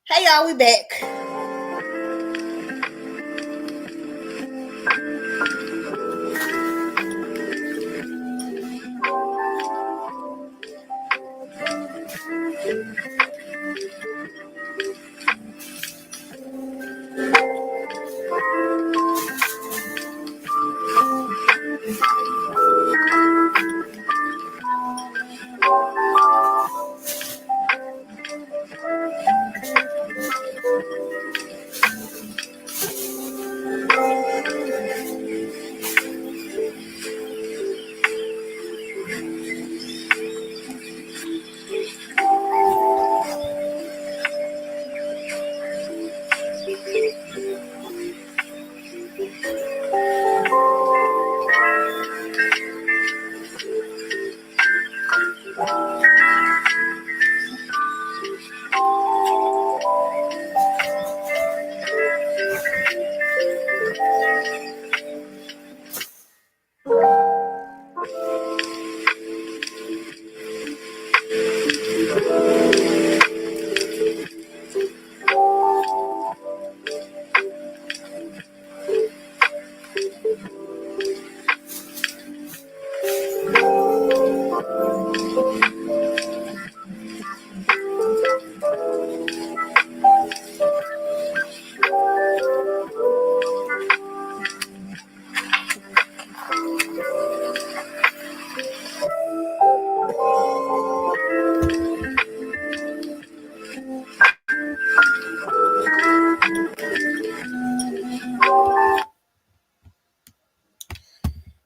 Hey y'all, we back.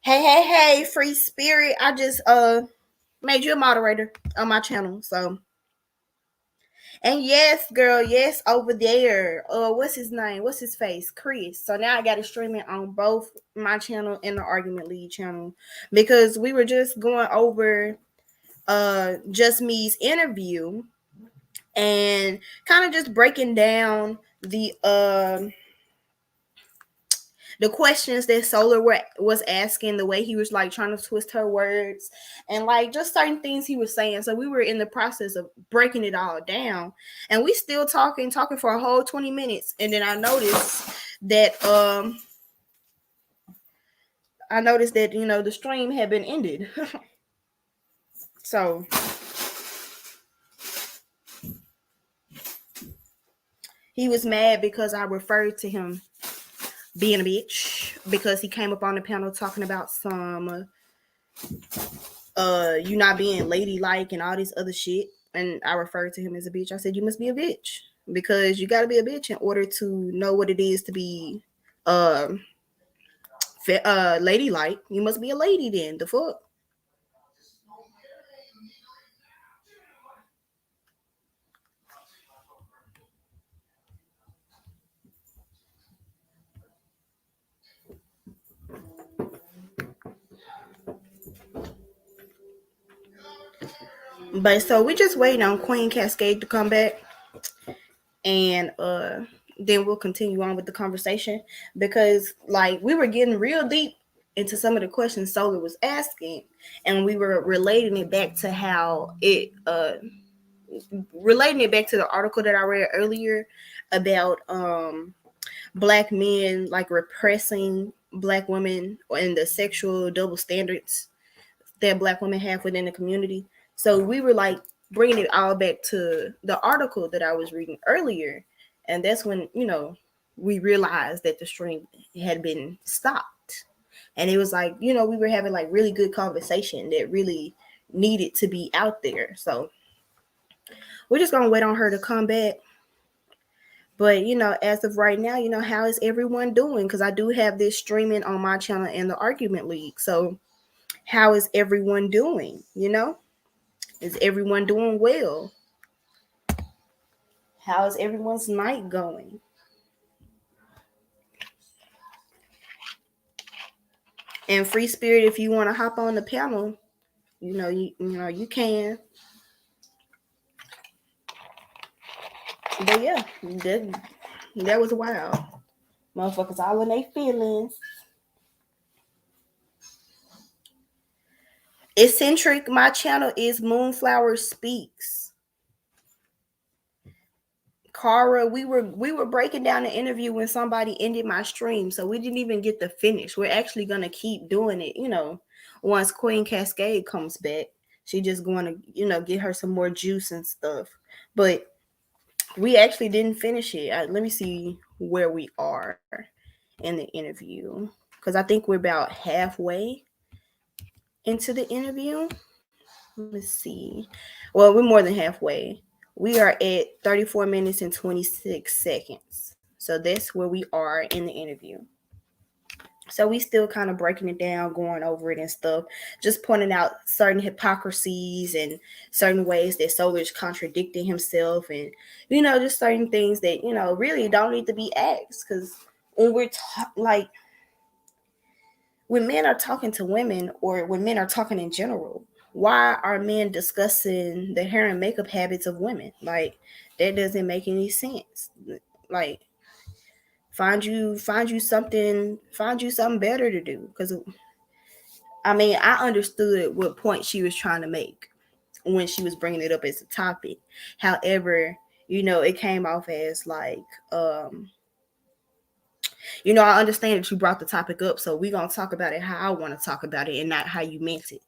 Hey, free spirit. I just made you a moderator on my channel. So and yes, girl, yes, over there. What's his name? What's his face? Chris. So now I got to stream it on both my channel and the Argument League channel because we were just going over Just Me's interview and kind of just breaking down the questions that Solar was asking, the way he was like trying to twist her words, and like just certain things he was saying. So we were in the process of breaking it all down, and we still talking for a whole 20 minutes, and then I noticed that the stream had been ended. So he was mad because I referred to him being a bitch because he came up on the panel talking about some you not being ladylike and all this other shit. And I referred to him as a bitch. I said, you must be a bitch because you got to be a bitch in order to know what it is to be ladylike. You must be a lady then. The fuck. But so we just waiting on Queen Cascade to come back, and then we'll continue on with the conversation because like we were getting real deep into some of the questions Solar was asking, and we were relating it back to how it relating it back to the article that I read earlier about black men like repressing black women and the sexual double standards that black women have within the community. So we were like bringing it all back to the article that I was reading earlier, and that's when we realized that the stream had been stopped, and it was like we were having like really good conversation that really needed to be out there. So we're just gonna wait on her to come back. But as of right now, how is everyone doing? Because I do have this streaming on my channel and the Argument League. So how is everyone doing? Is everyone doing well? How is everyone's night going? And free spirit, if you want to hop on the panel, you can. But yeah, that was wild. Motherfuckers all in their feelings. Eccentric, my channel is Moonflower Speaks. Cara, we were breaking down the interview when somebody ended my stream, so we didn't even get to finish. We're actually gonna keep doing it, once Queen Cascade comes back. She just going to, get her some more juice and stuff. But we actually didn't finish it. Let me see where we are in the interview, because I think we're about halfway into the interview. Let's see. Well, we're more than halfway. We are at 34 minutes and 26 seconds. So that's where we are in the interview. So we still kind of breaking it down, going over it and stuff, just pointing out certain hypocrisies and certain ways that Solar's contradicting himself, and just certain things that really don't need to be asked. Because when we're like when men are talking to women, or when men are talking in general, why are men discussing the hair and makeup habits of women? Like, that doesn't make any sense. Like, find you something better to do. Because I understood what point she was trying to make when she was bringing it up as a topic. However, it came off as like, I understand that you brought the topic up, so we're gonna talk about it how I want to talk about it and not how you meant it.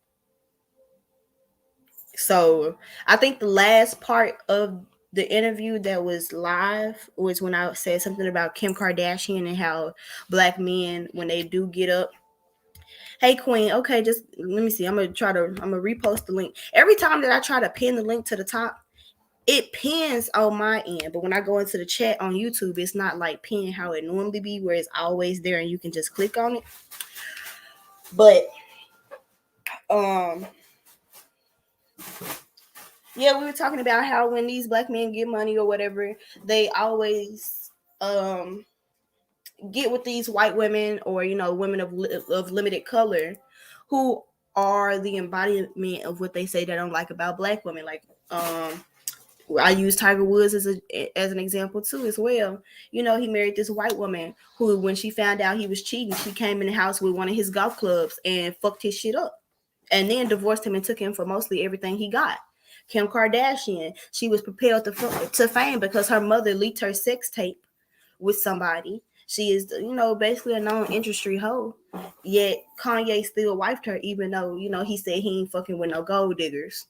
So I think the last part of the interview that was live was when I said something about Kim Kardashian and how black men, when they do get up. Hey Queen, okay, just let me see. I'm gonna repost the link. Every time that I try to pin the link to the top, it pins on my end, but when I go into the chat on YouTube, it's not like pin how it normally be, where it's always there and you can just click on it. But yeah, we were talking about how when these black men get money or whatever, they always get with these white women, or women of limited color, who are the embodiment of what they say they don't like about black women. Like, I use Tiger Woods as an example too as well. He married this white woman who, when she found out he was cheating, she came in the house with one of his golf clubs and fucked his shit up, and then divorced him and took him for mostly everything he got. Kim Kardashian, she was propelled to fame because her mother leaked her sex tape with somebody. She is, basically a known industry hoe. Yet Kanye still wifed her, even though, he said he ain't fucking with no gold diggers.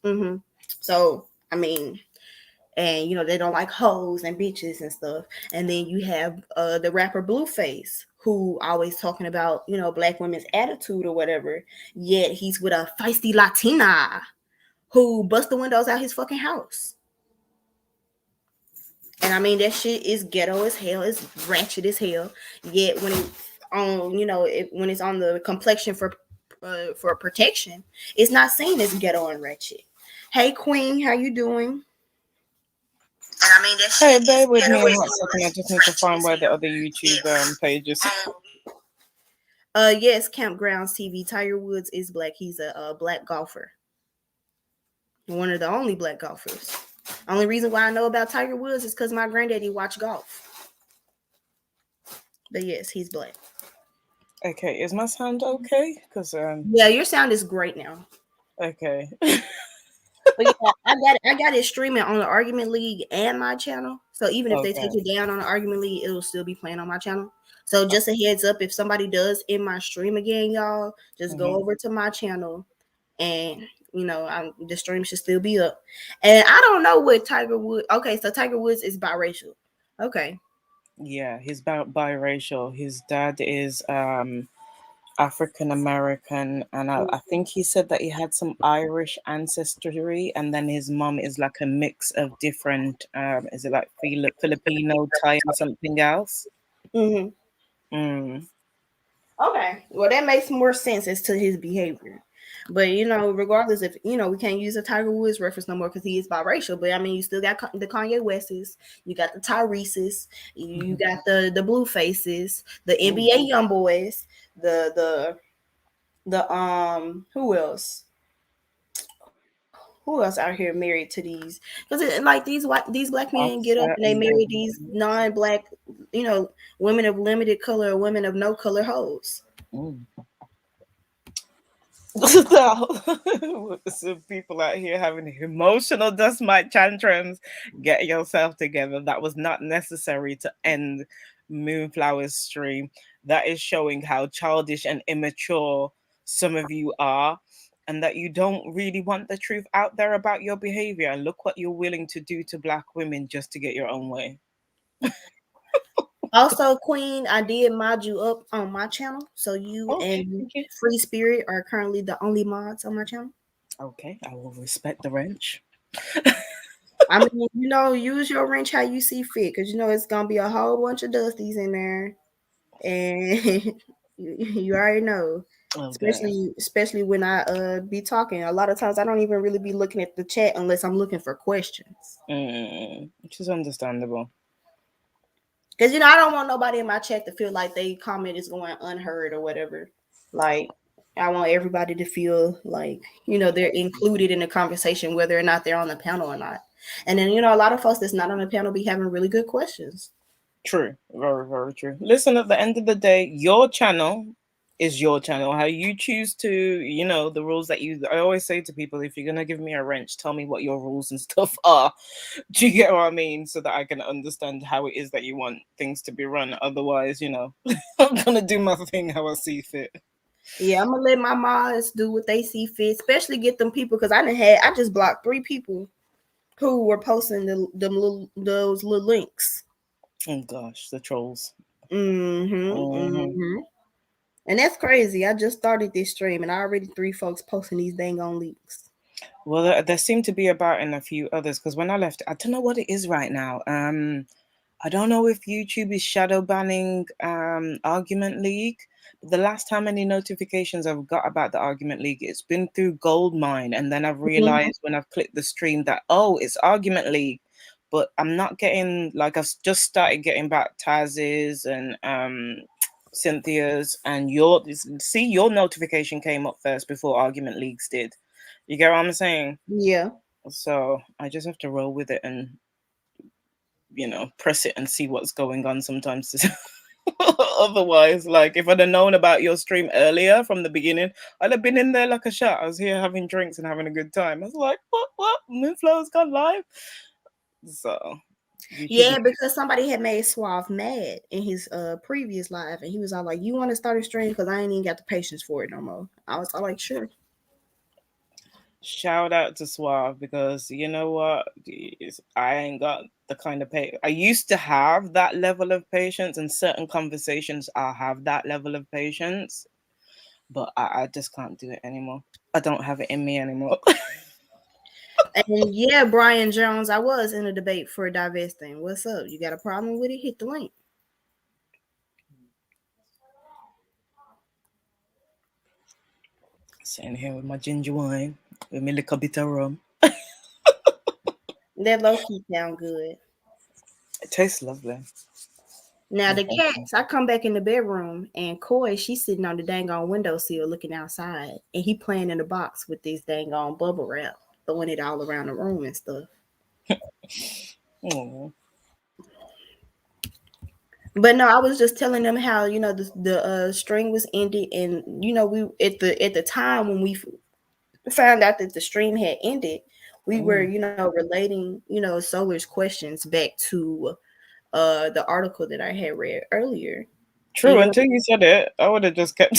So, and they don't like hoes and bitches and stuff. And then you have the rapper Blueface, who always talking about black women's attitude or whatever. Yet he's with a feisty Latina who bust the windows out his fucking house. And that shit is ghetto as hell. It's ratchet as hell. Yet when when it's on the complexion for protection, it's not seen as ghetto and ratchet. Hey Queen, how you doing? And hey, bear with me a hot second. I just need to find where the other YouTube pages. Yes, Campgrounds TV. Tiger Woods is black. He's a black golfer. One of the only black golfers. Only reason why I know about Tiger Woods is because my granddaddy watched golf. But yes, he's black. Okay, is my sound okay? Because yeah, your sound is great now. Okay. But yeah, I got it streaming on the Argument League and my channel. So even if they take it down on the Argument League, it'll still be playing on my channel. So just a heads up, if somebody does in my stream again, y'all, just go over to my channel, and the stream should still be up. And I don't know what Tiger Woods. Okay, so Tiger Woods is biracial. Okay. Yeah, he's biracial. His dad is African American, and I think he said that he had some Irish ancestry, and then his mom is like a mix of different. Is it like Filipino, Thai, or something else? Okay. Well, that makes more sense as to his behavior. But regardless, if we can't use a Tiger Woods reference no more because he is biracial. But you still got the Kanye Wests, you got the Tyrese's, you got the Bluefaces, the NBA young boys, the who else? Who else out here married to these? Because like these black men get up and they marry these non-black, women of limited color or women of no color hoes. Some people out here having emotional dust mite tantrums. Get yourself together. That was not necessary to end Moonflower's stream. That is showing how childish and immature some of you are, and that you don't really want the truth out there about your behavior. And look what you're willing to do to Black women just to get your own way. Also, Queen, I did mod you up on my channel, so you Okay, and thank you. Free Spirit are currently the only mods on my channel. Okay, I will respect the wrench. I mean, use your wrench how you see fit, because it's gonna be a whole bunch of dusties in there, and you already know. Okay. Especially when I be talking. A lot of times I don't even really be looking at the chat unless I'm looking for questions. Which is understandable. Because I don't want nobody in my chat to feel like they comment is going unheard or whatever. Like, I want everybody to feel like they're included in the conversation, whether or not they're on the panel or not. And then a lot of folks that's not on the panel be having really good questions. True. Very, very true. Listen, at the end of the day, your channel is your channel. How you choose to, the rules that I always say to people, if you're going to give me a wrench, tell me what your rules and stuff are. Do you get what I mean? So that I can understand how it is that you want things to be run. Otherwise, I'm going to do my thing how I see fit. Yeah, I'm gonna let my mods do what they see fit, especially get them people, because I just blocked 3 people who were posting those little links. Oh gosh, the trolls. Mm-hmm. And that's crazy. I just started this stream and I already 3 folks posting these dang on links. Well, there seem to be about in a few others, because when I left, I don't know what it is right now. I don't know if YouTube is shadow banning Argument League. The last time any notifications I've got about the Argument League, it's been through Goldmine, and then I've realized when I've clicked the stream that it's Argument League, but I'm not getting, like, I've just started getting back Taz's and Cynthia's, and your notification came up first before Argument Leagues did. You get what I'm saying? Yeah. So I just have to roll with it and press it and see what's going on sometimes. Otherwise, like, if I'd have known about your stream earlier from the beginning, I'd have been in there like a shot. I was here having drinks and having a good time. I was like, what? Moonflower's gone live. So yeah, because somebody had made Suave mad in his previous live, and he was all like, "You want to start a stream? Because I ain't even got the patience for it no more." I was all like, "Sure." Shout out to Suave, because you know what? I ain't got the kind of I used to have that level of patience, and certain conversations I'll have that level of patience, but I just can't do it anymore. I don't have it in me anymore. And yeah, Brian Jones, I was in a debate for divesting. What's up? You got a problem with it? Hit the link. Sitting here with my ginger wine, with my little bit of rum. That low key sound good. It tastes lovely. Now the cats, I come back in the bedroom and Koi, she's sitting on the dang on windowsill looking outside, and he playing in the box with this dang on bubble wrap, throwing it all around the room and stuff. But no, I was just telling them how the stream was ended, and we at the time when we found out that the stream had ended, we were relating Solar's questions back to the article that I had read earlier. True, until you said it, I would have just kept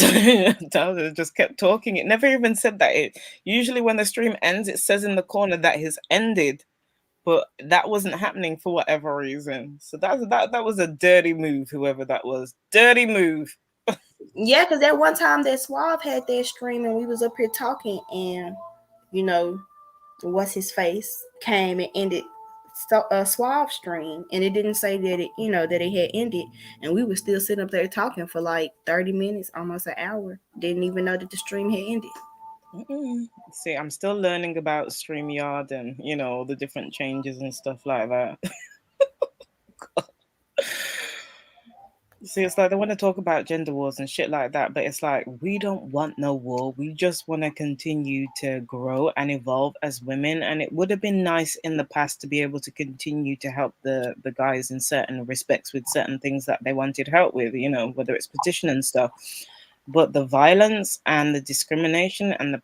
talking. It never even said that. It usually, when the stream ends, it says in the corner that has ended, but that wasn't happening for whatever reason. So that was a dirty move, whoever that was. Dirty move. Yeah, because that one time that Suave had that stream and we was up here talking, and what's his face came and ended a Suave stream, and it didn't say that it had ended, and we were still sitting up there talking for like 30 minutes, almost an hour. Didn't even know that the stream had ended. See, I'm still learning about StreamYard and the different changes and stuff like that. See, it's like they want to talk about gender wars and shit like that, but it's like, we don't want no war. We just want to continue to grow and evolve as women. And it would have been nice in the past to be able to continue to help the guys in certain respects with certain things that they wanted help with, whether it's petition and stuff. but the violence and the discrimination and the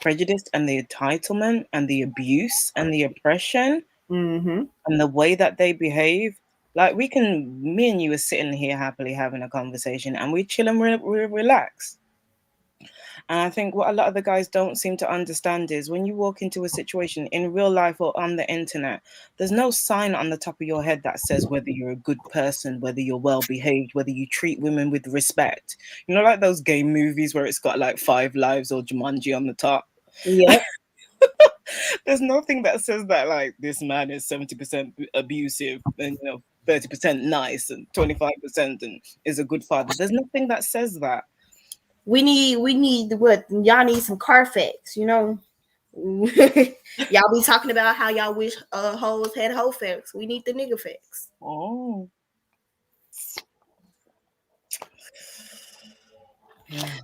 prejudice and the entitlement and the abuse and the oppression Mm-hmm. and the way that they behave. Like me and you are sitting here happily having a conversation, and we chill and we relax. And I think what a lot of the guys don't seem to understand is when you walk into a situation in real life or on the internet, there's no sign on the top of your head that says whether you're a good person, whether you're well behaved, whether you treat women with respect. You know, like those game movies where it's got like 5 Lives or Jumanji on the top. Yep. There's nothing that says that like this man is 70% abusive and 30% nice and 25% and is a good father. There's nothing that says that. We need what y'all need some Carfax, y'all be talking about how y'all wish hoes had hoe facts. We need the nigga facts. Oh.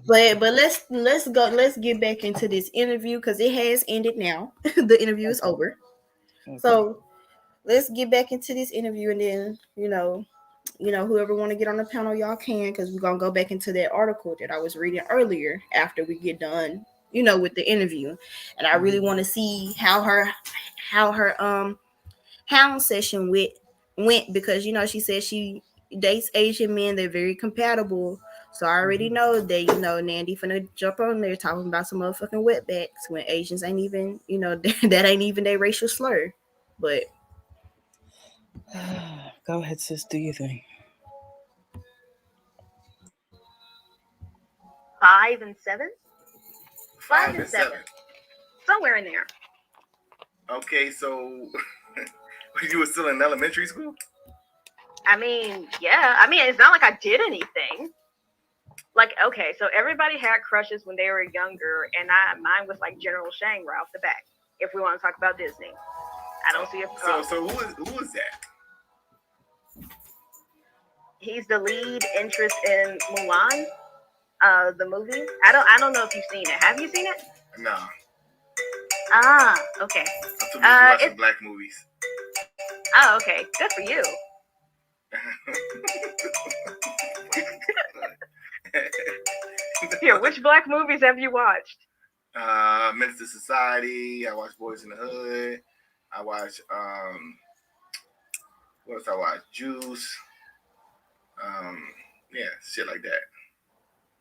But let's get back into this interview because it has ended now. The interview is over. Okay. So let's get back into this interview, and then whoever want to get on the panel, y'all can, because we're gonna go back into that article that I was reading earlier after we get done, with the interview. And I really want to see how her hound session went, because she said she dates Asian men, they're very compatible. So I already know that Nandy finna jump on there talking about some motherfucking wetbacks when Asians ain't even that ain't even their racial slur. But go ahead, sis. Do you think 5 and 7? 5 and 7. Somewhere in there. Okay, so you were still in elementary school? I mean, yeah. I mean, it's not like I did anything. Like, okay, so everybody had crushes when they were younger, and mine was like General Shang right off the bat. If we want to talk about Disney, I don't see a problem. So who is that? He's the lead interest in Mulan, the movie. I don't know if you've seen it. Have you seen it? No. Ah, okay. I'm too busy watching black movies. Oh, okay. Good for you. Here, which black movies have you watched? Menace to Society. I watched Boys in the Hood. I watched what else I watched? Juice. Yeah, shit like that.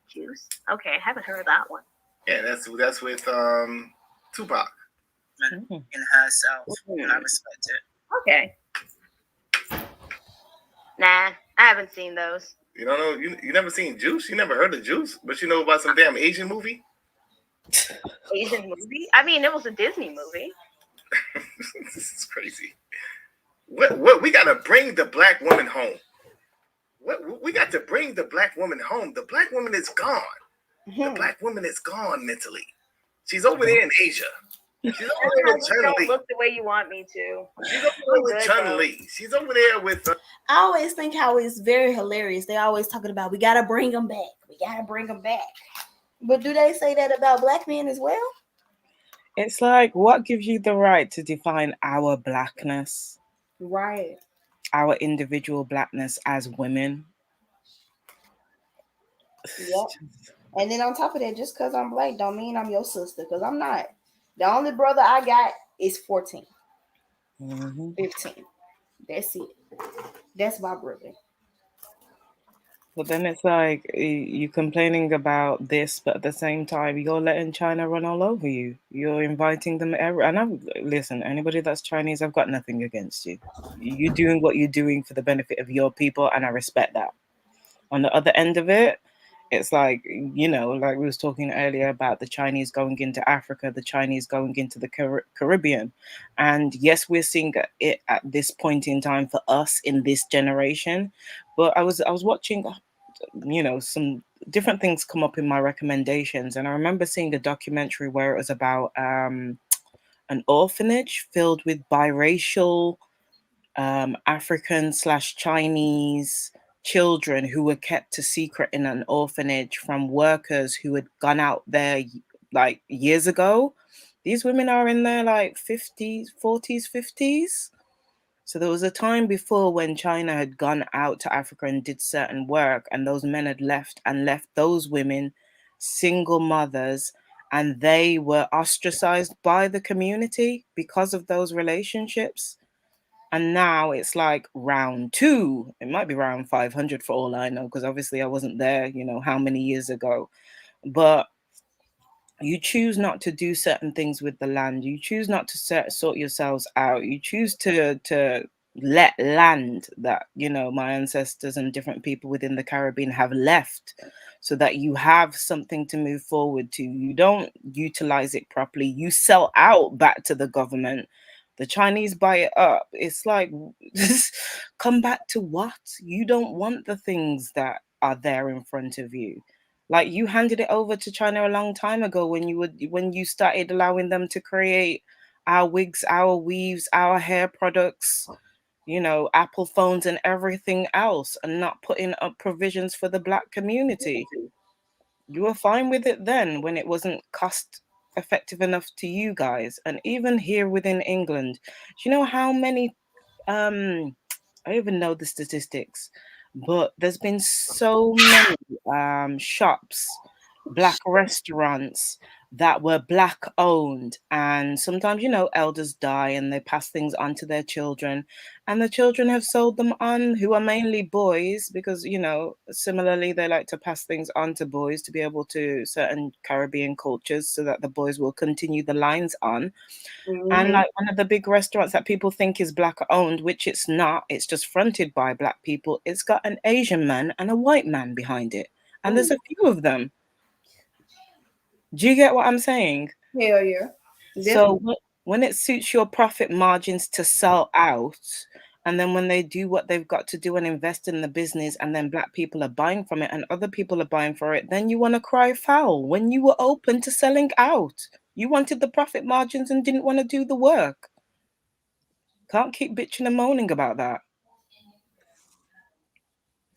Juice. Okay, I haven't heard of that one. Yeah, that's with Tupac. in herself, and I respect it. Okay. Nah, I haven't seen those. You don't know? You never seen Juice? You never heard of Juice? But you know about some damn Asian movie? Asian movie? I mean, it was a Disney movie. This is crazy. What we gotta bring the black woman home. We got to bring the black woman home. The black woman is gone. The black woman is gone mentally. She's over there in Asia. She's over there with Chun-Li. Don't look the way you want me to. She's over there with Chun-Li. She's over there with. I always think how it's very hilarious. They always talking about we gotta bring them back. We gotta bring them back. But do they say that about black men as well? It's like, what gives you the right to define our blackness? Right. Our individual blackness as women. Yep. And then on top of that, just because I'm black don't mean I'm your sister, because I'm not. The only brother I got is 14. 15. That's it. That's my brother. But then it's like you complaining about this, but at the same time, you're letting China run all over you. You're inviting them and listen, anybody that's Chinese, I've got nothing against you. You're doing what you're doing for the benefit of your people, and I respect that. On the other end of it, it's like, like we was talking earlier about the Chinese going into Africa, the Chinese going into the Caribbean. And yes, we're seeing it at this point in time for us in this generation. But I was watching, some different things come up in my recommendations. And I remember seeing a documentary where it was about an orphanage filled with biracial African/Chinese children who were kept a secret in an orphanage from workers who had gone out there like years ago. These women are in their like 50s, 40s, 50s. So there was a time before when China had gone out to Africa and did certain work, and those men had left those women single mothers, and they were ostracized by the community because of those relationships. And now it's like round 2. It might be round 500 for all I know, because obviously I wasn't there, how many years ago. But you choose not to do certain things with the land. You choose not to sort yourselves out. You choose to let land that, my ancestors and different people within the Caribbean have left, so that you have something to move forward to. You don't utilize it properly. You sell out back to the government. The Chinese buy it up. It's like, come back to what? You don't want the things that are there in front of you. Like, you handed it over to China a long time ago when you started allowing them to create our wigs, our weaves, our hair products, Apple phones and everything else, and not putting up provisions for the Black community. You were fine with it then when it wasn't cost effective enough to you guys. And even here within England, do you know how many I even know the statistics, but there's been so many shops, Black restaurants that were Black owned, and sometimes elders die and they pass things on to their children, and the children have sold them on, who are mainly boys, because similarly they like to pass things on to boys to be able to certain Caribbean cultures, so that the boys will continue the lines on. And like one of the big restaurants that people think is Black owned, which it's not, it's just fronted by Black people, it's got an Asian man and a white man behind it, and there's a few of them. Do you get what I'm saying? Hell yeah. So when it suits your profit margins to sell out, and then when they do what they've got to do and invest in the business, and then Black people are buying from it and other people are buying for it, then you want to cry foul. When you were open to selling out, you wanted the profit margins and didn't want to do the work. Can't keep bitching and moaning about that.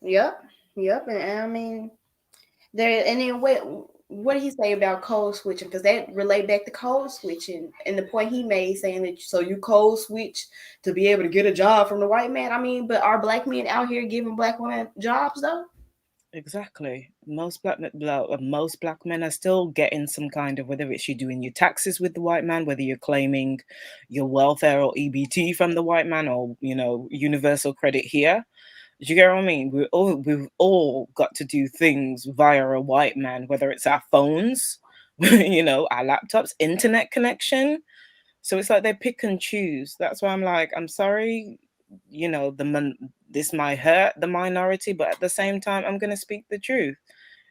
Yep. And I mean, and then what did he say about code switching? Because that relate back to code switching, and the point he made, saying that so you code switch to be able to get a job from the white man. I mean, but are Black men out here giving Black women jobs though? Exactly. Most black men are still getting some kind of, whether it's you doing your taxes with the white man, whether you're claiming your welfare or EBT from the white man, or universal credit here. Do you get what I mean? We've all got to do things via a white man, whether it's our phones, our laptops, internet connection. So it's like they pick and choose. That's why I'm like, I'm sorry, this might hurt the minority, but at the same time, I'm going to speak the truth.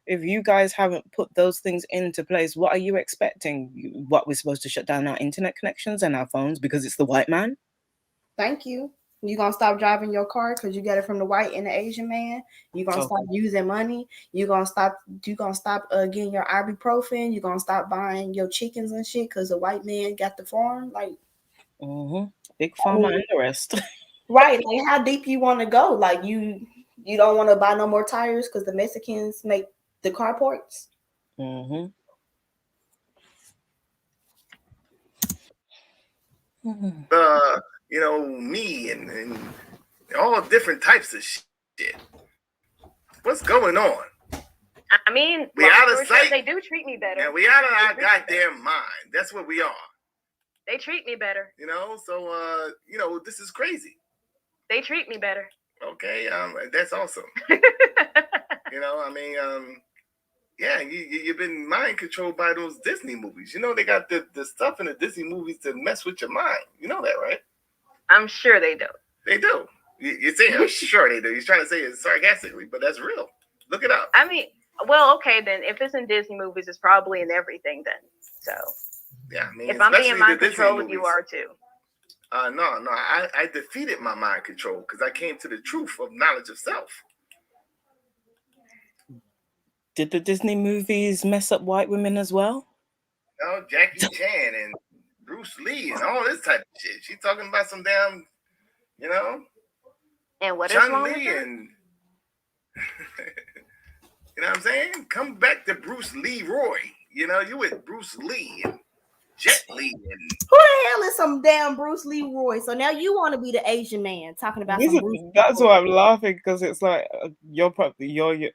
If you guys haven't put those things into place, what are you expecting? What, we're supposed to shut down our internet connections and our phones because it's the white man? Thank you. You gonna stop driving your car because you get it from the white and the Asian man. You gonna stop using money. You gonna stop getting your ibuprofen. You gonna stop buying your chickens and shit because the white man got the farm. Like, big pharma and the rest. Right? Like, how deep you want to go? Like, you don't want to buy no more tires because the Mexicans make the car parts. Me and all different types of shit. What's going on? I mean, we out of sight. They do treat me better. And we out of our goddamn mind. That's what we are. They treat me better. So this is crazy. They treat me better. Okay, that's awesome. You've been mind controlled by those Disney movies. They got the stuff in the Disney movies to mess with your mind. You know that, right? I'm sure they do. They do. You're saying, I'm sure they do. He's trying to say it sarcastically, but that's real. Look it up. I mean, well, okay, then if it's in Disney movies, it's probably in everything then. So, yeah, I mean, if I'm being mind controlled, you are too. No, I defeated my mind control because I came to the truth of knowledge of self. Did the Disney movies mess up white women as well? No, Jackie Chan and Bruce Lee and all this type of shit. She's talking about some damn, And what Chun is wrong Li with that? and you know what I'm saying? Come back to Bruce Leroy. You with Bruce Lee and Jet Lee and Who the hell is some damn Bruce Leroy? So now you want to be the Asian man talking about some Bruce That's Leroy. why I'm laughing, because it's like you're probably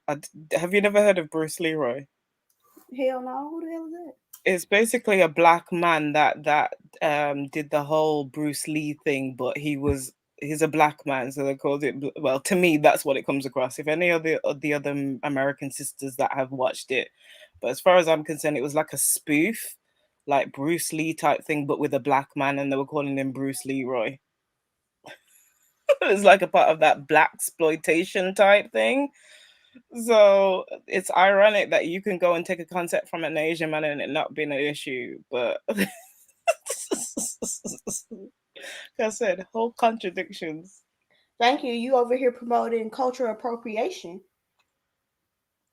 have you never heard of Bruce Leroy? Hell no, who the hell is that? It's basically a black man that did the whole Bruce Lee thing, but he's a black man, so they called it. Well, to me, that's what it comes across. If any of the other American sisters that have watched it, but as far as I'm concerned, it was like a spoof, like Bruce Lee type thing, but with a black man, and they were calling him Bruce Leroy. It's like a part of that black exploitation type thing. So it's ironic that you can go and take a concept from an Asian man and it not being an issue, but like I said, whole contradictions. Thank you. You over here promoting cultural appropriation,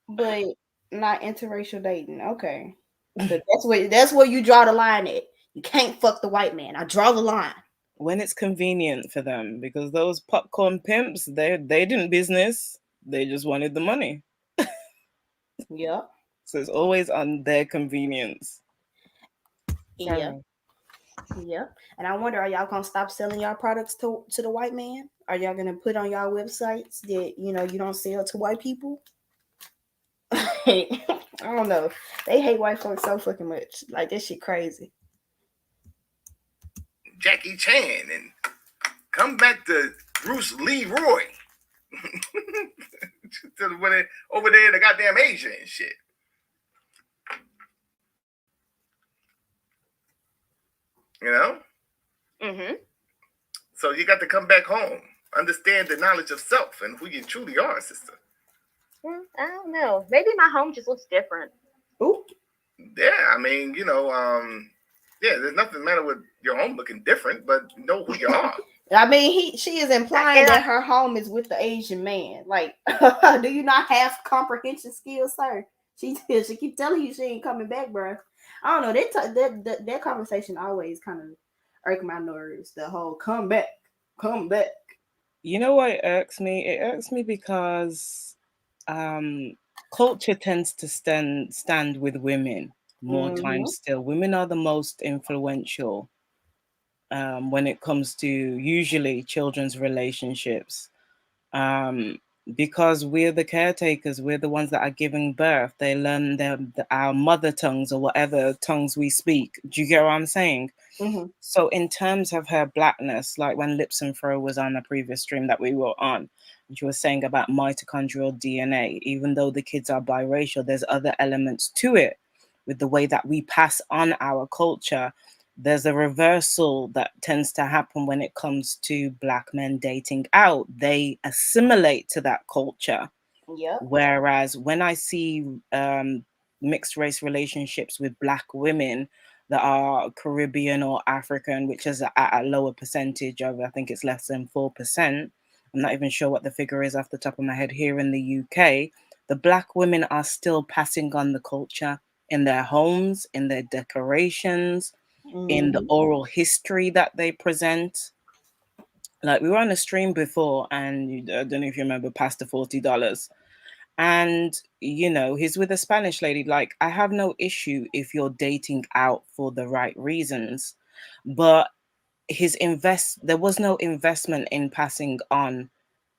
but not interracial dating. Okay, but that's where you draw the line at. You can't fuck the white man. I draw the line when it's convenient for them, because those popcorn pimps, they didn't business. They just wanted the money. Yep. So it's always on their convenience. Yep. Yep. And I wonder, are y'all gonna stop selling y'all products to the white man? Are y'all gonna put on y'all websites that you don't sell to white people? I don't know. They hate white folks so fucking much. Like this shit crazy. Jackie Chan and come back to Bruce Leroy. Over there in the goddamn Asia and shit. You know? Mm-hmm. So you got to come back home, understand the knowledge of self and who you truly are, sister. I don't know. Maybe my home just looks different. Ooh. Yeah, I mean, yeah, there's nothing matter with your home looking different, but know who you are. I mean, she is implying that her home is with the Asian man. Like, do you not have comprehension skills, sir? She keep telling you she ain't coming back, bro. I don't know. That conversation always kind of irk my nerves. The whole come back. You know why it irks me? It irks me because culture tends to stand with women more times still. Women are the most influential when it comes to usually children's relationships, because we're the caretakers, we're the ones that are giving birth. They learn our mother tongues or whatever tongues we speak. Do you get what I'm saying? Mm-hmm. So in terms of her blackness, like when Lips and Fro was on a previous stream that we were on, she was saying about mitochondrial DNA, even though the kids are biracial, there's other elements to it with the way that we pass on our culture. There's a reversal that tends to happen when it comes to black men dating out. They assimilate to that culture. Yeah. Whereas when I see mixed race relationships with black women that are Caribbean or African, which is at a lower percentage of, I think it's less than 4%. I'm not even sure what the figure is off the top of my head here in the UK. The black women are still passing on the culture in their homes, in their decorations, in the oral history that they present. Like we were on a stream before, and I don't know if you remember Pastor $40. And he's with a Spanish lady. Like, I have no issue if you're dating out for the right reasons, but there was no investment in passing on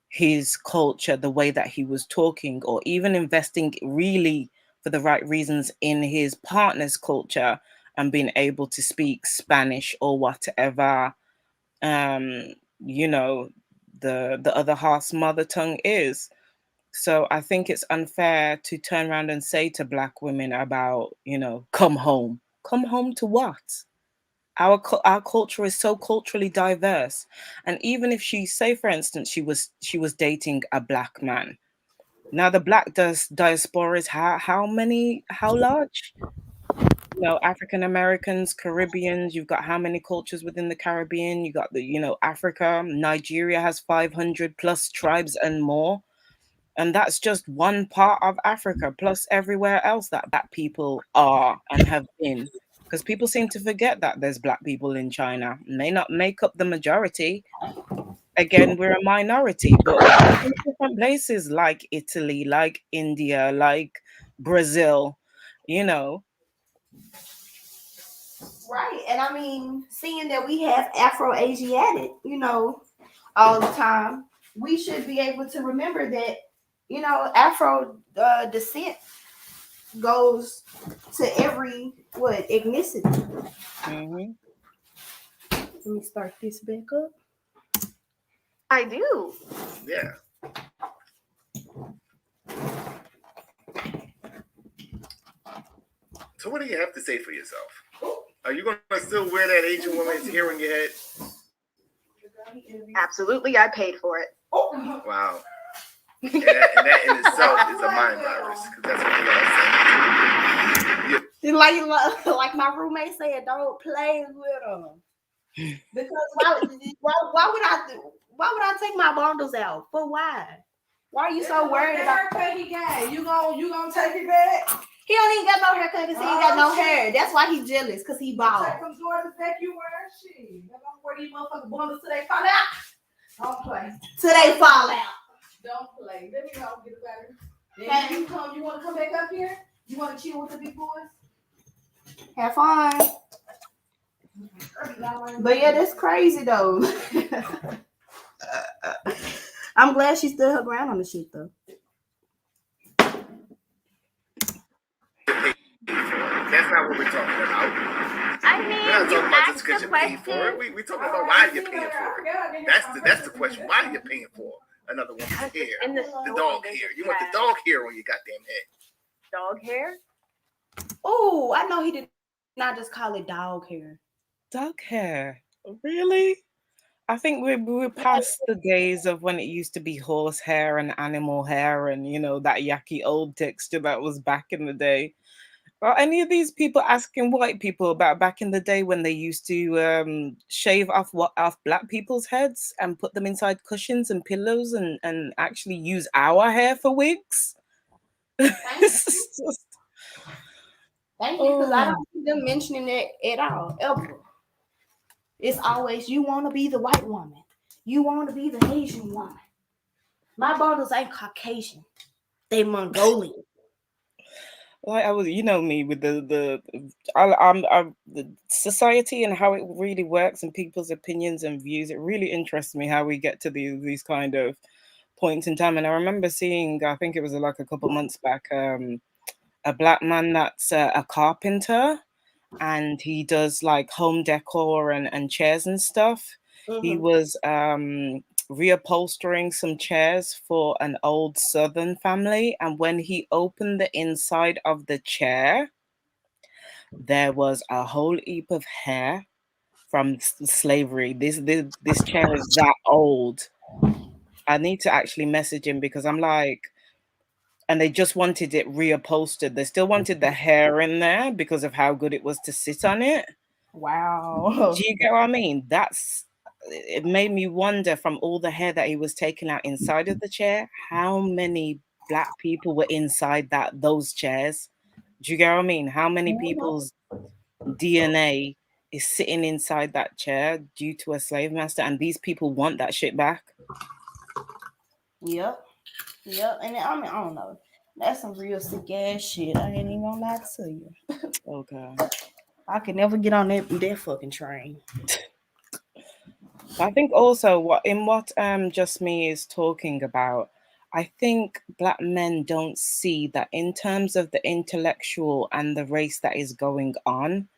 his culture the way that he was talking, or even investing really for the right reasons in his partner's culture and being able to speak Spanish or whatever the other half's mother tongue is. So I think it's unfair to turn around and say to black women about, come home. Come home to what? Our culture is so culturally diverse. And even if say, for instance, she was dating a black man. Now the black diaspora is how large? African Americans, Caribbeans, you've got how many cultures within the Caribbean? You got Africa, Nigeria has 500 plus tribes and more. And that's just one part of Africa, plus everywhere else that black people are and have been. Because people seem to forget that there's black people in China. May not make up the majority. Again, we're a minority, but in different places like Italy, like India, like Brazil, Right. And I mean, seeing that we have Afro-Asiatic, all the time, we should be able to remember that, Afro descent goes to every ethnicity. Mm-hmm. Let me start this back up. I do. Yeah. So what do you have to say for yourself? Are you gonna still wear that Asian woman's hair on your head? Absolutely, I paid for it. Wow. And that in itself is a mind virus, because that's what they all say. Like my roommate said, don't play with them. Because why would I take my bundles out? For why? Why are you so worried about haircut he got? You gonna take it back? He don't even got no haircut because he ain't got no hair. That's why he's jealous, because he bald. Take them Jordans back you wear. Shit. Don't wear these motherfucking bundles till they fall out. Don't play. Till they fall out. Don't play. Let me go get it better. Hey. Then you want to come back up here? You want to chill with the big boys? Have fun. But yeah, that's crazy though. I'm glad she stood her ground on the shit though. That's not what we're talking about. I mean, We're not you talking about asked just because the you're paying for it. question. We're talking about why you're paying for it. That's the question. Why are you paying for another woman's hair? In the The store, dog they hair. just You want the have dog hair on your goddamn head. dog hair? Oh, I know he did not just call it dog hair. Dog hair. Really? I think we're past the days of when it used to be horse hair and animal hair and, that yucky old texture that was back in the day. Are any of these people asking white people about back in the day when they used to shave off black people's heads and put them inside cushions and pillows and actually use our hair for wigs? Thank you, because I don't see them mentioning it at all, ever. It's always, you want to be the white woman. You want to be the Asian woman. My bundles ain't Caucasian. They Mongolian. Like I was, me with the society and how it really works and people's opinions and views. It really interests me how we get to these kind of points in time. And I remember seeing, I think it was like a couple months back, a black man that's a carpenter, and he does like home decor and chairs and stuff. Mm-hmm. He was reupholstering some chairs for an old Southern family, and when he opened the inside of the chair, there was a whole heap of hair from slavery. This chair is that old. I need to actually message him because I'm like, and they just wanted it reupholstered. They still wanted the hair in there because of how good it was to sit on it. Wow. Do you get what I mean? It made me wonder, from all the hair that he was taking out inside of the chair, how many black people were inside those chairs. Do you get what I mean? How many people's DNA is sitting inside that chair due to a slave master, and these people want that shit back? Yep. And I mean, I don't know. That's some real sick ass shit. I ain't even gonna lie to you. Okay. I could never get on that fucking train. I think also what Just Me is talking about, I think black men don't see that in terms of the intellectual and the race that is going on,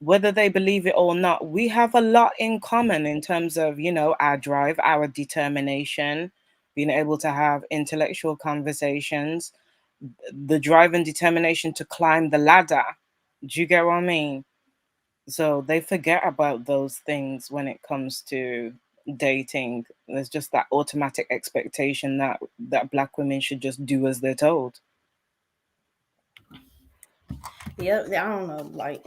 whether they believe it or not, we have a lot in common in terms of, our drive, our determination, being able to have intellectual conversations, the drive and determination to climb the ladder. Do you get what I mean? So they forget about those things when it comes to dating. There's just that automatic expectation that black women should just do as they're told. Yep, I don't know. Like,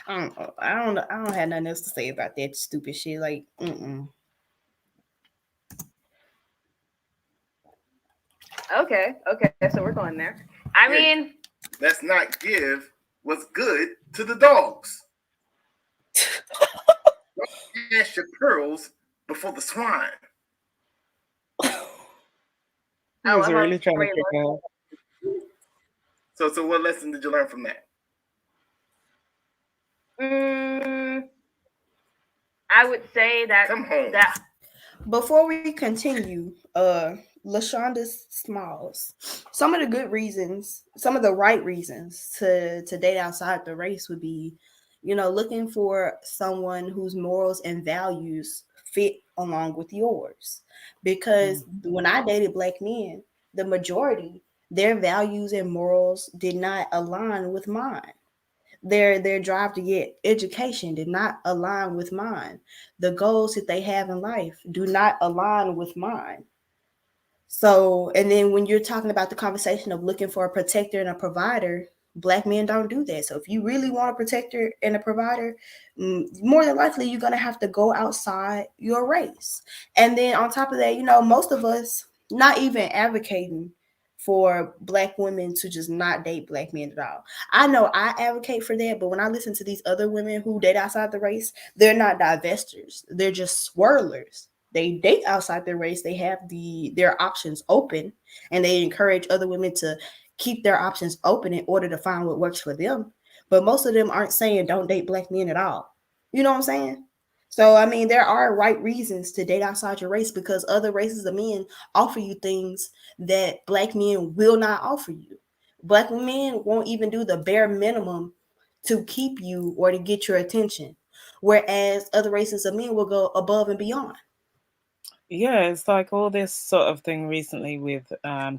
I don't have nothing else to say about that stupid shit. Like, Okay, so we're going there. I mean, let's not give what's good to the dogs. Don't cash your pearls before the swine. He was really trying to kick out. So what lesson did you learn from that? I would say that Come home. Before we continue, LaShonda Smalls, some of the good reasons, some of the right reasons to date outside the race would be, looking for someone whose morals and values fit along with yours. Because when I dated black men, the majority, their values and morals did not align with mine. Their drive to get education did not align with mine. The goals that they have in life do not align with mine. So, and then when you're talking about the conversation of looking for a protector and a provider, black men don't do that. So if you really want a protector and a provider, more than likely you're going to have to go outside your race. And then on top of that, most of us not even advocating for black women to just not date black men at all. I know I advocate for that, but when I listen to these other women who date outside the race, they're not divestors. They're just swirlers. They date outside their race. They have their options open, and they encourage other women to keep their options open in order to find what works for them. But most of them aren't saying don't date black men at all. You know what I'm saying? So, I mean, there are right reasons to date outside your race because other races of men offer you things that black men will not offer you. Black men won't even do the bare minimum to keep you or to get your attention, whereas other races of men will go above and beyond. Yeah, it's like all this sort of thing recently with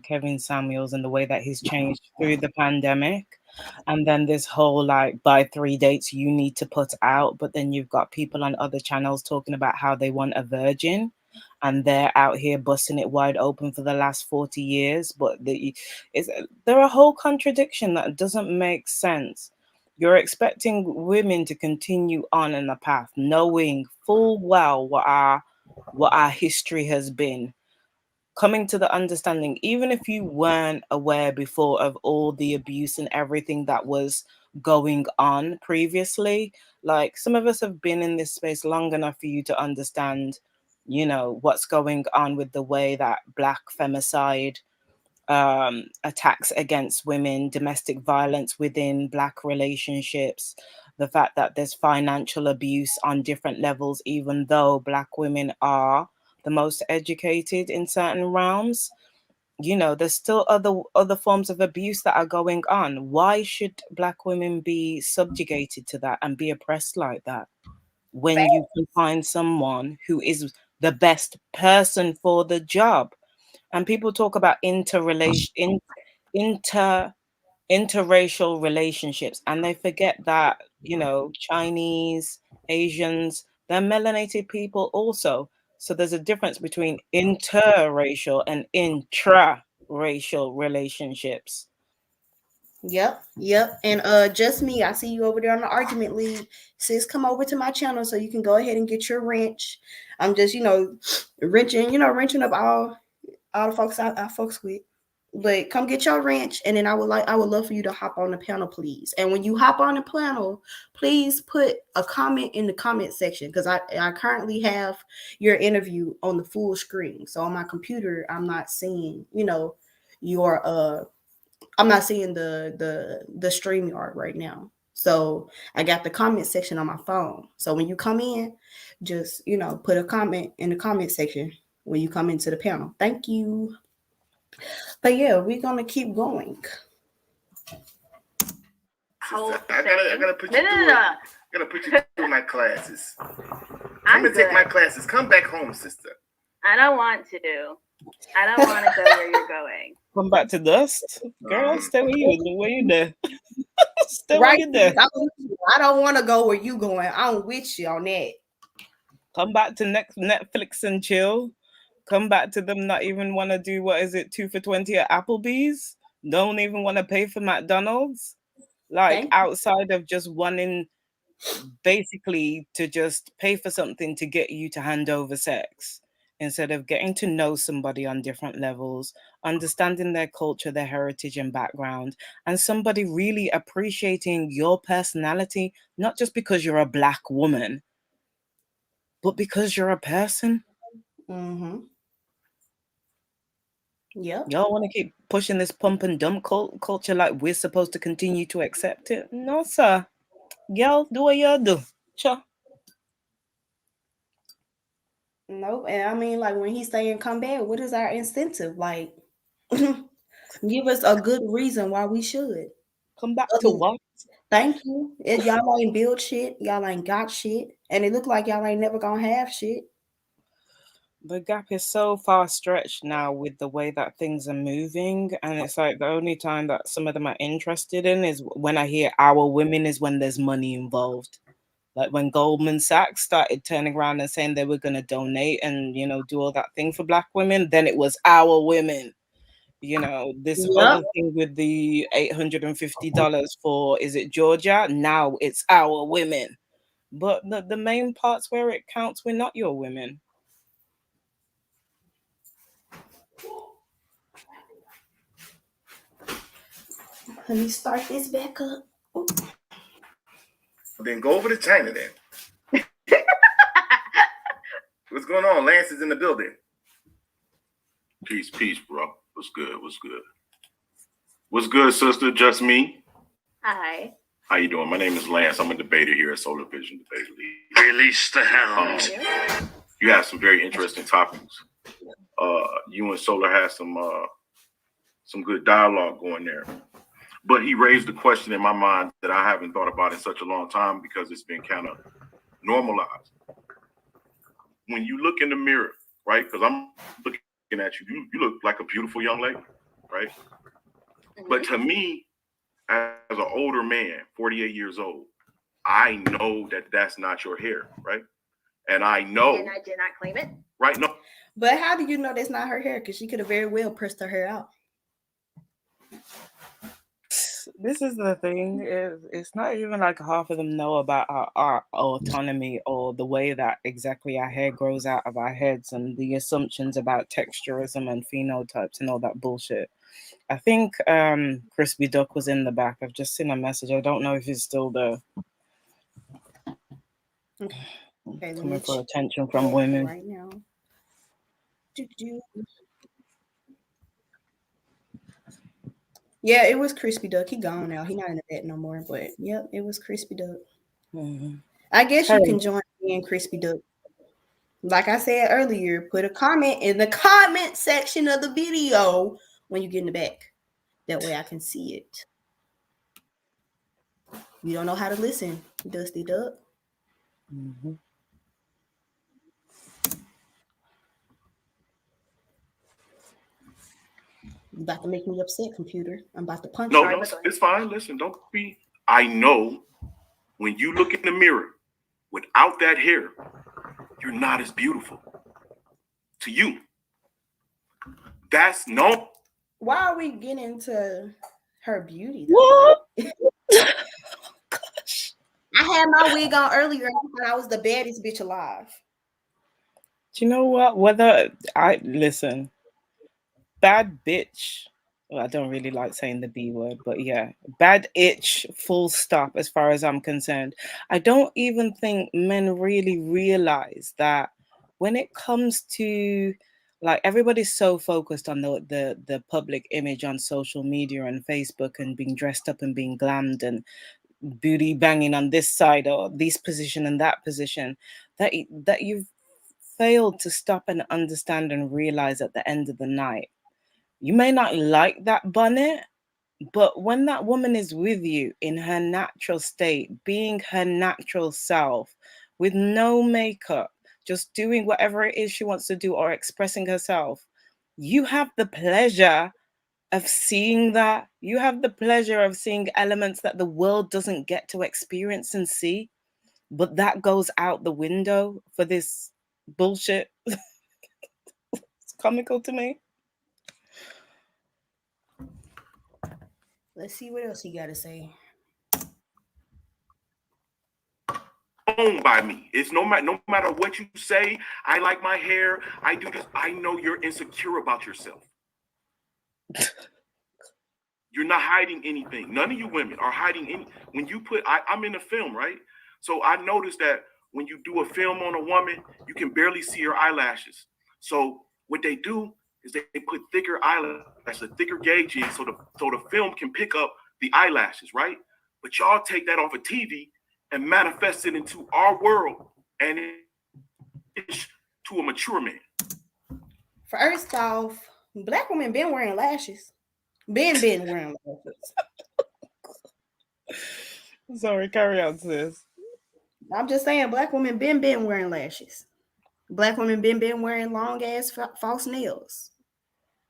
Kevin Samuels and the way that he's changed through the pandemic. And then this whole like by 3 dates you need to put out, but then you've got people on other channels talking about how they want a virgin and they're out here busting it wide open for the last 40 years. But they're a whole contradiction that doesn't make sense. You're expecting women to continue on in the path, knowing full well what our history has been, coming to the understanding, even if you weren't aware before of all the abuse and everything that was going on previously, like some of us have been in this space long enough for you to understand, what's going on with the way that Black femicide, attacks against women, domestic violence within Black relationships, the fact that there's financial abuse on different levels, even though Black women are the most educated in certain realms. There's still other forms of abuse that are going on. Why should Black women be subjugated to that and be oppressed like that when you can find someone who is the best person for the job? And people talk about interracial relationships, and they forget that Chinese, Asians, they're melanated people also. So there's a difference between interracial and intra-racial relationships. Yep. And just me, I see you over there on the argument league. Sis, come over to my channel so you can go ahead and get your wrench. I'm just, wrenching up all the folks I folks with. But come get your wrench, and then I would love for you to hop on the panel, please. And when you hop on the panel, please put a comment in the comment section because I currently have your interview on the full screen. So on my computer, I'm not seeing, your I'm not seeing the StreamYard right now. So I got the comment section on my phone. So when you come in, just put a comment in the comment section when you come into the panel. Thank you. But yeah, we're gonna keep going. I gotta put you through. I gotta put you through my classes. Come and take my classes. Come back home, sister. I don't want to. I don't want to go where you're going. Come back to dust, girl. Stay where you there. Stay Right, where you there. I don't want to go where you going. I'm with you on that. Come back to Netflix and chill. Come back to them not even want to do, 2 for $20 at Applebee's? Don't even want to pay for McDonald's? Like outside of just wanting basically to just pay for something to get you to hand over sex, instead of getting to know somebody on different levels, understanding their culture, their heritage and background, and somebody really appreciating your personality, not just because you're a Black woman, but because you're a person. Mm-hmm. Yep. Y'all want to keep pushing this pump and dump culture like we're supposed to continue to accept it? No, sir. Y'all do what y'all do. Sure. Nope. And I mean, like when he's saying come back, what is our incentive? Like, give us a good reason why we should. Come back to what? Thank you. If y'all ain't build shit, y'all ain't got shit, and it look like y'all ain't never gonna have shit. The gap is so far stretched now with the way that things are moving, and it's like the only time that some of them are interested in is when I hear our women is when there's money involved. Like when Goldman Sachs started turning around and saying they were going to donate and do all that thing for Black women, then it was our women. This other Yep. thing with the $850 for, is it Georgia? Now it's our women. But the main parts where it counts, we're not your women. Let me start this back up. Ooh. Then go over to China then. What's going on? Lance is in the building. Peace, bro. What's good? What's good, sister? Just me. Hi. How you doing? My name is Lance. I'm a debater here at Solar Vision Debate League. Release the hounds. You have some very interesting topics. You and Solar have some good dialogue going there. But he raised a question in my mind that I haven't thought about in such a long time because it's been kind of normalized. When you look in the mirror, right? Because I'm looking at you, you look like a beautiful young lady, right? Mm-hmm. But to me, as an older man, 48 years old, I know that that's not your hair, right? And I know. And I did not claim it. Right? No. But how do you know that's not her hair? Because she could have very well pressed her hair out. This is the thing. It's not even like half of them know about our autonomy or the way that exactly our hair grows out of our heads and the assumptions about texturism and phenotypes and all that bullshit. I think Crispy Duck was in the back. I've just seen a message. I don't know if he's still there. Okay, coming for attention from women right now. Yeah, it was Crispy Duck. He gone now. He not in the bed no more. But yep, it was Crispy Duck. Mm-hmm. I guess you can join me in Crispy Duck. Like I said earlier, put a comment in the comment section of the video when you get in the back. That way I can see it. You don't know how to listen, Dusty Duck. Mm-hmm. You about to make me upset, computer. I'm about to punch you. you. No, it's fine. Listen, don't be. I know when you look in the mirror without that hair, you're not as beautiful to you. That's no. Why are we getting into her beauty? What? Gosh. I had my wig on earlier and I was the baddest bitch alive. Do you know what? Whether I listen, bad bitch. Well, I don't really like saying the B word, but yeah, bad itch, full stop, as far as I'm concerned. I don't even think men really realize that when it comes to, like, everybody's so focused on the public image on social media and Facebook and being dressed up and being glammed and booty banging on this side or this position and that position, that you've failed to stop and understand and realize at the end of the night, you may not like that bonnet, but when that woman is with you in her natural state, being her natural self, with no makeup, just doing whatever it is she wants to do or expressing herself, you have the pleasure of seeing that. You have the pleasure of seeing elements that the world doesn't get to experience and see. But that goes out the window for this bullshit. It's comical to me. Let's see what else he got to say. Owned by me. It's no matter what you say. I like my hair. I do this. I know you're insecure about yourself. You're not hiding anything. None of you women are hiding any. When you put, I'm in a film, right? So I noticed that when you do a film on a woman, you can barely see her eyelashes. So what they do is they put thicker eyelashes, thicker gauges, so the film can pick up the eyelashes, right? But y'all take that off of TV and manifest it into our world, and it's to a mature man. First off, black women been wearing lashes. Been wearing lashes. Sorry, carry on, sis. I'm just saying, black women been wearing lashes. Black women been wearing long ass false nails.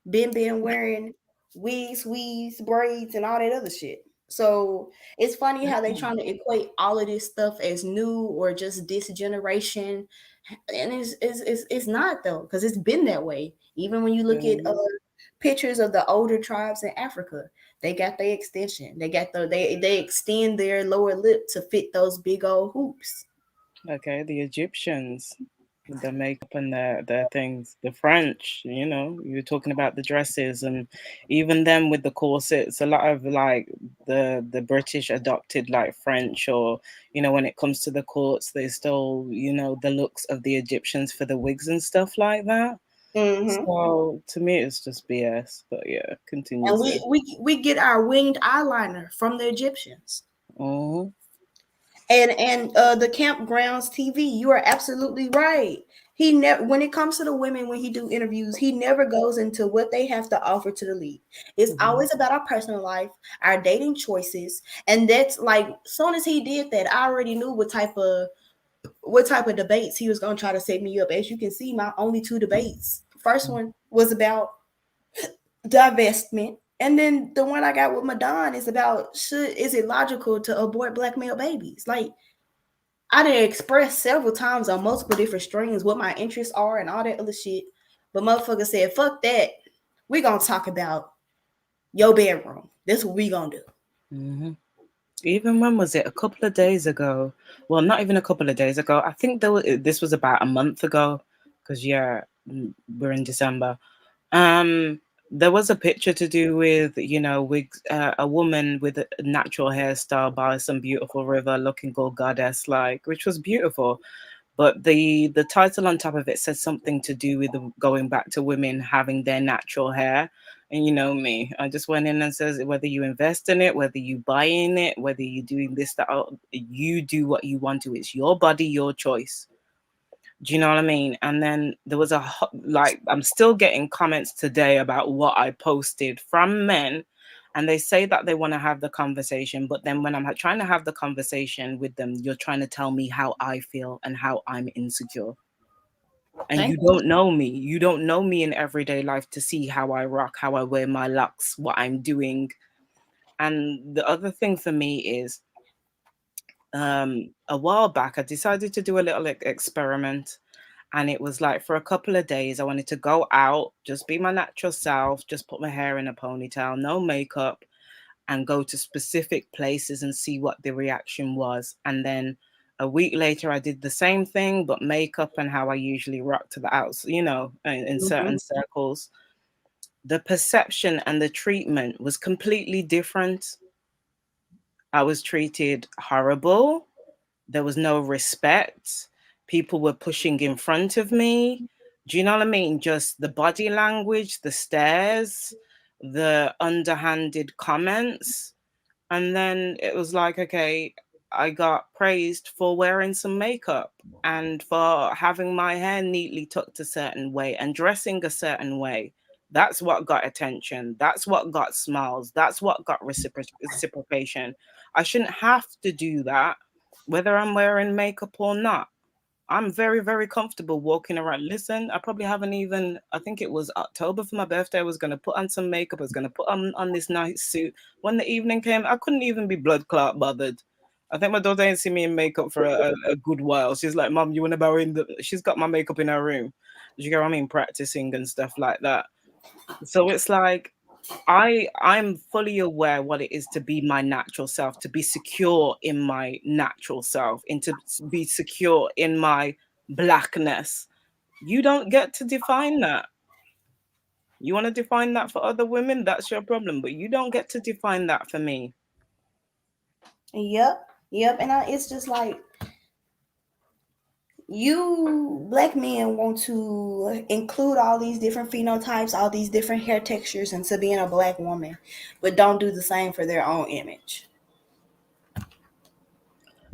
Been wearing wigs, weaves, braids, and all that other shit. So it's funny how they trying to equate all of this stuff as new or just this generation, and it's not though, because it's been that way. Even when you look at pictures of the older tribes in Africa, they got their extension. They got they extend their lower lip to fit those big old hoops. Okay, the Egyptians, with the makeup and their things. The French, you know, you were talking about the dresses, and even them with the corsets. A lot of like the British adopted like French, or you know, when it comes to the courts, they stole, you know, the looks of the Egyptians for the wigs and stuff like that. Mm-hmm. So to me, it's just BS. But yeah, continue. And we get our winged eyeliner from the Egyptians. Mm-hmm. And the Campgrounds TV, you are absolutely right. He never, when it comes to the women, when he do interviews, he never goes into what they have to offer to the league. It's always about our personal life, our dating choices, and that's like, soon as he did that, I already knew what type of debates he was gonna try to set me up. As you can see, my only 2 debates. First one was about divestment. And then the one I got with Madon is about, is it logical to abort black male babies? Like, I done expressed several times on multiple different streams what my interests are and all that other shit. But motherfucker said, fuck that. We gonna talk about your bedroom. That's what we gonna do. Mm-hmm. Even when was it? A couple of days ago. Well, not even a couple of days ago. I think this was about a month ago. Because yeah, we're in December. There was a picture to do with, you know, wigs, a woman with a natural hairstyle by some beautiful river, looking all goddess like, which was beautiful. But the title on top of it said something to do with going back to women having their natural hair. And you know me, I just went in and says, whether you invest in it, whether you buy in it, whether you're doing this, that, you do what you want to. It's your body, your choice. Do you know what I mean? And then there was I'm still getting comments today about what I posted from men, and they say that they want to have the conversation, but then when I'm trying to have the conversation with them, you're trying to tell me how I feel and how I'm insecure. And you don't know me. You don't know me in everyday life to see how I rock, how I wear my locks, what I'm doing. And the other thing for me is, a while back, I decided to do a little experiment. And it was like, for a couple of days, I wanted to go out, just be my natural self, just put my hair in a ponytail, no makeup, and go to specific places and see what the reaction was. And then a week later, I did the same thing, but makeup and how I usually rock to the outs, you know, in certain circles. The perception and the treatment was completely different. I was treated horrible. There was no respect. People were pushing in front of me. Do you know what I mean? Just the body language, the stares, the underhanded comments. And then it was like, okay, I got praised for wearing some makeup and for having my hair neatly tucked a certain way and dressing a certain way. That's what got attention. That's what got smiles. That's what got reciprocation. I shouldn't have to do that, whether I'm wearing makeup or not. I'm very, very comfortable walking around. Listen, I probably haven't even, I think it was October for my birthday. I was going to put on some makeup. I was going to put on this nice suit. When the evening came, I couldn't even be blood clot bothered. I think my daughter ain't seen me in makeup for a good while. She's like, Mom, you want to borrow she's got my makeup in her room. You get what I mean? Practicing and stuff like that. So it's like, I'm fully aware what it is to be my natural self, to be secure in my natural self, and to be secure in my blackness. You don't get to define that. You want to define that for other women, that's your problem, but you don't get to define that for me. Yep. And it's just like, you black men want to include all these different phenotypes, all these different hair textures into being a black woman, but don't do the same for their own image.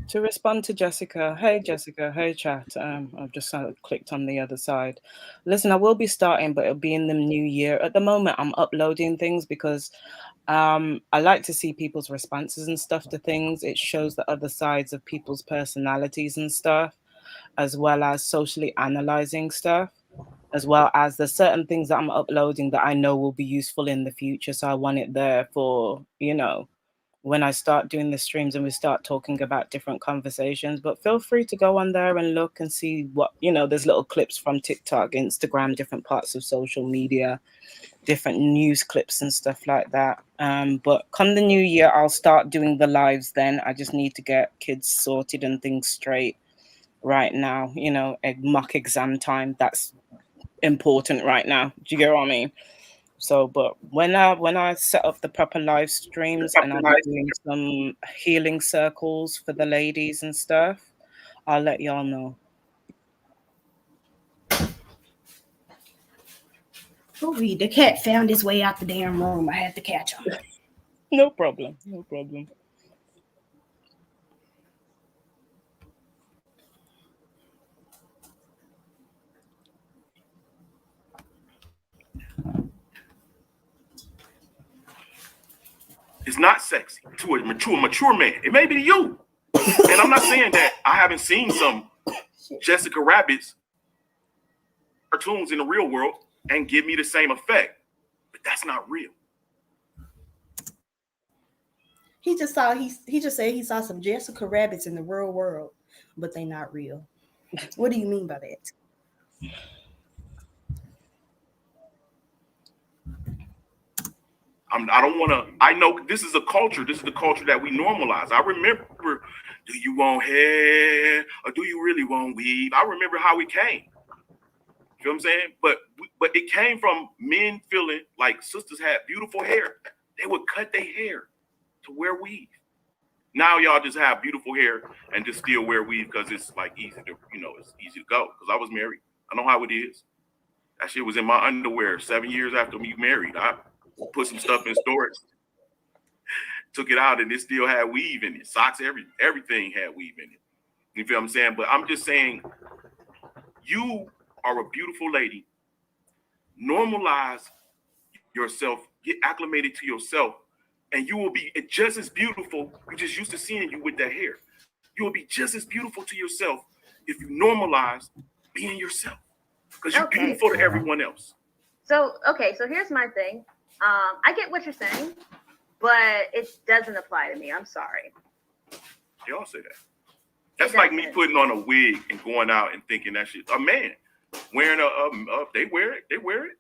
To respond to Jessica, hey chat. I've just clicked on the other side. Listen, I will be starting, but it'll be in the new year. At the moment, I'm uploading things because I like to see people's responses and stuff to things. It shows the other sides of people's personalities and stuff, as well as socially analyzing stuff, as well as there's certain things that I'm uploading that I know will be useful in the future. So I want it there for, when I start doing the streams and we start talking about different conversations. But feel free to go on there and look and see what, there's little clips from TikTok, Instagram, different parts of social media, different news clips and stuff like that. But come the new year, I'll start doing the lives then. I just need to get kids sorted and things straight right now. A mock exam time, that's important right now. Do you get what I mean? So, but when I set up the proper live streams and I'll be doing some healing circles for the ladies and stuff, I'll let y'all know. Ooh, the cat found his way out the damn room. I had to catch him. No problem. No problem. It's not sexy to a mature man. It may be to you. And I'm not saying that I haven't seen some Jessica Rabbit's cartoons in the real world and give me the same effect. But that's not real. He just said he saw some Jessica Rabbits in the real world, but they not real. What do you mean by that? I don't want to. I know this is a culture. This is the culture that we normalize. I remember, do you want hair or do you really want weave? I remember how it came. You know what I'm saying? But it came from men feeling like sisters had beautiful hair. They would cut their hair to wear weave. Now y'all just have beautiful hair and just still wear weave because it's like easy to, it's easy to go. Because I was married. I know how it is. That shit was in my underwear 7 years after me married. I put some stuff in storage, took it out, and it still had weave in it. Socks, everything had weave in it. You feel what I'm saying? But I'm just saying, you are a beautiful lady. Normalize yourself, get acclimated to yourself, and you will be just as beautiful. We're just used to seeing you with that hair. You will be just as beautiful to yourself if you normalize being yourself, because you're beautiful to everyone else. So here's my thing. I get what you're saying, but it doesn't apply to me. I'm sorry. They all say that. That's like me putting on a wig and going out and thinking that shit. A man wearing they wear it. They wear it.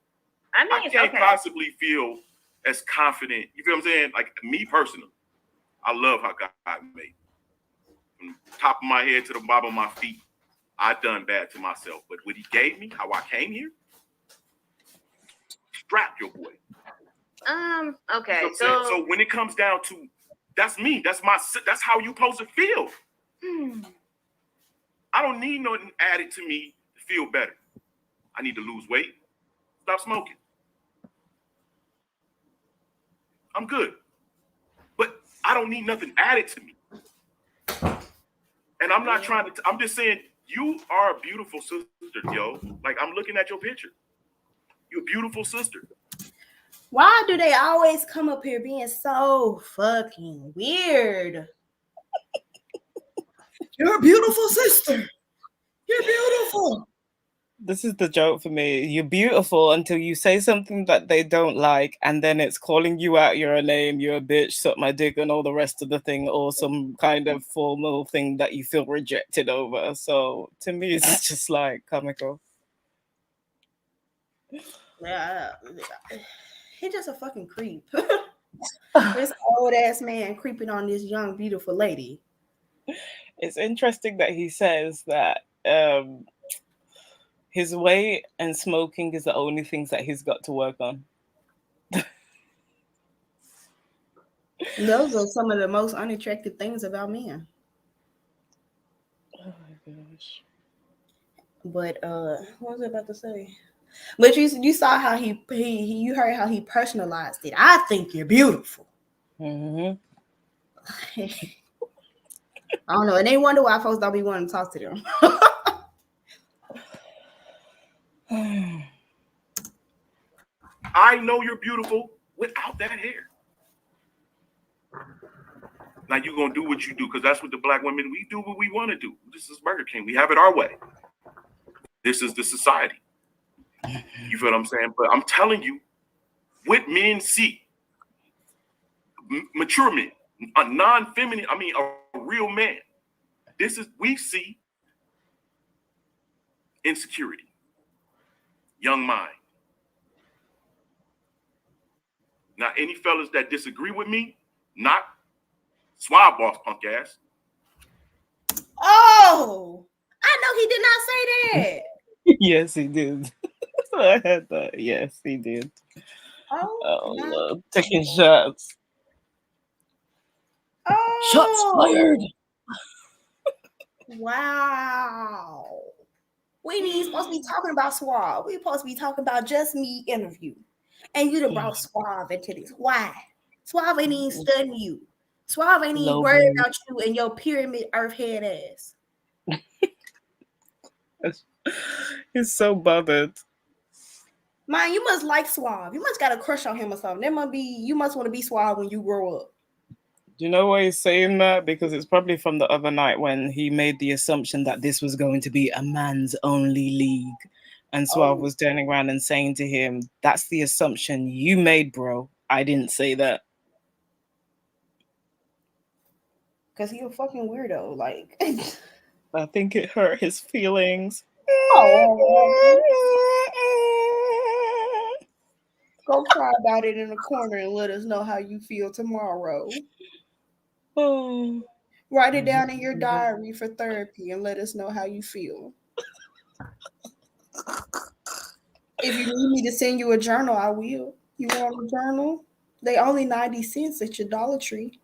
I mean, I can't possibly feel as confident. You feel what I'm saying? Like me personally, I love how God made me. From the top of my head to the bottom of my feet, I done bad to myself. But what He gave me, how I came here, strap your boy. Okay. You know so when it comes down to, that's me. That's how you supposed to feel. I don't need nothing added to me to feel better. I need to lose weight, stop smoking. I'm good. But I don't need nothing added to me. And I'm not trying to, I'm just saying, you are a beautiful sister, yo. Like, I'm looking at your picture. You're a beautiful sister. Why do they always come up here being so fucking weird? You're a beautiful sister. You're beautiful. This is the joke for me. You're beautiful until you say something that they don't like, and then it's calling you out. You're a name, you're a bitch, suck my dick, and all the rest of the thing, or some kind of formal thing that you feel rejected over. So to me, it's just like comical. Yeah, he's just a fucking creep. This old ass man creeping on this young, beautiful lady. It's interesting that he says that his weight and smoking is the only things that he's got to work on. Those are some of the most unattractive things about men. Oh my gosh. But what was I about to say? But you saw how he you heard how he personalized it. I think you're beautiful. Mm-hmm. I don't know, and they wonder why folks don't be wanting to talk to them. I know you're beautiful without that hair. Now you're gonna do what you do, because that's what the black women, we do what we want to do. This is Burger King. We have it our way. This is the society. You feel what I'm saying? But I'm telling you, what men see, mature men, a non-feminine, I mean a real man. This is, we see insecurity, young mind. Now, any fellas that disagree with me, not Swab Boss punk ass. Oh, I know he did not say that. Yes, he did. I heard that. Yes, he did. Oh, no. Lord. Taking shots. Oh, Shots fired. Wow. We ain't supposed to be talking about Suave. We supposed to be talking about Just Me interview. And you done brought Suave into this. Why? Suave ain't even studying you. Suave ain't even worried about you and your pyramid earth head ass. He's so bothered. Man, you must like Suave. You must got a crush on him or something. You must want to be Suave when you grow up. Do you know why he's saying that? Because it's probably from the other night when he made the assumption that this was going to be a man's only league. And Suave was turning around and saying to him, that's the assumption you made, bro. I didn't say that. Because he a fucking weirdo. Like, I think it hurt his feelings. oh. Go cry about it in the corner and let us know how you feel tomorrow. Oh. Write it down in your diary for therapy and let us know how you feel. If you need me to send you a journal, I will. You want a journal? They only 90 cents at your Dollar Tree.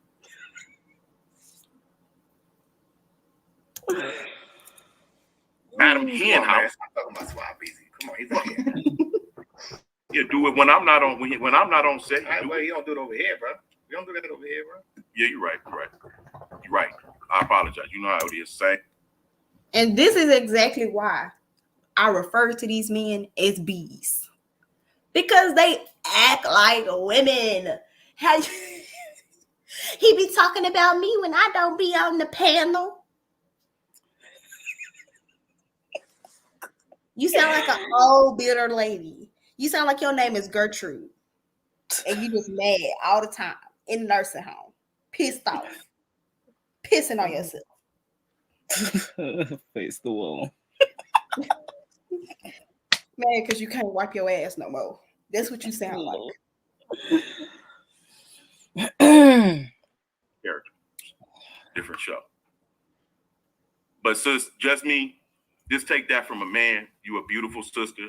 Madam Henhouse. I'm talking about Swab Easy. Come on, he's a kid. Yeah, do it when I'm not on set. Well, you don't do it over here, bro. You don't do that over here, bro. Yeah, you're right. I apologize. You know how it is. Say. And this is exactly why I refer to these men as bees. Because they act like women. He be talking about me when I don't be on the panel. You sound like an old bitter lady. You sound like your name is Gertrude. And you just mad all the time in the nursing home. Pissed off. Pissing on yourself. Face the wall. Man, because you can't wipe your ass no more. That's what you sound like. Character. Different show. But sis, just me, just take that from a man. You a beautiful sister.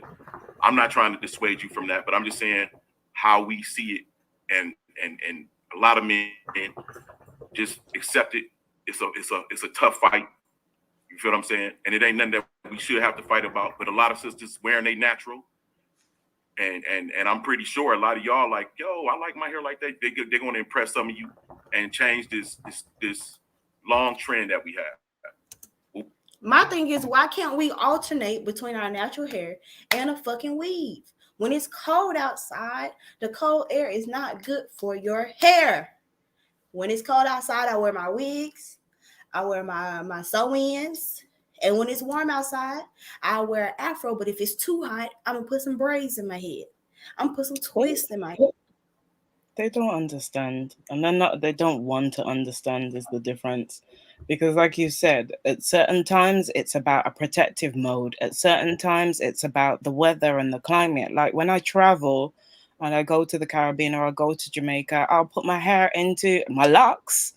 I'm not trying to dissuade you from that, but I'm just saying how we see it. And a lot of men just accept it. It's a tough fight. You feel what I'm saying? And it ain't nothing that we should have to fight about. But a lot of sisters wearing they natural. And I'm pretty sure a lot of y'all like, yo, I like my hair like that. They're going to impress some of you and change this long trend that we have. My thing is, why can't we alternate between our natural hair and a fucking weave? When it's cold outside, the cold air is not good for your hair. When it's cold outside, I wear my wigs, I wear my sew-ins, and when it's warm outside, I wear an afro. But if it's too hot, I'm gonna put some braids in my head. I'm gonna put some twists in my head. They don't understand, and they don't want to understand is the difference. Because like you said, at certain times it's about a protective mode. At certain times it's about the weather and the climate. Like when I travel and I go to the Caribbean or I go to Jamaica, I'll put my hair into my locks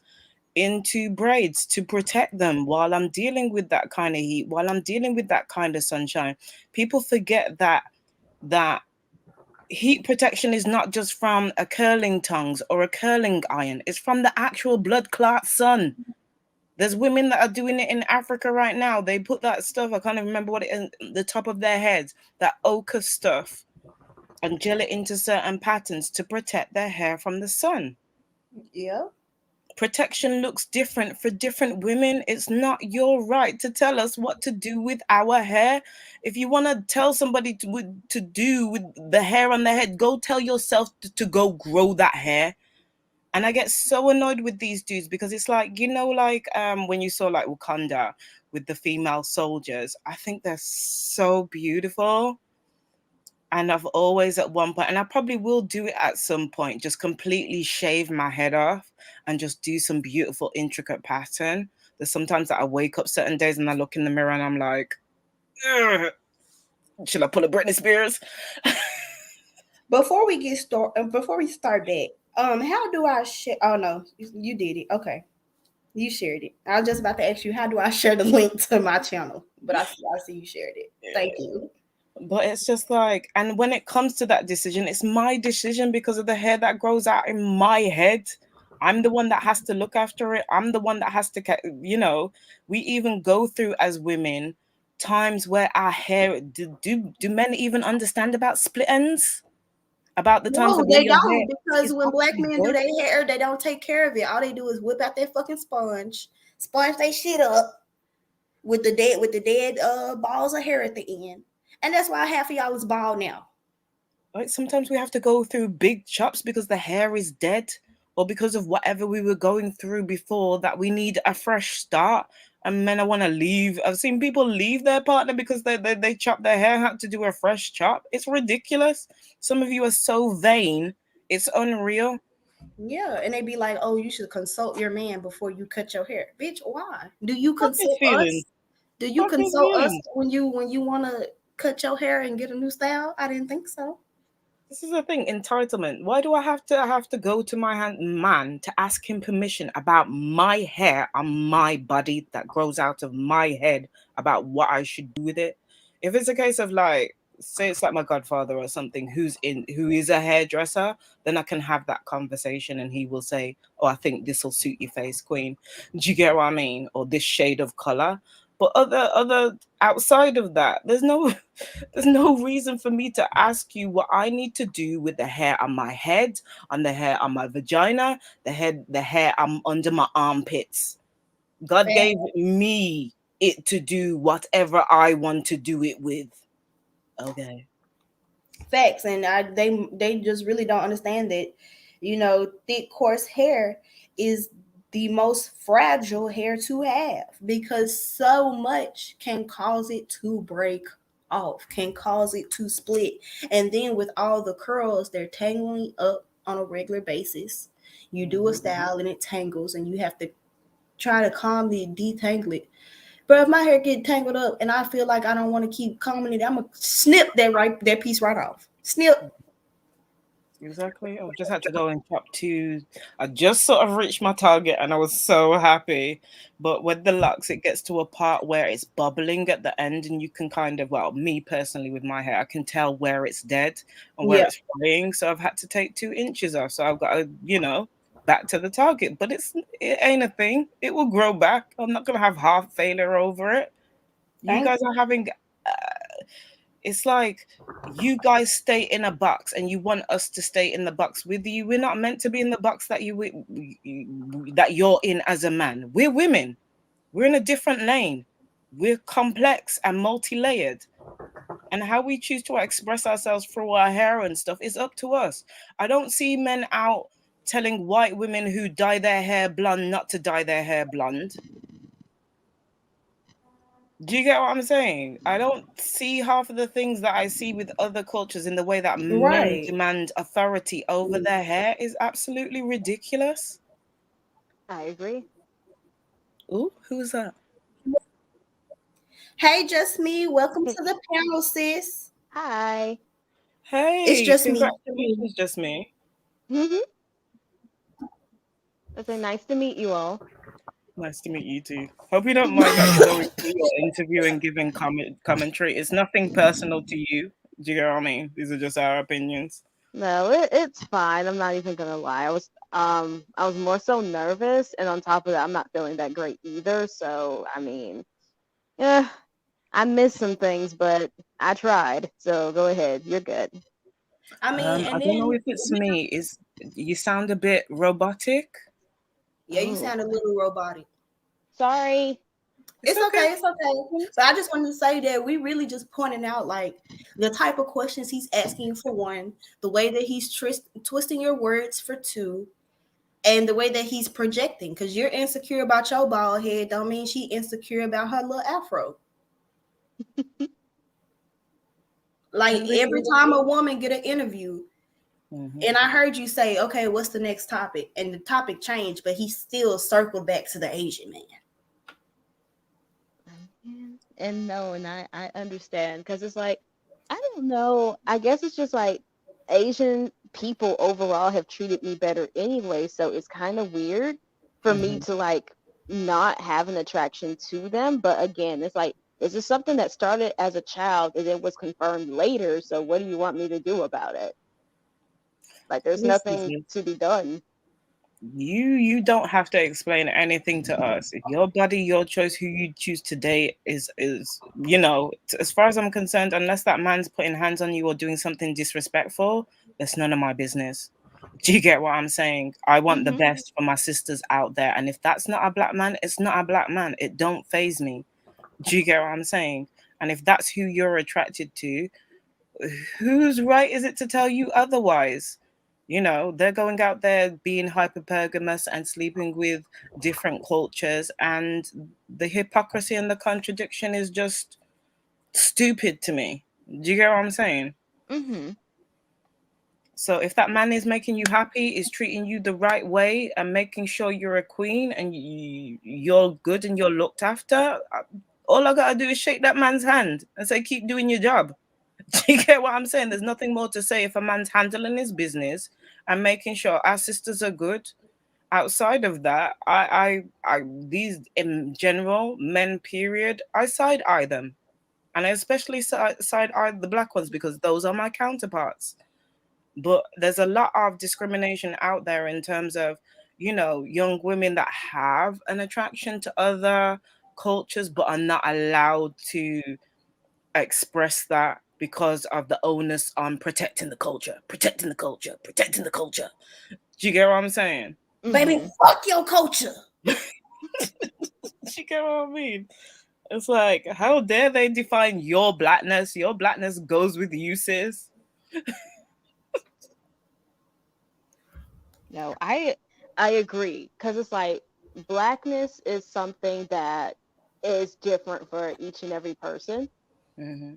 into braids to protect them while I'm dealing with that kind of heat, while I'm dealing with that kind of sunshine. People forget that heat protection is not just from a curling tongs or a curling iron. It's from the actual blood clot sun. There's women that are doing it in Africa right now. They put that stuff, I can't even remember what it is, the top of their heads, that ochre stuff, and gel it into certain patterns to protect their hair from the sun. Yeah. Protection looks different for different women. It's not your right to tell us what to do with our hair. If you want to tell somebody to do with the hair on their head, go tell yourself to go grow that hair. And I get so annoyed with these dudes because it's like, you know, like when you saw like Wakanda with the female soldiers, I think they're so beautiful. And I've always at one point, and I probably will do it at some point, just completely shave my head off and just do some beautiful, intricate pattern. There's sometimes that I wake up certain days and I look in the mirror and I'm like, ugh, should I pull a Britney Spears? Before we start that, how do I share? Oh no, you did it. Okay, you shared it. I was just about to ask you, how do I share the link to my channel? But I see you shared it. Thank you. But it's just like, and when it comes to that decision, it's my decision because of the hair that grows out in my head. I'm the one that has to look after it. I'm the one that has to, you know, we even go through as women times where our hair, do men even understand about split ends? About the times No, that they your don't, hair because is when black actually men do good? their hair, they don't take care of it. All they do is whip out their fucking sponge they shit up with the dead balls of hair at the end. And that's why half of y'all is bald now. Like sometimes we have to go through big chops because the hair is dead or because of whatever we were going through before, that we need a fresh start. And men, I want to leave. I've seen people leave their partner because they chop their hair, had to do a fresh chop. It's ridiculous. Some of you are so vain. It's unreal. Yeah, and they be like, "Oh, you should consult your man before you cut your hair." Bitch, why? Do you Fuck his consult us? feelings. Do you Fuck his consult us feelings. when you want to cut your hair and get a new style? I didn't think so. This is the thing, entitlement. Why do I have to go to my man to ask him permission about my hair on my body that grows out of my head, about what I should do with it? If it's a case of like, say it's like my godfather or something who is a hairdresser, then I can have that conversation and he will say, "Oh, I think this will suit your face, queen." Do you get what I mean? Or this shade of color. But other outside of that, there's no reason for me to ask you what I need to do with the hair on my head, on the hair on my vagina, the hair under my armpits. God gave me it to do whatever I want to do it with. Okay. Facts, and they just really don't understand that, you know, thick coarse hair is the most fragile hair to have, because so much can cause it to break off, can cause it to split. And then with all the curls, they're tangling up on a regular basis. You do a style and it tangles and you have to try to calmly detangle it. But if my hair get tangled up and I feel like I don't want to keep combing it, I'm gonna snip that piece right off. Snip. Exactly. I've just had to go and chop two. I just sort of reached my target and I was so happy. But with the locks, it gets to a part where it's bubbling at the end and you can kind of, well, me personally with my hair, I can tell where it's dead and where it's flying. So I've had to take 2 inches off. So I've got to, you know, back to the target. But it ain't a thing. It will grow back. I'm not going to have heart failure over it. You guys are having... it's like you guys stay in a box and you want us to stay in the box with you. We're not meant to be in the box that you're in as a man. We're women. We're in a different lane. We're complex and multi-layered. And how we choose to express ourselves through our hair and stuff is up to us. I don't see men out telling white women who dye their hair blonde not to dye their hair blonde. Do you get what I'm saying? I don't see half of the things that I see with other cultures in the way that men demand authority over their hair is absolutely ridiculous. I agree. Ooh, who's that? Hey, just me. Welcome to the panel, sis. Hi. Hey, it's just congratulations, just me. It's nice to meet you all. Nice to meet you too. Hope you don't mind that going through your interview and giving commentary. It's nothing personal to you. Do you get what I mean? These are just our opinions. No, it's fine. I'm not even gonna lie. I was more so nervous, and on top of that, I'm not feeling that great either. So I mean, yeah, I missed some things, but I tried. So go ahead, you're good. I mean, I and don't know then if it's me. Is you sound a bit robotic? yeah, you Oh, sound a little robotic. sorry. It's It's okay. okay, it's okay. But I just wanted to say that we really just pointing out like the type of questions he's asking for one, the way that he's twisting your words for two, and the way that he's projecting. Because you're insecure about your bald head, don't mean she insecure about her little afro. Like And this every is time a woman get an interview, Mhm. and I heard you say, "Okay, what's the next topic?" and the topic changed, but he still circled back to the Asian man. And no, and I understand because it's like, I don't know. I guess it's just like Asian people overall have treated me better anyway, so it's kind of weird for me Mhm. to like not have an attraction to them. But again, it's like, is this something that started as a child and then was confirmed later? So what do you want me to do about it? Like, there's This is nothing to be done. you don't have to explain anything to us. Your body, your choice, who you choose to date is as far as I'm concerned, unless that man's putting hands on you or doing something disrespectful, it's none of my business. Do you get what I'm saying? I want the Mm-hmm. best for my sisters out there, and if that's not a black man, it's not a black man. It don't phase me. Do you get what I'm saying? And if that's who you're attracted to, whose right is it to tell you otherwise? They're going out there being hyperpergamous and sleeping with different cultures, and the hypocrisy and the contradiction is just stupid to me. Do you get what I'm saying? Mm-hmm. So if that man is making you happy, is treating you the right way and making sure you're a queen and you're good and you're looked after, all I gotta do is shake that man's hand and say, keep doing your job. Do you get what I'm saying? There's nothing more to say if a man's handling his business and making sure our sisters are good. Outside of that, I these in general men, period, I side eye them, and I especially side eye the black ones because those are my counterparts. But there's a lot of discrimination out there in terms of young women that have an attraction to other cultures but are not allowed to express that because of the onus on protecting the culture, protecting the culture, protecting the culture. Do you get what I'm saying? Baby, Mm-hmm. fuck your culture. Do you get what I mean? It's like, how dare they define your blackness? Your blackness goes with you, sis. No, I agree because it's like blackness is something that is different for each and every person. Mm-hmm.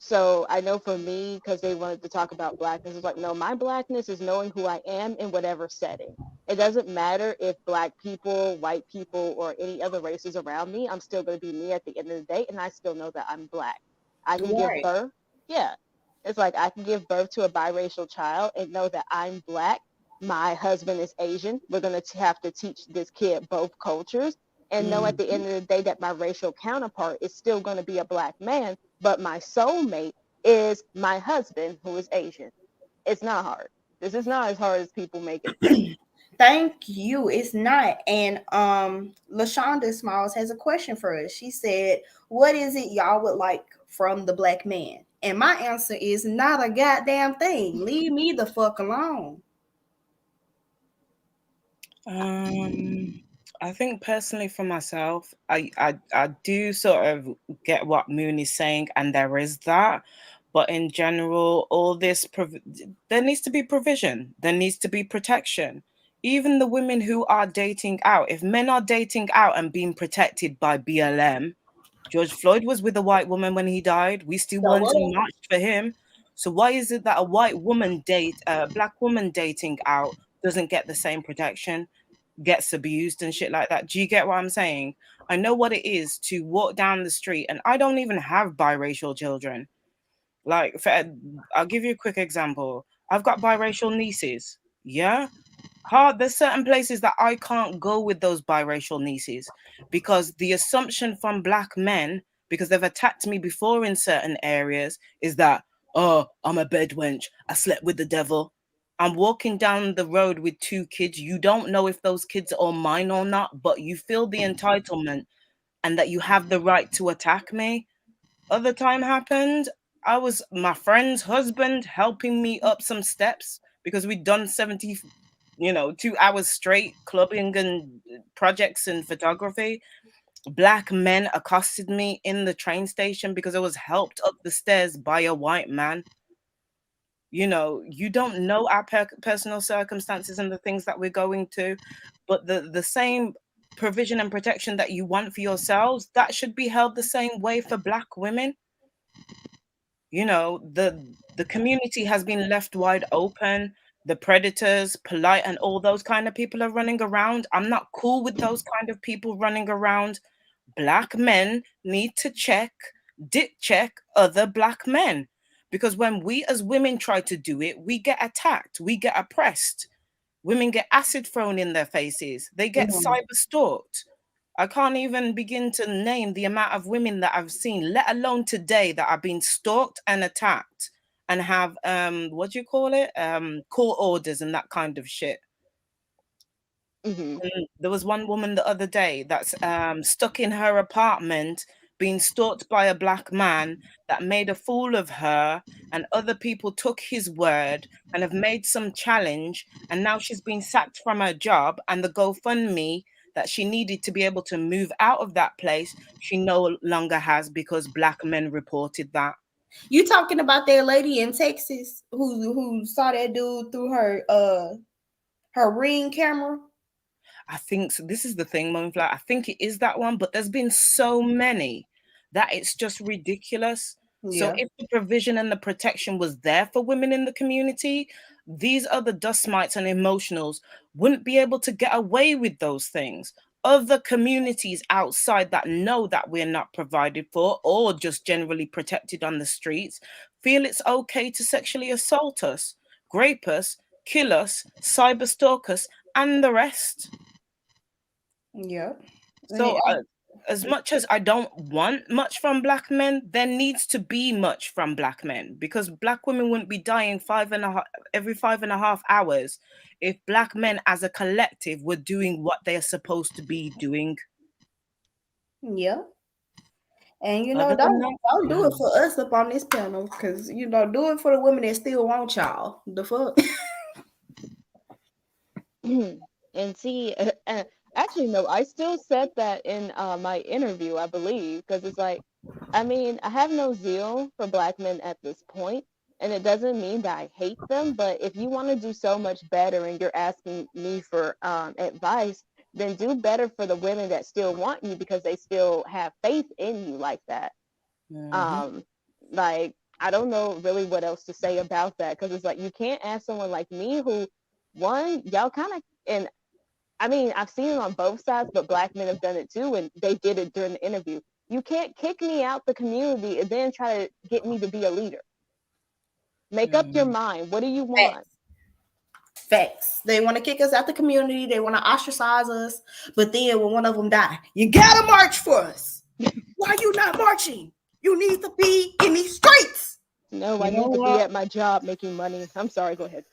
So I know for me, because they wanted to talk about blackness, it's like, no, my blackness is knowing who I am in whatever setting. It doesn't matter if black people, white people, or any other races around me. I'm still going to be me at the end of the day, and I still know that I'm black. I can give Right. birth. Yeah. It's like I can give birth to a biracial child and know that I'm black. My husband is Asian. We're going to have to teach this kid both cultures and know at the end of the day that my racial counterpart is still going to be a black man, but my soulmate is my husband who is Asian. It's not hard. This is not as hard as people make it seem. Thank you. It's not. And LaShonda Smalls has a question for us. She said, "What is it y'all would like from the black man?" And my answer is not a goddamn thing. Leave me the fuck alone. I think personally for myself, I do sort of get what Moon is saying, and there is that. But in general, all this there needs to be provision. There needs to be protection. Even the women who are dating out, if men are dating out and being protected by BLM, George Floyd was with a white woman when he died. We still So went what? and marched for him. So why is it that a white woman black woman dating out doesn't get the same protection, gets abused and shit like that? Do you get what I'm saying? I know what it is to walk down the street, and I don't even have biracial children. Like, I'll give you a quick example. I've got biracial nieces. Yeah. There's certain places that I can't go with those biracial nieces because the assumption from black men, because they've attacked me before in certain areas, is that, oh, I'm a bed wench. I slept with the devil. I'm walking down the road with 2 kids. You don't know if those kids are mine or not, but you feel the entitlement and that you have the right to attack me. Other time happened, I was my friend's husband helping me up some steps because we'd done 70, 2 hours straight clubbing and projects and photography. Black men accosted me in the train station because I was helped up the stairs by a white man. You don't know our personal circumstances and the things that we're going to, but the same provision and protection that you want for yourselves, that should be held the same way for Black women. The community has been left wide open. The predators, polite, and all those kind of people are running around. I'm not cool with those kind of people running around. Black men need to dick check other Black men. Because when we as women try to do it, we get attacked, we get oppressed. Women get acid thrown in their faces. They get cyber stalked. I can't even begin to name the amount of women that I've seen, let alone today, that have been stalked and attacked and have what do you call it? Court orders and that kind of shit. Mhm. And there was one woman the other day that's stuck in her apartment being stalked by a Black man that made a fool of her, and other people took his word and have made some challenge, and now she's been sacked from her job, and the GoFundMe that she needed to be able to move out of that place, she no longer has because Black men reported that. You talking about that lady in Texas who saw that dude through her Ring camera? I think so. This is the thing, Moonflower. I think it is that one, but there's been so many that it's just ridiculous. So Yeah. if the provision and the protection was there for women in the community, these other dust mites and emotionals wouldn't be able to get away with those things. Other communities outside that know that we're not provided for or just generally protected on the streets feel it's okay to sexually assault us, grape us, kill us, cyber stalk us, and the rest. Yeah. So, as much as I don't want much from Black men, there needs to be much from Black men, because Black women wouldn't be dying every 5.5 hours if Black men as a collective were doing what they are supposed to be doing. Yeah. And Other than that, don't do it for us up on this panel, because do it for the women that still want y'all. The fuck. And see, actually, no, I still said that in my interview, I believe, because it's like, I mean, I have no zeal for Black men at this point, and it doesn't mean that I hate them, but if you want to do so much better and you're asking me for advice, then do better for the women that still want you because they still have faith in you like that. Like, I don't know really what else to say about that, because it's like, you can't ask someone like me who, one, y'all kind of, and I mean, I've seen it on both sides, but Black men have done it too, and they did it during the interview. You can't kick me out the community and then try to get me to be a leader. Make up your mind. What do you want? Facts. They want to kick us out the community. They want to ostracize us. But then when one of them die, you gotta march for us. Why you not marching? You need to be in these streets. No, I need to be at my job making money. I'm sorry. Go ahead.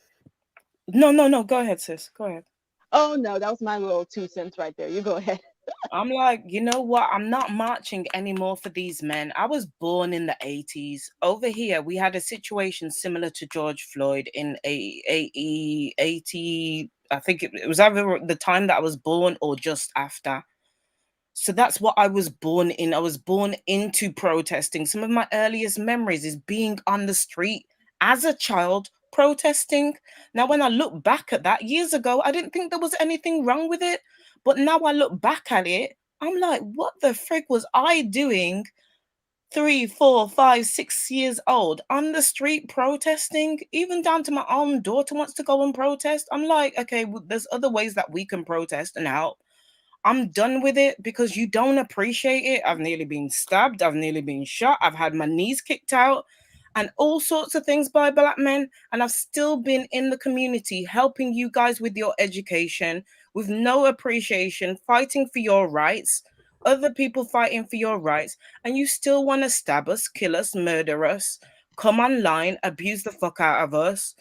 No. Go ahead, sis. Go ahead. Oh, no, that was my little 2 cents right there. You go ahead. I'm like, you know what? I'm not marching anymore for these men. I was born in the 80s. Over here, we had a situation similar to George Floyd in 80. I think it was either the time that I was born or just after. So that's what I was born in. I was born into protesting. Some of my earliest memories is being on the street as a child protesting. Now, when I look back at that years ago, I didn't think there was anything wrong with it. But now I look back at it, I'm like, what the frick was I doing 3, 4, 5, 6 years old on the street protesting? Even down to my own daughter wants to go and protest. I'm like, okay, well, there's other ways that we can protest and help. I'm done with it because you don't appreciate it. I've nearly been stabbed. I've nearly been shot. I've had my knees kicked out and all sorts of things by Black men. And I've still been in the community helping you guys with your education with no appreciation, fighting for your rights, other people fighting for your rights. And you still want to stab us, kill us, murder us, come online, abuse the fuck out of us.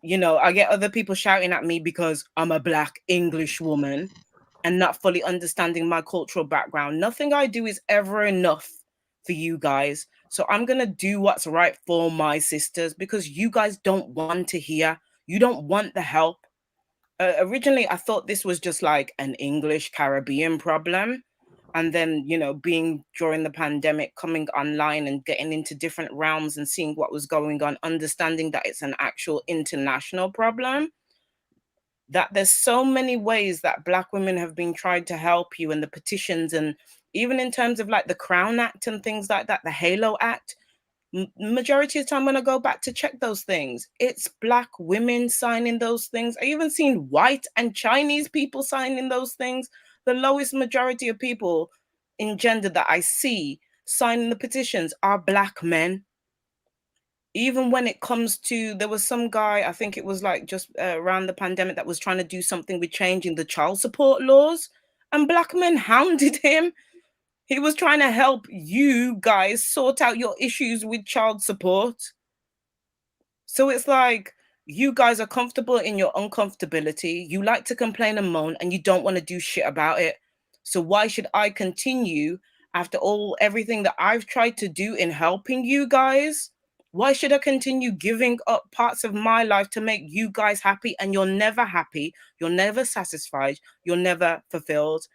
you know, I get other people shouting at me because I'm a Black English woman and not fully understanding my cultural background. Nothing I do is ever enough for you guys. So I'm going to do what's right for my sisters because you guys don't want to hear. You don't want the help. Originally, I thought this was just like an English Caribbean problem. And then, you know, being during the pandemic, coming online and getting into different realms and seeing what was going on, understanding that it's an actual international problem, that there's so many ways that Black women have been tried to help you, and the petitions, and even in terms of like the Crown Act and things like that, the Halo Act, majority of the time when I go back to check those things, it's Black women signing those things. I even seen white and Chinese people signing those things. The lowest majority of people in gender that I see signing the petitions are Black men. Even when it comes to, there was some guy, I think it was like just around the pandemic, that was trying to do something with changing the child support laws, and Black men hounded him. He was trying to help you guys sort out your issues with child support. So it's like, you guys are comfortable in your uncomfortability. You like to complain and moan, and you don't want to do shit about it. So why should I continue after everything that I've tried to do in helping you guys? Why should I continue giving up parts of my life to make you guys happy? And you're never happy. You're never satisfied. You're never fulfilled.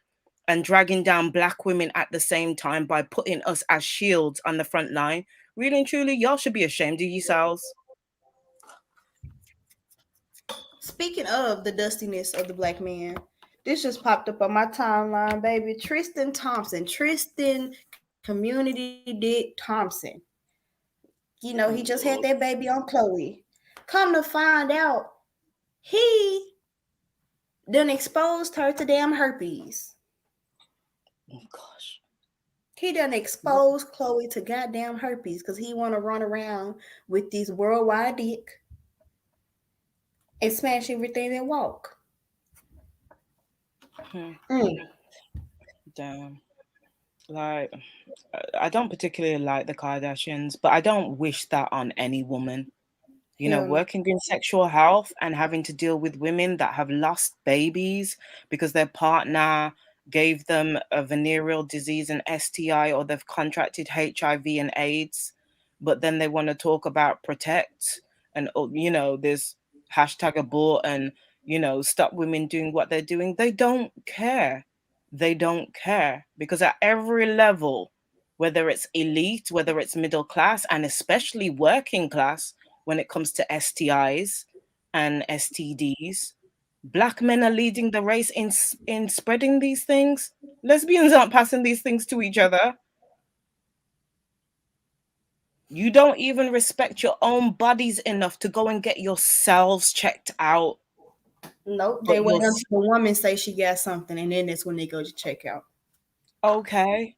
And dragging down Black women at the same time by putting us as shields on the front line. Really and truly, y'all should be ashamed of yourselves. Speaking of the dustiness of the Black man, this just popped up on my timeline, baby. Tristan Thompson. Tristan Community Dick Thompson. You know, he just had that baby on Chloe. Come to find out, he done exposed her to damn herpes. Oh, gosh. He done exposed Chloe to goddamn herpes because he want to run around with this worldwide dick and smash everything that walk. Damn. Like, I don't particularly like the Kardashians, but I don't wish that on any woman. You know, working in sexual health and having to deal with women that have lost babies because their partner gave them a venereal disease, an STI, or they've contracted HIV and AIDS, but then they want to talk about protect and, you know, there's #abort and, you know, stop women doing what they're doing. They don't care. They don't care because at every level, whether it's elite, whether it's middle class, and especially working class, when it comes to STIs and STDs, Black men are leading the race in spreading these things. Lesbians aren't passing these things to each other. You don't even respect your own bodies enough to go and get yourselves checked out. Nope, they wait until the woman say she got something, and then that's when they go to check out. Okay.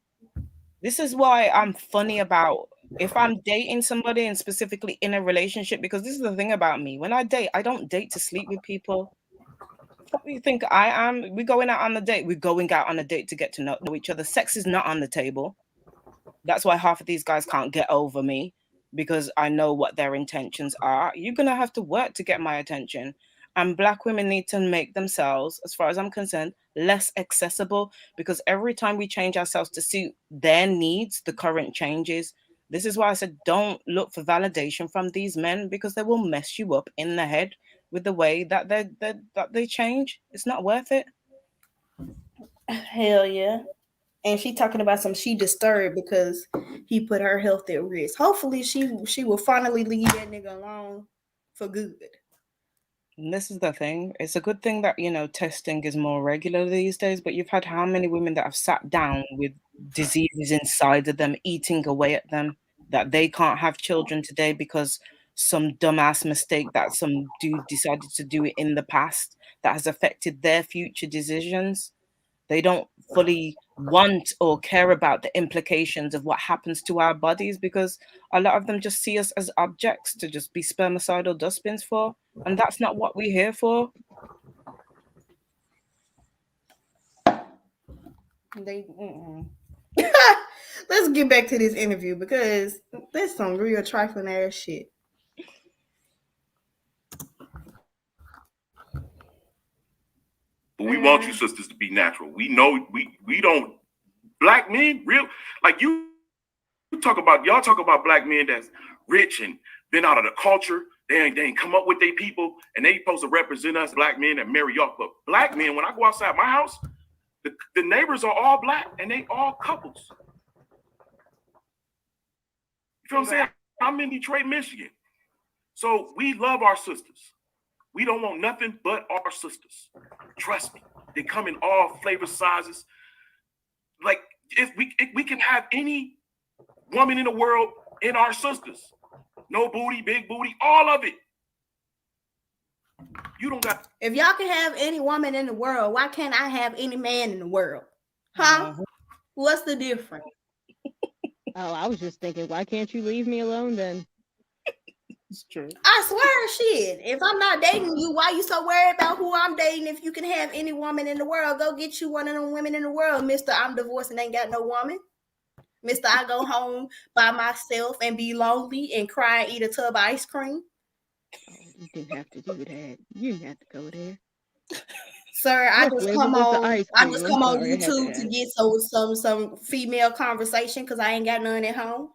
This is why I'm funny about if I'm dating somebody and specifically in a relationship, because this is the thing about me. When I date, I don't date to sleep with people. What do you think I am? We're going out on a date. We're going out on a date to get to know each other. Sex is not on the table. That's why half of these guys can't get over me, because I know what their intentions are. You're going to have to work to get my attention. And Black women need to make themselves, as far as I'm concerned, less accessible, because every time we change ourselves to suit their needs, the current changes. This is why I said don't look for validation from these men, because they will mess you up in the head with the way that they change. It's not worth it. Hell yeah. And she talking about she disturbed because he put her health at risk. Hopefully she will finally leave that nigga alone for good. And this is the thing. It's a good thing that, you know, testing is more regular these days, but you've had how many women that have sat down with diseases inside of them, eating away at them, that they can't have children today because some dumbass mistake that some dude decided to do it in the past that has affected their future decisions. They don't fully want or care about the implications of what happens to our bodies, because a lot of them just see us as objects to just be spermicidal dustbins for. And that's not what we're here for. Let's get back to this interview, because that's some real trifling ass shit. But we want you sisters to be natural. We know we don't black men real like you talk about y'all talk about black men that's rich and been out of the culture. They ain't come up with their people and they supposed to represent us black men and marry y'all. But black men, when I go outside my house, the neighbors are all black and they all couples. You feel what I'm saying? I'm in Detroit, Michigan. So we love our sisters. We don't want nothing but our sisters. Trust me. They come in all flavor sizes. Like if we can have any woman in the world in our sisters. No booty, big booty, all of it. You don't got. If y'all can have any woman in the world, why can't I have any man in the world? Huh? What's the difference? Oh, I was just thinking, why can't you leave me alone then? It's true. I swear, shit. If I'm not dating you, why you so worried about who I'm dating? If you can have any woman in the world, go get you one of them women in the world, Mister. I'm divorced and ain't got no woman. Mister, I go home by myself and be lonely and cry and eat a tub of ice cream. Oh, you didn't have to do that. You didn't have to go there. Sir, I What just flavor come was the on. ice I cream? just I'm come on sorry, I had to YouTube to ask. get some female conversation because I ain't got none at home.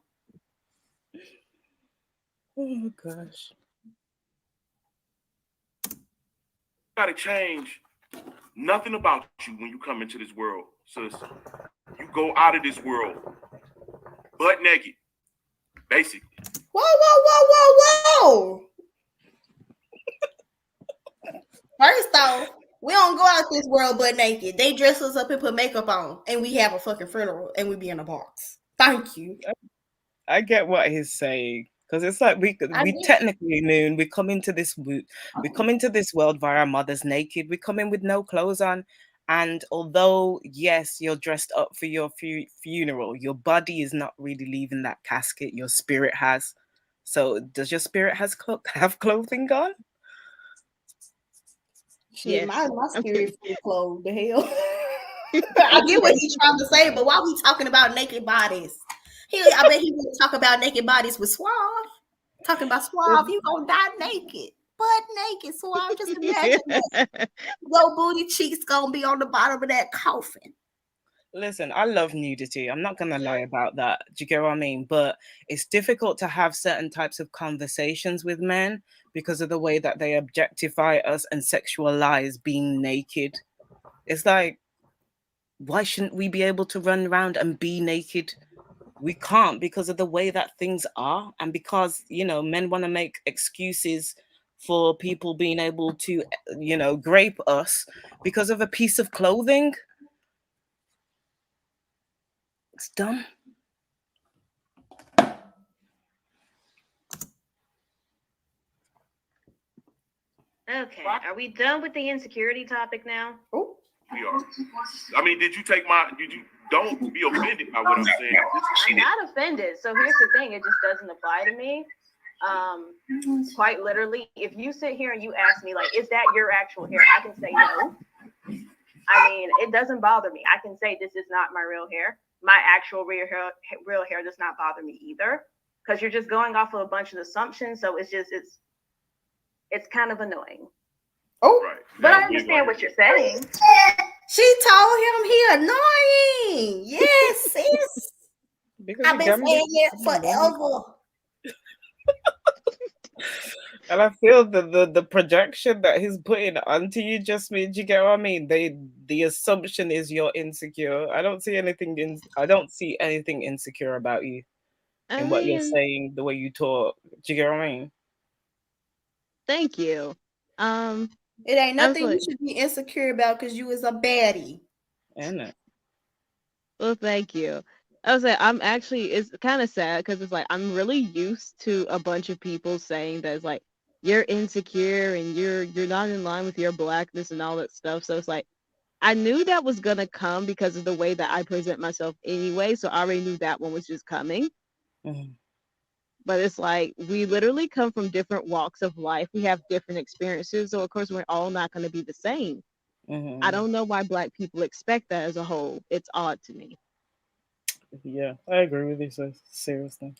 Oh gosh. Gotta change nothing about you when you come into this world, sis. You go out of this world butt naked, basically. Whoa, whoa, whoa, whoa, whoa. First off, we don't go out this world butt naked. They dress us up and put makeup on, and we have a fucking funeral, and we be in a box. Thank you. I get what he's saying because it's like we technically Noon. We come into this world via our mothers naked. We come in with no clothes on, and although yes, you're dressed up for your funeral, your body is not really leaving that casket. Your spirit has. So does your spirit have clothing on? Shit, Yes, my I'm spirit full clothes. The hell. I get what he's trying to say, but why we talking about naked bodies? I bet he would talk about naked bodies with Suave. Talking about Suave, you gonna die naked, butt naked. Suave, just imagine that. Your booty cheeks gonna be on the bottom of that coffin. Listen, I love nudity. I'm not going to lie about that. Do you get what I mean? But it's difficult to have certain types of conversations with men because of the way that they objectify us and sexualize being naked. It's like, why shouldn't we be able to run around and be naked? We can't because of the way that things are. And because, men want to make excuses for people being able to, grape us because of a piece of clothing. It's dumb. Okay, are we done with the insecurity topic now? Oh, We are. I mean, don't be offended by what I'm saying. I'm not offended. So here's the thing, it just doesn't apply to me. Quite literally, if you sit here and you ask me, like, is that your actual hair? I can say no. I mean, it doesn't bother me. I can say this is not my real hair. My actual real hair does not bother me either. Because you're just going off of a bunch of assumptions. So it's kind of annoying. oh, Right. But I understand what you're saying. she told him he annoying. Yes, sis. Because I've been saying it forever. And I feel the projection that he's putting onto you just means, you get what I mean? The assumption is you're insecure. I don't see anything insecure about you in what you're saying, the way you talk. Do you get what I mean? Thank you. It ain't nothing you should be insecure about because you is a baddie. Isn't it? Well, thank you. I was like, it's kind of sad because it's like I'm really used to a bunch of people saying that it's like you're insecure and you're not in line with your blackness and all that stuff. So it's like I knew that was gonna come because of the way that I present myself anyway. So I already knew that one was just coming. Mm-hmm. But it's like we literally come from different walks of life. We have different experiences. So of course we're all not going to be the same. Mm-hmm. I don't know why Black people expect that as a whole. It's odd to me. Yeah, I agree with you, so seriously.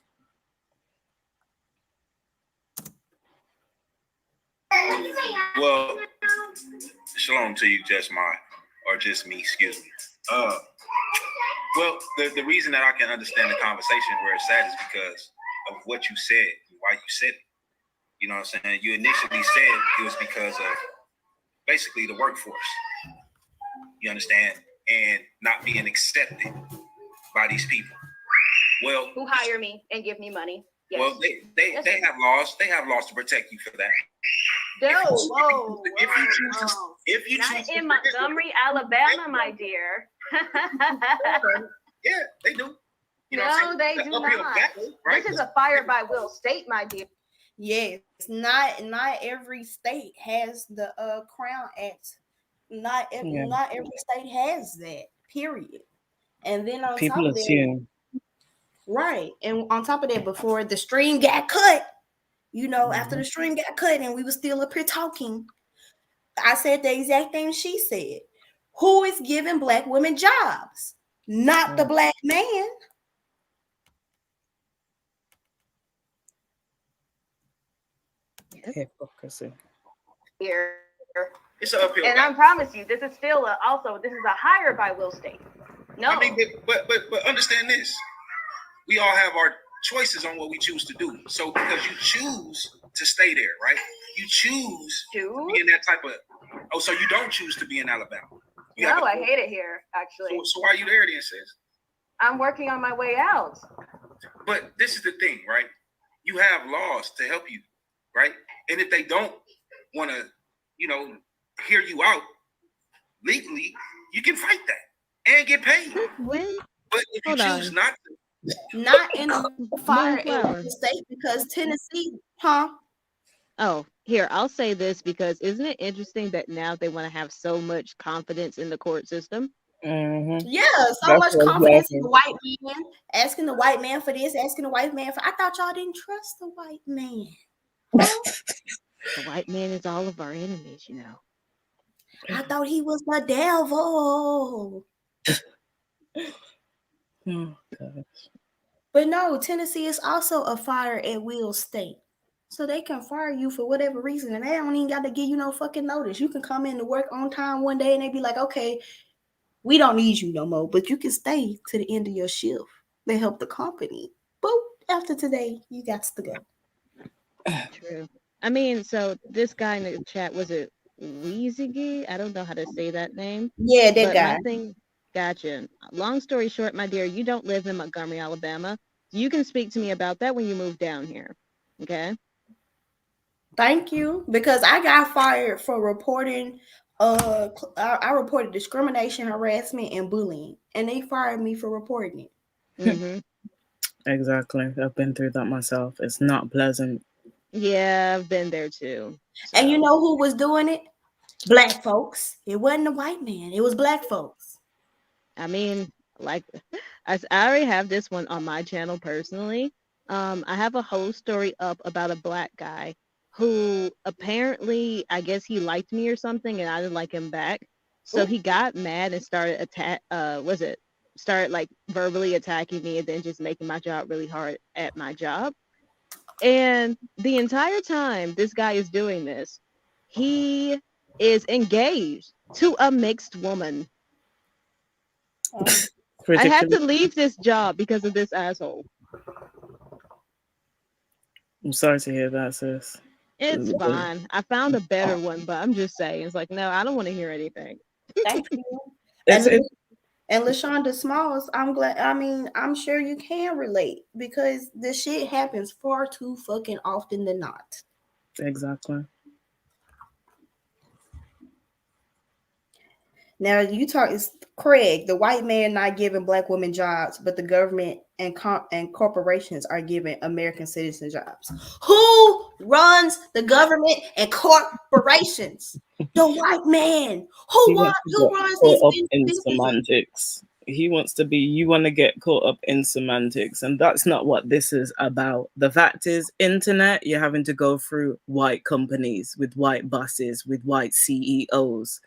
Well, Shalom to you, just just me, excuse me. Well, the reason that I can understand the conversation where it's at is because of what you said, why you said it. You know what I'm saying? You initially said it was because of basically the workforce. You understand? And not being accepted by these people. Well, who hire me and give me money. Yes. Well, they have laws. They have laws to protect you for that. No, if you not choose in Montgomery, Alabama, my dear. Yeah, they do. You know no, they do not. Right? This is a fire by will state, my dear. Yes, not every state has the Crown Act. Not every state has that. Period. And then on People top of assume. that, right? And on top of that, before the stream got cut, after the stream got cut, and we were still up here talking, I said the exact thing she said. Who is giving Black women jobs? Not the Black man. Hypocrisy. Here. It's an uphill. And I promise you, this is still a higher by will state. No. I mean, but understand this. We all have our choices on what we choose to do. So because you choose to stay there, right? You choose to be in that type of. Oh, so you don't choose to be in Alabama? No, I hate it here, actually. So why are you there then, sis? I'm working on my way out. But this is the thing, right? You have laws to help you, right? And if they don't want to, hear you out legally, you can fight that and get paid. But if you choose not to, not in a fire in the state, because Tennessee, Oh, here, I'll say this, because isn't it interesting that now they want to have so much confidence in the court system? Mm-hmm. Yeah, so much confidence in the white man, asking the white man for this, asking the white man for. I thought y'all didn't trust the white man. The white man is all of our enemies, I thought he was the devil. Oh, gosh. But no, Tennessee is also a fire at will state. So they can fire you for whatever reason, and they don't even got to give you no fucking notice. You can come in to work on time one day, and they be like, okay, we don't need you no more, but you can stay to the end of your shift. They help the company. Boop, after today, you got to go. True. I mean, so this guy in the chat, was it Weezy? I don't know how to say that name. Yeah, that guy. Gotcha. Long story short, my dear, you don't live in Montgomery, Alabama. You can speak to me about that when you move down here. Okay? Thank you. Because I got fired for reporting, I reported discrimination, harassment, and bullying. And they fired me for reporting it. Mm-hmm. Exactly. I've been through that myself. It's not pleasant. Yeah, I've been there too. So. And you know who was doing it? Black folks. It wasn't the white man. It was black folks. I mean, like, I already have this one on my channel personally. I have a whole story up about a black guy who apparently, I guess he liked me or something, and I didn't like him back. So he got mad and started started like verbally attacking me, and then just making my job really hard at my job. And the entire time this guy is doing this, he is engaged to a mixed woman. I had to leave this job because of this asshole. I'm sorry to hear that, sis. It's fine. I found a better one, but I'm just saying, it's like, no, I don't want to hear anything. Thank you. And LaShonda Smalls, I'm sure you can relate, because this shit happens far too fucking often than not. Exactly. Now you talk is Craig, the white man not giving black women jobs, but the government and corporations are giving American citizen jobs. Who runs the government and corporations? The white man. Who runs these semantics? You want to get caught up in semantics, and that's not what this is about. The fact is, internet, you're having to go through white companies with white bosses, with white CEOs.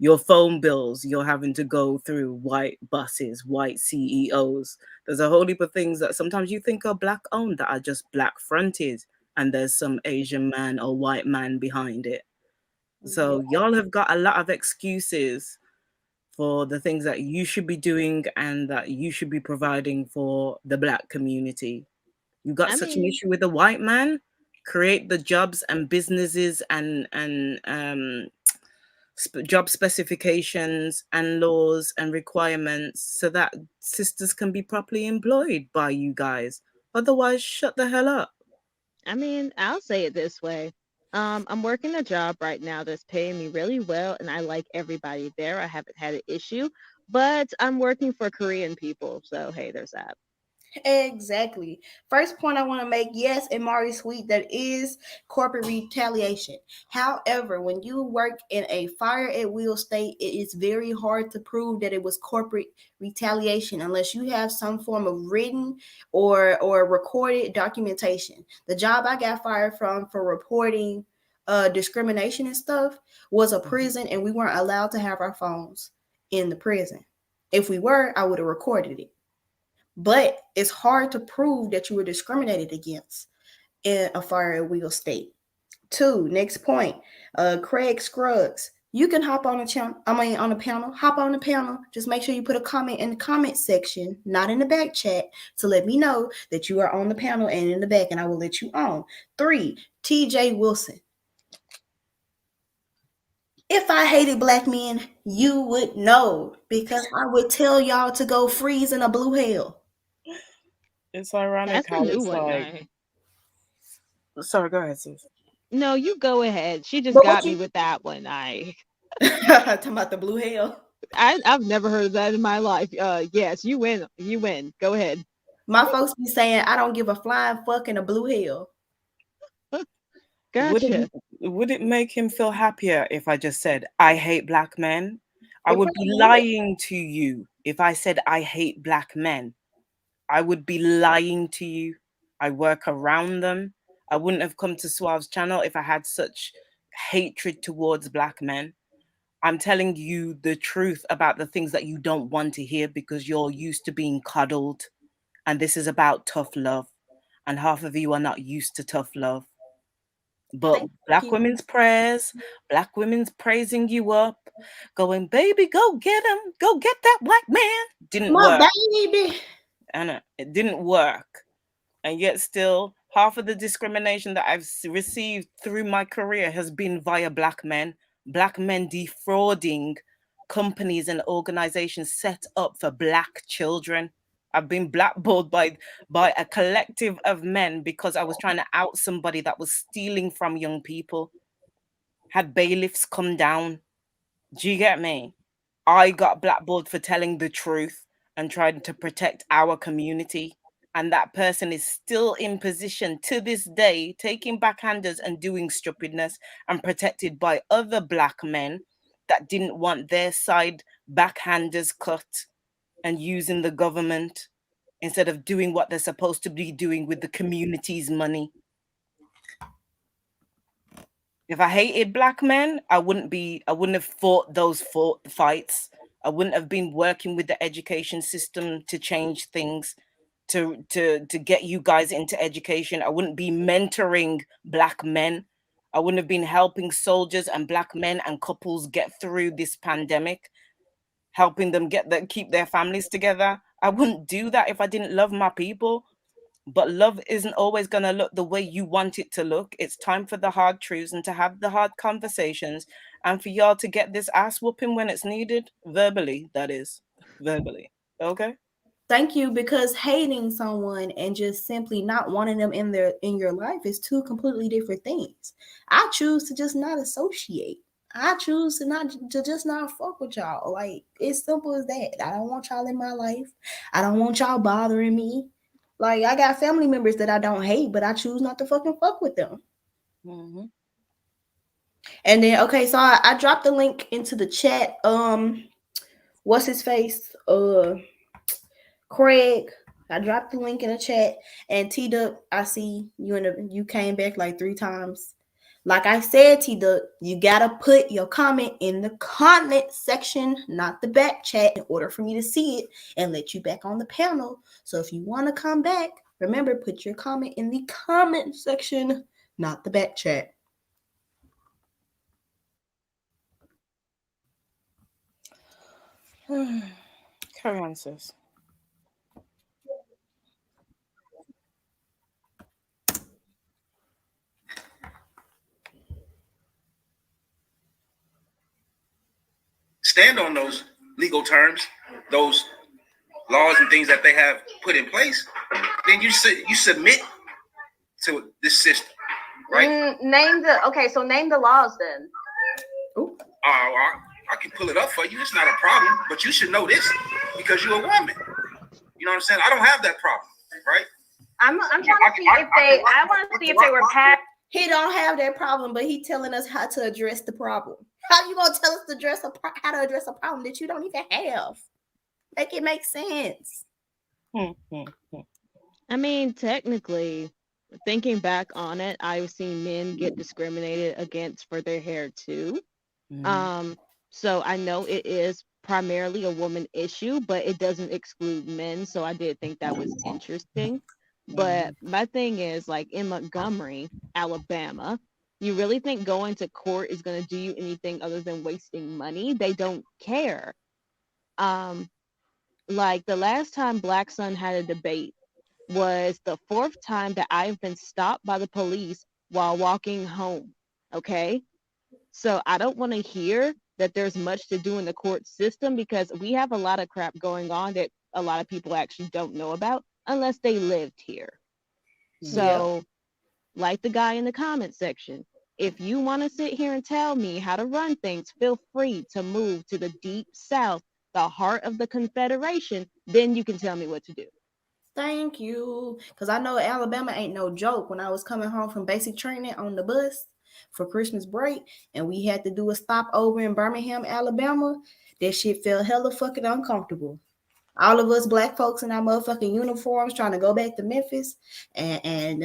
Your phone bills, you're having to go through white bosses, white CEOs. There's a whole heap of things that sometimes you think are black owned that are just black fronted, and there's some Asian man or white man behind it. So y'all have got a lot of excuses for the things that you should be doing and that you should be providing for the Black community. You got I such an mean, issue with the white man? Create the jobs and businesses and job specifications and laws and requirements so that sisters can be properly employed by you guys. Otherwise, shut the hell up. I mean, I'll say it this way. I'm working a job right now that's paying me really well, and I like everybody there. I haven't had an issue, but I'm working for Korean people, so hey, there's that. Exactly. First point I want to make, yes, and Mari Sweet, that is corporate retaliation. However, when you work in a fire at will state, it is very hard to prove that it was corporate retaliation unless you have some form of written or recorded documentation. The job I got fired from for reporting discrimination and stuff was a prison, and we weren't allowed to have our phones in the prison. If we were, I would have recorded it. But it's hard to prove that you were discriminated against in a fire at will state. 2, next point, Craig Scruggs. You can hop on the channel. On the panel. Hop on the panel. Just make sure you put a comment in the comment section, not in the back chat, to let me know that you are on the panel and in the back, and I will let you on. 3, TJ Wilson. If I hated Black men, you would know, because I would tell y'all to go freeze in a blue hell. It's ironic That's a how new it's one. like. Sorry, go ahead, sis. No, you go ahead. She just But got me with that one. Talking about the blue hell. I've never heard of that in my life. Yes, you win. You win. Go ahead. My folks be saying I don't give a flying fuck in a blue hell. Gotcha. Would it make him feel happier if I just said I hate Black men? I It would be probably would. lying to you if I said I hate Black men. I would be lying to you. I work around them. I wouldn't have come to Suave's channel if I had such hatred towards Black men. I'm telling you the truth about the things that you don't want to hear because you're used to being coddled. And this is about tough love. And half of you are not used to tough love. But Thank Black you. women's prayers, Black women's praising you up, going, baby, go get him, go get that white man. Didn't My work. baby. And it didn't work. And yet still, half of the discrimination that I've received through my career has been via Black men defrauding companies and organizations set up for Black children. I've been blackballed by a collective of men because I was trying to out somebody that was stealing from young people. Had bailiffs come down. Do you get me? I got blackballed for telling the truth and trying to protect our community. And that person is still in position to this day, taking backhanders and doing stupidness and protected by other Black men that didn't want their side backhanders cut and using the government instead of doing what they're supposed to be doing with the community's money. If I hated Black men, I wouldn't have fought those fights. I wouldn't have been working with the education system to change things, to get you guys into education. I wouldn't be mentoring Black men. I wouldn't have been helping soldiers and Black men and couples get through this pandemic, helping them keep their families together. I wouldn't do that if I didn't love my people. But love isn't always going to look the way you want it to look. It's time for the hard truths and to have the hard conversations and for y'all to get this ass whooping when it's needed. Verbally, that is. Verbally. Okay? Thank you, because hating someone and just simply not wanting them in your life is two completely different things. I choose to just not associate. I choose to just not fuck with y'all. Like, it's simple as that. I don't want y'all in my life. I don't want y'all bothering me. Like, I got family members that I don't hate, but I choose not to fucking fuck with them. Mm-hmm. And then, okay, so I dropped the link into the chat. What's his face? Craig. I dropped the link in the chat. And T-Duck, I see you came back like 3 times. Like I said, T-Duck, you gotta put your comment in the comment section, not the back chat, in order for me to see it and let you back on the panel. So if you want to come back, remember, put your comment in the comment section, not the back chat. Carry on, sis. Stand on those legal terms, those laws and things that they have put in place, then you submit to this system, right? Name the laws then. I can pull it up for you. It's not a problem, but you should know this because you're a woman. You know what I'm saying? I don't have that problem, right? I'm trying to see if they. I want to see if they were passed. He don't have that problem, but he telling us how to address the problem. How you gonna tell us how to address a problem that you don't even have? Make it make sense. I mean, technically, thinking back on it, I've seen men get discriminated against for their hair too. So I know it is primarily a woman issue, but it doesn't exclude men. So I did think that was interesting. But my thing is, like in Montgomery, Alabama, you really think going to court is going to do you anything other than wasting money? They don't care. Like the last time Black Sun had a debate was the 4th time that I've been stopped by the police while walking home. Okay. So I don't want to hear that there's much to do in the court system because we have a lot of crap going on that a lot of people actually don't know about unless they lived here. So like the guy in the comment section, if you want to sit here and tell me how to run things, feel free to move to the deep South, the heart of the Confederation, then you can tell me what to do. Thank you. Because I know Alabama ain't no joke. When I was coming home from basic training on the bus for Christmas break, and we had to do a stop over in Birmingham, Alabama, that shit felt hella fucking uncomfortable. All of us Black folks in our motherfucking uniforms trying to go back to Memphis, and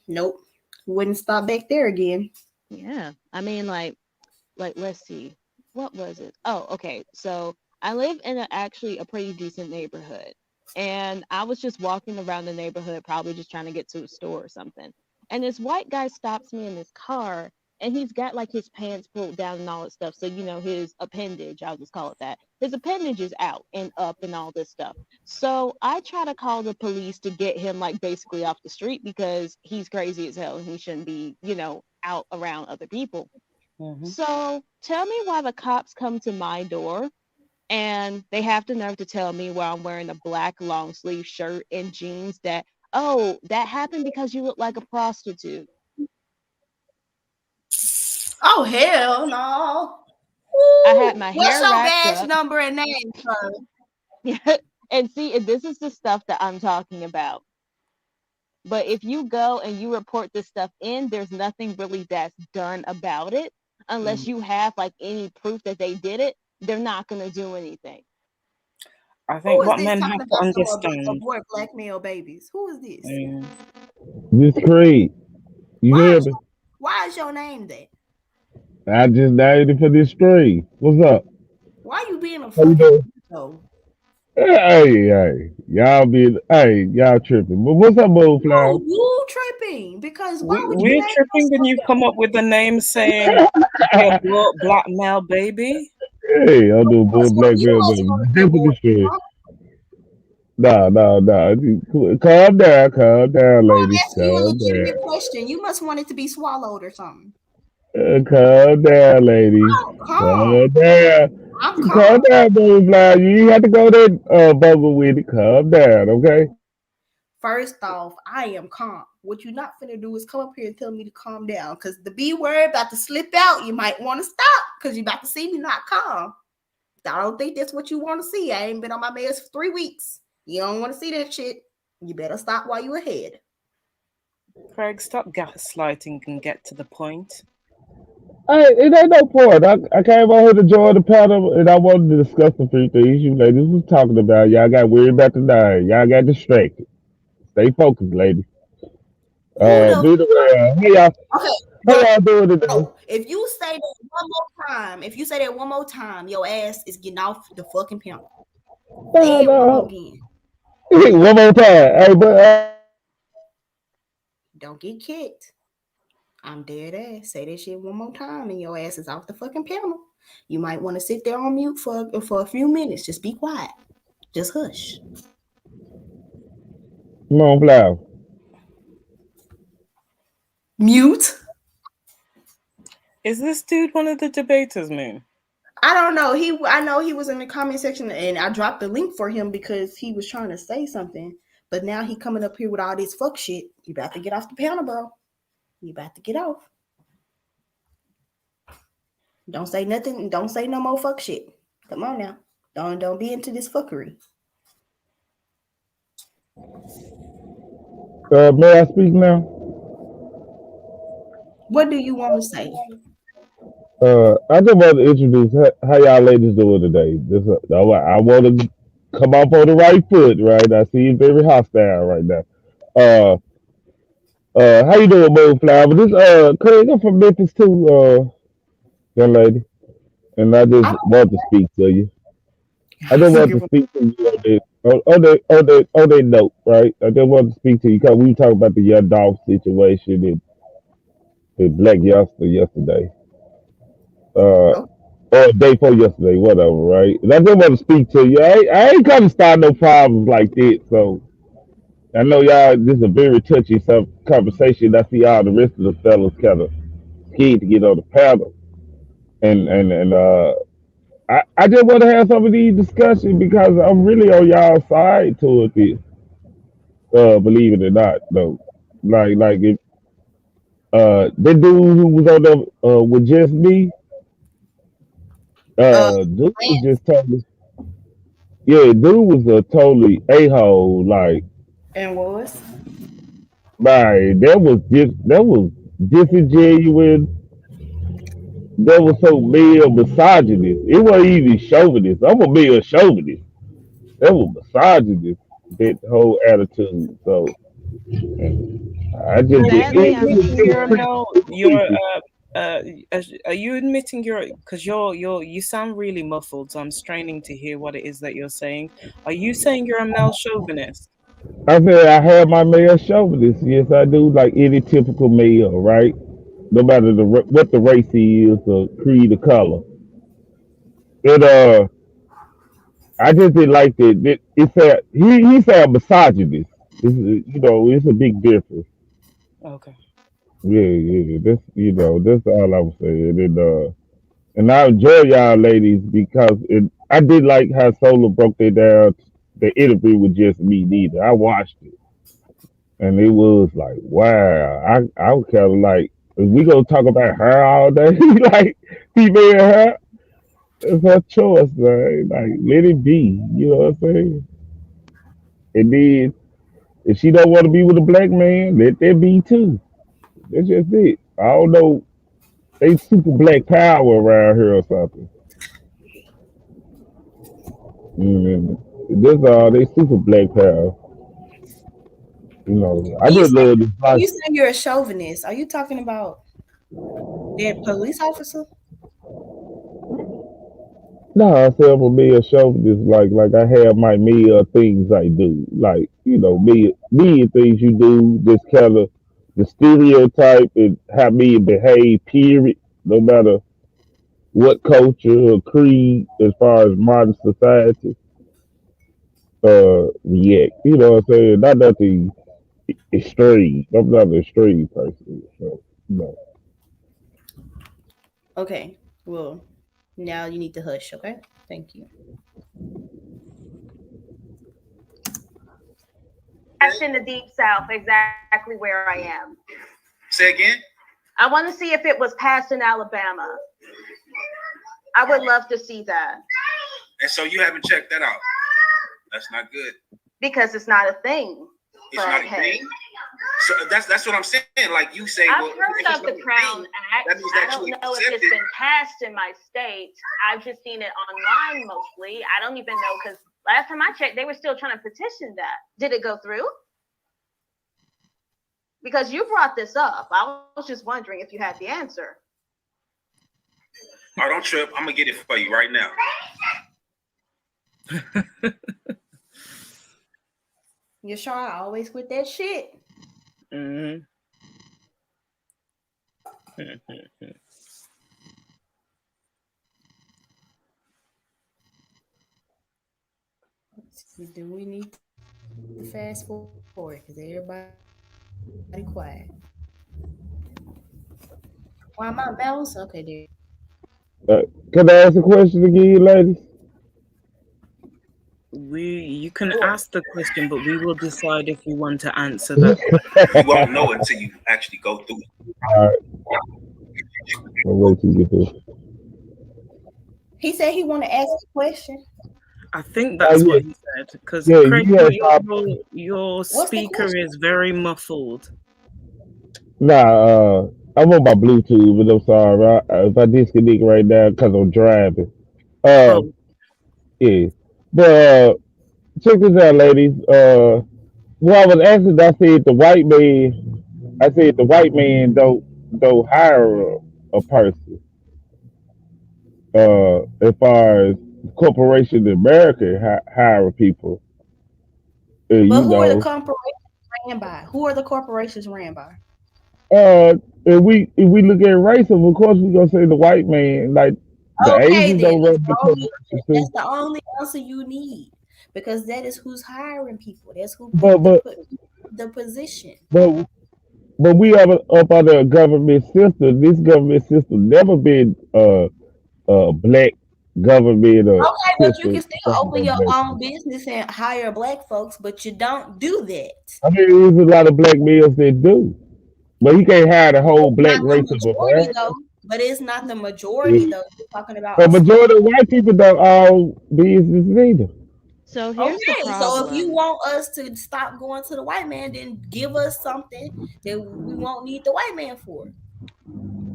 nope, wouldn't stop back there again. Yeah, I mean, like let's see, what was it? Oh, okay. So I live in actually a pretty decent neighborhood, and I was just walking around the neighborhood, probably just trying to get to a store or something. And this white guy stops me in his car, and he's got like his pants pulled down and all that stuff. So, you know, his appendage, I'll just call it that. His appendage is out and up and all this stuff. So I try to call the police to get him like basically off the street because he's crazy as hell and he shouldn't be, you know, out around other people. So tell me why the cops come to my door and they have the nerve to tell me while I'm wearing a black long sleeve shirt and jeans that, oh, that happened because you look like a prostitute. Oh, hell no. I had my What's hair your wrapped badge up. number and name, sir? And see, this is the stuff that I'm talking about. But if you go and you report this stuff in, there's nothing really that's done about it. Unless you have like any proof that they did it, they're not going to do anything. I think Who is what this men talking have to about understand. abort black male babies? Who is this? This Creed. You hear me? Why is your name that? I just named it for this stream. What's up? Why you being a How you doing? fucking Hey, y'all tripping. But what's up, Moonflower? No, you tripping because why would you We're name tripping when you come up with a name saying you're black male baby. Hey, I'm doing bull black girl, baby. Definitely stream. No. Calm down, ladies. I'm asking you a Calm legitimate down. question. You must want it to be swallowed or something. Calm down, ladies. Calm down. I'm calm. Calm down, Moonflower. You ain't have to go there, bogle with it. Calm down, okay? First off, I am calm. What you're not finna do is come up here and tell me to calm down. Because the B word about to slip out, you might want to stop because you're about to see me not calm. I don't think that's what you want to see. I ain't been on my meds for 3 weeks. You don't want to see that shit. You better stop while you're ahead. Craig, stop gaslighting and get to the point. Hey, it ain't no point. I came out here to join the panel and I wanted to discuss a few things you ladies was talking about. Y'all got worried about the nine. Y'all got distracted. Stay focused, ladies. Be the way. How y'all doing today? Oh, if you say that one more time, your ass is getting off the fucking panel. Say it one more again. One more time. Hey, but don't get kicked. I'm dead ass. Say that shit one more time and your ass is off the fucking panel. You might want to sit there on mute for a few minutes. Just be quiet. Just hush. Come on, Flower. Mute. Is this dude one of the debaters, Moon? I don't know. I know he was in the comment section and I dropped the link for him because he was trying to say something. But now he coming up here with all this fuck shit. You about to get off the panel, bro. You about to get off. Don't say nothing. Don't say no more fuck shit. Come on now. Don't be into this fuckery. May I speak now? What do you want to say? I just want to introduce how y'all ladies doing today. I want to come off on the right foot, right? I see you very hostile right now. How you doing, Moonflower? This Craig, I'm from Memphis too, young lady, and I just want to speak to you. I just want to speak to you on that note, right? I just want to speak to you because we were talking about the young dog situation in Black Youngster yesterday. Or day before yesterday, whatever, right? And I just want to speak to you. I ain't come to start no problems like this. So I know y'all, this is a very touchy conversation. I see all the rest of the fellas kind of scared to get on the panel. And I just want to have some of these discussions because I'm really on y'all side toward this. Believe it or not, though. Like if the dude who was on the with just me, dude was just totally, yeah, dude was a totally a-hole. Like, And was? right, that was disingenuous. That was so male misogynist. It wasn't even chauvinist. I'm a male chauvinist. That was misogynist. That whole attitude. So I just Sadly, I'm You're here. no, you're are you admitting because you sound really muffled, so I'm straining to hear what it is that you're saying. Are you saying you're a male chauvinist? I said I have my male chauvinist. Yes, I do. Like any typical male, right? No matter what the race he is, or creed, or color. And I just didn't like that. It said he said misogynist. It's a big difference. Okay. Yeah. That's all I was saying. And I enjoy y'all ladies because I did like how Solo broke that down. The interview with just me neither. I watched it and it was like, wow. I was kind of like, is we gonna talk about her all day? Like female hair? It's her choice, man. Like let it be. You know what I'm saying? And then if she don't want to be with a black man, let that be too. That's just it. I don't know. They super black power around here or something. This they super black power. I When you just say love this when life. you say you're a chauvinist, are you talking about that police officer? No, I say I'm a male chauvinist. Like I have my male things I do. Like me things you do. This kind of the stereotype and how men behave. Period. No matter what culture or creed, as far as modern society, react. You know what I'm saying? Not nothing extreme. I'm not an extreme person. So no. Okay. Well, now you need to hush, okay? Thank you. That's in the deep south, exactly where I am. Say again. I want to see if it was passed in Alabama. I would love to see that. And so you haven't checked that out. That's not good. Because it's not a thing. It's not a thing. So that's what I'm saying. Like you say, I've heard of the Crown Act. That means I that don't you know if accept it's it. been passed in my state. I've just seen it online mostly. I don't even know because last time I checked, they were still trying to petition that. Did it go through? Because you brought this up. I was just wondering if you had the answer. Oh, don't trip. I'm gonna get it for you right now. Yashar always with that shit. Mm-hmm. Do we need to fast forward? Because everybody quiet. Why am I mouse? Okay, there. Can I ask a question again, ladies? You can ask the question, but we will decide if we want to answer that. You won't know until you actually go through it. All right. I'll wait till you get there. He said he want to ask a question. I think that's yeah. what he said. Because Yeah, Craig, you had your the speaker question? is very muffled. Nah, I'm on my Bluetooth, but I'm sorry. If I disconnect right now because I'm driving. Oh, Yeah. But check this out, ladies. Well, I was asking, I said the white man don't hire a person. As far as corporation in America hire people, But you who are the know. corporations ran by? Who are the corporations ran by? If we look at racism, of course we're gonna say the white man, like the Okay, Asians then don't run the corporations too. that's the only answer you need because that is who's hiring people. That's who But put but the position. but but we are up under a government system. This government system never been black government or Okay, but you system. can still open your own business and hire black folks, but you don't do that. I mean, there's a lot of black males that do, but you can't hire the whole It's black not the race of majority America. though. But it's not the majority Yeah. though. You're talking about A a small. majority of white people don't own business neither. So here's the Okay, so if you problem. want us to stop going to the white man, then give us something that we won't need the white man for.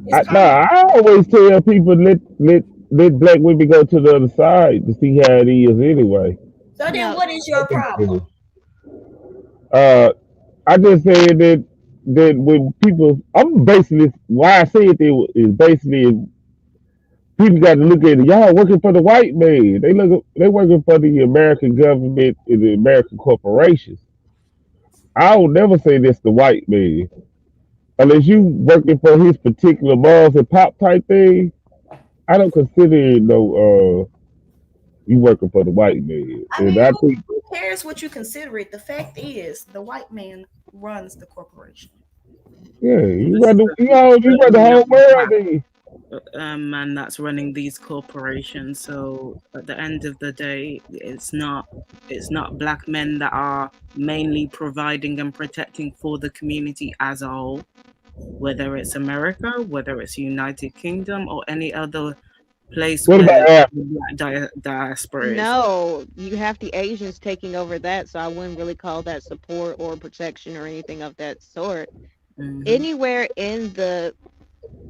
It's common. I always tell people let black women go to the other side to see how it is anyway. So then, Now, what is your problem? Uh, I just said that when people, I'm basically why I said that is basically people got to look at it. Y'all working for the white man. They working for the American government and the American corporations. I will never say this the white man unless you working for his particular balls and pop type thing. I don't consider it no you working for the white man, I and mean, I think who cares what you consider it? The fact is, the white man runs the corporation. yeah, you this run is the a you run the very whole young world. Then. man that's running these corporations. So at the end of the day, it's not black men that are mainly providing and protecting for the community as a whole, whether it's America, whether it's United Kingdom, or any other place What about where Africa? the diaspora is. no, you have the Asians taking over that, so I wouldn't really call that support or protection or anything of that sort. Mhm. Anywhere in the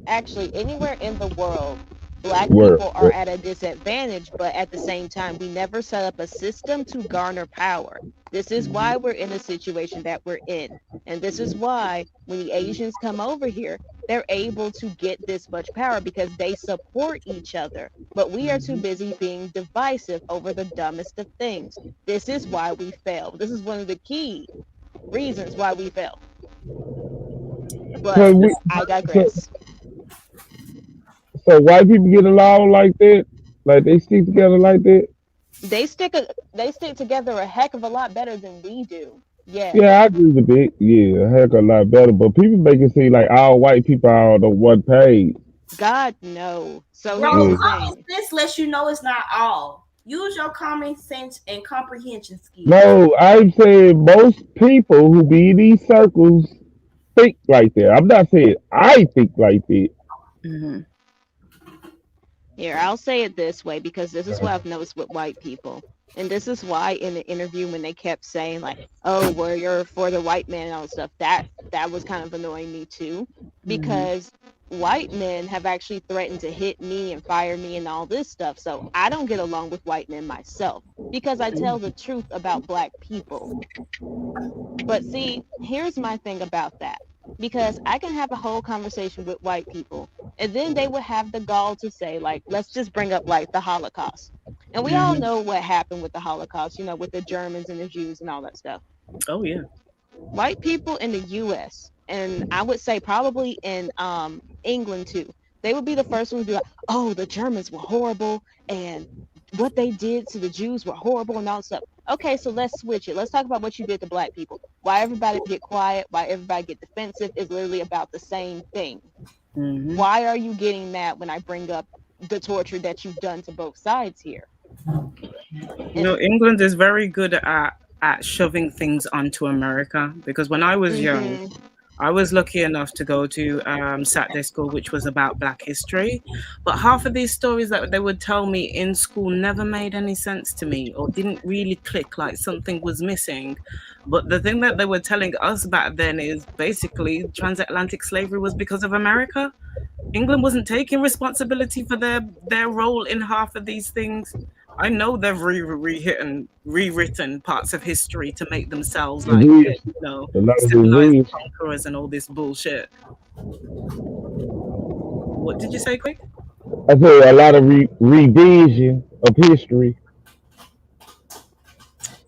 anywhere in the world, black Word. people are at a disadvantage, but at the same time, we never set up a system to garner power. This is why we're in the situation that we're in. And this is why when the Asians come over here, they're able to get this much power because they support each other. But we are too busy being divisive over the dumbest of things. This is why we fail. This is one of the key reasons why we fail. But So we, I so, digress. so white people get along like that, like they stick together like that. They stick together a heck of a lot better than we do. Yes. Yeah, I agree with it. Yeah, a heck of a lot better. But people make it seem like all white people are on the one page. God no. So Bro, here's Yeah. the common thing. sense lets you know it's not all. Use your common sense and comprehension skills. No, I'm saying most people who be in these circles think like that. I'm not saying I think like that. Mhm. Here, I'll say it this way because this is what I've noticed with white people. And this is why in the interview when they kept saying like, oh, well, you're for the white man and all that stuff, that was kind of annoying me too. Because white men have actually threatened to hit me and fire me and all this stuff. So I don't get along with white men myself because I tell the truth about black people. But see, here's my thing about that. Because I can have a whole conversation with white people and then they would have the gall to say, like, let's just bring up like the Holocaust. And we all know what happened with the Holocaust, you know, with the Germans and the Jews and all that stuff. Oh yeah. White people in the US and I would say probably in England too. They would be the first ones to be like, oh, the Germans were horrible and what they did to the Jews were horrible and all that stuff. Okay, so let's switch it. Let's talk about what you did to black people. Why everybody get quiet, why everybody get defensive is literally about the same thing. Mhm. Why are you getting mad when I bring up the torture that you've done to both sides here? You know, England is very good at shoving things onto America, because when I was young, Mhm. I was lucky enough to go to Saturday school, which was about Black history. But half of these stories that they would tell me in school never made any sense to me or didn't really click, like something was missing. But the thing that they were telling us back then is basically transatlantic slavery was because of America. England wasn't taking responsibility for their role in half of these things. I know they've rewritten parts of history to make themselves like, you know, A lot of civilized revisions. conquerors and all this bullshit. What did you say, Quick? I said a lot of revision of history.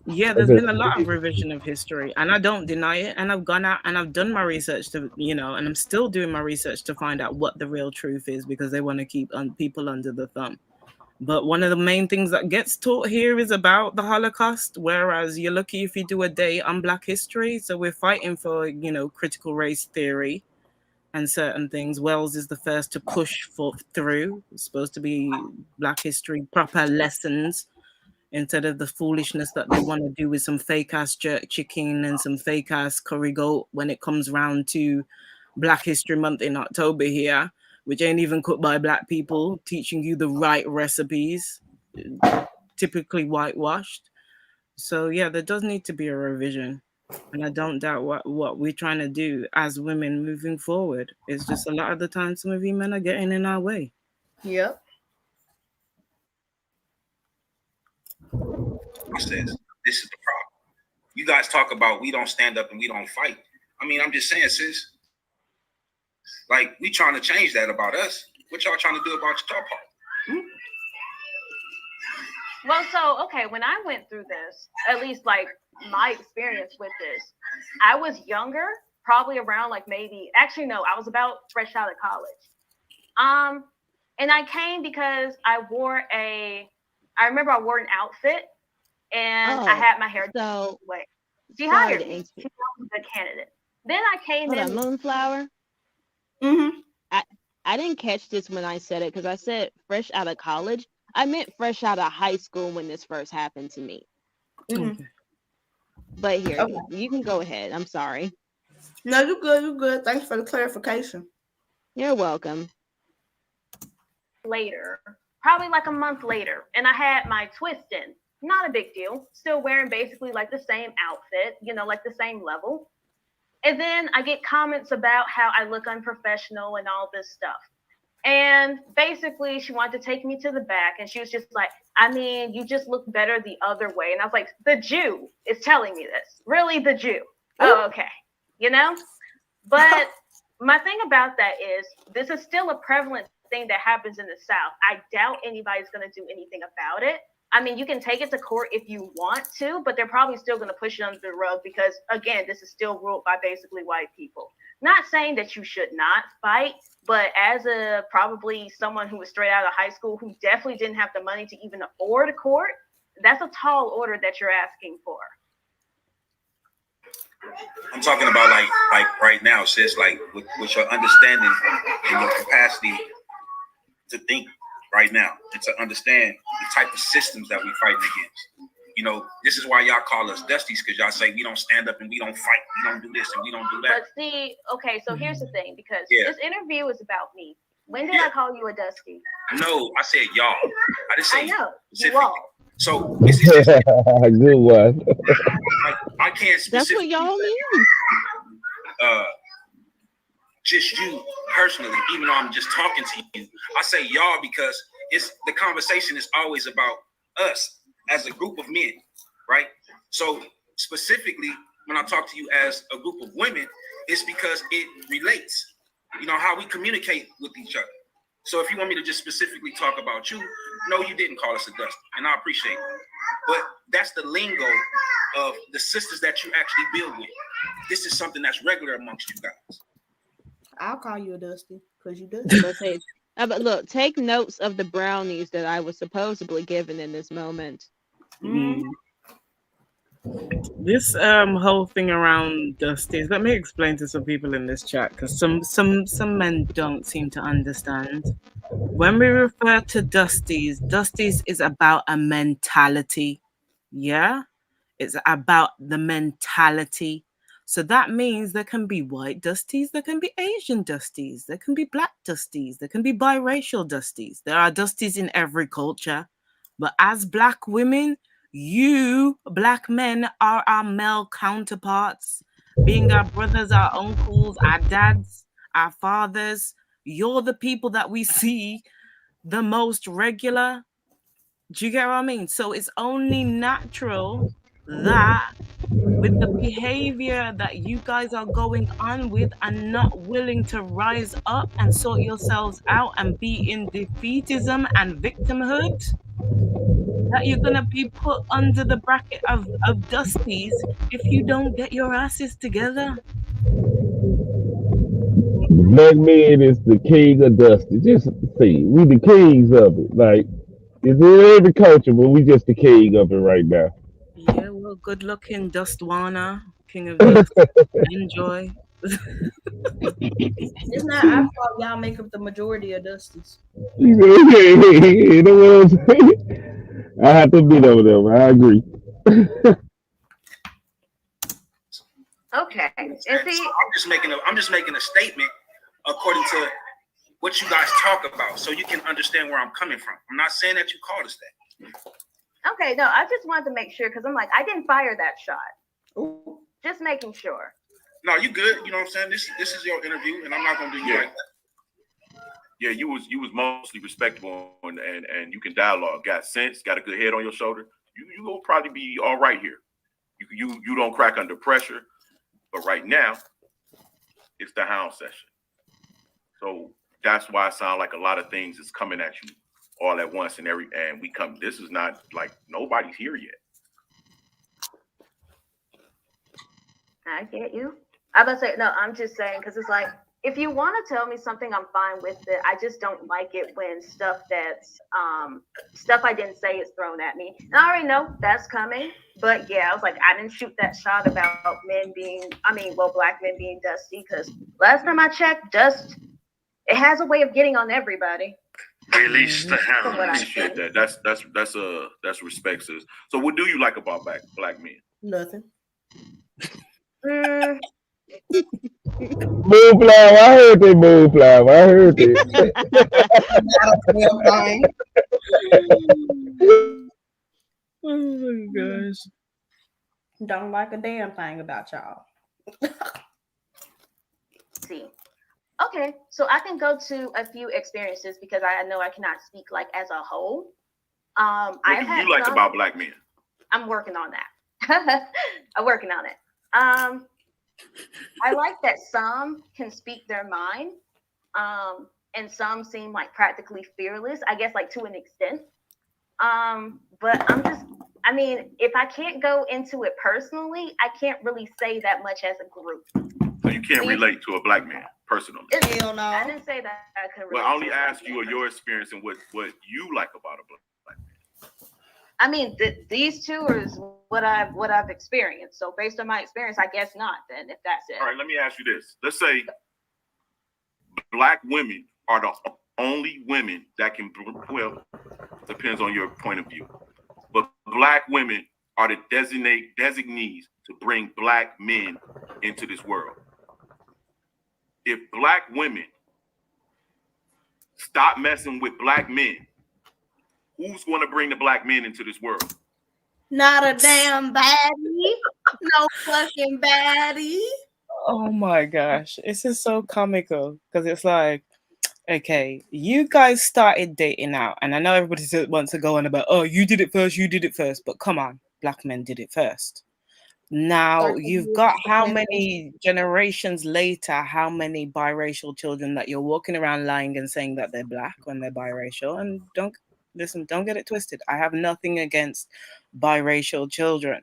Yeah, I there's said, been a lot of revision of history, and I don't deny it. And I've gone out and I've done my research to, you know, and I'm still doing my research to find out what the real truth is, because they want to keep people under the thumb. But one of the main things that gets taught here is about the Holocaust, whereas you're lucky if you do a day on Black history. So we're fighting for, you know, critical race theory and certain things. Wells is the first to push through. It's supposed to be Black history, proper lessons, instead of the foolishness that they want to do with some fake ass jerk chicken and some fake ass curry goat when it comes round to Black History Month in October here, which ain't even cooked by Black people, teaching you the right recipes, typically whitewashed. So yeah, there does need to be a revision. And I don't doubt what we're trying to do as women moving forward. It's just a lot of the time some of you men are getting in our way. Yep. Says this is the problem. You guys talk about we don't stand up and we don't fight. I mean, I'm just saying, sis. Like, we trying to change that about us. What y'all trying to do about your part? Well, so, okay, when I went through this, at least like my experience with this, I was younger, probably around like maybe, actually, no, I was about fresh out of college. And I came because I remember I wore an outfit and I had my hair so way. She hired me. She was a good candidate. Then I came hold in. on, Moonflower. Mm-hmm. I didn't catch this when I said it because I said fresh out of college. I meant fresh out of high school when this first happened to me. Mm-hmm. But here, Okay. you can go ahead. I'm sorry. No, you're good. You're good. Thanks for the clarification. You're welcome. Later, probably like a month later, and I had my twist in. Not a big deal. Still wearing basically like the same outfit, you know, like the same level. And then I get comments about how I look unprofessional and all this stuff. And basically, she wanted to take me to the back, and she was just like, I mean, you just look better the other way. And I was like, the Jew is telling me this. Really, the Jew? Oh, okay. You know? But my thing about that is this is still a prevalent thing that happens in the South. I doubt anybody's going to do anything about it. I mean, you can take it to court if you want to, but they're probably still going to push it under the rug because, again, this is still ruled by basically white people. Not saying that you should not fight, but as a probably someone who was straight out of high school who definitely didn't have the money to even afford a court, that's a tall order that you're asking for. I'm talking about like right now, sis, like with your understanding and your capacity to think right now and to understand the type of systems that we're fighting against. You know, this is why y'all call us Dusties, because y'all say we don't stand up and we don't fight, we don't do this and we don't do that. But see, okay, so here's the thing, because Yeah. this interview is about me. When did I call you a Dusty? No, I said y'all. I didn't say I know, you specifically. all. So it's just, Good one. I can't That's what specifically y'all say, mean. just you personally, even though I'm just talking to you. I say y'all because it's the conversation is always about us as a group of men, right? So specifically, when I talk to you as a group of women, it's because it relates, you know, how we communicate with each other. So if you want me to just specifically talk about you, no, you didn't call us a dusty, and I appreciate it. But that's the lingo of the sisters that you actually build with. this is something that's regular amongst you guys. I'll call you a Dusty because you do. But look, take notes of the brownies that I was supposedly given in this moment. This whole thing around Dusties, let me explain to some people in this chat, because some men don't seem to understand. When we refer to Dusties is about a mentality. Yeah, it's about the mentality. So that means there can be white Dusties, there can be Asian Dusties, there can be black Dusties, there can be biracial Dusties. There are Dusties in every culture. But as black women, you black men are our male counterparts, being our brothers, our uncles, our dads, our fathers. You're the people that we see the most regular. Do you get what I mean? So it's only natural that with the behavior that you guys are going on with and not willing to rise up and sort yourselves out and be in defeatism and victimhood, that you're going to be put under the bracket of Dusties if you don't get your asses together. Black man is the king of Dusty. Just see, we the kings of it. Like, it's in every culture, but we just the king of it right now. Yeah, well, good looking Dustwana, king of dust. Enjoy. It's not our fault y'all make up the majority of Dusties. You know what I'm saying? I have to admit over there. I agree. Okay. And So see, I'm just making a statement according to what you guys talk about, so you can understand where I'm coming from. I'm not saying that you called us that. okay, no, I just wanted to make sure because I'm like, I didn't fire that shot. Ooh. Just making sure. No, you good. You know what I'm saying? This is your interview, and I'm not gonna do you like that. Yeah, you was mostly respectable and you can dialogue. Got sense, got a good head on your shoulder. You will probably be all right here. You don't crack under pressure. But right now, it's the hound session. So that's why it sounds like a lot of things is coming at you all at once and we come. This is not like nobody's here yet. I get you. I'm about to say, no, I'm just saying, because it's like, if you want to tell me something, I'm fine with it. I just don't like it when stuff that's stuff I didn't say is thrown at me. And I already know that's coming. But yeah, I was like, I didn't shoot that shot about black men being dusty, because last time I checked, dust, it has a way of getting on everybody. Release the From what I Appreciate think. that. That's respect, sis. So what do you like about black men? Nothing. Moonflower, I heard that Moonflower. I heard that. Oh my gosh. Don't like a damn thing about y'all. See. Okay, so I can go to a few experiences because I know I cannot speak like as a whole. What do you like about black men? I'm working on that. I'm working on it. I like that some can speak their mind, and some seem like practically fearless, I guess, like to an extent. But if I can't go into it personally, I can't really say that much as a group. So you can't relate to a black man personally. Hell no. I didn't say that I could relate. Well, I only to a asked black you man. your experience and what you like about a black man. I mean, these two is what I've experienced. So based on my experience, I guess not. Then, if that's it. All right, let me ask you this. Let's say black women are the only women that can, well, depends on your point of view, but black women are the designees to bring black men into this world. If black women stop messing with black men, who's going to bring the black men into this world? Not a damn baddie. No fucking baddie. Oh my gosh. This is so comical because it's like, okay, you guys started dating out, and I know everybody wants to go on about, oh, you did it first, but come on, black men did it first. Now you've got how many generations later, how many biracial children that you're walking around lying and saying that they're black when they're biracial. And don't get it twisted. I have nothing against biracial children.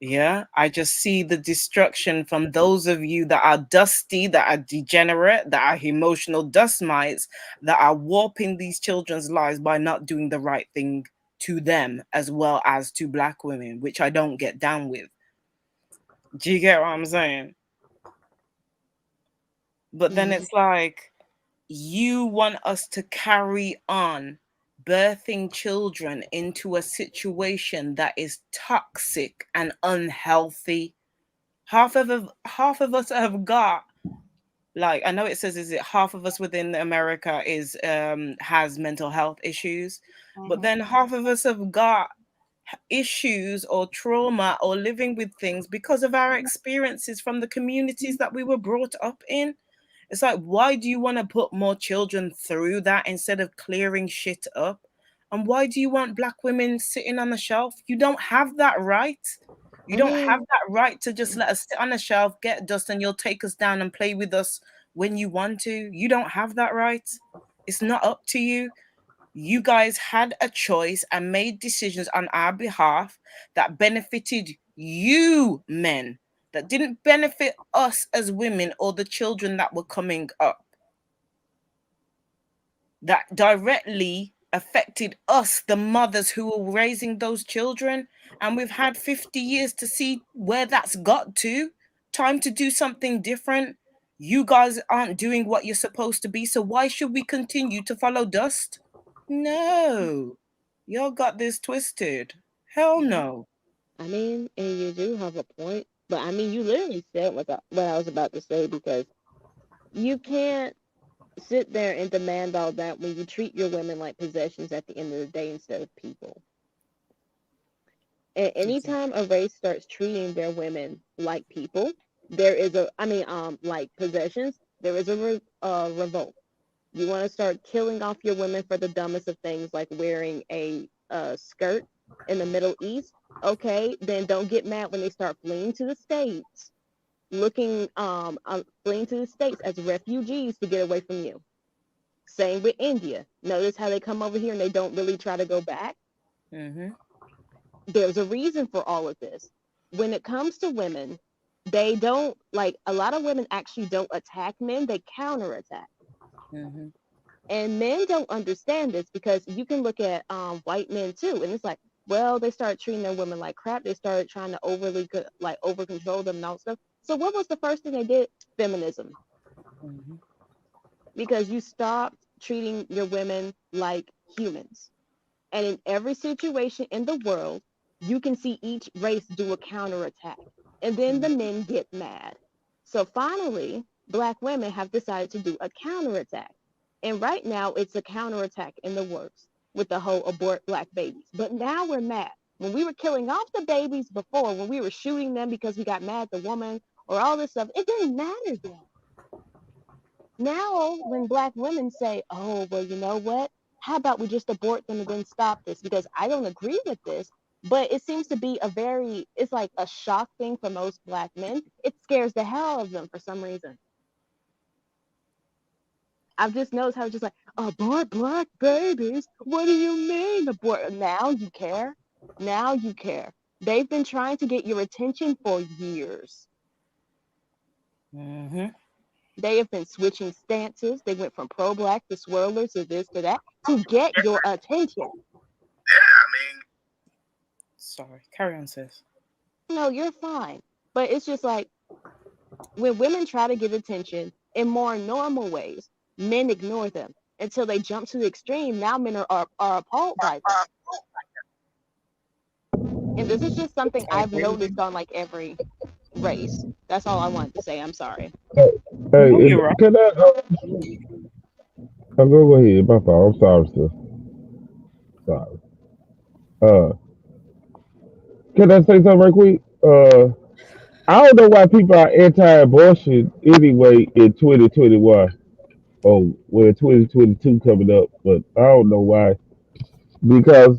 Yeah, I just see the destruction from those of you that are dusty, that are degenerate, that are emotional dust mites, that are warping these children's lives by not doing the right thing to them as well as to black women, which I don't get down with. Do you get what I'm saying? But then it's like, you want us to carry on birthing children into a situation that is toxic and unhealthy. Half of us have got, like, I know it says, is it half of us within America is has mental health issues, but then half of us have got issues or trauma or living with things because of our experiences from the communities that we were brought up in. It's like, why do you want to put more children through that instead of clearing shit up? And why do you want black women sitting on the shelf? You don't have that right. You don't have that right to just let us sit on the shelf, get dust, and you'll take us down and play with us when you want to. You don't have that right. It's not up to you. You guys had a choice and made decisions on our behalf that benefited you men, that didn't benefit us as women or the children that were coming up, that directly affected us, the mothers who were raising those children. And we've had 50 years to see where that's got to. Time to do something different. You guys aren't doing what you're supposed to be, so why should we continue to follow dust? No, y'all got this twisted. Hell no. I mean, and you do have a point, but I mean, you literally said what I was about to say, because you can't sit there and demand all that when you treat your women like possessions at the end of the day instead of people. And anytime a race starts treating their women like people, there is like possessions, there is a revolt. You want to start killing off your women for the dumbest of things, like wearing a skirt in the Middle East. Okay, then don't get mad when they start fleeing to the States, fleeing to the States as refugees to get away from you. Same with India. Notice how they come over here and they don't really try to go back. There's a reason for all of this. When it comes to women, they don't, like, a lot of women actually don't attack men, they counterattack. And men don't understand this, because you can look at white men too, and it's like, well, they started treating their women like crap. They started trying to over control them and all stuff. So what was the first thing they did? Feminism. Because you stopped treating your women like humans. And in every situation in the world, you can see each race do a counterattack. And then the men get mad. So finally, Black women have decided to do a counterattack. And right now, it's a counterattack in the works with the whole abort Black babies. But now we're mad. When we were killing off the babies before, when we were shooting them because we got mad at the woman or all this stuff, it didn't matter then. Now, when Black women say, oh, well, you know what? How about we just abort them and then stop this? Because I don't agree with this, but it seems to be it's like a shock thing for most Black men. It scares the hell out of them for some reason. I've just noticed how it's just like, abort Black babies? What do you mean abort? Now you care. Now you care. They've been trying to get your attention for years. They have been switching stances. They went from pro-Black to swirlers to this to that to get your attention. Yeah, I mean, sorry, carry on, sis. No, you're fine. But it's just like, when women try to get attention in more normal ways, men ignore them until they jump to the extreme. Now men are appalled by them. And this is just something I've noticed on like every race. That's all I wanted to say. I'm sorry. Hey, You're right. can I? Go ahead. My fault. I'm sorry, sir. Sorry. Can I say something right quick? I don't know why people are anti-abortion anyway in 2021. Oh, well, 2022 coming up, but I don't know why. Because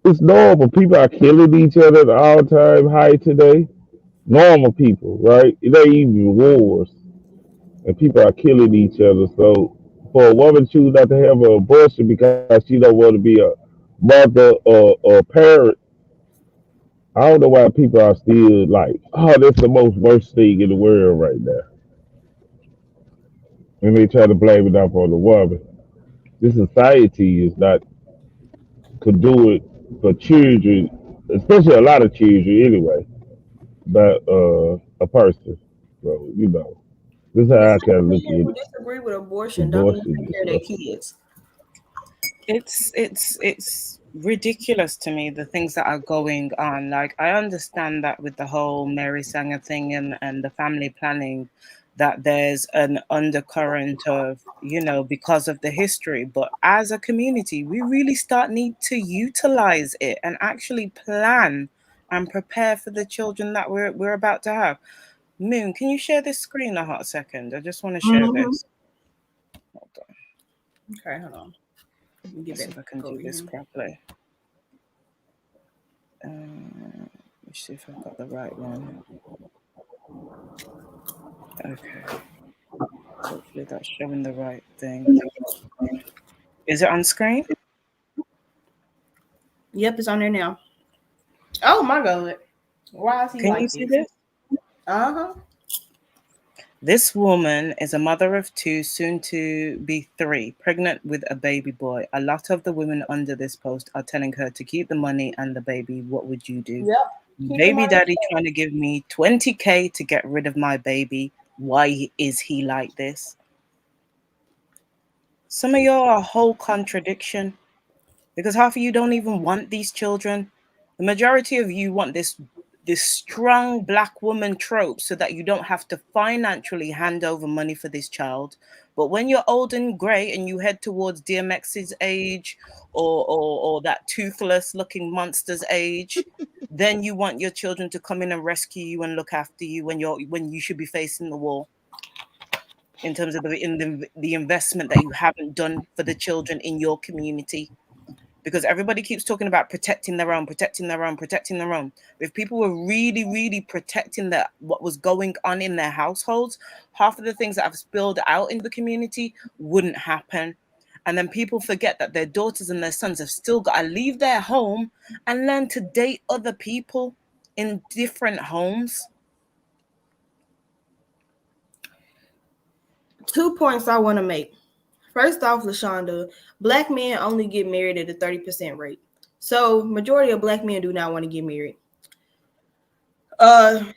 it's normal. People are killing each other at all-time high today. Normal people, right? It ain't even wars, and people are killing each other. So for a woman to choose not to have an abortion because she don't want to be a mother or parent, I don't know why people are still like, oh, that's the most worst thing in the world right now. And they try to blame it off on the woman. This society is not could do it for children, especially a lot of children anyway, but a person. So, this is how Just I like kind of look men at who it. disagree with abortion don't even Abortion take and care of their stuff. kids. It's ridiculous to me the things that are going on. Like I understand that with the whole Mary Sanger thing and the family planning, that there's an undercurrent of, because of the history. But as a community, we really need to utilize it and actually plan and prepare for the children that we're about to have. Moon, can you share this screen a hot second? I just want to share this. Hold on. Okay, hold on. Let me get Let's see back if I can over do this here. properly. Let's see if I've got the right one. Okay. Hopefully that's showing the right thing. Is it on screen? Yep, it's on there now. Oh my god. Why is he Can you like see this? this? Uh-huh. This woman is a mother of 2, soon to be 3, pregnant with a baby boy. A lot of the women under this post are telling her to keep the money and the baby. What would you do? Yep. Keep the Baby money. daddy trying to give me 20K to get rid of my baby. Why is he like this? Some of you are a whole contradiction, because half of you don't even want these children. The majority of you want this strong black woman trope so that you don't have to financially hand over money for this child. But when you're old and grey and you head towards DMX's age or that toothless looking monster's age, then you want your children to come in and rescue you and look after you when you should be facing the wall, in terms of the investment that you haven't done for the children in your community. Because everybody keeps talking about protecting their own. If people were really, really protecting what was going on in their households, half of the things that have spilled out into the community wouldn't happen. And then people forget that their daughters and their sons have still got to leave their home and learn to date other people in different homes. 2 points I want to make. First off, LaShonda, black men only get married at a 30% rate. So majority of black men do not want to get married.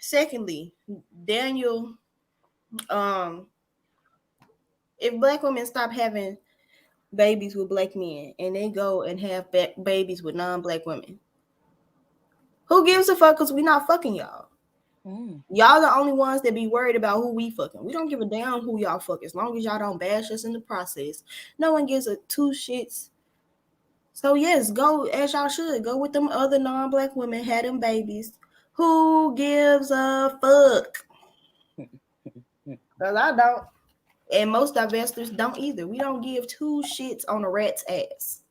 Secondly, Daniel, if black women stop having babies with black men and they go and have babies with non-black women, who gives a fuck? Because we not fucking y'all. Y'all the only ones that be worried about who we fucking. We don't give a damn who y'all fuck, as long as y'all don't bash us in the process. No one gives a 2 shits. So yes, go as y'all should. Go with them other non-black women, had them babies. Who gives a fuck? Because I don't. And most investors don't either. We don't give 2 shits on a rat's ass.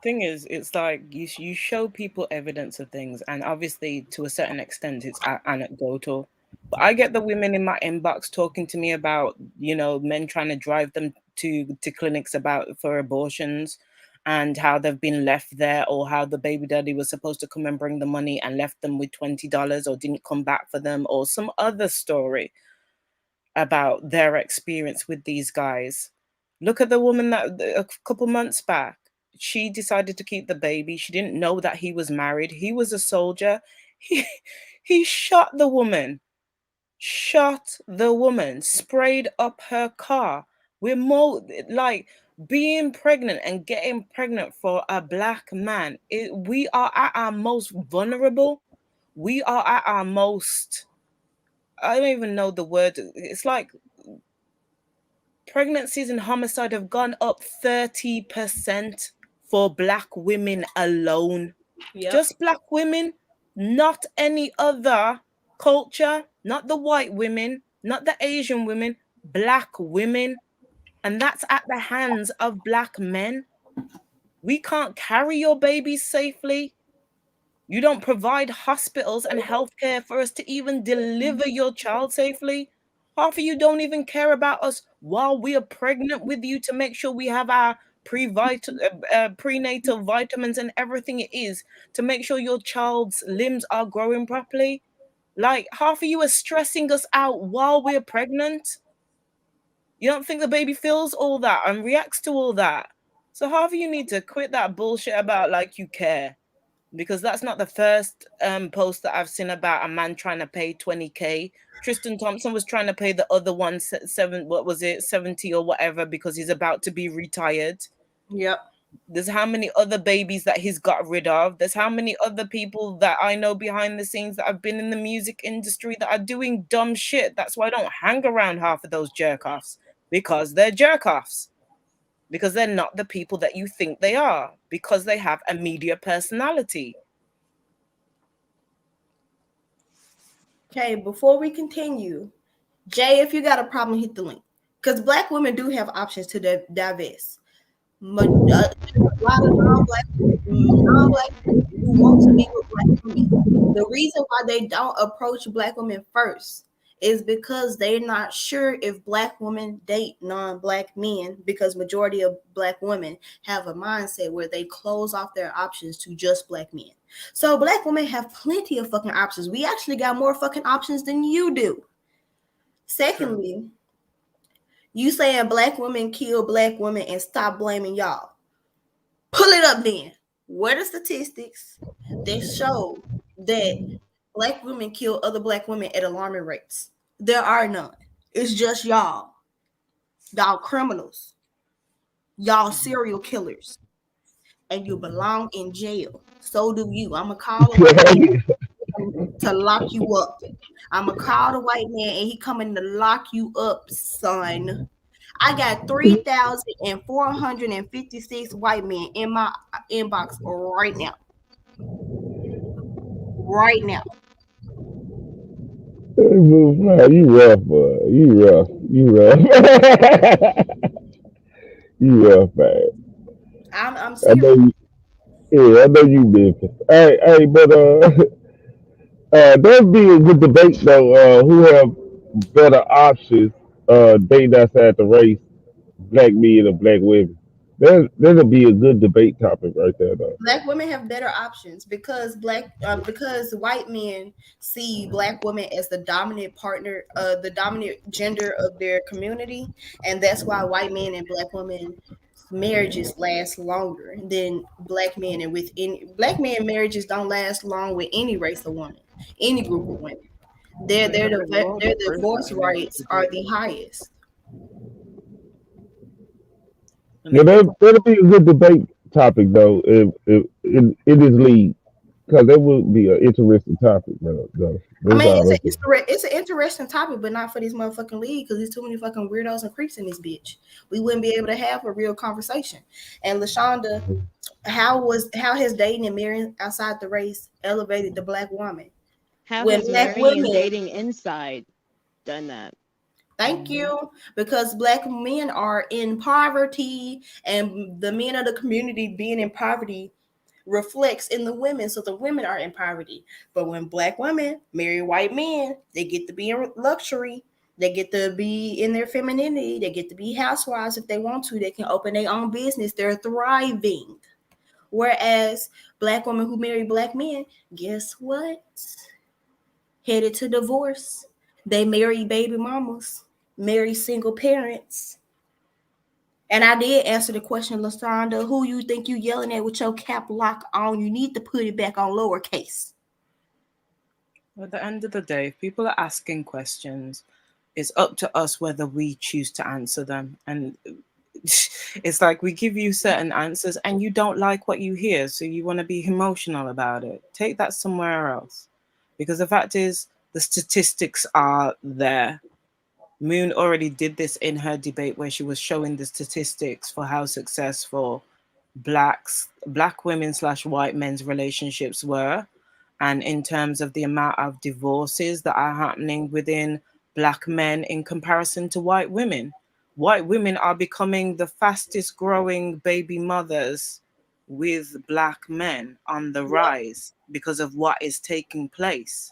Thing is, it's like you show people evidence of things, and obviously to a certain extent it's anecdotal. But I get the women in my inbox talking to me about men trying to drive them to clinics for abortions, and how they've been left there, or how the baby daddy was supposed to come and bring the money and left them with $20 or didn't come back for them, or some other story about their experience with these guys. Look at the woman that a couple months back, she decided to keep the baby. She didn't know that he was married. He was a soldier. He shot the woman, sprayed up her car. We're more like being pregnant and getting pregnant for a black man. We are at our most vulnerable. We are at our most, I don't even know the word. It's like pregnancies and homicide have gone up 30% for black women alone. Yep. Just black women, not any other culture, not the white women, not the Asian women, black women. And that's at the hands of black men. We can't carry your babies safely. You don't provide hospitals and healthcare for us to even deliver your child safely. Half of you don't even care about us while we are pregnant with you to make sure we have our prenatal vitamins and everything it is to make sure your child's limbs are growing properly. Like, half of you are stressing us out while we're pregnant. You don't think the baby feels all that and reacts to all that? So half of you need to quit that bullshit about like you care, because that's not the first post that I've seen about a man trying to pay 20K. Tristan Thompson was trying to pay the other one 70 or whatever, because he's about to be retired. Yep. There's how many other babies that he's got rid of. There's how many other people that I know behind the scenes that have been in the music industry that are doing dumb shit. That's why I don't hang around half of those jerk-offs, because they're jerk-offs. Because they're not the people that you think they are, because they have a media personality. Okay, before we continue, Jay, if you got a problem, hit the link. Because Black women do have options to divest. A lot of non-black people who want to be with Black women. The reason why they don't approach Black women first is because they're not sure if Black women date non-Black men, because majority of Black women have a mindset where they close off their options to just Black men. So Black women have plenty of fucking options. We actually got more fucking options than you do. Secondly, you saying Black women kill Black women and stop blaming y'all. Pull it up then. What are statistics that show that Black women kill other Black women at alarming rates? There are none. It's just y'all. Y'all criminals. Y'all serial killers. And you belong in jail. So do you. I'm going to call a white man to lock you up. I'm going to call the white man and he coming to lock you up, son. I got 3,456 white men in my inbox right now. Right now. You rough, boy. You rough. You rough, man. I'm I know serious. I know you Memphis. Hey, but that'd be a good debate though. Who have better options? Dating outside the race, Black men or Black women. That'll be a good debate topic right there, though. Black women have better options because because white men see Black women as the dominant partner, the dominant gender of their community, and that's why white men and Black women marriages last longer than Black men, and within Black men marriages don't last long with any race of woman, any group of women. Their divorce rates are the highest. Yeah, that'll be a good debate topic though. If in this league, because that would be an interesting topic, though. I That's mean, all. it's an interesting topic, but not for this motherfucking league because there's too many fucking weirdos and creeps in this bitch. We wouldn't be able to have a real conversation. And LaShonda, how has dating and marrying outside the race elevated the Black woman? How When has Black marrying and women- dating inside done that? Thank you, because Black men are in poverty, and the men of the community being in poverty reflects in the women, so the women are in poverty. But when Black women marry white men, they get to be in luxury, they get to be in their femininity, they get to be housewives if they want to, they can open their own business, they're thriving. Whereas Black women who marry Black men, guess what? Headed to divorce. They marry baby mamas, marry single parents. And I did answer the question, LaShonda, who you think you yelling at with your cap lock on? You need to put it back on lowercase. At the end of the day, if people are asking questions, it's up to us whether we choose to answer them. And it's like we give you certain answers and you don't like what you hear, so you want to be emotional about it. Take that somewhere else. Because the fact is, the statistics are there. Moon already did this in her debate where she was showing the statistics for how successful Black women / white men's relationships were, and in terms of the amount of divorces that are happening within Black men in comparison to white women. White women are becoming the fastest growing baby mothers with Black men on the rise because of what is taking place.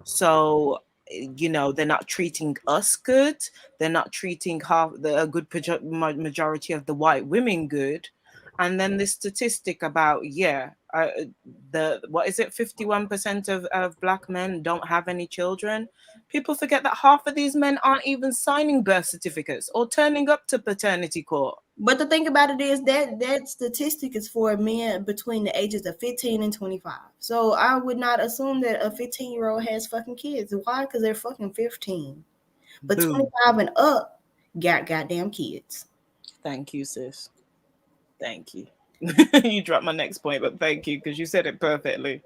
So they're not treating us good. They're not treating a good majority of the white women good. And then this statistic about, what is it, 51% of black men don't have any children. People forget that half of these men aren't even signing birth certificates or turning up to paternity court. But the thing about it is that statistic is for men between the ages of 15 and 25. So I would not assume that a 15-year-old has fucking kids. Why? Because they're fucking 15. But Boom. 25 and up got goddamn kids. Thank you, sis. Thank you. You dropped my next point, but thank you, because you said it perfectly.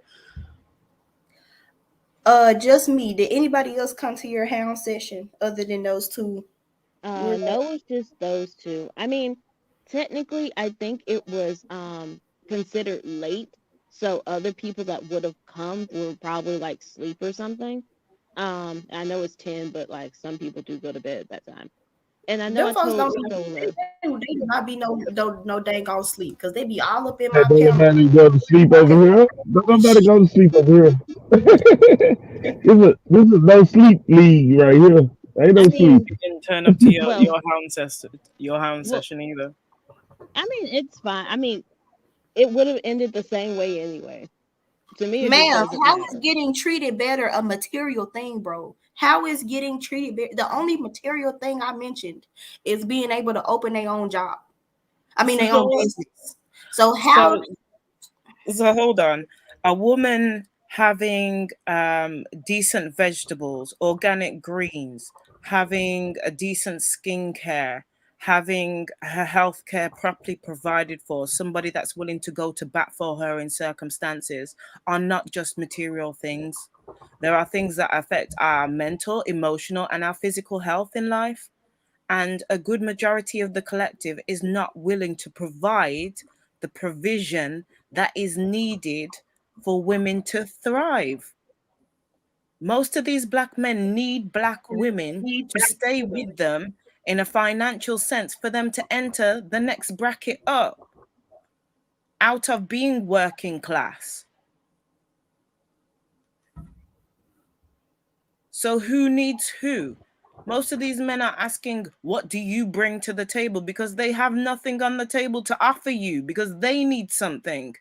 Just me. Did anybody else come to your hound session other than those two? No, it's just those two. I mean, technically, I think it was considered late, so other people that would have come were probably like sleep or something. I know it's 10, but like some people do go to bed at that time. And I know Them folks don't Solar. they do not be no dang on sleep because they be all up in Hey, my don't camera. nobody go to sleep over here. Don't nobody go to sleep over here. This is no sleep league right here. Ain't no sleep. You didn't turn up to your hound Well, session either. I mean, it's fine. I mean, it would have ended the same way anyway. To me, it just Ma'am, doesn't how matter. is getting treated better a material thing, bro? How is getting treated better? The only material thing I mentioned is being able to open their own job. I mean, their own business. So how? So hold on. A woman having decent vegetables, organic greens, having a decent skincare, having her health care properly provided for, somebody that's willing to go to bat for her in circumstances, are not just material things. There are things that affect our mental, emotional, and our physical health in life. And a good majority of the collective is not willing to provide the provision that is needed for women to thrive. Most of these black men need black women to stay with them in a financial sense for them to enter the next bracket up out of being working class. So who needs who? Most of these men are asking, what do you bring to the table? Because they have nothing on the table to offer you, because they need something.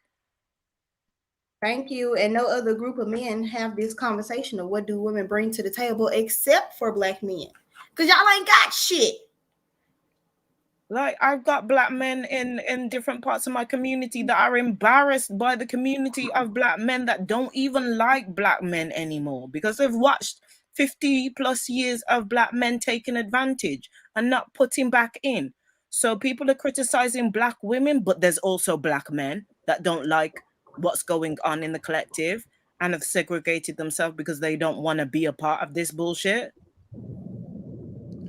Thank you. And no other group of men have this conversation of what do women bring to the table except for black men. Because y'all ain't got shit. Like, I've got black men in different parts of my community that are embarrassed by the community of black men that don't even like black men anymore because they've watched 50 plus years of black men taking advantage and not putting back in. So people are criticizing black women, but there's also black men that don't like what's going on in the collective and have segregated themselves because they don't want to be a part of this bullshit.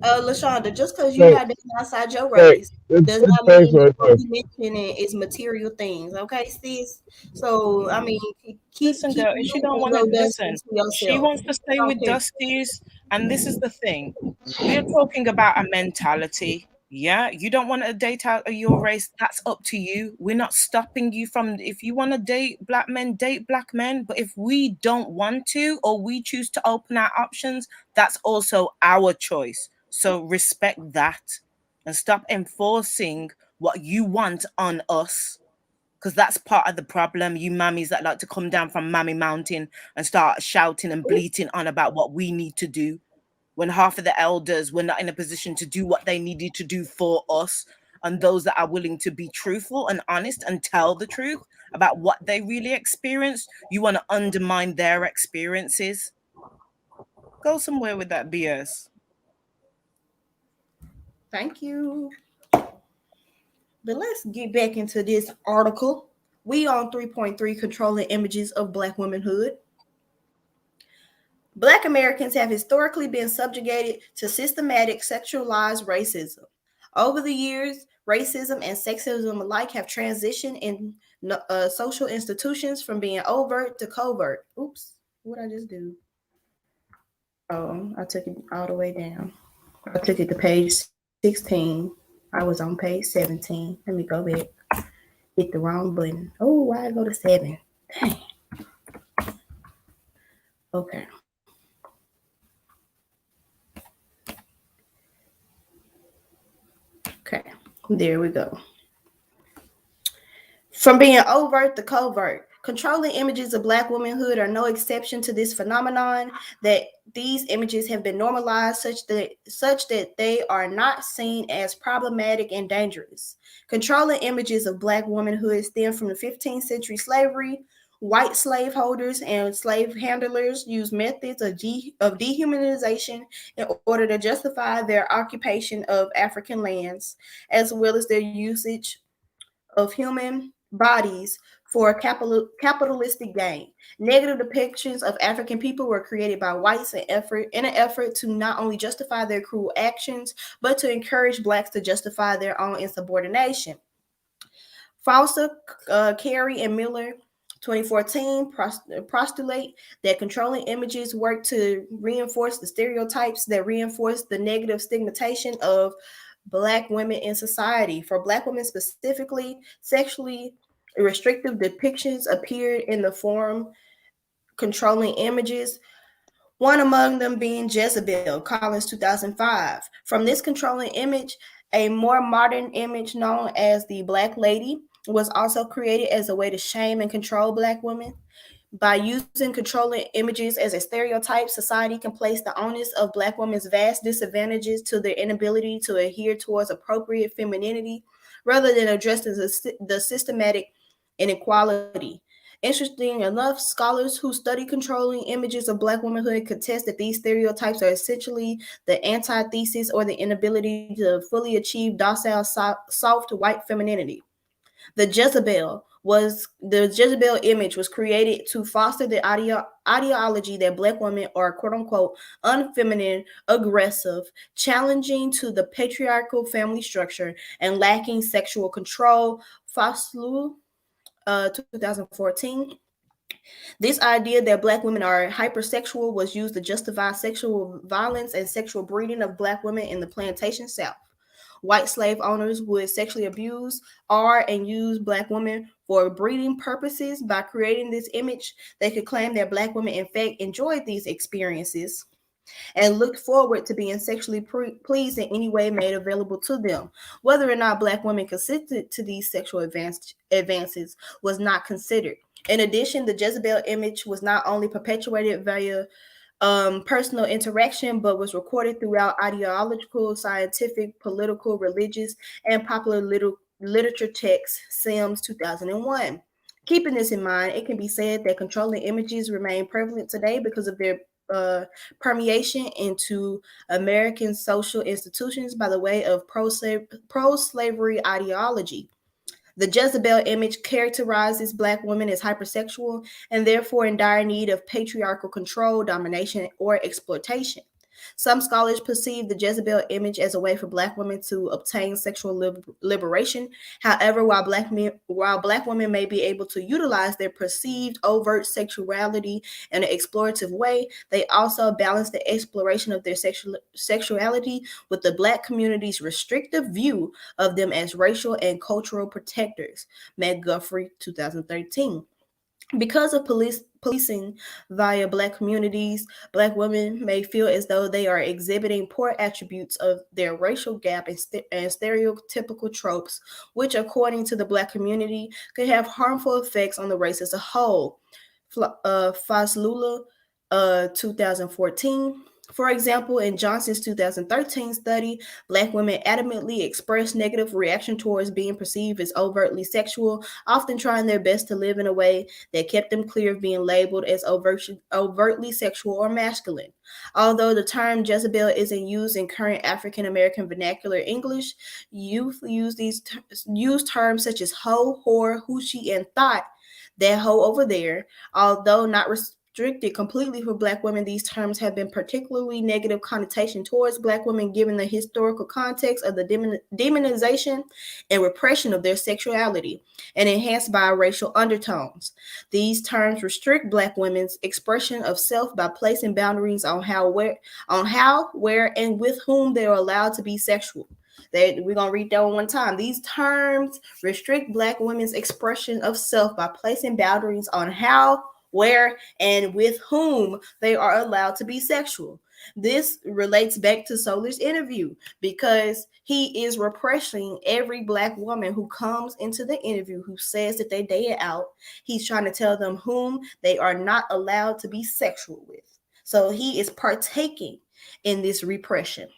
LaShonda, just because you're not dating outside your race does not mean what you mentioning is material things, okay, sis? So I mean, listen, girl, if she don't want to listen, she wants to stay with Dusties, and this is the thing: we are talking about a mentality. Yeah, you don't want to date out of your race. That's up to you. We're not stopping you from. If you want to date black men, date black men. But if we don't want to, or we choose to open our options, that's also our choice. So respect that and stop enforcing what you want on us, because that's part of the problem. You mammies that like to come down from Mammy Mountain and start shouting and bleating on about what we need to do, when half of the elders were not in a position to do what they needed to do for us. And those that are willing to be truthful and honest and tell the truth about what they really experienced, you want to undermine their experiences. Go somewhere with that BS. Thank you. But let's get back into this article. We on 3.3, controlling images of black womanhood. Black Americans have historically been subjugated to systematic sexualized racism. Over the years, racism and sexism alike have transitioned in social institutions from being overt to covert. Oops, what did I just do? Oh, I took it all the way down. I took it to page 16. I was on page 17. Let me go back. Hit the wrong button. Oh, why I go to 7? Dang. Okay. There we go. From being overt to covert, controlling images of Black womanhood are no exception to this phenomenon. That these images have been normalized such that they are not seen as problematic and dangerous. Controlling images of Black womanhood stem from the 15th century slavery. White slaveholders and slave handlers used methods of dehumanization in order to justify their occupation of African lands, as well as their usage of human bodies for capitalistic gain. Negative depictions of African people were created by whites in an effort to not only justify their cruel actions, but to encourage Blacks to justify their own insubordination. Foster, Carey, and Miller 2014 postulate that controlling images work to reinforce the stereotypes that reinforce the negative stigmatization of Black women in society. For Black women specifically, sexually restrictive depictions appeared in the form controlling images, one among them being Jezebel, Collins 2005. From this controlling image, a more modern image known as the Black Lady was also created as a way to shame and control Black women. By using controlling images as a stereotype, society can place the onus of Black women's vast disadvantages to their inability to adhere towards appropriate femininity rather than addressing the systematic inequality. Interesting enough, scholars who study controlling images of Black womanhood contest that these stereotypes are essentially the antithesis or the inability to fully achieve docile, soft white femininity. The Jezebel image was created to foster the ideology that Black women are quote unquote unfeminine, aggressive, challenging to the patriarchal family structure, and lacking sexual control. Faslu 2014. This idea that Black women are hypersexual was used to justify sexual violence and sexual breeding of Black women in the plantation South. White slave owners would sexually abuse and use Black women for breeding purposes. By creating this image, they could claim that Black women in fact enjoyed these experiences and looked forward to being sexually pleased in any way made available to them. Whether or not Black women consented to these sexual advances was not considered. In addition, the Jezebel image was not only perpetuated via personal interaction, but was recorded throughout ideological, scientific, political, religious, and popular literature texts. Sims 2001. Keeping this in mind, it can be said that controlling images remain prevalent today because of their permeation into American social institutions by the way of pro-slavery ideology. The Jezebel image characterizes Black women as hypersexual and therefore in dire need of patriarchal control, domination, or exploitation. Some scholars perceive the Jezebel image as a way for Black women to obtain sexual liberation. However, while Black women may be able to utilize their perceived overt sexuality in an explorative way, they also balance the exploration of their sexuality with the Black community's restrictive view of them as racial and cultural protectors. McGuffrey, 2013. Because of policing via Black communities, Black women may feel as though they are exhibiting poor attributes of their racial gap and stereotypical tropes, which, according to the Black community, could have harmful effects on the race as a whole. Faslula, 2014. For example, in Johnson's 2013 study, Black women adamantly expressed negative reaction towards being perceived as overtly sexual, often trying their best to live in a way that kept them clear of being labeled as overtly sexual or masculine. Although the term Jezebel isn't used in current African American vernacular English, youth use terms such as hoe, whore, hoochie, and thought. That hoe over there, although not restricted completely for Black women, these terms have been particularly negative connotation towards Black women given the historical context of the demonization and repression of their sexuality and enhanced by racial undertones. These terms restrict Black women's expression of self by placing boundaries on how, where, and with whom they are allowed to be sexual. We're going to read that one time. These terms restrict Black women's expression of self by placing boundaries on how, where, and with whom they are allowed to be sexual. This relates back to Solar's interview because he is repressing every Black woman who comes into the interview who says that they dated out. He's trying to tell them whom they are not allowed to be sexual with. So he is partaking in this repression.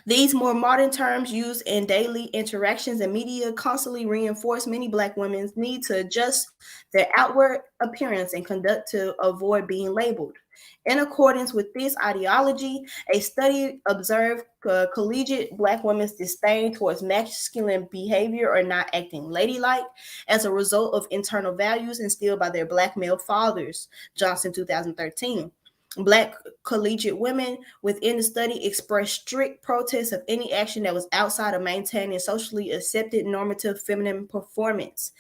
These more modern terms used in daily interactions and media constantly reinforce many Black women's need to adjust their outward appearance and conduct to avoid being labeled. In accordance with this ideology, a study observed collegiate Black women's disdain towards masculine behavior or not acting ladylike as a result of internal values instilled by their Black male fathers, Johnson 2013. Black collegiate women within the study expressed strict protest of any action that was outside of maintaining socially accepted normative feminine performance,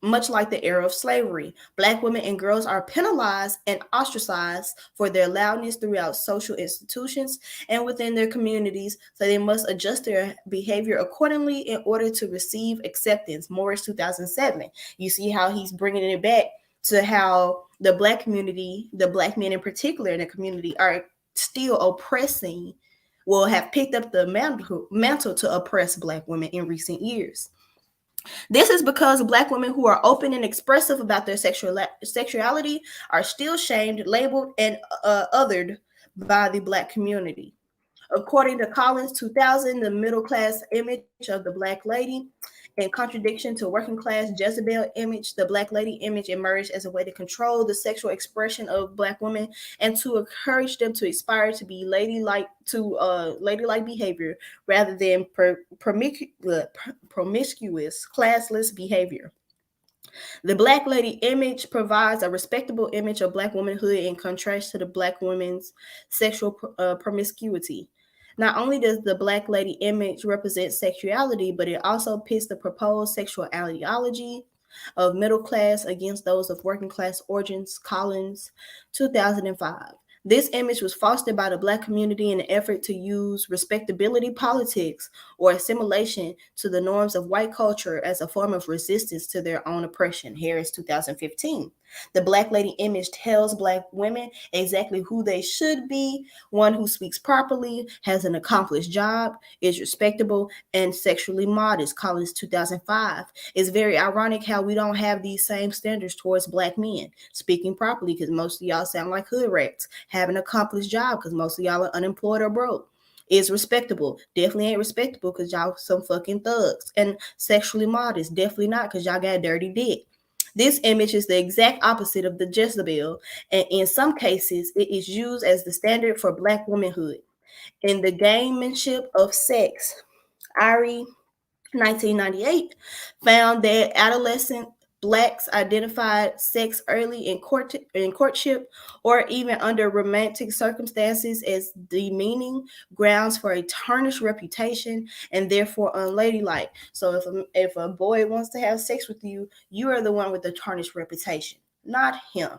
much like the era of slavery. Black women and girls are penalized and ostracized for their loudness throughout social institutions and within their communities, so they must adjust their behavior accordingly in order to receive acceptance. Morris 2007. You see how he's bringing it back to how the Black community, the Black men in particular in the community, are still oppressing, have picked up the mantle to oppress Black women in recent years. This is because Black women who are open and expressive about their sexuality are still shamed, labeled, and othered by the Black community. According to Collins 2000, the middle class image of the Black lady, in contradiction to working class Jezebel image, the Black lady image emerged as a way to control the sexual expression of Black women and to encourage them to aspire to be ladylike behavior rather than promiscuous, classless behavior. The Black lady image provides a respectable image of Black womanhood in contrast to the Black woman's sexual promiscuity. Not only does the Black lady image represent sexuality, but it also pits the proposed sexual ideology of middle class against those of working class origins. Collins, 2005. This image was fostered by the Black community in an effort to use respectability politics or assimilation to the norms of white culture as a form of resistance to their own oppression. Harris, 2015. The Black lady image tells Black women exactly who they should be: one who speaks properly, has an accomplished job, is respectable, and sexually modest. Collins, 2005. It's very ironic how we don't have these same standards towards Black men. Speaking properly, because most of y'all sound like hood rats. Have an accomplished job, because most of y'all are unemployed or broke. Is respectable. Definitely ain't respectable, because y'all some fucking thugs. And sexually modest. Definitely not, because y'all got dirty dick. This image is the exact opposite of the Jezebel, and in some cases, it is used as the standard for Black womanhood. In the gamemanship of sex, Irie, 1998, found that adolescent Blacks identified sex early in courtship or even under romantic circumstances as demeaning, grounds for a tarnished reputation, and therefore unladylike. So if a boy wants to have sex with you, you are the one with the tarnished reputation, not him.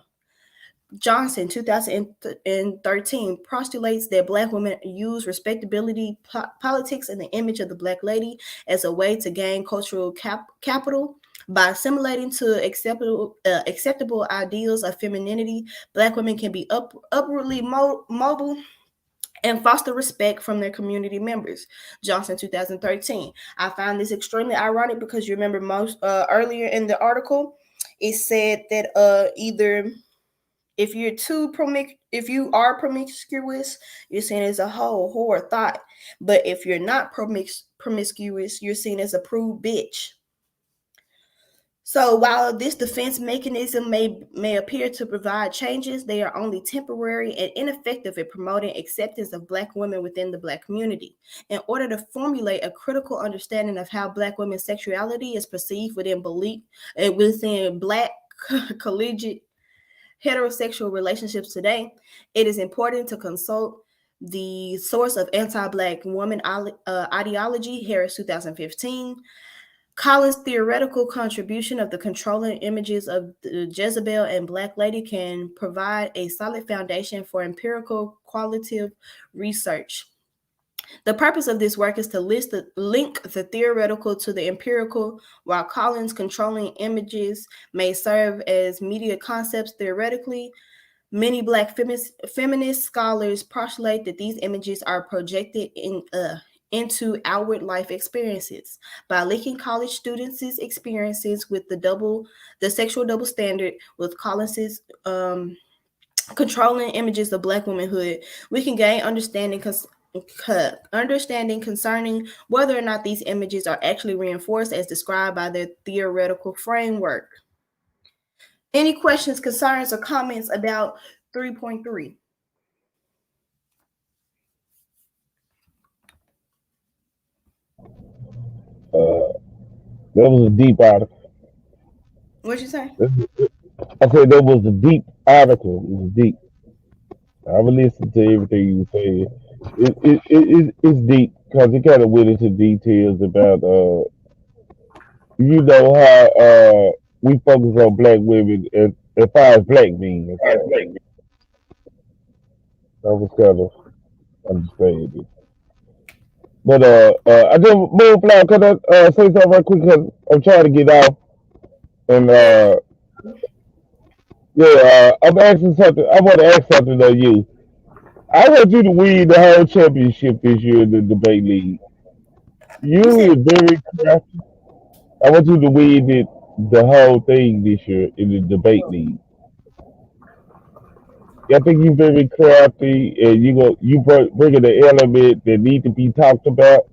Johnson, 2013, postulates that Black women use respectability politics and the image of the Black lady as a way to gain cultural capital. By assimilating to acceptable ideals of femininity, Black women can be upwardly mobile and foster respect from their community members. Johnson, 2013. I find this extremely ironic because you remember earlier in the article, it said that either if you are promiscuous, you're seen as a hoe, whore, thought. But if you're not promiscuous, you're seen as a prude bitch. So while this defense mechanism may appear to provide changes, they are only temporary and ineffective at promoting acceptance of Black women within the Black community. In order to formulate a critical understanding of how Black women's sexuality is perceived within Black collegiate heterosexual relationships today, it is important to consult the source of anti-Black woman ideology, Harris, 2015. Collins' theoretical contribution of the controlling images of the Jezebel and Black lady can provide a solid foundation for empirical qualitative research. The purpose of this work is to link the theoretical to the empirical, while Collins' controlling images may serve as media concepts theoretically. Many Black feminist scholars postulate that these images are projected into outward life experiences by linking college students' experiences with the sexual double standard with Collins's controlling images of Black womanhood. We can gain understanding concerning whether or not these images are actually reinforced as described by their theoretical framework. Any questions, concerns, or comments about 3.3? That was a deep article. What'd you say? I said that was a deep article. It was deep. I would listen to everything you said. It's deep because it kind of went into details about how we focus on Black women as far as Black men. I was kind of understanding. But I just moved fly. Could I say something right quick? Cause I'm trying to get off. And I'm asking something. I want to ask something of you. I want you to win the whole championship this year in the debate league. You is very crafty. I want you to win the whole thing this year in the debate league. I think you're very crafty, and you bringing the element that need to be talked about,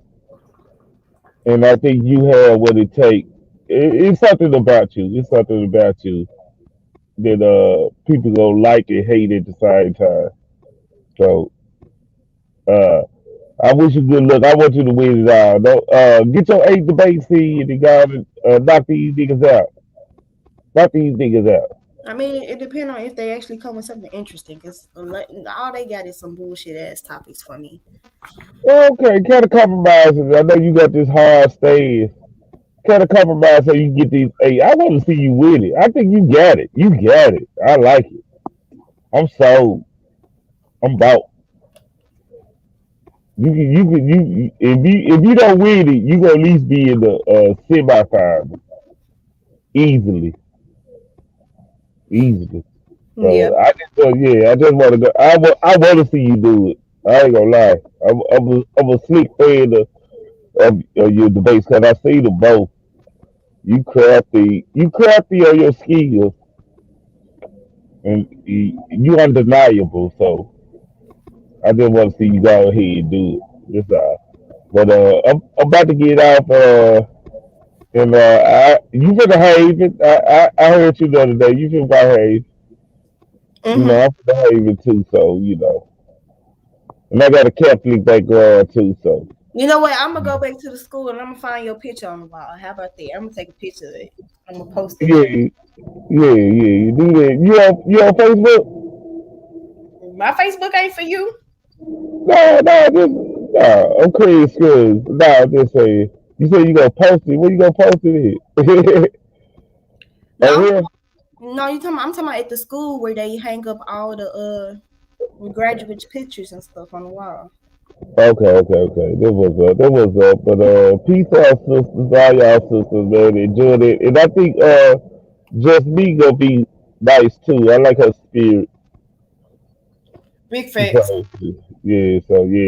and I think you have what it takes. It's something about you. It's something about you that people gonna like and hate at the same time. So I wish you good luck. I want you to win it all. Get your 8 debate seed and go and knock these niggas out. Knock these niggas out. I mean, it depends on if they actually come with something interesting, because all they got is some bullshit ass topics for me. Okay, kind of compromise. I know you got this hard stance. Kind of compromise so you can get these 8. I want to see you win it. I think you got it. You got it. I like it. I'm sold. I'm bought. If you don't win it, you gonna at least be in the semifinal easily. So Yeah. I just want to go. I want to see you do it. I ain't gonna lie. I'm a slick fan of your debates because I see them both. You crafty on your skills, and you undeniable. So I just want to see you go ahead and do it. That's all. But I'm about to get off. And you finna Haven. I heard you the other day. You finna buy Haven. Mm-hmm. I'm finna Haven too. So and I got a Catholic background too. So You know what? I'm gonna go back to the school and I'm gonna find your picture on the wall. How about that? I'm gonna take a picture of it. I'm gonna post it. Yeah. You do that. You on Facebook? My Facebook ain't for you. No. I'm crazy. No, just saying. You said you gonna post it. Where you gonna post it at? No, I'm talking about at the school where they hang up all the graduate pictures and stuff on the wall. Okay. That was up. But peace out, sisters, all y'all sisters, man. Enjoyed it. And I think just me gonna be nice too. I like her spirit. Big facts. So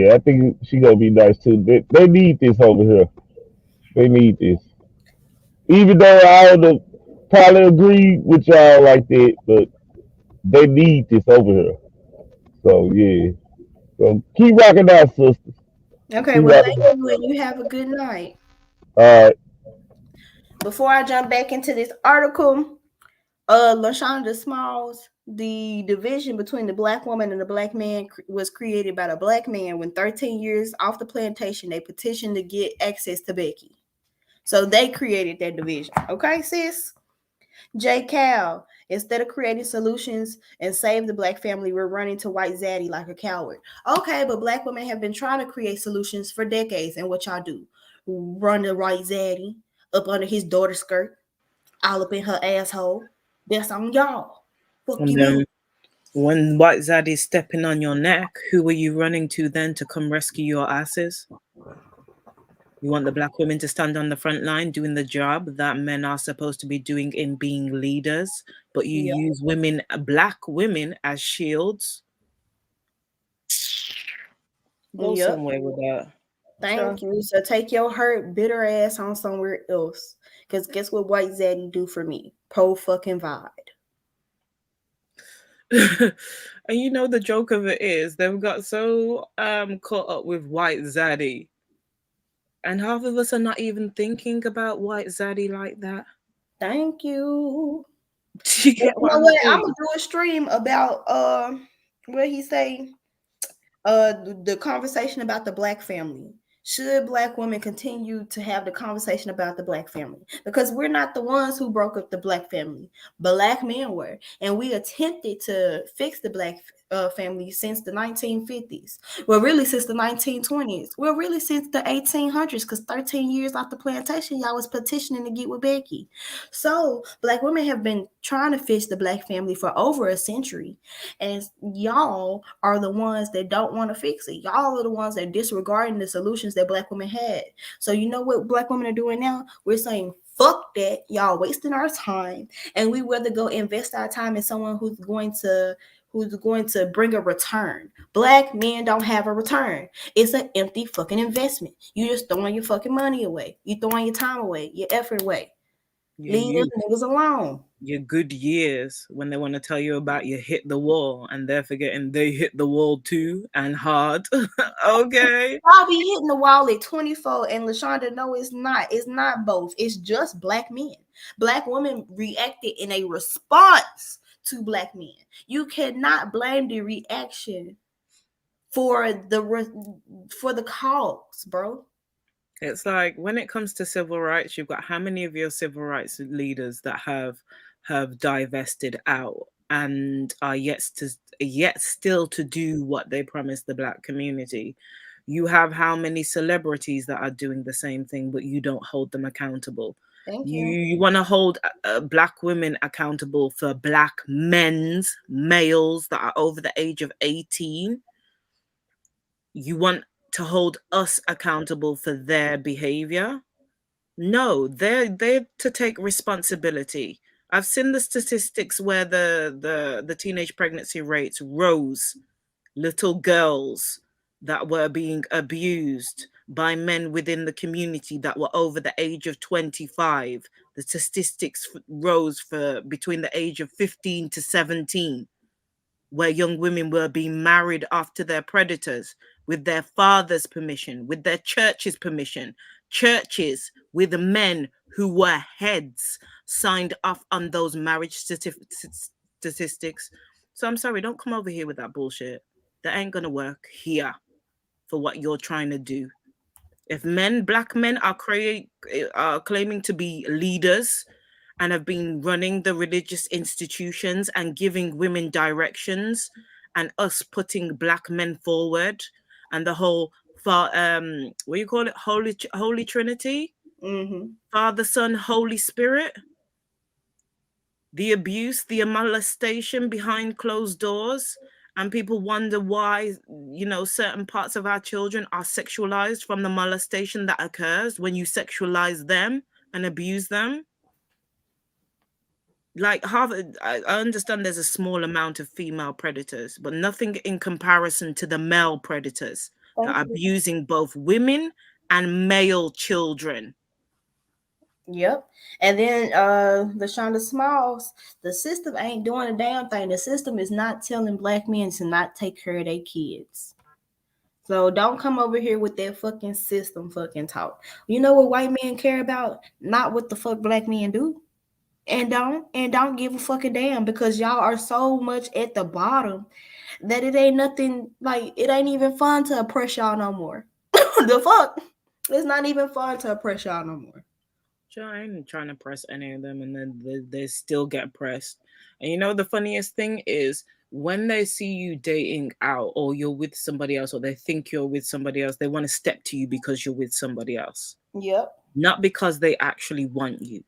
I think she gonna be nice too. They need this over here. They need this. Even though I don't probably agree with y'all like that, but they need this over here. So So keep rocking out, sisters. Okay, Keep well, rocking thank you, and you have a good night. All right. Before I jump back into this article, LaShonda Smalls, the division between the Black woman and the Black man was created by the Black man when 13 years off the plantation, they petitioned to get access to Becky. So they created that division. Okay, sis? J. Cal, instead of creating solutions and save the Black family, we're running to white zaddy like a coward. Okay, but Black women have been trying to create solutions for decades, and what y'all do? Run the white zaddy up under his daughter's skirt, all up in her asshole. That's on y'all. Fuck And you then up. when White Zaddy's stepping on your neck, who are you running to then to come rescue your asses? You want the black women to stand on the front line doing the job that men are supposed to be doing in being leaders, but you Yeah. use women, black women, as shields. Go Yep. somewhere with that. Thank you. So take your hurt, bitter ass on somewhere else. Because guess what White Zaddy do for me? Fucking Vide. And you know the joke of it is they've got so caught up with White Zaddy, and half of us are not even thinking about White Zaddy like that. Thank you. You get what I'm I'm saying? gonna do a stream about what he say the conversation about the black family. Should black women continue to have the conversation about the black family? Because we're not the ones who broke up the black family. Black men were. And we attempted to fix the black family since the 1950s. Well, really since the 1920s. Well, really since the 1800s, because 13 years after plantation, y'all was petitioning to get with Becky. So black women have been trying to fix the black family for over a century. And y'all are the ones that don't want to fix it. Y'all are the ones that disregarding the solutions that black women had. So you know what black women are doing now? We're saying, fuck that, y'all wasting our time, and we rather go invest our time in someone who's going to bring a return. Black men don't have a return. It's an empty fucking investment. You just throwing your fucking money away. You throwing your time away, your effort away. Leave those niggas alone. Your good years when they want to tell you about you hit the wall, and they're forgetting they hit the wall too and hard. Okay. I'll be hitting the wall at 24, and LaShonda, no, it's not. It's not both. It's just black men. Black women reacted in a response to black men. You cannot blame the reaction for the cause, bro. It's like when it comes to civil rights, you've got how many of your civil rights leaders that have divested out and are yet still to do what they promised the black community. You have how many celebrities that are doing the same thing, but you don't hold them accountable. Thank You want to hold black women accountable for black males that are over the age of 18. You want to hold us accountable for their behavior? No, they're to take responsibility. I've seen the statistics where the teenage pregnancy rates rose. Little girls that were being abused by men within the community that were over the age of 25. The statistics rose for between the age of 15 to 17, where young women were being married off to their predators with their father's permission, with their church's permission. Churches with men who were heads signed off on those marriage statistics. So I'm sorry, don't come over here with that bullshit. That ain't gonna work here for what you're trying to do. If black men are claiming to be leaders and have been running the religious institutions and giving women directions, and us putting black men forward, and the whole what do you call it, holy trinity, Father, Son, Holy Spirit, the abuse, the molestation behind closed doors, and people wonder why certain parts of our children are sexualized from the molestation that occurs when you sexualize them and abuse them. Like Harvard, I understand there's a small amount of female predators, but nothing in comparison to the male predators that are abusing both women and male children. Yep. And then LaShonda Smalls, the system ain't doing a damn thing. The system is not telling black men to not take care of their kids. So don't come over here with that fucking system fucking talk. You know what white men care about? Not what the fuck black men do. And don't give a fucking damn, because y'all are so much at the bottom that it ain't nothing, like it ain't even fun to oppress y'all no more. The fuck? It's not even fun to oppress y'all no more. I ain't trying to press any of them, and then they still get pressed. And you know the funniest thing is when they see you dating out, or you're with somebody else, or they think you're with somebody else, they want to step to you because you're with somebody else. Yep. Not because they actually want you.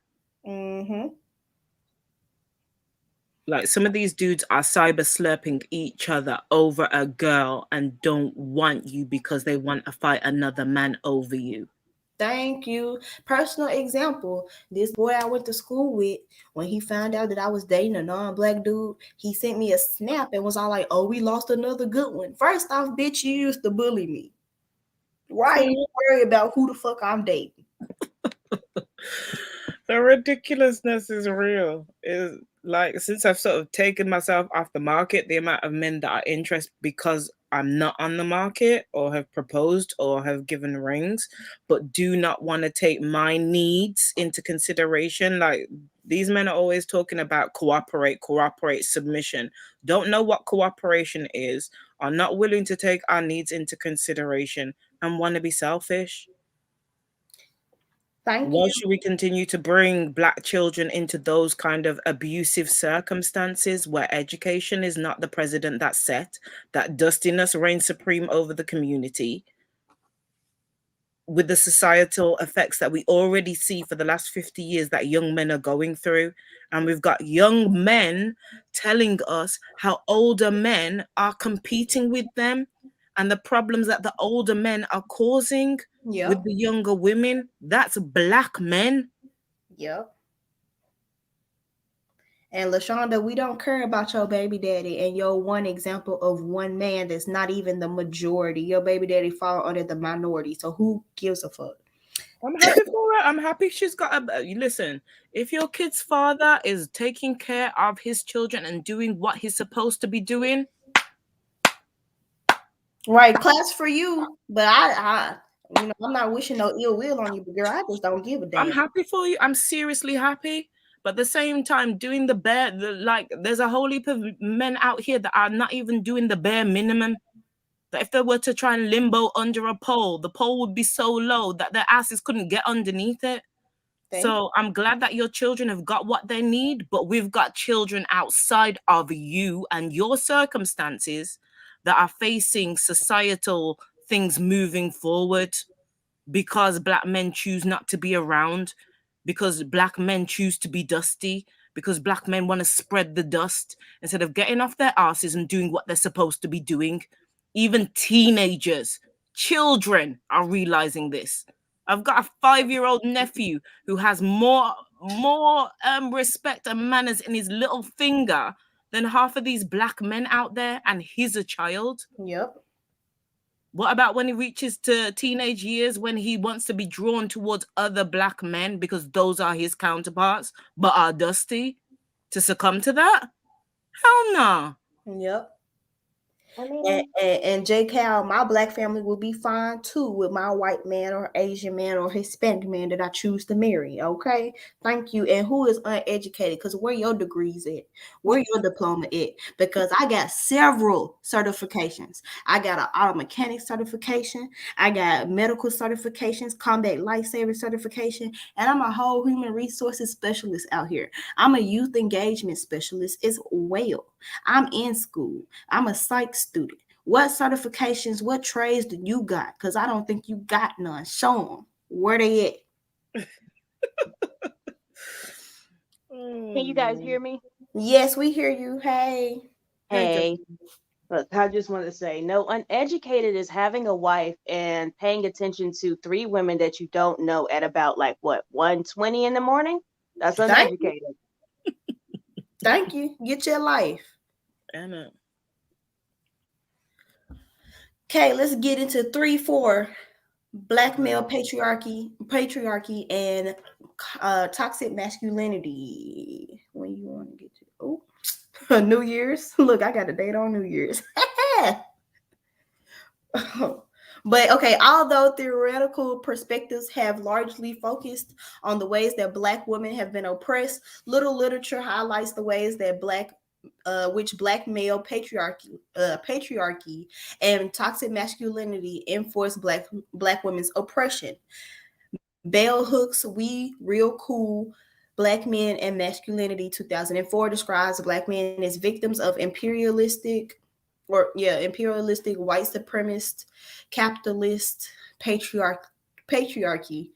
Like some of these dudes are cyber slurping each other over a girl and don't want you because they want to fight another man over you. Thank you. Personal example. This boy I went to school with, when he found out that I was dating a non-black dude, he sent me a snap and was all like, "Oh, we lost another good one." First off, bitch, you used to bully me. Why are you worried about who the fuck I'm dating? The ridiculousness is real. Is like, since I've sort of taken myself off the market, the amount of men that are interested because I'm not on the market or have proposed or have given rings, but do not want to take my needs into consideration. Like, these men are always talking about cooperate, submission. Don't know what cooperation is, are not willing to take our needs into consideration, and want to be selfish. Why should we continue to bring Black children into those kind of abusive circumstances where education is not the president that's set, that dustiness reigns supreme over the community, with the societal effects that we already see for the last 50 years that young men are going through? And we've got young men telling us how older men are competing with them and the problems that the older men are causing with the younger women. That's Black men. Yep. And LaShonda, we don't care about your baby daddy and your one example of one man that's not even the majority. Your baby daddy fall under the minority. So who gives a fuck? I'm happy for her. I'm happy she's got a... Listen, if your kid's father is taking care of his children and doing what he's supposed to be doing, right, class for you. But I I'm not wishing no ill will on you, but girl, I just don't give a damn. I'm happy for you. I'm seriously happy. But at the same time, doing the bare, like, there's a whole heap of men out here that are not even doing the bare minimum. That if they were to try and limbo under a pole, the pole would be so low that their asses couldn't get underneath it. So I'm glad that your children have got what they need, but we've got children outside of you and your circumstances that are facing societal things moving forward because Black men choose not to be around, because Black men choose to be dusty, because Black men want to spread the dust instead of getting off their asses and doing what they're supposed to be doing. Even teenagers, children are realizing this. I've got a 5-year-old nephew who has more respect and manners in his little finger than half of these Black men out there, and he's a child. Yep. What about when he reaches to teenage years, when he wants to be drawn towards other Black men because those are his counterparts, but are dusty, to succumb to that? Hell no. Yep. And J. Cal, my Black family will be fine too with my white man or Asian man or Hispanic man that I choose to marry. Okay, thank you. And who is uneducated? Because where your degrees at? Where your diploma at? Because I got several certifications. I got an auto mechanic certification. I got medical certifications, combat lifesaver certification, and I'm a whole human resources specialist out here. I'm a youth engagement specialist as well. I'm in school. I'm a psych student. What certifications, what trades do you got? Because I don't think you got none. Show them. Where they at? Can you guys hear me? Yes, we hear you. Hey. Hey. Look, I just want to say, no, uneducated is having a wife and paying attention to 3 women that you don't know at about, like, what, 1:20 in the morning? That's uneducated. Thank you. Get your life. Anna. Okay, let's get into 3-4. Black male patriarchy, and toxic masculinity. When you want to get to New Year's. Look, I got a date on New Year's. But okay, although theoretical perspectives have largely focused on the ways that Black women have been oppressed, little literature highlights the ways that Black male patriarchy and toxic masculinity enforce Black women's oppression. Bell Hooks' We Real Cool Black Men and Masculinity 2004 describes Black men as victims of imperialistic white supremacist capitalist patriarchy,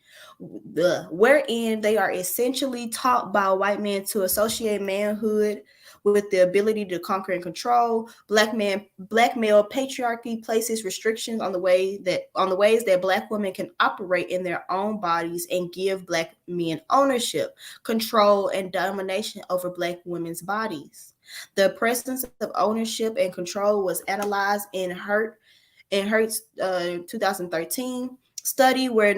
wherein they are essentially taught by white men to associate manhood with the ability to conquer and control. Black male patriarchy places restrictions on the ways that Black women can operate in their own bodies and give Black men ownership, control, and domination over Black women's bodies. The presence of ownership and control was analyzed in Hertz 2013 study where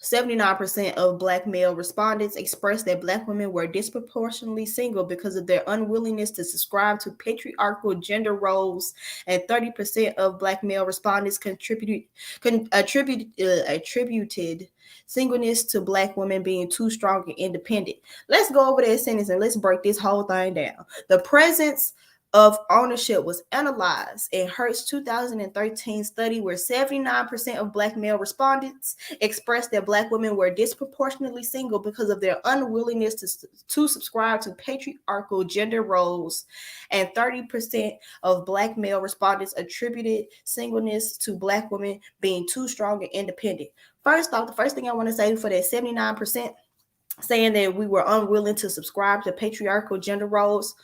79% of Black male respondents expressed that Black women were disproportionately single because of their unwillingness to subscribe to patriarchal gender roles, and 30% of Black male respondents attributed singleness to Black women being too strong and independent. Let's go over that sentence and let's break this whole thing down. The presence of ownership was analyzed in Hertz 2013 study where 79% of Black male respondents expressed that Black women were disproportionately single because of their unwillingness to subscribe to patriarchal gender roles, and 30% of Black male respondents attributed singleness to Black women being too strong and independent. First off, the first thing I want to say for that 79% saying that we were unwilling to subscribe to patriarchal gender roles,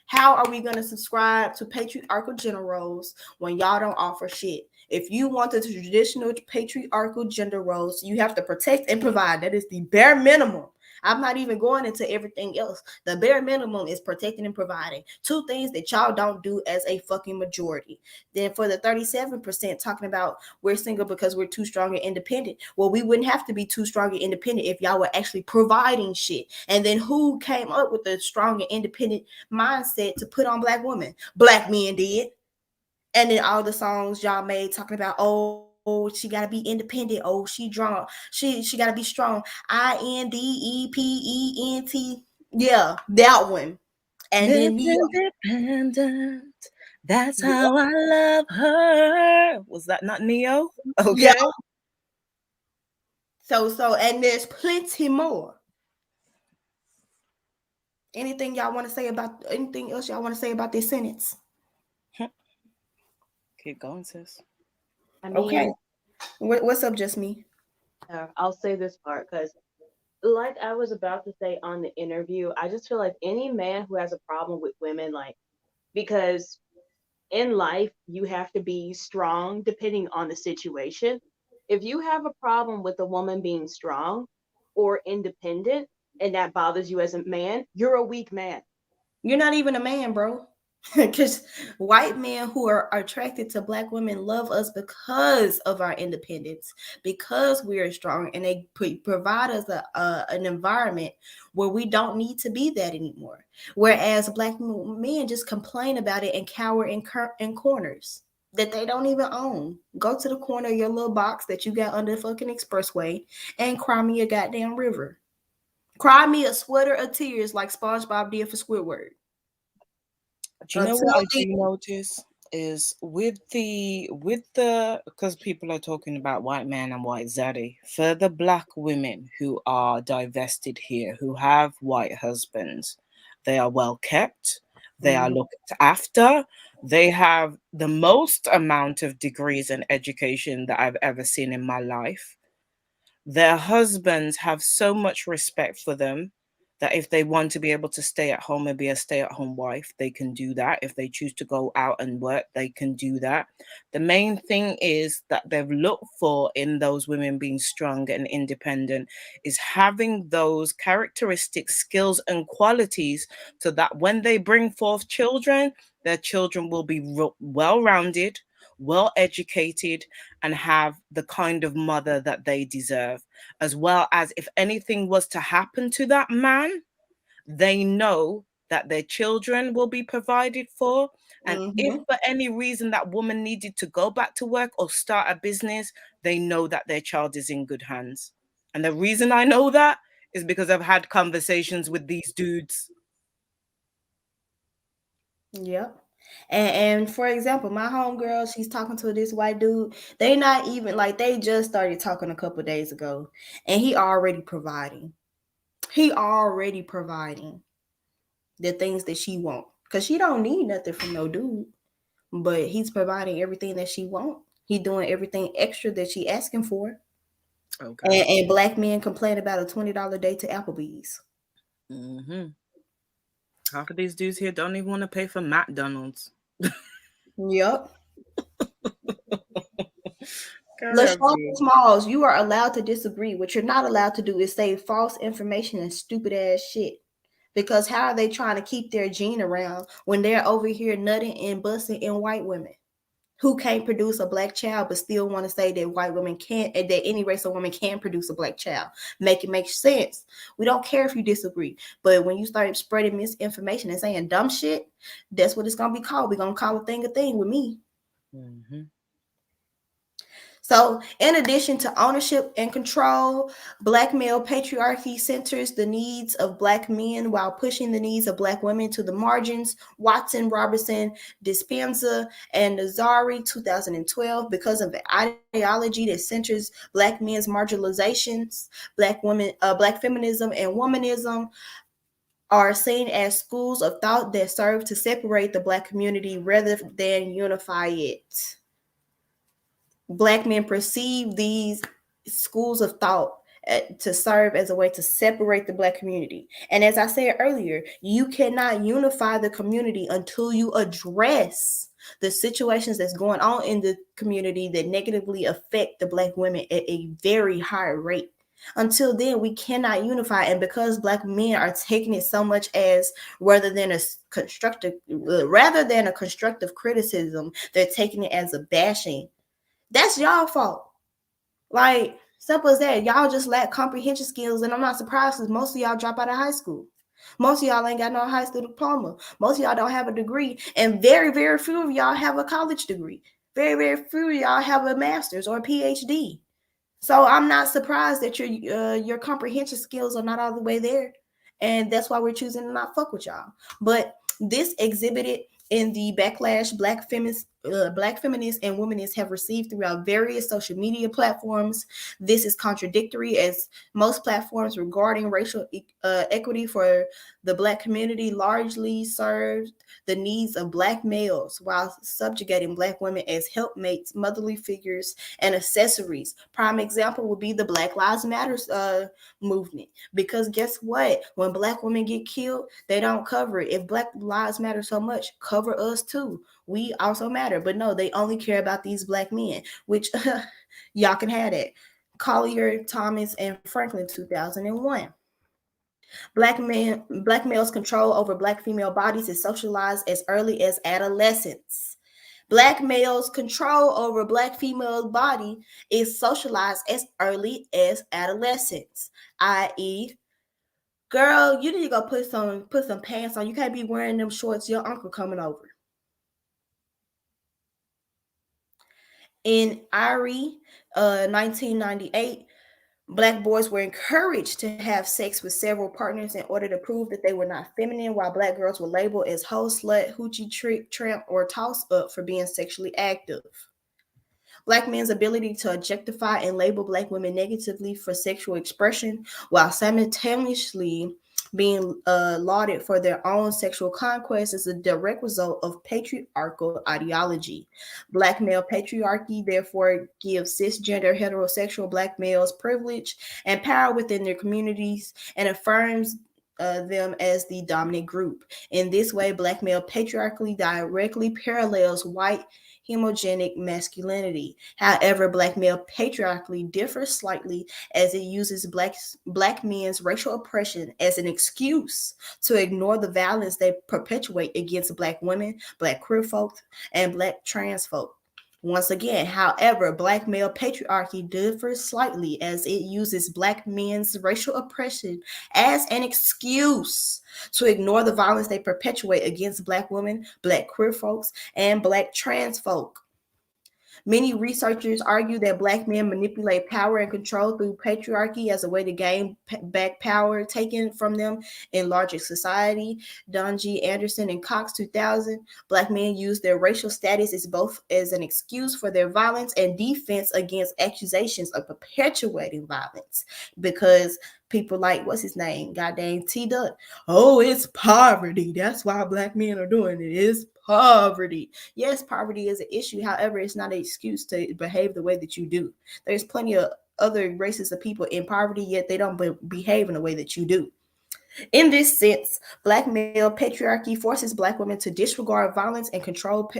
how are we going to subscribe to patriarchal gender roles when y'all don't offer shit? If you want the traditional patriarchal gender roles, you have to protect and provide. That is the bare minimum. I'm not even going into everything else. The bare minimum is protecting and providing. Two things that y'all don't do as a fucking majority. Then for the 37% talking about we're single because we're too strong and independent. Well, we wouldn't have to be too strong and independent if y'all were actually providing shit. And then who came up with the strong and independent mindset to put on Black women? Black men did. And then all the songs y'all made talking about, oh, she gotta be independent. Oh, she drunk. She gotta be strong. INDEPENT. Yeah, that one. And then Independent. That's how I love her. Was that not Neo? Okay. Yeah. So, and there's plenty more. Anything else y'all want to say about this sentence? Keep going, sis. I mean, Okay. What's up, Just Me? I'll say this part because, like I was about to say on the interview, I just feel like any man who has a problem with women, like, because in life you have to be strong depending on the situation. If you have a problem with a woman being strong or independent and that bothers you as a man, you're a weak man. You're not even a man, bro. Because white men who are attracted to Black women love us because of our independence, because we are strong, and they provide us an environment where we don't need to be that anymore. Whereas Black men just complain about it and cower in corners that they don't even own. Go to the corner of your little box that you got under the fucking expressway and cry me a goddamn river. Cry me a sweater of tears like SpongeBob did for Squidward. Do you know what I do notice is with the because people are talking about white man and white zaddy, for the Black women who are divested here, who have white husbands, they are well kept, they are looked after, they have the most amount of degrees and education that I've ever seen in my life. Their husbands have so much respect for them that if they want to be able to stay at home and be a stay-at-home wife, they can do that. If they choose to go out and work, they can do that. The main thing is that they've looked for in those women being strong and independent is having those characteristics, skills, and qualities so that when they bring forth children, their children will be well-rounded, well-educated, and have the kind of mother that they deserve, as well as if anything was to happen to that man, they know that their children will be provided for. And if for any reason that woman needed to go back to work or start a business, they know that their child is in good hands. And the reason I know that is because I've had conversations with these dudes. Yep. And for example, my homegirl, she's talking to this white dude. They not even like, they just started talking a couple days ago, and he already providing. He already providing the things that she want, because she don't need nothing from no dude, but he's providing everything that she want. He doing everything extra that she asking for. Okay. And Black men complain about a $20 date to Applebee's. Half of these dudes here don't even want to pay for McDonald's. Yep. Carry on, LaShawn G. Smalls, you are allowed to disagree. What you're not allowed to do is say false information and stupid ass shit. Because how are they trying to keep their gene around when they're over here nutting and busting in white women who can't produce a black child but still want to say that white women can't, and that any race of woman can produce a black child? Make it make sense. We don't care if you disagree, but when you start spreading misinformation and saying dumb shit, that's what it's gonna be called. We're gonna call a thing with me. Mm-hmm. So, in addition to ownership and control, black male patriarchy centers the needs of black men while pushing the needs of black women to the margins. Watson, Robertson, Dispenza, and Nazari, 2012, because of the ideology that centers black men's marginalizations, black women, black feminism, and womanism are seen as schools of thought that serve to separate the black community rather than unify it. Black men perceive these schools of thought to serve as a way to separate the black community. And as I said earlier, you cannot unify the community until you address the situations that's going on in the community that negatively affect the black women at a very high rate. Until then, we cannot unify. And because black men are taking it so much as rather than a constructive criticism, they're taking it as a bashing. That's y'all fault. Like, simple as that. Y'all just lack comprehension skills, and I'm not surprised because most of y'all drop out of high school. Most of y'all ain't got no high school diploma. Most of y'all don't have a degree, and very, very few of y'all have a college degree. Very, very few of y'all have a master's or a PhD. So I'm not surprised that your comprehension skills are not all the way there, and that's why we're choosing to not fuck with y'all. But this exhibited in the backlash black feminists and womanists have received throughout various social media platforms. This is contradictory, as most platforms regarding racial equity for the black community largely served the needs of black males while subjugating black women as helpmates, motherly figures, and accessories. Prime example would be the Black Lives Matter movement. Because guess what? When black women get killed, they don't cover it. If Black Lives Matter so much, cover us too. We also matter. But no, they only care about these black men, which y'all can have it. Collier, Thomas, and Franklin, 2001. Black males' control over black female bodies is socialized as early as adolescence. Black males' control over black female body is socialized as early as adolescence, i.e., girl, you need to go put some pants on. You can't be wearing them shorts. Your uncle coming over. In Irie, 1998, Black boys were encouraged to have sex with several partners in order to prove that they were not feminine, while Black girls were labeled as hoe, slut, hoochie, trick, tramp, or toss up for being sexually active. Black men's ability to objectify and label Black women negatively for sexual expression while simultaneously being lauded for their own sexual conquest is a direct result of patriarchal ideology. Black male patriarchy therefore gives cisgender heterosexual Black males privilege and power within their communities and affirms them as the dominant group. In this way, Black male patriarchy directly parallels white homogenic masculinity. However, Black male patriarchy differs slightly as it uses black men's racial oppression as an excuse to ignore the violence they perpetuate against Black women, Black queer folk, and Black trans folk. Once again, however, Black male patriarchy differs slightly as it uses Black men's racial oppression as an excuse to ignore the violence they perpetuate against Black women, Black queer folks, and Black trans folk. Many researchers argue that Black men manipulate power and control through patriarchy as a way to gain back power taken from them in larger society. Don G. Anderson and Cox, 2000. Black men use their racial status as both as an excuse for their violence and defense against accusations of perpetuating violence. Because people like, what's his name? Goddamn T. Duck. Oh, it's poverty. That's why Black men are doing it. It's poverty. Yes, poverty is an issue. However, it's not an excuse to behave the way that you do. There's plenty of other races of people in poverty, yet they don't behave in the way that you do. In this sense, black male patriarchy forces black women to disregard violence and control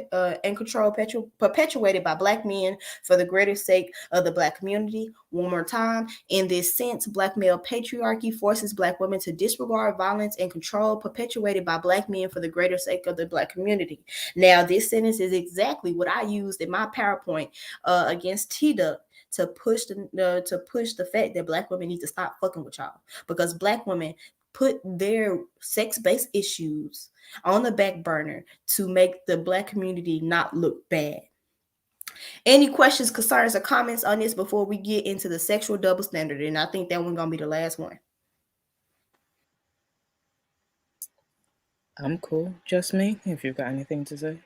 perpetuated by black men for the greater sake of the black community. One more time. In this sense, black male patriarchy forces black women to disregard violence and control perpetuated by black men for the greater sake of the black community. Now, this sentence is exactly what I used in my PowerPoint against T-Duck to push the fact that black women need to stop fucking with y'all, because black women put their sex-based issues on the back burner to make the black community not look bad. Any questions, concerns, or comments on this before we get into the sexual double standard? And I think that one's gonna be the last one. I'm cool. Just me, if you've got anything to say.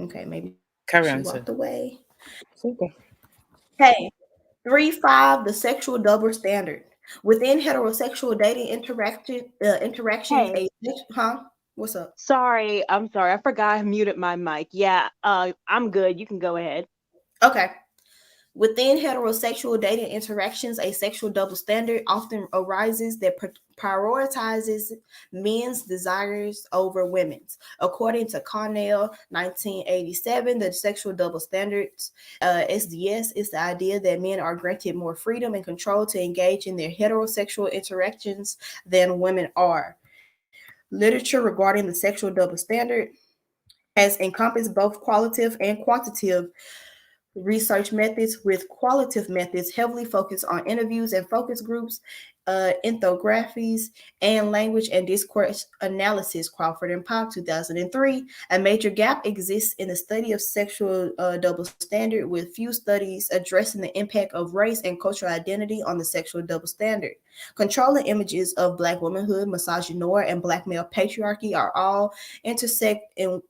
Okay, maybe Carry she on, walked sir. away. Okay. Okay, 3.5, the sexual double standard. Within heterosexual dating interactions, Hey. What's up? Sorry, I'm sorry. I forgot I muted my mic. Yeah, I'm good. You can go ahead. Okay. Within heterosexual dating interactions, a sexual double standard often arises that prioritizes men's desires over women's. According to Connell, 1987, the sexual double standards, SDS, is the idea that men are granted more freedom and control to engage in their heterosexual interactions than women are. Literature regarding the sexual double standard has encompassed both qualitative and quantitative research methods, with qualitative methods heavily focused on interviews and focus groups, ethnographies, and language and discourse analysis. Crawford and Pop, 2003. A major gap exists in the study of sexual double standard, with few studies addressing the impact of race and cultural identity on the sexual double standard. Controlling images of Black womanhood, misogynoir, and Black male patriarchy are all intersect in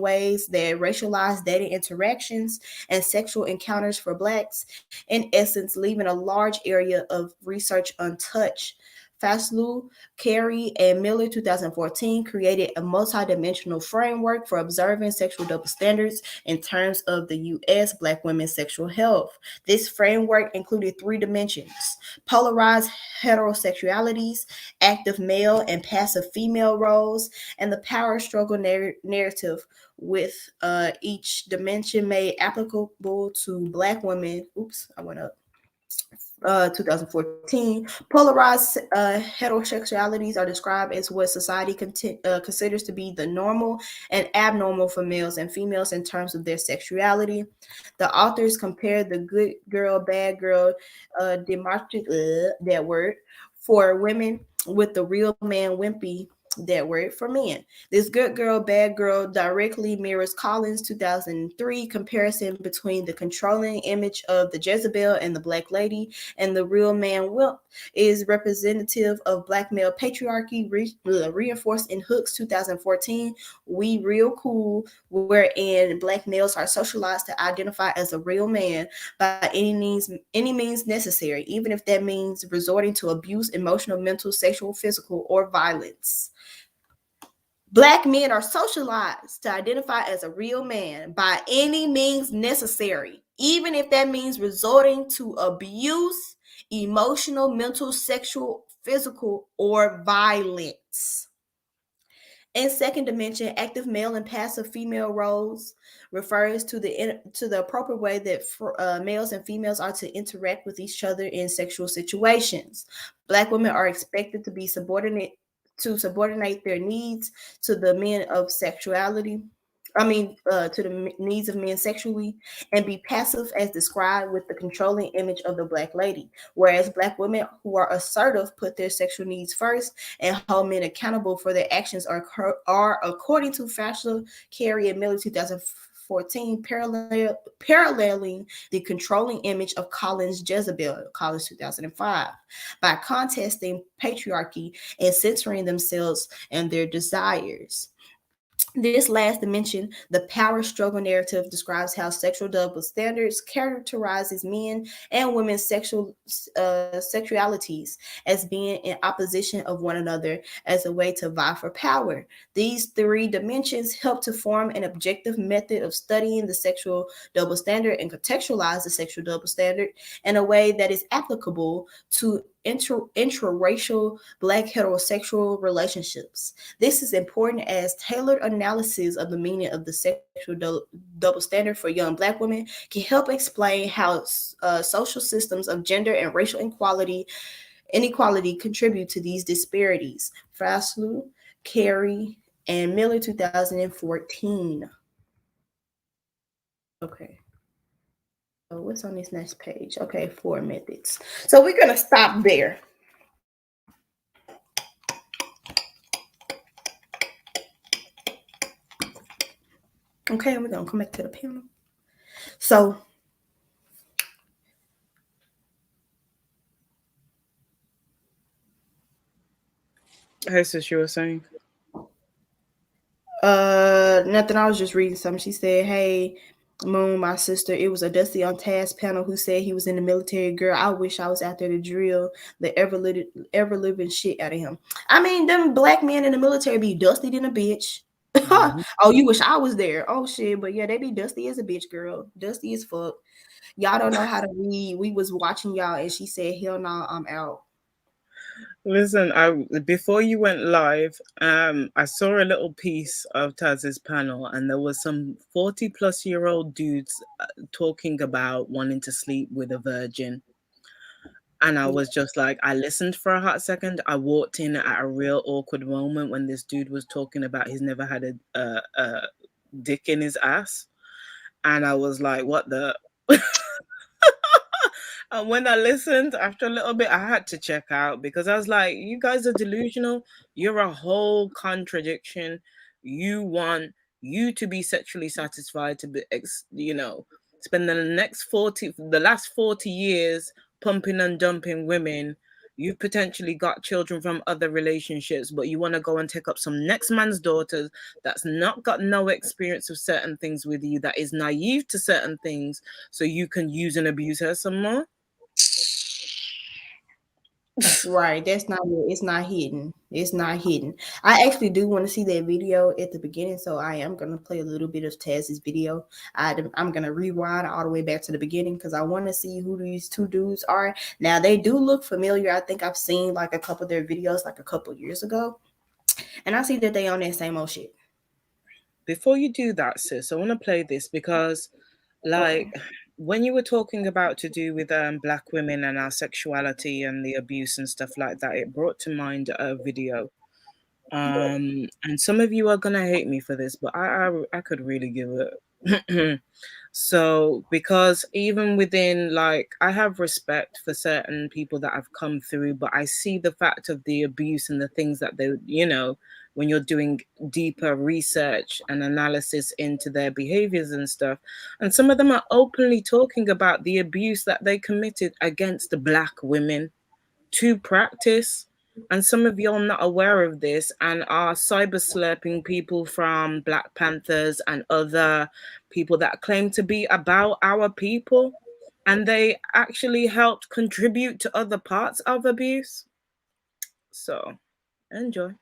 ways that racialize dating interactions and sexual encounters for Blacks, in essence, leaving a large area of research untouched. Faslu, Carey, and Miller, 2014, created a multidimensional framework for observing sexual double standards in terms of the U.S. Black women's sexual health. This framework included 3 dimensions: polarized heterosexualities, active male and passive female roles, and the power struggle narrative, with each dimension made applicable to Black women. 2014. Polarized heterosexualities are described as what society considers to be the normal and abnormal for males and females in terms of their sexuality. The authors compare the good girl, bad girl, that word, for women with the real man, wimpy, that word, for men. This good girl, bad girl directly mirrors Collins' 2003 comparison between the controlling image of the Jezebel and the Black lady, and the real man wimp is representative of Black male patriarchy, reinforced in Hook's 2014 We Real Cool, wherein Black males are socialized to identify as a real man by any means necessary, even if that means resorting to abuse, emotional, mental, sexual, physical, or violence. Black men are socialized to identify as a real man by any means necessary, even if that means resorting to abuse, emotional, mental, sexual, physical, or violence. In second dimension, active male and passive female roles refers to the appropriate way that males and females are to interact with each other in sexual situations. Black women are expected to be subordinate their needs to the men of sexuality. To the needs of men sexually, and be passive as described with the controlling image of the Black lady. Whereas Black women who are assertive put their sexual needs first and hold men accountable for their actions are according to Fasler, Carey, and Miller, 2014, paralleling the controlling image of Collins' Jezebel, Collins, 2005, by contesting patriarchy and censoring themselves and their desires. This last dimension, the power struggle narrative, describes how sexual double standards characterizes men and women's sexualities as being in opposition of one another as a way to vie for power. These three dimensions help to form an objective method of studying the sexual double standard and contextualize the sexual double standard in a way that is applicable to intraracial Black heterosexual relationships. This is important as tailored analysis of the meaning of the sexual double standard for young Black women can help explain how social systems of gender and racial inequality contribute to these disparities. Faslu, Carey, and Miller, 2014. Okay. So what's on this next page? Okay, 4 methods. So we're gonna stop there. Okay, we're gonna come back to the panel. So Hey, sis, you were saying? nothing. I was just reading something. She said, "Hey, Moon, my sister, it was a Dusty on Task panel who said he was in the military. Girl, I wish I was out there to drill the ever living shit out of him. I mean, them Black men in the military be dusty than a bitch." Oh, you wish I was there. Oh shit, but yeah, they be dusty as a bitch, girl. Dusty as fuck. Y'all don't know how to read. We was watching y'all, and she said, "Hell no, I'm out." Listen, before you went live, I saw a little piece of Taz's panel, and there was some 40-plus-year-old dudes talking about wanting to sleep with a virgin. And I was just like, I listened for a hot second. I walked in at a real awkward moment when this dude was talking about he's never had a dick in his ass. And I was like, what the? And when I listened, after a little bit, I had to check out because I was like, you guys are delusional. You're a whole contradiction. You want you to be sexually satisfied, to be, spend the last 40 years pumping and dumping women. You've potentially got children from other relationships, but you want to go and take up some next man's daughters that's not got no experience of certain things with you, that is naive to certain things, so you can use and abuse her some more. Right, that's not it. It's not hidden. It's not hidden. I actually do want to see that video at the beginning, so I am gonna play a little bit of Taz's video. I'm gonna rewind all the way back to the beginning because I want to see who these two dudes are. Now they do look familiar. I think I've seen like a couple of their videos like a couple of years ago, and I see that they on that same old shit. Before you do that, sis, I want to play this because, like, when you were talking about to do with Black women and our sexuality and the abuse and stuff like that, it brought to mind a video. And some of you are gonna hate me for this, but I could really give it. So, because even within, like, I have respect for certain people that have come through, but I see the fact of the abuse and the things that they, when you're doing deeper research and analysis into their behaviors and stuff, and some of them are openly talking about the abuse that they committed against the Black women to practice. And some of y'all not aware of this and are cyber slurping people from Black Panthers and other people that claim to be about our people. And they actually helped contribute to other parts of abuse. So, enjoy.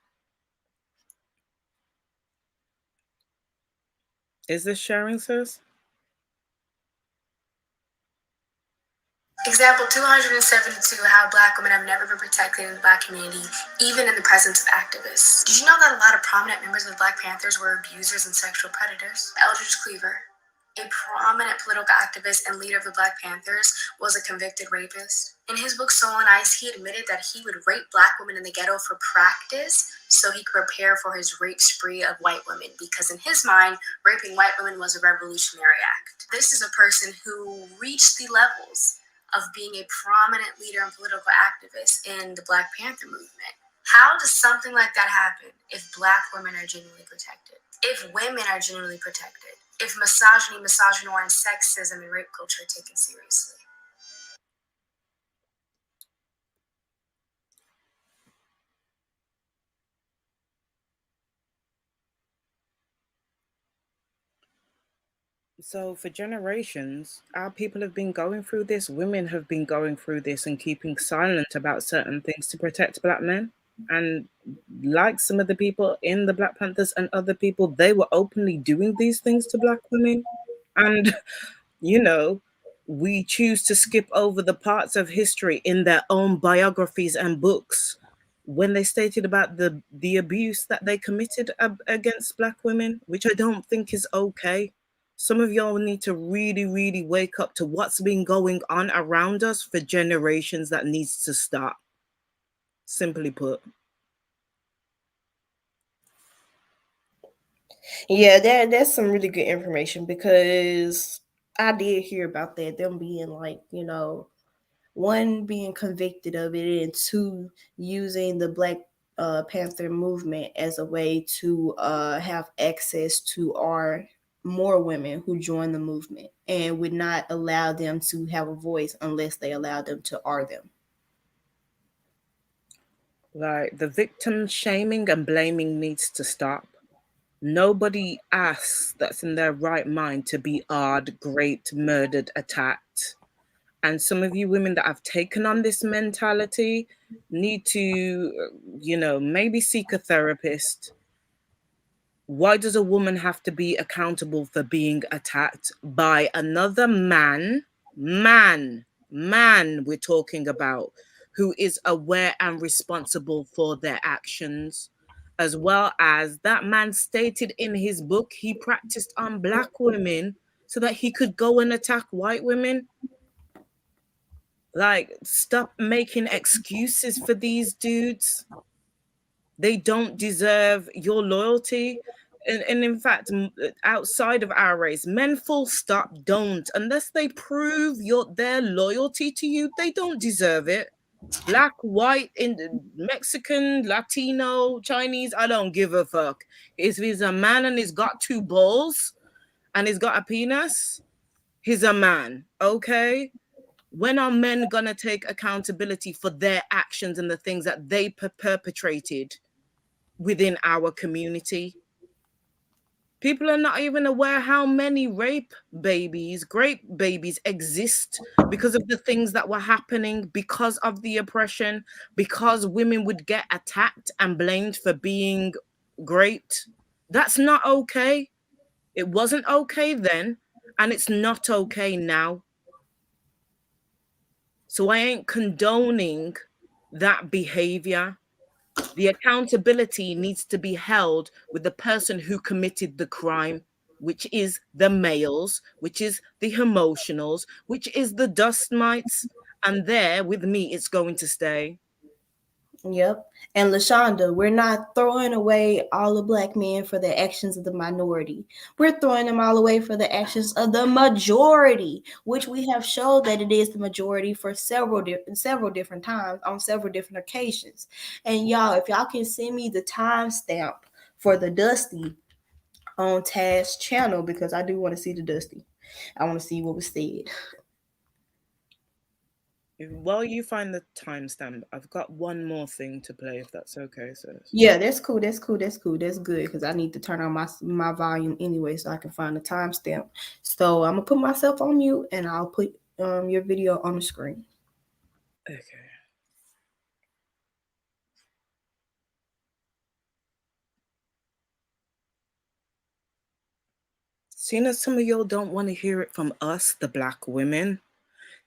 Is this sharing, sis? Example 272, how Black women have never been protected in the Black community, even in the presence of activists. Did you know that a lot of prominent members of the Black Panthers were abusers and sexual predators? Eldridge Cleaver, a prominent political activist and leader of the Black Panthers, was a convicted rapist. In his book Soul on Ice, he admitted that he would rape Black women in the ghetto for practice so he could prepare for his rape spree of white women, because in his mind, raping white women was a revolutionary act. This is a person who reached the levels of being a prominent leader and political activist in the Black Panther movement. How does something like that happen if Black women are genuinely protected? If women are genuinely protected? If misogyny, misogynoir, and sexism and rape culture are taken seriously? So for generations, our people have been going through this. Women have been going through this and keeping silent about certain things to protect Black men. And like some of the people in the Black Panthers and other people, they were openly doing these things to Black women. And, you know, we choose to skip over the parts of history in their own biographies and books when they stated about the abuse that they committed against Black women, which I don't think is okay. Some of y'all need to really, really wake up to what's been going on around us for generations that needs to stop. Simply put. Yeah, that's some really good information, because I did hear about that. Them being like, you know, one, being convicted of it, and two, using the Black Panther movement as a way to have access to more women who join the movement, and would not allow them to have a voice unless they allowed them to them. Like, the victim shaming and blaming needs to stop. Nobody asks that's in their right mind to be odd, raped, murdered, attacked. And some of you women that have taken on this mentality need to, you know, maybe seek a therapist. Why does a woman have to be accountable for being attacked by another man we're talking about, who is aware and responsible for their actions? As well as that man stated in his book, he practiced on Black women so that he could go and attack white women. Like, stop making excuses for these dudes. They don't deserve your loyalty. And in fact, outside of our race, men full stop don't. Unless they prove their loyalty to you, they don't deserve it. Black, white, Mexican, Latino, Chinese, I don't give a fuck. If he's a man and he's got two balls and he's got a penis, he's a man, okay? When are men gonna take accountability for their actions and the things that they perpetrated within our community? People are not even aware how many rape babies exist because of the things that were happening, because of the oppression, because women would get attacked and blamed for being great. That's not okay. It wasn't okay then, and it's not okay now. So I ain't condoning that behavior. The accountability needs to be held with the person who committed the crime, which is the males, which is the emotionals, which is the dust mites. And there, with me, it's going to stay. Yep. And LaShonda, we're not throwing away all the Black men for the actions of the minority. We're throwing them all away for the actions of the majority, which we have showed that it is the majority for several different times on several different occasions. And y'all, if y'all can send me the timestamp for the Dusty on Taz's channel, because I do want to see the Dusty. I want to see what was said. While you find the timestamp, I've got one more thing to play, if that's okay, sis. Yeah, that's cool. That's good, because I need to turn on my volume anyway so I can find the timestamp. So I'm gonna put myself on mute and I'll put your video on the screen. Okay. Seeing as some of y'all don't want to hear it from us, the Black women,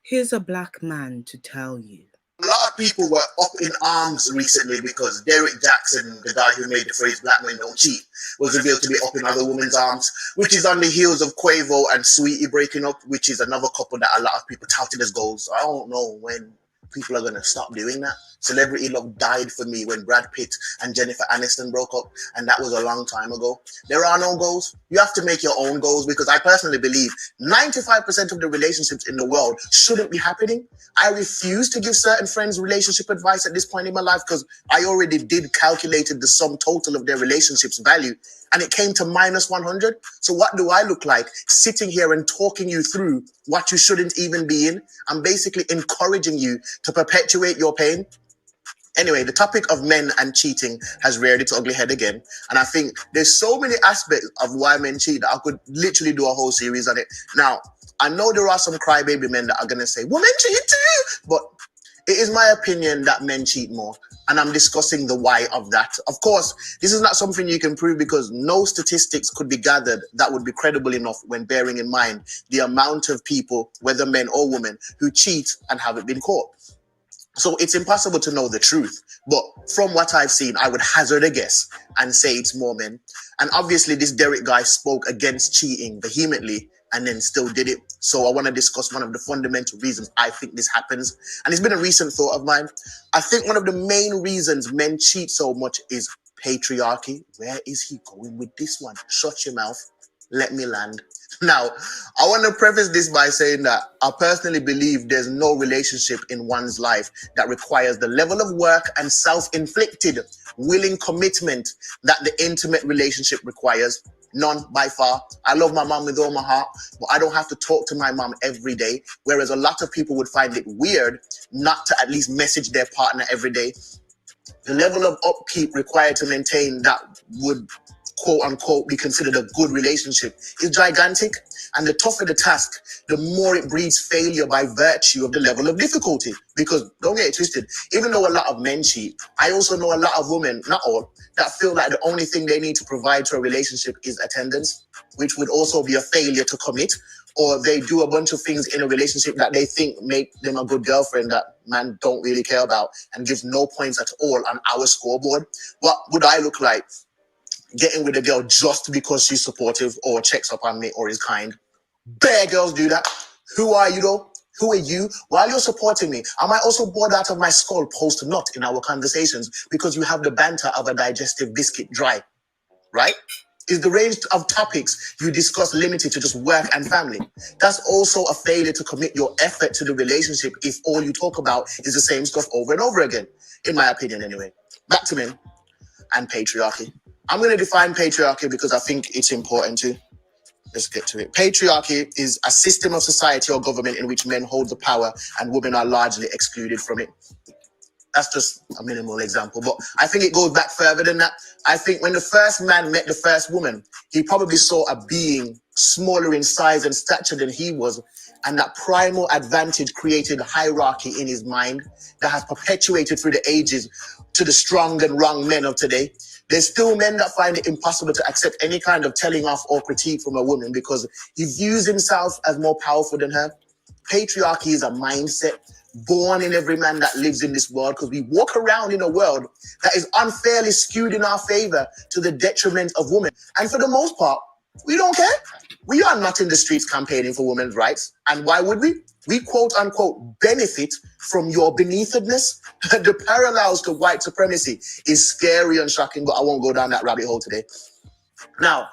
here's a Black man to tell you. A lot of people were up in arms recently because Derek Jackson, the guy who made the phrase "Black men don't cheat," was revealed to be up in other women's arms, which is on the heels of Quavo and Sweetie breaking up, which is another couple that a lot of people touted as goals. I don't know when people are going to stop doing that. Celebrity love died for me when Brad Pitt and Jennifer Aniston broke up, and that was a long time ago. There are no goals. You have to make your own goals, because I personally believe 95% of the relationships in the world shouldn't be happening. I refuse to give certain friends relationship advice at this point in my life, because I already did calculated the sum total of their relationships value, and it came to minus 100. So what do I look like sitting here and talking you through what you shouldn't even be in? I'm basically encouraging you to perpetuate your pain. Anyway, the topic of men and cheating has reared its ugly head again. And I think there's so many aspects of why men cheat that I could literally do a whole series on it. Now, I know there are some crybaby men that are going to say, women cheat too. But it is my opinion that men cheat more. And I'm discussing the why of that. Of course, this is not something you can prove because no statistics could be gathered that would be credible enough when bearing in mind the amount of people, whether men or women, who cheat and haven't been caught. So it's impossible to know the truth. But from what I've seen, I would hazard a guess and say it's more men. And obviously this Derek guy spoke against cheating vehemently and then still did it. So I want to discuss one of the fundamental reasons I think this happens. And it's been a recent thought of mine. I think one of the main reasons men cheat so much is patriarchy. Where is he going with this one? Shut your mouth. Let me land. Now, I want to preface this by saying that I personally believe there's no relationship in one's life that requires the level of work and self-inflicted willing commitment that the intimate relationship requires. None by far. I love my mom with all my heart, but I don't have to talk to my mom every day, whereas a lot of people would find it weird not to at least message their partner every day. The level of upkeep required to maintain that would quote unquote be considered a good relationship is gigantic, and the tougher the task, the more it breeds failure by virtue of the level of difficulty. Because don't get it twisted, even though a lot of men cheat, I also know a lot of women, not all, that feel like the only thing they need to provide to a relationship is attendance, which would also be a failure to commit. Or they do a bunch of things in a relationship that they think make them a good girlfriend that man don't really care about and gives no points at all on our scoreboard. What would I look like getting with a girl just because she's supportive or checks up on me or is kind? Bare girls do that. Who are you though? Who are you? While you're supporting me, am I also bored out of my skull post nut in our conversations because you have the banter of a digestive biscuit dry, right? Is the range of topics you discuss limited to just work and family? That's also a failure to commit your effort to the relationship if all you talk about is the same stuff over and over again, in my opinion anyway. Back to men and patriarchy. I'm going to define patriarchy because I think it's important to. Let's get to it. Patriarchy is a system of society or government in which men hold the power and women are largely excluded from it. That's just a minimal example, but I think it goes back further than that. I think when the first man met the first woman, he probably saw a being smaller in size and stature than he was, and that primal advantage created hierarchy in his mind that has perpetuated through the ages to the strong and wrong men of today. There's still men that find it impossible to accept any kind of telling off or critique from a woman because he views himself as more powerful than her. Patriarchy is a mindset born in every man that lives in this world because we walk around in a world that is unfairly skewed in our favor to the detriment of women. And for the most part, we don't care. We are not in the streets campaigning for women's rights. And why would we? We quote unquote benefit from your beneathedness. The parallels to white supremacy is scary and shocking, but I won't go down that rabbit hole today. Now,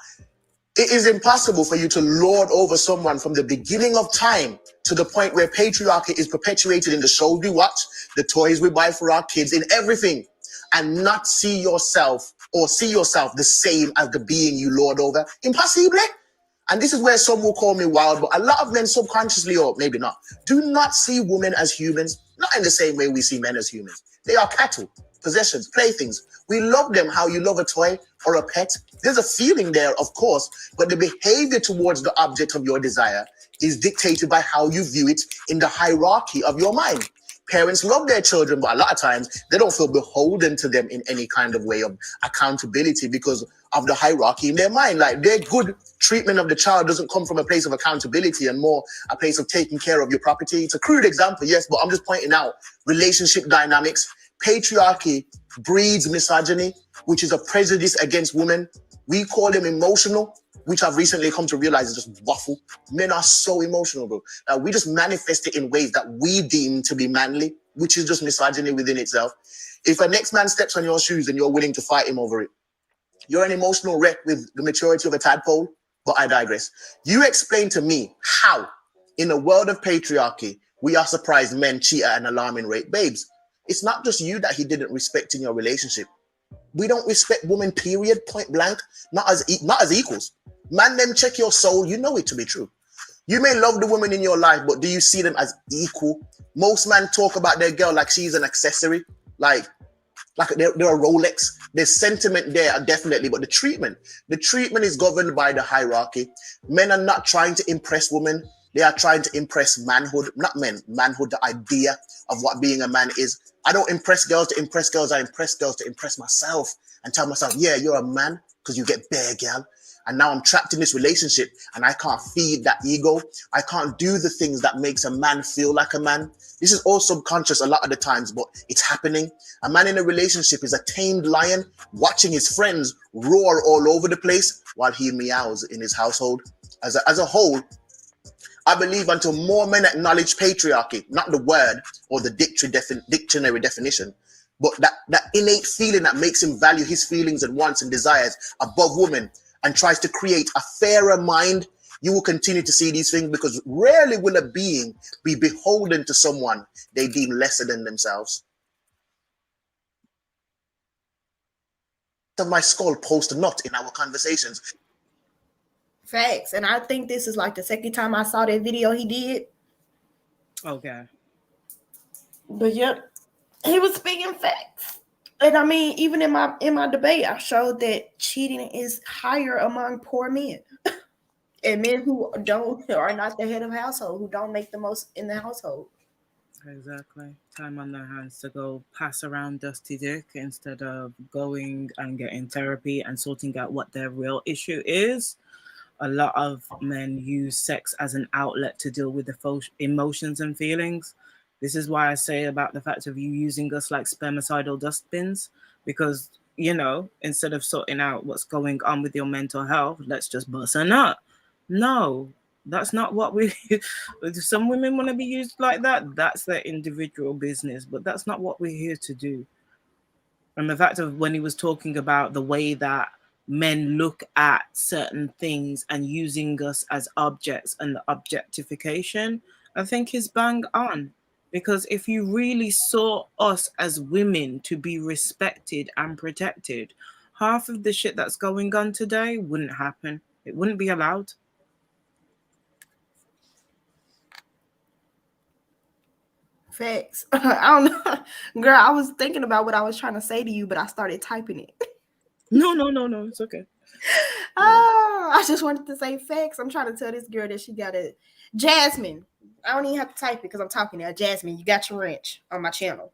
it is impossible for you to lord over someone from the beginning of time to the point where patriarchy is perpetuated in the shows we watch, the toys we buy for our kids, in everything, and not see yourself the same as the being you lord over. Impossible. And this is where some will call me wild, but a lot of men subconsciously, or maybe not, do not see women as humans, not in the same way we see men as humans. They are cattle, possessions, playthings. We love them how you love a toy or a pet. There's a feeling there, of course, but the behavior towards the object of your desire is dictated by how you view it in the hierarchy of your mind. Parents love their children, but a lot of times they don't feel beholden to them in any kind of way of accountability because of the hierarchy in their mind. Like their good treatment of the child doesn't come from a place of accountability and more a place of taking care of your property. It's a crude example, yes, but I'm just pointing out relationship dynamics. Patriarchy breeds misogyny, which is a prejudice against women. We call them emotional, which I've recently come to realize is just waffle. Men are so emotional, bro. Now, we just manifest it in ways that we deem to be manly, which is just misogyny within itself. If a next man steps on your shoes and you're willing to fight him over it, you're an emotional wreck with the maturity of a tadpole, but I digress. You explain to me how, in a world of patriarchy, we are surprised men cheat at an alarming rate. Babes, it's not just you that he didn't respect in your relationship. We don't respect women, period, point blank, not as equals. Man, them check your soul. You know it to be true. You may love the woman in your life, but do you see them as equal? Most men talk about their girl like she's an accessory. Like, Like they're a Rolex. There's sentiment there, definitely, but the treatment is governed by the hierarchy. Men are not trying to impress women. They are trying to impress manhood, not men, manhood, the idea of what being a man is. I don't impress girls to impress girls. I impress girls to impress myself and tell myself, yeah, you're a man because you get bare, girl. And now I'm trapped in this relationship and I can't feed that ego. I can't do the things that makes a man feel like a man. This is all subconscious a lot of the times, but it's happening. A man in a relationship is a tamed lion watching his friends roar all over the place while he meows in his household. As a whole, I believe until more men acknowledge patriarchy, not the word or the dictionary definition, but that innate feeling that makes him value his feelings and wants and desires above women, and tries to create a fairer mind, you will continue to see these things, because rarely will a being be beholden to someone they deem lesser than themselves. Of my skull post a nut in our conversations. Facts. And I think this is like the second time I saw that video he did. Okay. But yep, he was speaking facts. And I mean, even in my debate, I showed that cheating is higher among poor men. And men who are not the head of household, who don't make the most in the household. Exactly. Time on their hands to go pass around dusty dick instead of going and getting therapy and sorting out what their real issue is. A lot of men use sex as an outlet to deal with the emotions and feelings. This is why I say about the fact of you using us like spermicidal dustbins, because, you know, instead of sorting out what's going on with your mental health, let's just bust a nut. No, that's not what we... If some women want to be used like that, that's their individual business, but that's not what we're here to do. And the fact of when he was talking about the way that men look at certain things and using us as objects and the objectification, I think is bang on. Because if you really saw us as women to be respected and protected, half of the shit that's going on today wouldn't happen. It wouldn't be allowed. Facts. I don't know. Girl, I was thinking about what I was trying to say to you, but I started typing it. No, it's okay. I just wanted to say facts. I'm trying to tell this girl that she got a Jasmine. I don't even have to type it because I'm talking now. Jasmine, you got your wrench on my channel.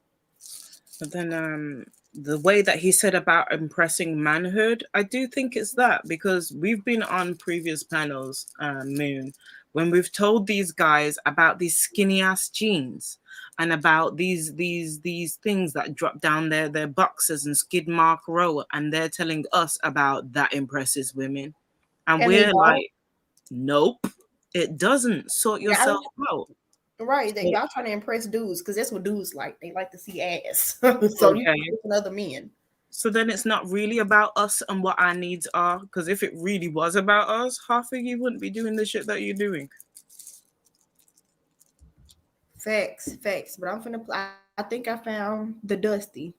But then the way that he said about impressing manhood, I do think it's that, because we've been on previous panels, Moon, when we've told these guys about these skinny ass jeans and about these things that drop down their boxers and skid mark row, and they're telling us about that impresses women. And we're like, nope, it doesn't. Sort yourself out. Right, that y'all trying to impress dudes, because that's what dudes like. They like to see ass. So you can other men. So then it's not really about us and what our needs are, because if it really was about us, half of you wouldn't be doing the shit that you're doing. Facts. But I'm finna play. I think I found the Dusty,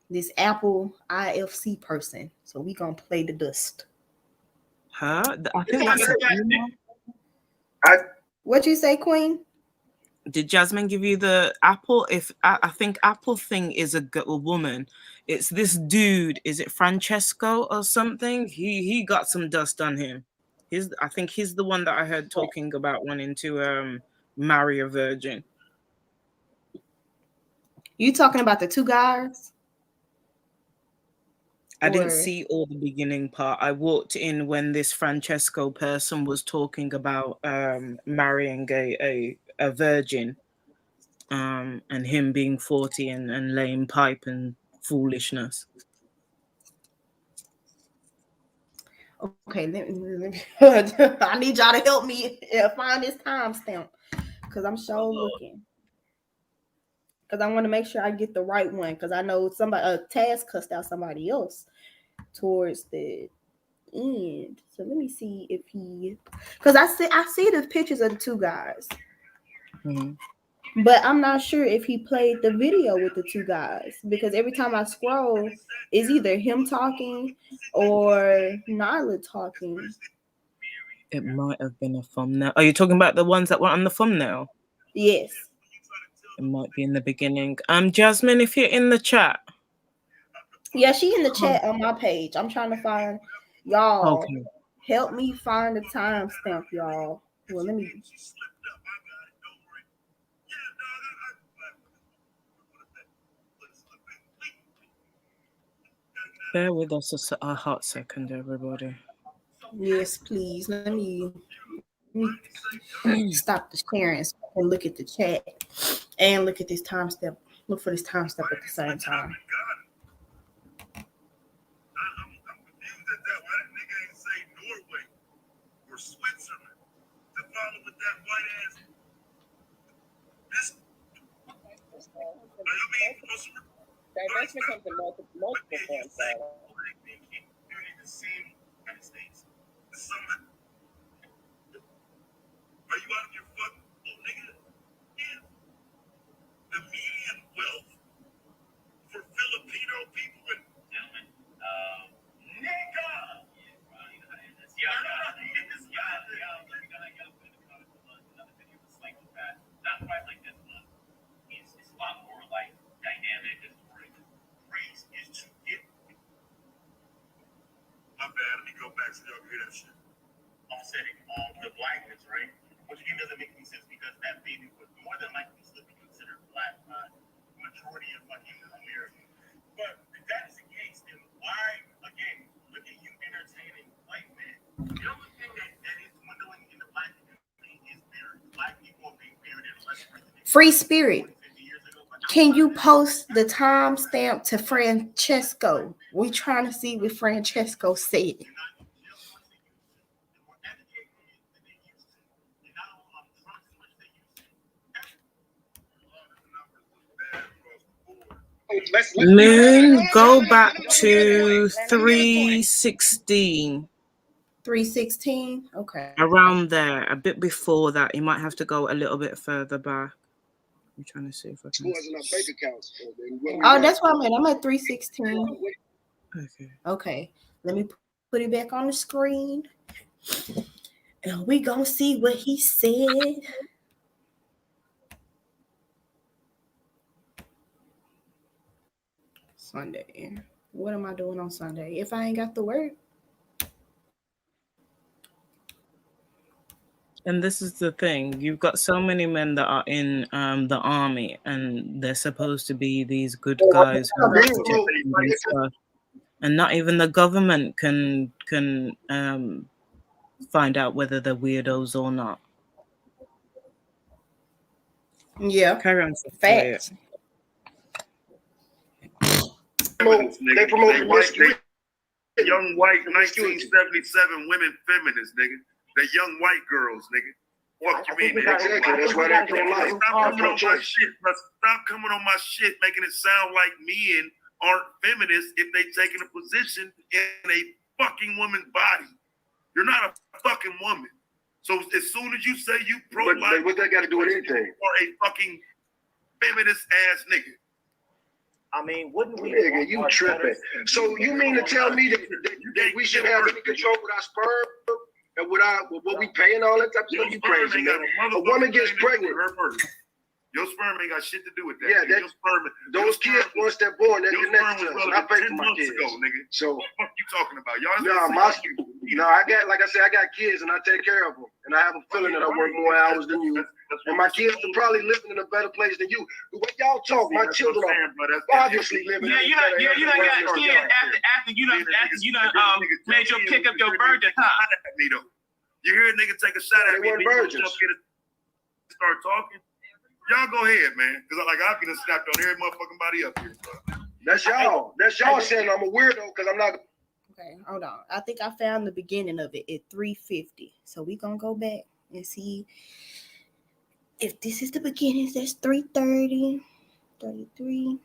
this Apple IFC person. So we gonna play the dust. Huh? I think that's what you say, Queen? Did Jasmine give you the Apple? If I think Apple thing is a woman. It's this dude. Is it Francesco or something? He got some dust on him. I think he's the one that I heard talking about wanting to marry a virgin. You talking about the two guys? I didn't see all the beginning part. I walked in when this Francesco person was talking about marrying a virgin, and him being 40 and laying pipe and foolishness. Okay, I need y'all to help me find this timestamp, because I'm sure looking. Because I want to make sure I get the right one, because I know Taz cussed out somebody else towards the end. So let me see if because I see the pictures of the two guys. Mm-hmm. But I'm not sure if he played the video with the two guys, because every time I scroll, it's either him talking or Nyla talking. It might have been a thumbnail. Are you talking about the ones that were on the thumbnail? Yes. It might be in the beginning. Jasmine, if you're in the chat, Yeah, she in the chat on my page. I'm trying to find y'all. Okay. Help me find the timestamp, y'all. Well, let me. Bear with us a hot second, everybody. Yes, please. Let me stop the sharing so I can look at the chat and look at this timestamp. Look for this timestamp at the same time. Divestment comes in multiple forms. Free Spirit. Can you post the timestamp to Francesco? We're trying to see what Francesco said. Moon, go back to 316. 316. Okay. Around there, a bit before that. You might have to go a little bit further back. I'm trying to see if I can. Oh, that's what I'm at. I'm at 316. Okay. Okay. Let me put it back on the screen. And we gonna see what he said. Sunday. What am I doing on Sunday if I ain't got the work? And this is the thing. You've got so many men that are in the army, and they're supposed to be these good guys who are protecting and stuff. And not even the government can find out whether they're weirdos or not. Yeah. Carry on. Facts. They promote young white 1977 women feminists, nigga. The young white girls, nigga. What you mean? Exactly. That's why they're pro-life. Stop coming on my shit. Stop coming on my shit, making it sound like men aren't feminists if they taking a position in a fucking woman's body. You're not a fucking woman. So as soon as you say you pro-life, what that got to do with anything? Or a fucking feminist ass nigga. I mean, wouldn't we? Nigga, you tripping. So you mean to tell me that we shouldn't have any control with our sperm and with what we pay and all that type of stuff? You crazy, man. A woman gets pregnant. Your sperm ain't got shit to do with that. Yeah, your sperm, those kids, once they're born, they're connected to us. I pay for my kids. Nigga. So what the fuck you talking about? Y'all I got, like I said, I got kids and I take care of them. And I have a feeling that I work more hours than you. And my kids are probably living in a better place than you. The way y'all talk, my children are obviously living. Yeah, you done got kids after you done made your pick up your virgin, huh? You hear a nigga take a shot at me, start talking. Y'all go ahead, man. Because I've been snapped on every motherfucking body up here. That's y'all. That's y'all saying I'm a weirdo because I'm not. Okay, hold on. I think I found the beginning of it at 350. So we gonna go back and see if this is the beginning. That's 330, 33.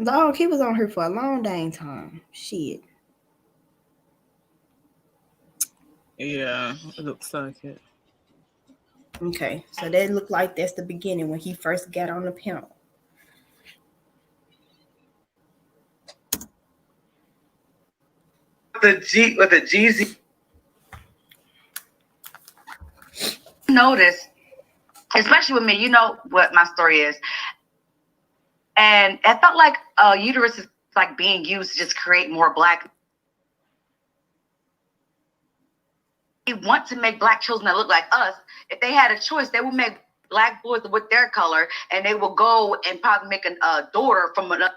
Dog, he was on here for a long dang time. Shit. Yeah, it looks like it. Okay, so that looked like that's the beginning when he first got on the panel. With the Jeezy. Notice, especially with me, you know what my story is. And it felt like a uterus is like being used to just create more black. They want to make black children that look like us. If they had a choice, they would make black boys with their color, and they will go and probably make a daughter from another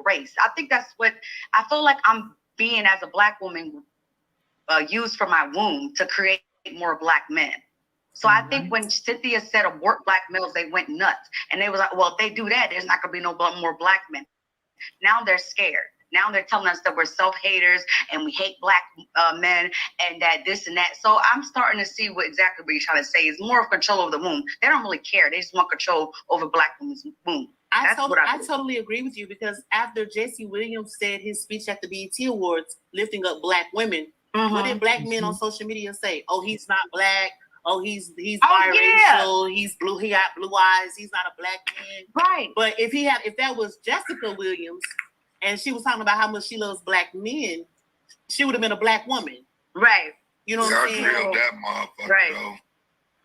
race. I think that's what I feel like I'm being as a black woman used for my womb to create more black men. So I think when Cynthia said abort black males, they went nuts. And they was like, well, if they do that, there's not going to be no more black men. Now they're scared. Now they're telling us that we're self-haters and we hate black men and that this and that. So I'm starting to see what exactly what you're trying to say is more of control over the womb. They don't really care. They just want control over black women's womb. I totally agree with you, because after Jesse Williams said his speech at the BET Awards, lifting up black women, what did black men on social media say? Oh, he's not black. Oh, he's biracial. Yeah. He's blue. He got blue eyes. He's not a black man. Right. But if that was Jessica Williams, and she was talking about how much she loves black men, she would have been a black woman. Right. You know what I'm saying? I grilled that motherfucker, right. though.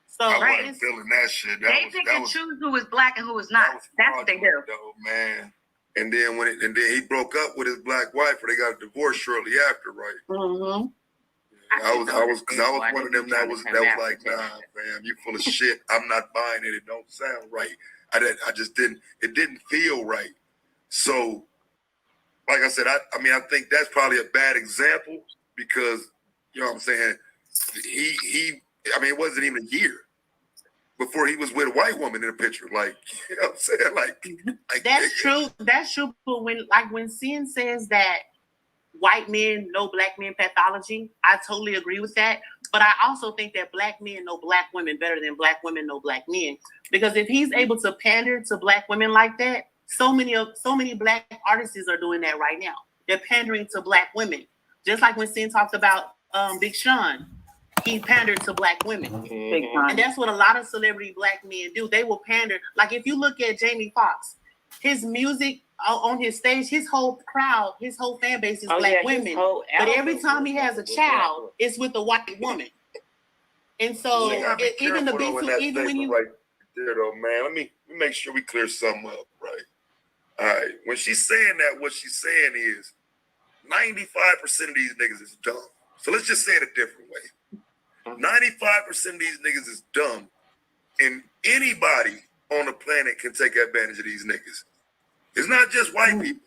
So I wasn't feeling that shit. They pick and choose who is black and who is not. That's what they do. Though, man. And then then he broke up with his black wife, or they got a divorce shortly after, right? Mm-hmm. I was one of them that was like, nah, fam, you full of shit. I'm not buying it. It don't sound right. I just didn't. It didn't feel right. So, like I said, I think that's probably a bad example, because you know what I'm saying. It wasn't even a year before he was with a white woman in a picture. Like, you know what I'm saying? Like that's true. That's true. But when Sin says that white men know black men pathology, I totally agree with that. But I also think that black men know black women better than black women know black men. Because if he's able to pander to black women like that, so many black artists are doing that right now. They're pandering to black women. Just like when Sin talked about Big Sean, he pandered to black women. Mm-hmm. And that's what a lot of celebrity black men do. They will pander. Like if you look at Jamie Foxx, his music on his stage, his whole crowd, his whole fan base is black women. But every time he has a child, it's with a white woman. And so even when you right there though, man, let me make sure we clear something up, right? All right. When she's saying that, what she's saying is 95% of these niggas is dumb. So let's just say it a different way. 95% of these niggas is dumb, and anybody on the planet can take advantage of these niggas. It's not just white people.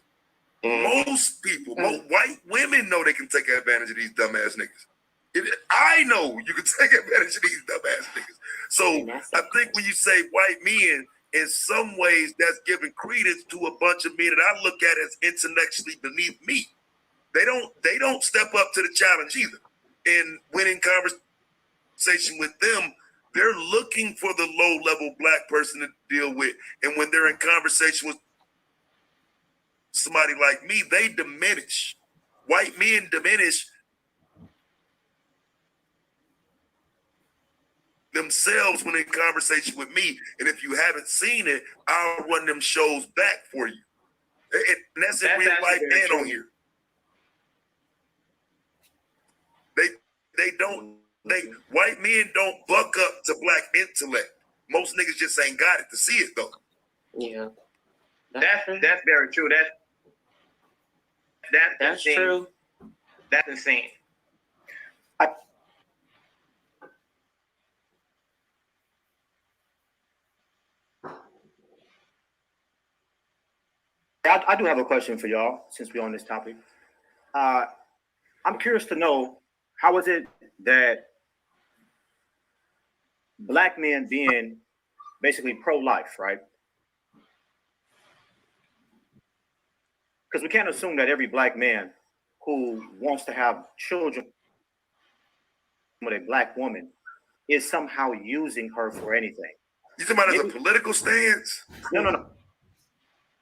Most people, white women know they can take advantage of these dumbass niggas. I know you can take advantage of these dumbass niggas. So I think when you say white men, in some ways that's giving credence to a bunch of men that I look at as intellectually beneath me. They don't step up to the challenge either. And when in conversation with them, they're looking for the low-level black person to deal with. And when they're in conversation with somebody like me, they diminish. White men diminish themselves when in conversation with me. And if you haven't seen it, I'll run them shows back for you. And that's in real life and on here. White men don't buck up to black intellect. Most niggas just ain't got it to see it though. Yeah. That's very true. That's true. That's insane. I do have a question for y'all since we're on this topic. I'm curious to know, how is it that black men being basically pro-life, right? Because we can't assume that every black man who wants to have children with a black woman is somehow using her for anything. You talking about as a political stance? No.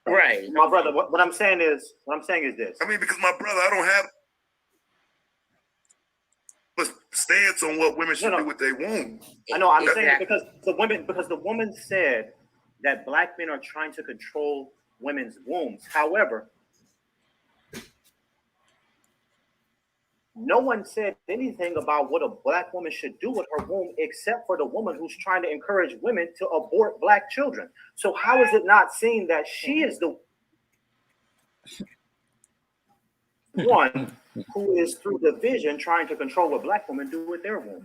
Right. My brother, what I'm saying is this. I mean, because my brother, I don't have stance on what women should do with their womb. I know. I'm That's- saying because the woman said that black men are trying to control women's wombs. However, no one said anything about what a black woman should do with her womb, except for the woman who's trying to encourage women to abort black children. So how is it not seen that she is the one who is through division trying to control what black women do with their womb?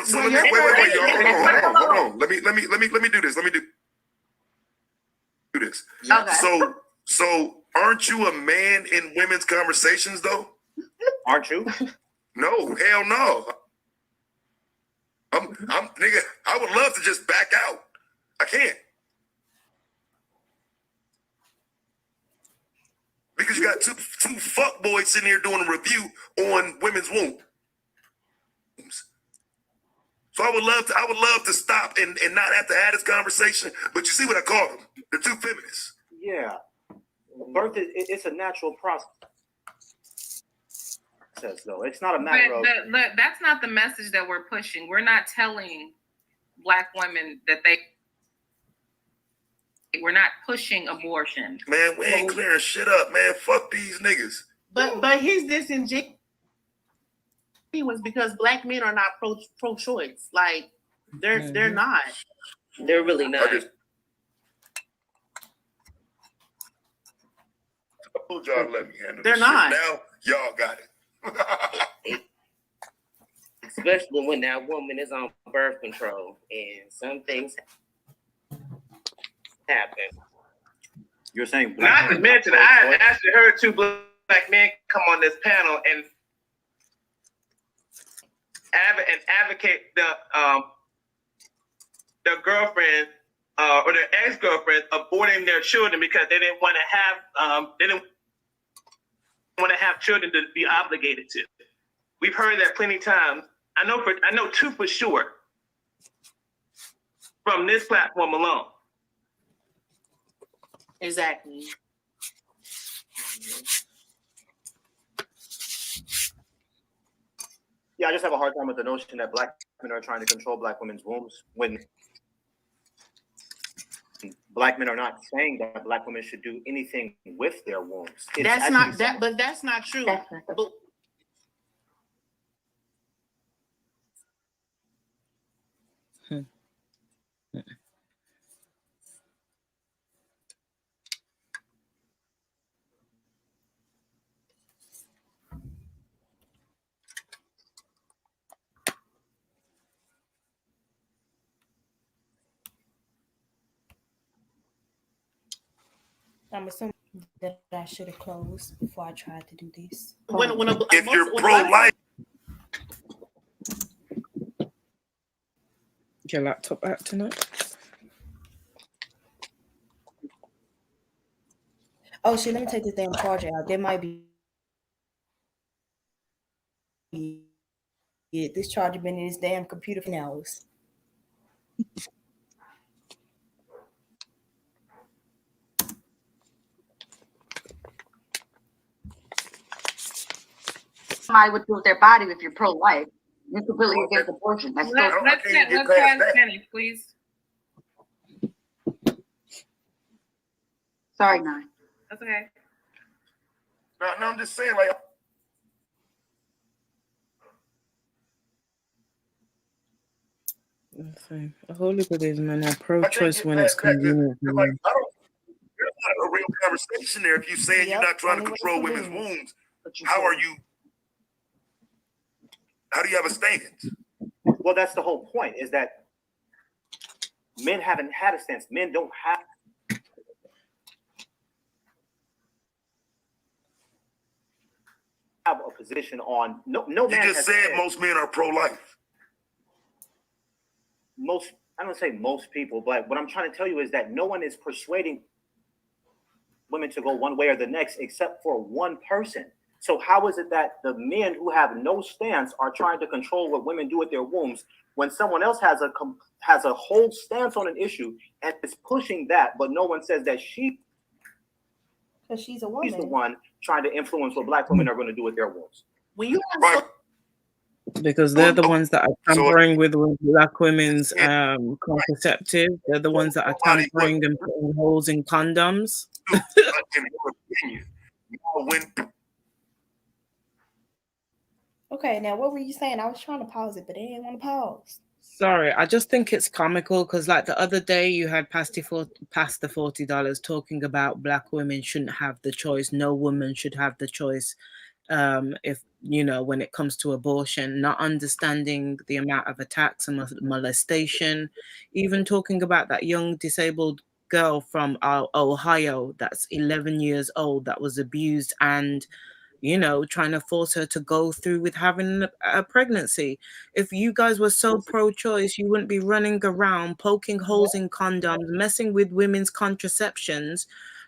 So let me wait, y'all. Hold on. Let me do this. Let me do this. Okay. So aren't you a man in women's conversations though? Aren't you? No, hell no. I'm nigga, I would love to just back out. I can't. Because you got two fuck boys sitting here doing a review on women's wombs. So I would love to stop and not have to have this conversation. But you see what I call them? The two feminists. Yeah. Birth it's a natural process though. It's not a matter of that's not the message that we're pushing. We're not telling black women that we're not pushing abortion. Man, we ain't clearing shit up, man. Fuck these niggas. But his disingenuous was because black men are not pro-choice. Like they're not. They're really not. I told y'all to let me handle They're this not. shit. Now y'all got it. Especially when that woman is on birth control and some things happen. You're saying Not to mention, I actually heard two black men come on this panel and advocate their girlfriend or their ex-girlfriends aborting their children because they didn't want to have children to be obligated to. We've heard that plenty of times. I know two for sure from this platform alone. Exactly. Yeah, I just have a hard time with the notion that black men are trying to control black women's wombs when black men are not saying that black women should do anything with their wombs. It's That's not that, but that's not true. But I'm assuming that I should have closed before I tried to do this. If you're pro-life, Your laptop acting up? Oh shit, let me take this damn charger out. There might be this charger been in this damn computer for hours. Somebody would do with their body if you're pro-life. You're completely against abortion. That's Let's try to finish, please. Sorry, Nine. That's okay. no, I'm just saying, like, Okay. A whole heap of these men are pro-choice when it's convenient. for like, them. there's not a real conversation there. If you're saying you're not trying to control women's wombs, how do you have a stance? Well, that's the whole point, is that men haven't had a stance. Men don't have a position on no You man just has said most men are pro-life. I don't say most people, but what I'm trying to tell you is that no one is persuading women to go one way or the next except for one person. So how is it that the men who have no stance are trying to control what women do with their wombs when someone else has a whole stance on an issue and is pushing that, but no one says that because she's a woman. She's the one trying to influence what black women are going to do with their wombs. when you have because they're the ones that are So tampering with black women's contraceptive. They're the ones that are tampering and putting holes in condoms. in her opinion, when Okay, now what were you saying? I was trying to pause it, but they didn't want to pause. Sorry, I just think it's comical because, like, the other day you had past the $40 talking about black women shouldn't have the choice. No woman should have the choice. If you know, when it comes to abortion, not understanding the amount of attacks and molestation, even talking about that young disabled girl from Ohio that's 11 years old that was abused and, you know, trying to force her to go through with having a pregnancy. If you guys were so pro-choice, you wouldn't be running around poking holes in condoms, messing with women's contraceptions,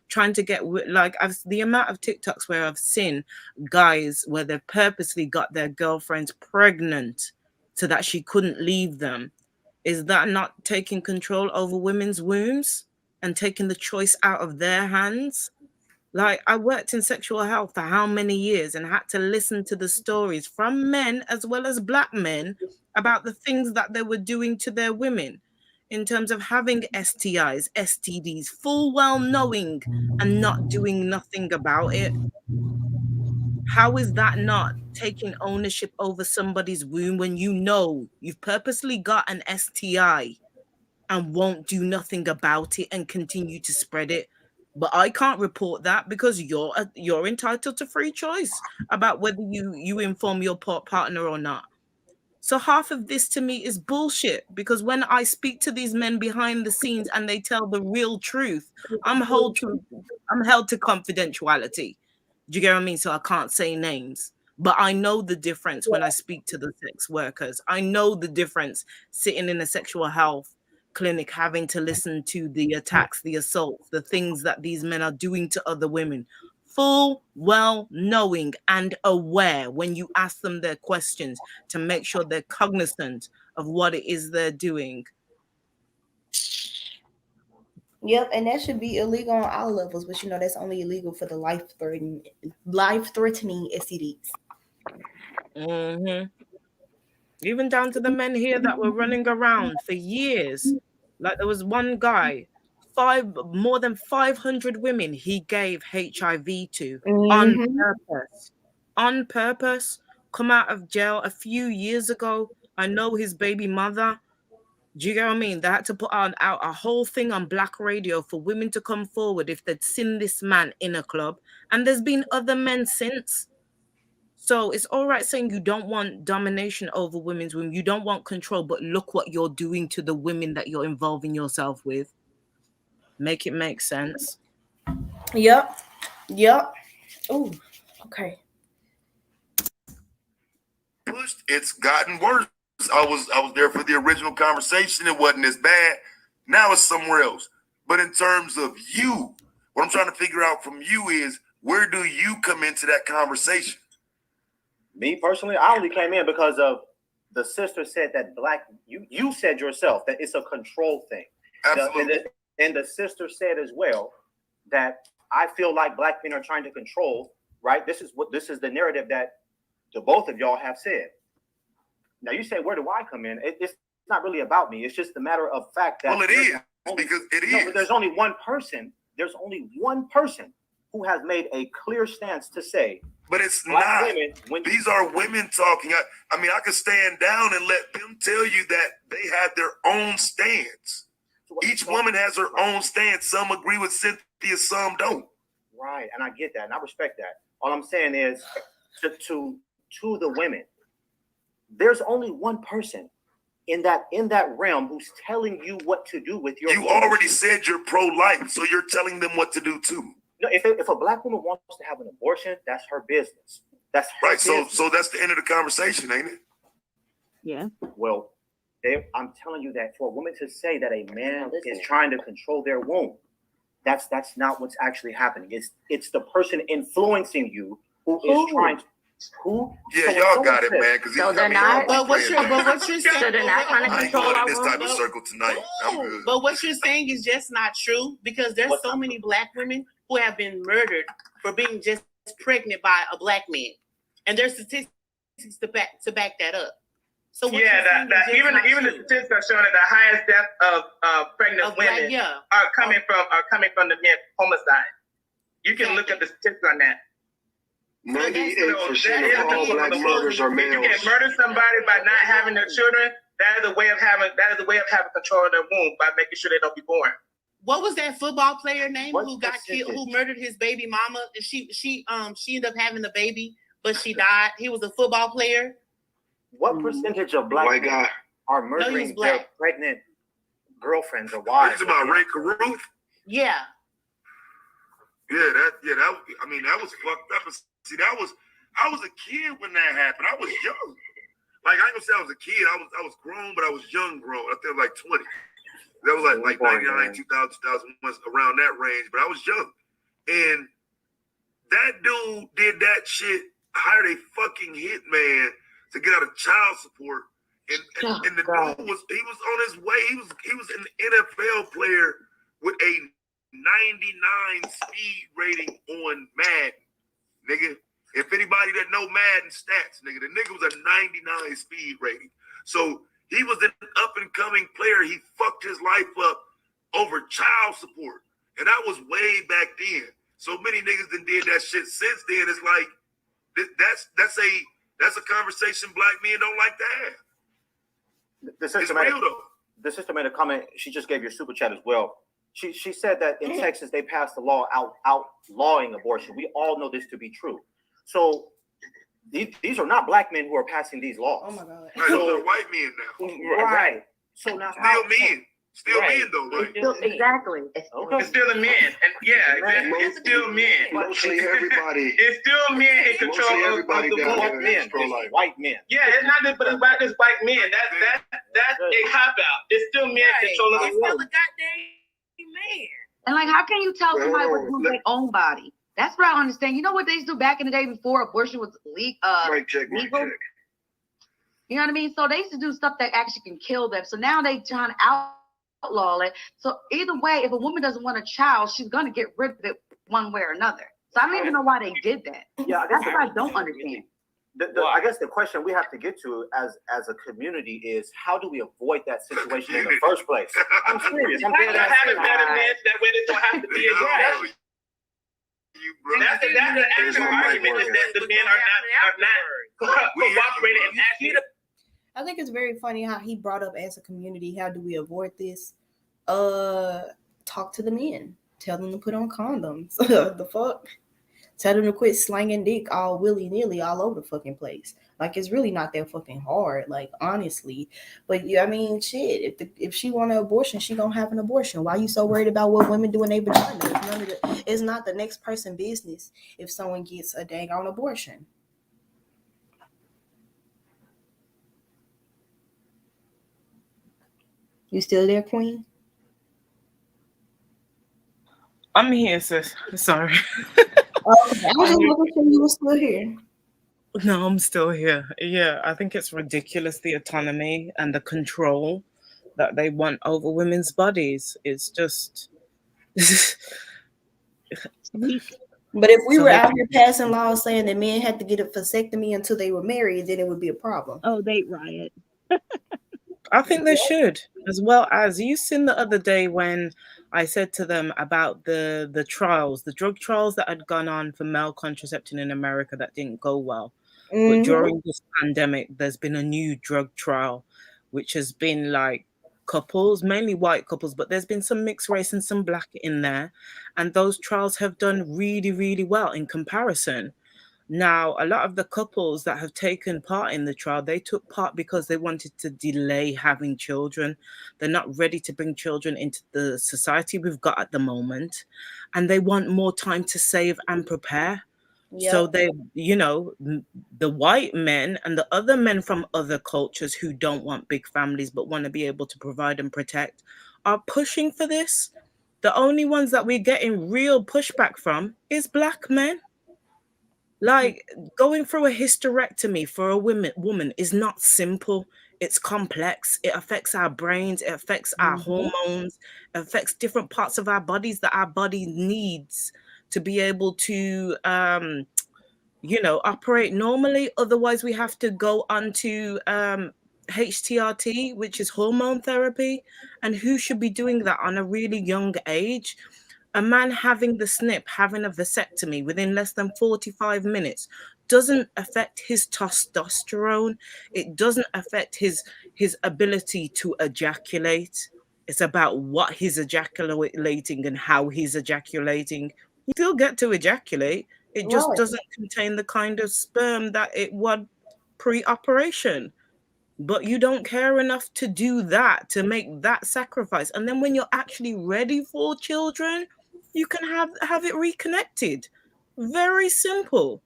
trying to get, like, the amount of TikToks where I've seen guys where they've purposely got their girlfriends pregnant so that she couldn't leave them. Is that not taking control over women's wombs and taking the choice out of their hands? Like, I worked in sexual health for how many years and had to listen to the stories from men as well as black men about the things that they were doing to their women in terms of having STIs, STDs, full well knowing and not doing nothing about it. How is that not taking ownership over somebody's womb when you know you've purposely got an STI and won't do nothing about it and continue to spread it? But I can't report that because you're entitled to free choice about whether you inform your partner or not. So half of this to me is bullshit, because when I speak to these men behind the scenes and they tell the real truth, I'm held to confidentiality. Do you get what I mean? So I can't say names. But I know the difference when I speak to the sex workers. I know the difference sitting in a sexual health clinic, having to listen to the attacks, the assaults, the things that these men are doing to other women, full well knowing and aware when you ask them their questions to make sure they're cognizant of what it is they're doing. Yep, and that should be illegal on all levels, but you know that's only illegal for the life-threatening STDs. Mm-hmm. Even down to the men here that were running around for years. Like, there was one guy, more than 500 women he gave HIV to on purpose. Come out of jail a few years ago. I know his baby mother. Do you get what I mean? They had to put out a whole thing on black radio for women to come forward if they'd seen this man in a club. And there's been other men since. So it's all right saying you don't want domination over women's women. You don't want control, but look what you're doing to the women that you're involving yourself with. Make it make sense. Yep. Oh, okay. Pushed, it's gotten worse. I was there for the original conversation. It wasn't as bad. Now it's somewhere else. But in terms of you, what I'm trying to figure out from you is, where do you come into that conversation? Me personally, I only came in because of the sister said that you said yourself that it's a control thing. Absolutely. And the sister said as well that I feel like black men are trying to control, right? This is the narrative that the both of y'all have said. Now you say, where do I come in? It's not really about me. It's just a matter of fact that. Well, it is, because it is. No, but there's only one person. There's only one person who has made a clear stance to say. But it's not. These are women talking. I mean, I could stand down and let them tell you that they have their own stance. Each woman has her own stance. Some agree with Cynthia, some don't. Right, and I get that, and I respect that. All I'm saying is, to the women, there's only one person in that realm who's telling you what to do with your. You already said you're pro-life, so you're telling them what to do too. No, if a black woman wants to have an abortion, that's her business. That's her right. business. So that's the end of the conversation, ain't it? Yeah. Well, I'm telling you that for a woman to say that a man is trying to control their womb, that's not what's actually happening. It's the person influencing you who is trying to. Who? Yeah, y'all got it, man. Because so they're not. But what you're saying? So they're not trying to control our this type of womb. circle tonight. I'm good. But what you're saying is just not true, because there's so many black women who have been murdered for being just pregnant by a black man, and there's statistics to back that up. So what Yeah, you're saying that is even not even the true. statistics are showing that the highest death of pregnant Of black- women yeah. are coming from the men homicide. You can look up the statistics on that. 98% of all black murders are If you males. can murder somebody by not having their children, that is a way of having control of their womb by making sure they don't be born. What was that football player name What who got killed, percentage? who murdered his baby mama, and she ended up having the baby, but she died. He was a football player. What percentage of black White men guy. are No, murdering he was their black. pregnant girlfriends or wives? It's about Ray Caruth. Yeah. That I mean, that was fucked up. And see, I was a kid when that happened. I was young. Like, I ain't gonna say I was a kid. I was grown, but I was young grown. I think like 20. That was like 99, 2000, 2001, around that range. But I was young. And that dude did that shit, hired a fucking hitman to get out of child support. And the dude was on his way. He was an NFL player with a 99 speed rating on Madden, nigga. If anybody that know Madden stats, nigga, the nigga was a 99 speed rating. So he was an up and coming player. He fucked his life up over child support, and that was way back then. So many niggas done did that shit since then. It's like that's a conversation black men don't like to have. The sister made a comment. She just gave your super chat as well. She said that in Texas they passed a law outlawing abortion. We all know this to be true. So these are not black men who are passing these laws. Oh my God. Right, those are white men now. Right. So now Still men. Still men though, right? Exactly. It's still the men, and it's still men. Mostly everybody. It's still men in control Mostly of everybody the down woman. there men, is pro-life. white men. Yeah, it's not just, but it's not just white men. That's a cop out. It's still men controlling the woman. And like, how can you tell Wait, somebody hold what's on. with their own body? That's what I don't understand. You know what they used to do back in the day before abortion was Mic check, mic legal? check. You know what I mean? So they used to do stuff that actually can kill them. So now they trying to outlaw it. So either way, if a woman doesn't want a child, she's gonna get rid of it one way or another. So I don't even know why they did that. Yeah, That's what I don't understand. I guess the question we have to get to as a community is how do we avoid that situation in the first place? I'm serious. I'm dead ass Having serious. better men that way they don't have to be as right. That's the actual argument that the men are not cooperating and actually. I think it's very funny how he brought up as a community, how do we avoid this? Talk to the men. Tell them to put on condoms. The fuck? Tell them to quit slanging dick all willy-nilly all over the fucking place. Like, it's really not that fucking hard, like, honestly. But yeah, I mean, shit, if she want an abortion, she gonna have an abortion. Why you so worried about what women do in their vagina? It's not the next person's business if someone gets a dang on abortion. You still there, Queen? I'm here, sis. Sorry. Okay. I was just making sure you were still here. No, I'm still here. Yeah, I think it's ridiculous, the autonomy and the control that they want over women's bodies. It's just... But if we were out here passing laws saying that men had to get a vasectomy until they were married, then it would be a problem. Oh, they riot. I think they should, as well as you seen the other day when I said to them about the trials, the drug trials that had gone on for male contraception in America that didn't go well. But during this pandemic, there's been a new drug trial, which has been like couples, mainly white couples, but there's been some mixed race and some black in there. And those trials have done really, really well in comparison. Now, a lot of the couples that have taken part in the trial, they took part because they wanted to delay having children. They're not ready to bring children into the society we've got at the moment. And they want more time to save and prepare. Yep. So they, you know, the white men and the other men from other cultures who don't want big families but want to be able to provide and protect are pushing for this. The only ones that we're getting real pushback from is black men. Like, going through a hysterectomy for a woman is not simple. It's complex. It affects our brains. It affects our hormones. It affects different parts of our bodies that our body needs to be able to operate normally. Otherwise, we have to go on to HTRT, which is hormone therapy. And who should be doing that on a really young age? A man having the snip, having a vasectomy within less than 45 minutes doesn't affect his testosterone. It doesn't affect his ability to ejaculate. It's about what he's ejaculating and how he's ejaculating. You still get to ejaculate. It just Right. doesn't contain the kind of sperm that it would pre-operation. But you don't care enough to do that, to make that sacrifice. And then when you're actually ready for children, you can have it reconnected. Very simple.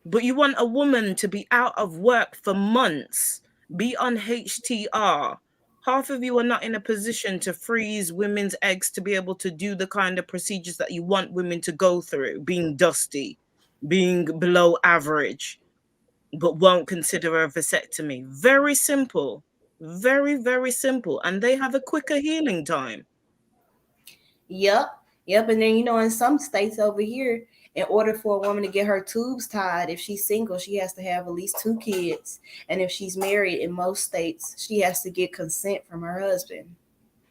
But you want a woman to be out of work for months, be on HTR. Half of you are not in a position to freeze women's eggs to be able to do the kind of procedures that you want women to go through, being dusty, being below average, but won't consider a vasectomy. Very simple. Very, very simple. And they have a quicker healing time. Yep. And then, in some states over here, in order for a woman to get her tubes tied, if she's single, she has to have at least 2 kids. And if she's married, in most states, she has to get consent from her husband.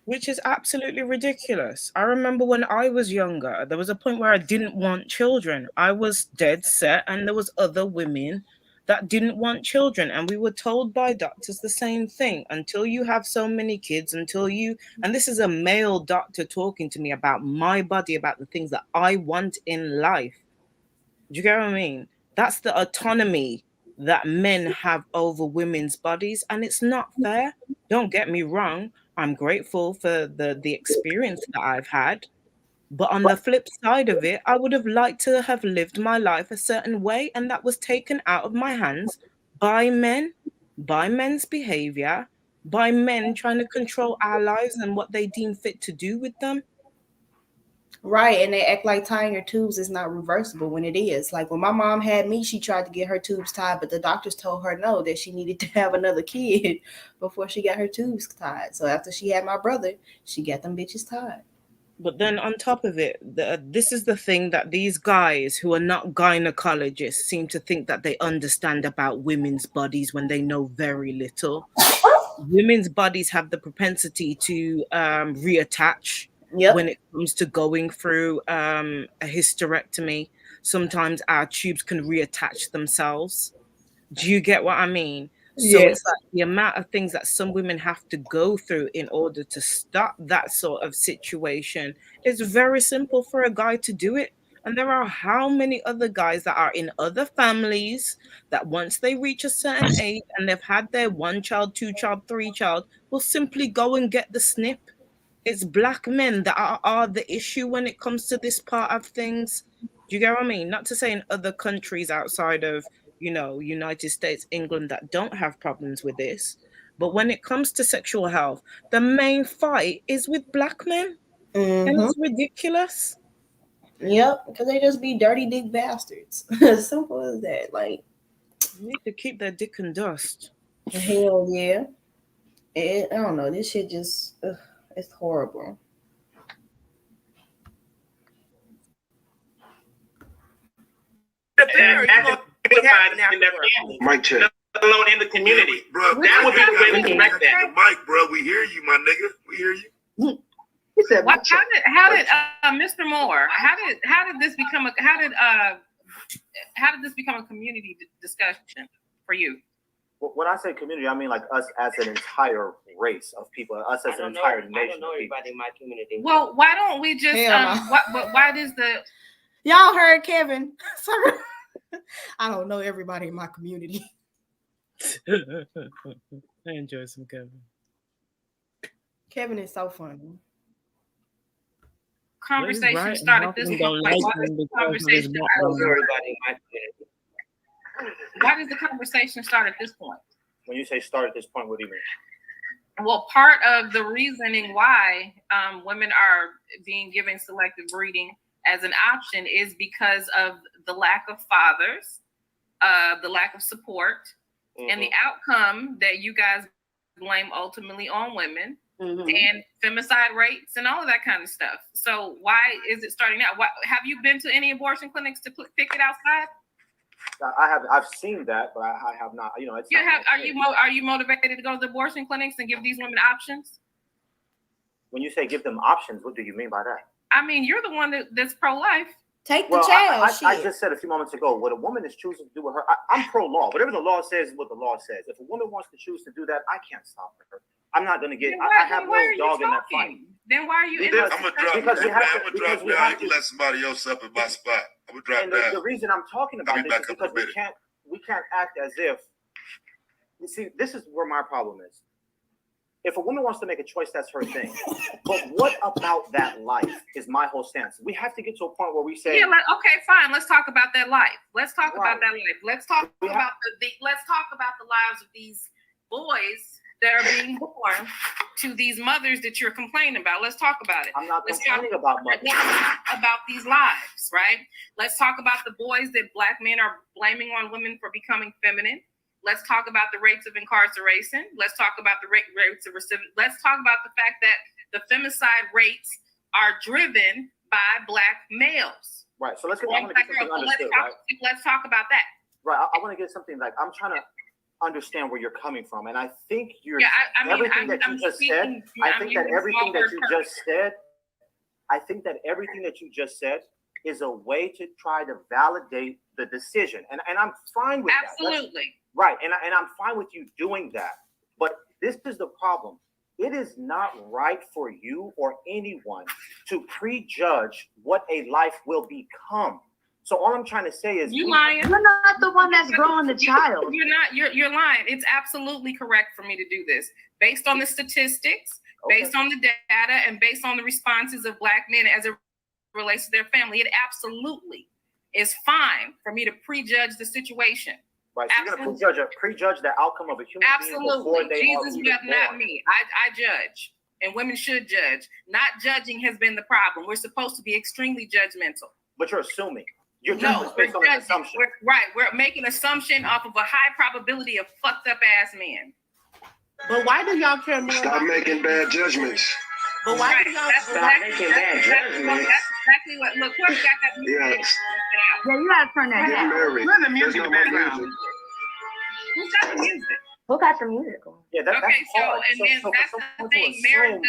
Which is absolutely ridiculous. I remember when I was younger, there was a point where I didn't want children. I was dead set, and there was other women that didn't want children. And we were told by doctors the same thing. Until you have so many kids, and this is a male doctor talking to me about my body, about the things that I want in life. Do you get what I mean? That's the autonomy that men have over women's bodies, and it's not fair. Don't get me wrong. I'm grateful for the experience that I've had. But on the flip side of it, I would have liked to have lived my life a certain way, and that was taken out of my hands by men, by men's behavior, by men trying to control our lives and what they deem fit to do with them. Right. And they act like tying your tubes is not reversible when it is. Like when my mom had me, she tried to get her tubes tied, but the doctors told her no, that she needed to have another kid before she got her tubes tied. So after she had my brother, she got them bitches tied. But then on top of it, this is the thing that these guys who are not gynecologists seem to think that they understand about women's bodies when they know very little. Women's bodies have the propensity to reattach. Yep. When it comes to going through a hysterectomy. Sometimes our tubes can reattach themselves. Do you get what I mean? So Yes. It's like the amount of things that some women have to go through in order to stop that sort of situation is very simple for a guy to do it. And there are how many other guys that are in other families that once they reach a certain age and they've had their 1 child, 2 child, 3 child, will simply go and get the snip. It's black men that are the issue when it comes to this part of things. Do you get what I mean? Not to say in other countries outside of, United States, England, that don't have problems with this. But when it comes to sexual health, the main fight is with black men. And it's ridiculous. Yep, because they just be dirty dick bastards. Simple as that. Like, they need to keep their dick in dust. Hell yeah. I don't know. This shit just... it's horrible. Mic check. Let alone in the community. Bro, that would be the way we correct that. Mike, bro, we hear you, my nigga. We hear you. How did Mr. Moore? How did this become a community discussion for you? When I say community, I mean like us as an entire race of people, us as an entire nation. I don't know everybody in my community. Well, why don't we just why does the y'all heard Kevin? Sorry. I don't know everybody in my community. I enjoy some Kevin. Kevin is so funny. Conversation started this point. Why does the conversation start at this point? When you say start at this point, what do you mean? Well, part of the reasoning why women are being given selective breeding as an option is because of the lack of fathers, the lack of support, and the outcome that you guys blame ultimately on women, and femicide rates and all of that kind of stuff. So why is it starting out? Have you been to any abortion clinics to pick it outside? I've seen that, but I have not. You know, it's not my thing. Are you motivated to go to the abortion clinics and give these women options? When you say give them options, what do you mean by that? I mean, you're the one that's pro-life. Take Well, I just said a few moments ago, what a woman is choosing to do with her, I'm pro-law. Whatever the law says is what the law says. If a woman wants to choose to do that, I can't stop her. I'm not going to get. I have no dog in that fight. Then why are you? I'm gonna drop down. You let somebody else up in my spot. I'm gonna drop down. The reason I'm talking about this is because we can't act as if. You see, this is where my problem is. If a woman wants to make a choice, that's her thing. But what about that life is my whole stance. We have to get to a point where we say, yeah, okay, fine. Let's talk about that life. Let's talk about that life. Let's talk about let's talk about the lives of these boys that are being born to these mothers that you're complaining about. Let's talk about it. I'm not complaining about mothers. Let's talk about these lives, right? Let's talk about the boys that Black men are blaming on women for becoming feminine. Let's talk about the rates of incarceration. Let's talk about the rates of recidivism. Let's talk about the fact that the femicide rates are driven by Black males. Right. So let's get something understood, let's talk about that. Right. I want to get something like I'm trying to understand where you're coming from, and I think you're everything that you just said. I think that everything that you just said is a way to try to validate the decision, and I'm fine with that. Absolutely. Right, and I'm fine with you doing that. But this is the problem. It is not right for you or anyone to prejudge what a life will become. So all I'm trying to say is you lying. You're not the one that's growing the child. You're not. You're lying. It's absolutely correct for me to do this based on the statistics, based on the data, and based on the responses of Black men as it relates to their family. It absolutely is fine for me to prejudge the situation. Right, so you're going to prejudge the outcome of a human being before they Jesus, not me. I judge, and women should judge. Not judging has been the problem. We're supposed to be extremely judgmental. But you're assuming. You're based on an assumption. We're making assumption off of a high probability of fucked up ass men. But why do y'all care more? Stop making bad judgments. But why do y'all stop making bad judgments? That's exactly what. Look, whoever got that music. Yeah, you gotta turn that down. Run the music in the background. Who got the music? Who got the music on? Yeah, that's okay. So, hard. And then that's the thing. Marriage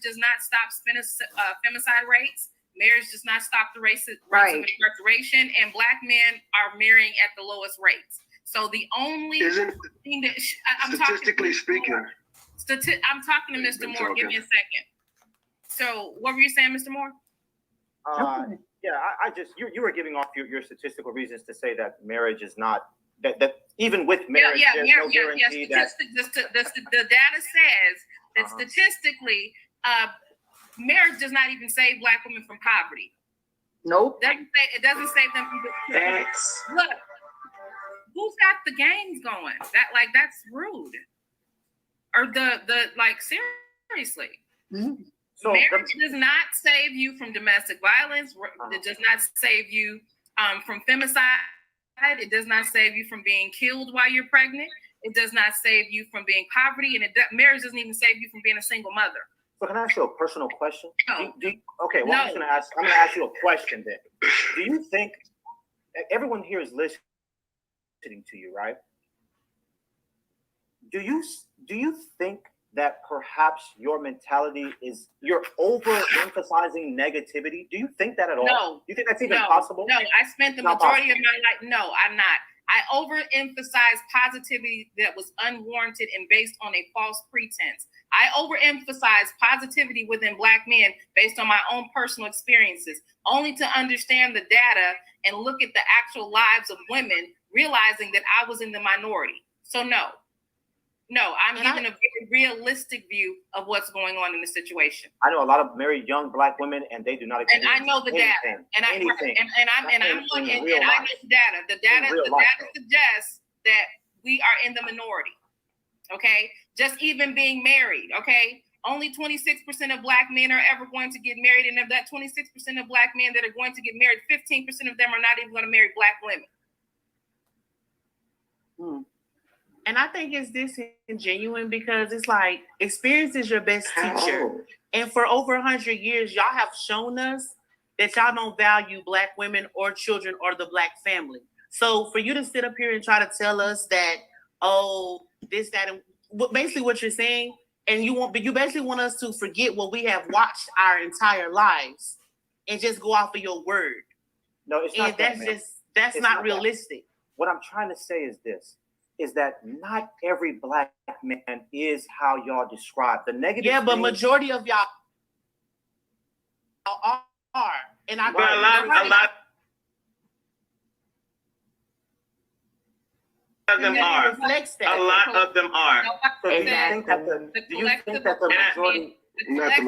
does not stop femicide rates. Marriage does not stop the rates of incarceration, and Black men are marrying at the lowest rates. So the only thing that I'm statistically speaking, I'm talking to Mr. Moore. Give me a second. So what were you saying, Mr. Moore? Yeah, I just you were giving off your statistical reasons to say that marriage is not that even with marriage there's no guarantee that the data says that statistically marriage does not even save Black women from poverty. Nope. It doesn't save them from look, who's got the games going? That's rude. Or the seriously. Mm-hmm. So marriage does not save you from domestic violence. It does not save you from femicide. It does not save you from being killed while you're pregnant. It does not save you from being poverty, and marriage doesn't even save you from being a single mother. So can I ask you a personal question? No. Okay, well, I'm going to ask you a question then. Do you think everyone here is listening to you, right? Do you think that perhaps your mentality is you're overemphasizing negativity? Do you think that at all? No. Do you think that's even possible? No, I spent the majority of my life. No, I'm not. I overemphasized positivity that was unwarranted and based on a false pretense. I overemphasized positivity within Black men based on my own personal experiences, only to understand the data and look at the actual lives of women, realizing that I was in the minority. So no, I'm giving a very realistic view of what's going on in the situation. I know a lot of married young Black women, and they do not experience and I know the data, and I know the data. The data suggests that we are in the minority. Okay, just even being married. Okay, only 26% of Black men are ever going to get married, and of that 26% of Black men that are going to get married, 15% of them are not even going to marry Black women. And I think it's disingenuous because it's like experience is your best teacher. And for over 100 years, y'all have shown us that y'all don't value Black women or children or the Black family. So for you to sit up here and try to tell us that, oh, this, that, and basically what you're saying, and you basically want us to forget what we have watched our entire lives and just go off of your word. No, it's not. That's not realistic. What I'm trying to say is this: is that not every black man is how y'all describe the negative. Yeah, but things. majority of y'all are, and I. But a lot of them are. A lot of them are. So do you think that the majority? Not the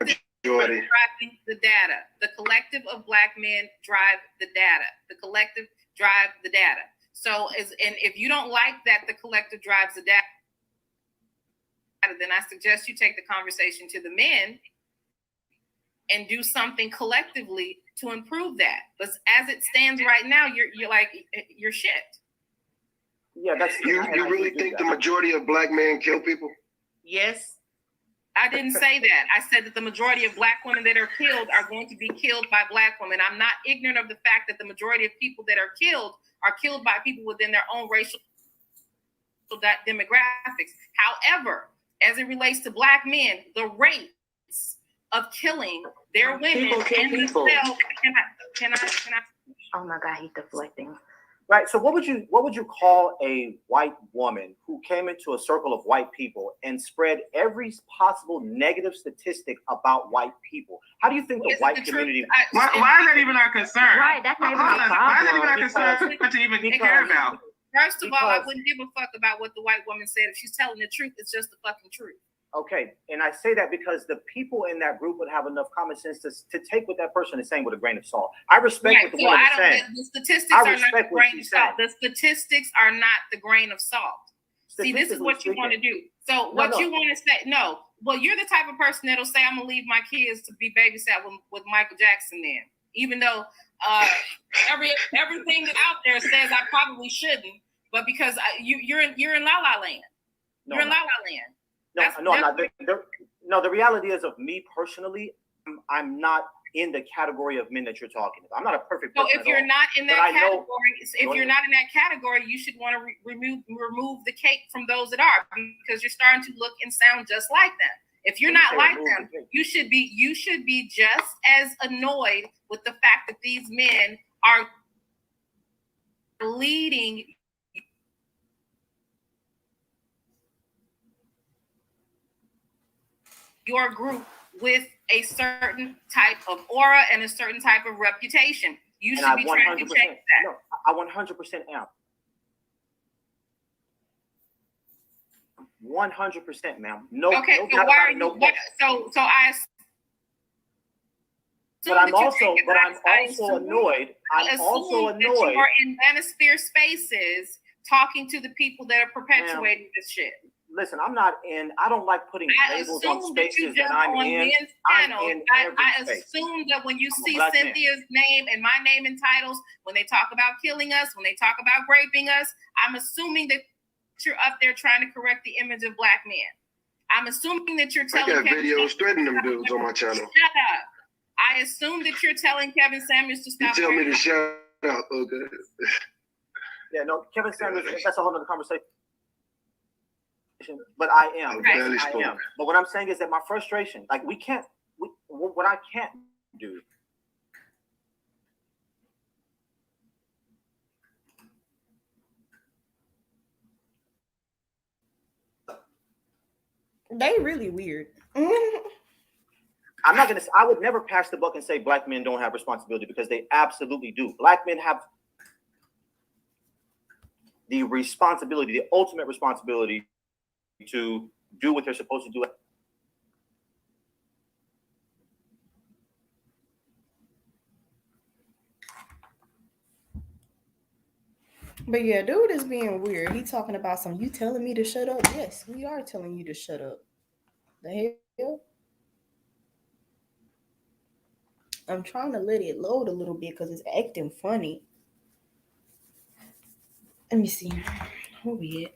majority. Driving the data. The collective of black men drive the data. The collective drive the data. So, and if you don't like that the collective drives the data, then I suggest you take the conversation to the men and do something collectively to improve that. But as it stands right now, you're shit. Yeah, that's you really think the majority of black men kill people? Yes. I didn't say that. I said that the majority of black women that are killed are going to be killed by black women. I'm not ignorant of the fact that the majority of people that are killed by people within their own racial demographics. However, as it relates to black men, the rates of killing their women and themselves. Can I? Oh my God, he's deflecting. Right. So what would you call a white woman who came into a circle of white people and spread every possible negative statistic about white people? How do you think the white community? Why is that even our concern? Right, that's not even our problem. Why is that even our concern to even care about? First of all, I wouldn't give a fuck about what the white woman said. If she's telling the truth, it's just the fucking truth. Okay, and I say that because the people in that group would have enough common sense to take what that person is saying with a grain of salt. I respect what the woman is saying. The statistics are not the grain of salt. The statistics are not the grain of salt. See, this is what you want to do. So what you want to say, well, you're the type of person that'll say, I'm going to leave my kids to be babysat with Michael Jackson then. Even though everything out there says I probably shouldn't, but because you're in La La Land. You're in La La Land. I'm not. The reality is, of me personally, I'm not in the category of men that you're talking about. I'm not a perfect person. So if you're not in that category, you should want to remove the cake from those that are, because you're starting to look and sound just like them. If you're not like them, you should be just as annoyed with the fact that these men are leading your group with a certain type of aura and a certain type of reputation. You should be trying to change that. No, I 100% am. 100%, ma'am. Okay, so why are you? So I. But I'm also annoyed. I'm also annoyed. That you are in manosphere spaces talking to the people that are perpetuating this shit. Listen, I don't like putting labels on spaces that I'm in. I assume that when you see Cynthia's name and my name in titles, when they talk about killing us, when they talk about raping us, I'm assuming that you're up there trying to correct the image of black men. I'm assuming that you're telling Kevin videos threatening them dudes on my channel. Shut up. I assume that you're telling Kevin Samuels to stop. You tell me to shut up, okay? Yeah, no, Kevin Samuels, that's a whole other conversation. But I am. But what I'm saying is that my frustration, like what I can't do. They really weird. I would never pass the buck and say black men don't have responsibility, because they absolutely do. Black men have the responsibility, the ultimate responsibility to do what they're supposed to do. But yeah, dude is being weird. He talking about you telling me to shut up. Yes, we are telling you to shut up. The hell? I'm trying to let it load a little bit because it's acting funny. Let me see. Where we at?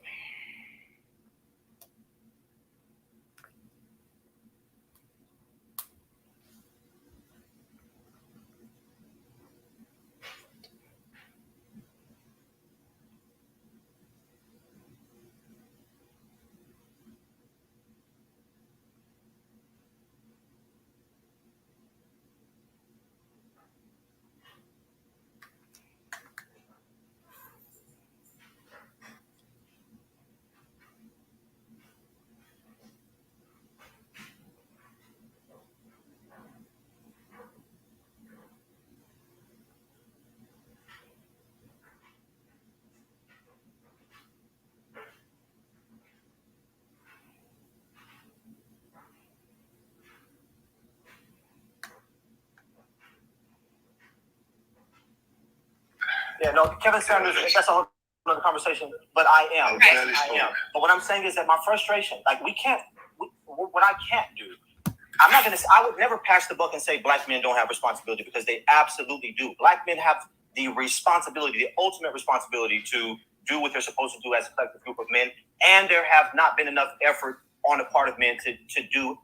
Yeah, no, Kevin Sanders, that's a whole another conversation, but I am. Okay. I am. But what I'm saying is that my frustration, like what I can't do, I'm not going to, I would never pass the buck and say black men don't have responsibility, because they absolutely do. Black men have the responsibility, the ultimate responsibility to do what they're supposed to do as a collective group of men. And there have not been enough effort on the part of men to do.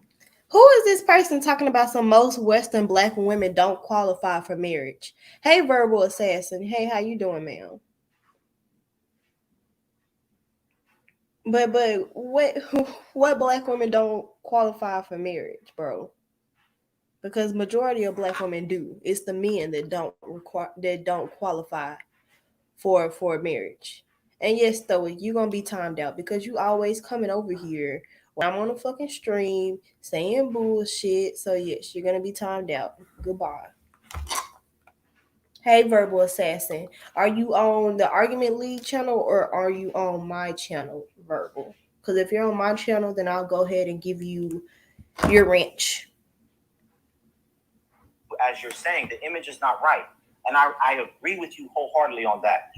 Who is this person talking about some most Western black women don't qualify for marriage? Hey, verbal assassin. Hey, how you doing, ma'am? But what black women don't qualify for marriage, bro? Because majority of black women do. It's the men that don't qualify for marriage. And yes, though, you're gonna be timed out because you always coming over here when I'm on a fucking stream saying bullshit. So yes, you're gonna be timed out. Goodbye. Hey, verbal assassin, are you on the Argument League channel or are you on my channel, verbal? Because if you're on my channel, then I'll go ahead and give you your wrench. As you're saying, the image is not right. And I agree with you wholeheartedly on that.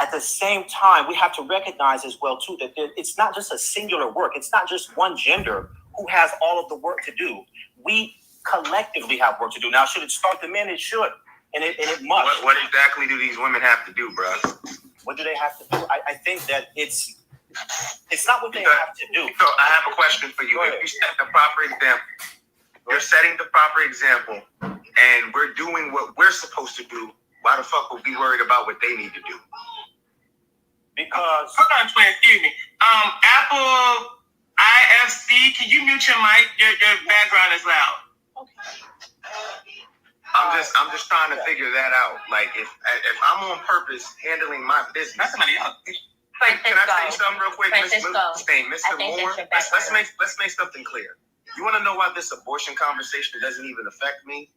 At the same time, we have to recognize as well, too, that it's not just a singular work. It's not just one gender who has all of the work to do. We collectively have work to do. Now, should it start the men? It should. And it must. What exactly do these women have to do, bro? What do they have to do? I think that it's not what they have to do. So I have a question for you. If you set the proper example, you're setting the proper example, and we're doing what we're supposed to do, why the fuck would we be worried about what they need to do? Because hold on, twin, excuse me. Apple IFC, can you mute your mic? Your background is loud. I'm just trying to figure that out. Like if I'm on purpose handling my business. That's somebody else. Can I say something real quick, Mr. Moore? Let's make something clear. You want to know why this abortion conversation doesn't even affect me?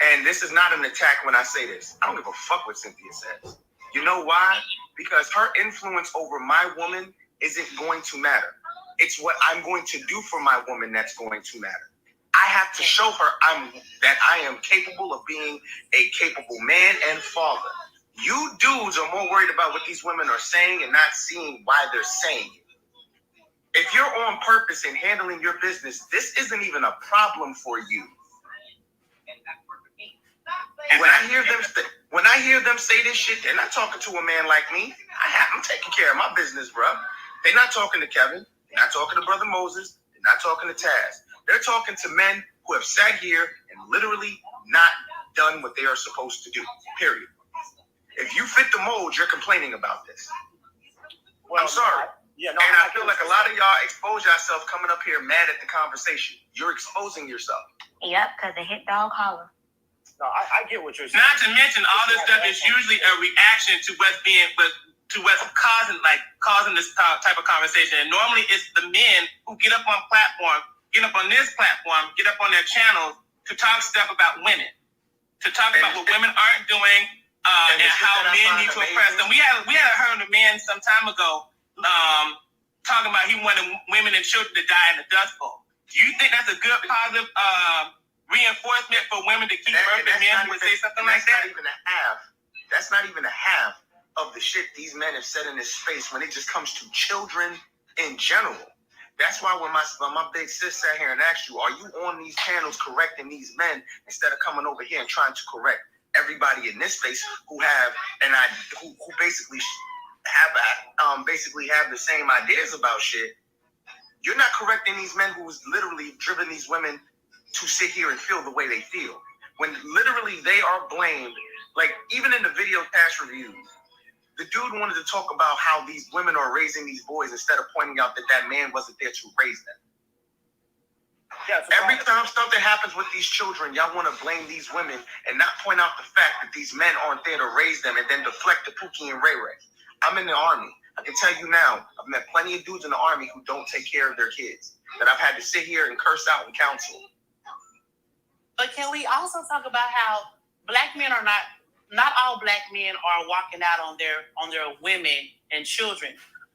And this is not an attack when I say this. I don't give a fuck what Cynthia says. You know why? Because her influence over my woman isn't going to matter. It's what I'm going to do for my woman that's going to matter. I have to show her that I am capable of being a capable man and father. You dudes are more worried about what these women are saying and not seeing why they're saying it. If you're on purpose in handling your business, this isn't even a problem for you. When I hear them say this shit, they're not talking to a man like me. I'm taking care of my business, bro. They're not talking to Kevin. They're not talking to Brother Moses. They're not talking to Taz. They're talking to men who have sat here and literally not done what they are supposed to do, period. If you fit the mold, you're complaining about this. Well, I'm sorry. And I feel like a lot of y'all expose yourself coming up here mad at the conversation. You're exposing yourself. Yep, because they hit dog holler. No, I get what you're saying. Not to mention, all this stuff is usually a reaction to what's causing this type of conversation. And normally it's the men who get up on this platform, get up on their channels to talk stuff about women, to talk about what women aren't doing, and how men need to oppress them. We had heard a man some time ago talking about he wanted women and children to die in the Dust Bowl. Do you think that's a good positive reinforcement for women to keep birthing men who would say something like that? That's not even a half of the shit these men have said in this space when it just comes to children in general. That's why when my big sis sat here and asked you, are you on these channels correcting these men instead of coming over here and trying to correct everybody in this space who basically have the same ideas about shit? You're not correcting these men who's literally driven these women to sit here and feel the way they feel. When literally they are blamed, like even in the video cash reviews, the dude wanted to talk about how these women are raising these boys instead of pointing out that man wasn't there to raise them. Every time something happens with these children, y'all want to blame these women and not point out the fact that these men aren't there to raise them and then deflect to Pookie and Ray Ray. I'm in the Army. I can tell you now, I've met plenty of dudes in the Army who don't take care of their kids, that I've had to sit here and curse out and counsel. But can we also talk about how black men are not all black men are walking out on their women and children.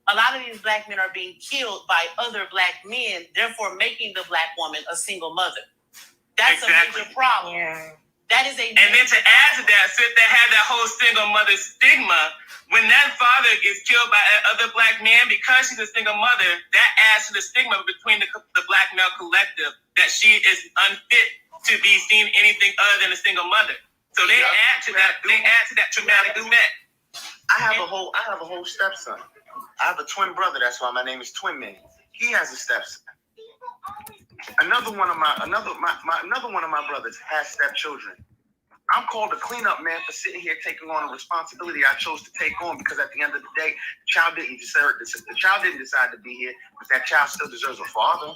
A lot of these black men are being killed by other black men, therefore making the black woman a single mother. That's a major problem. Yeah. That is a. And then to add to that, since they had that whole single mother stigma, when that father gets killed by another black man because she's a single mother, that adds to the stigma between the black male collective that she is unfit to be seen anything other than a single mother. So they add to that. They add to that traumatic effect. I have a whole stepson. I have a twin brother. That's why my name is Twin Man. He has a stepson. Another one of my brothers has stepchildren. I'm called a cleanup man for sitting here taking on a responsibility I chose to take on because at the end of the day, the child didn't decide to be here, but that child still deserves a father.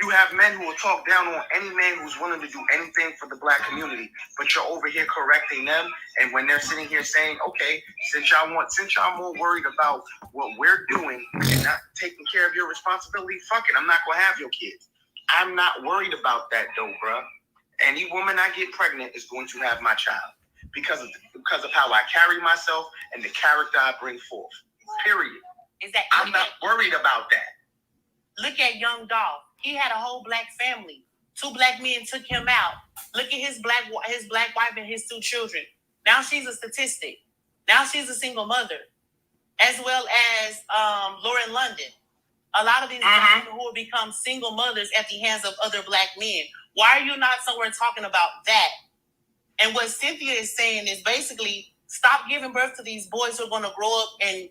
You have men who will talk down on any man who's willing to do anything for the black community, but you're over here correcting them. And when they're sitting here saying, okay, since y'all more worried about what we're doing and not taking care of your responsibility, fuck it, I'm not gonna have your kids. I'm not worried about that though, bruh. Any woman I get pregnant is going to have my child because of how I carry myself and the character I bring forth. Period. I'm not worried about that. Look at Young Dolph. He had a whole black family. 2 black men took him out. Look at his black wife and his 2 children. Now she's a statistic. Now she's a single mother, as well as Lauren London. A lot of these black people who will become single mothers at the hands of other black men. Why are you not somewhere talking about that? And what Cynthia is saying is basically stop giving birth to these boys who are going to grow up and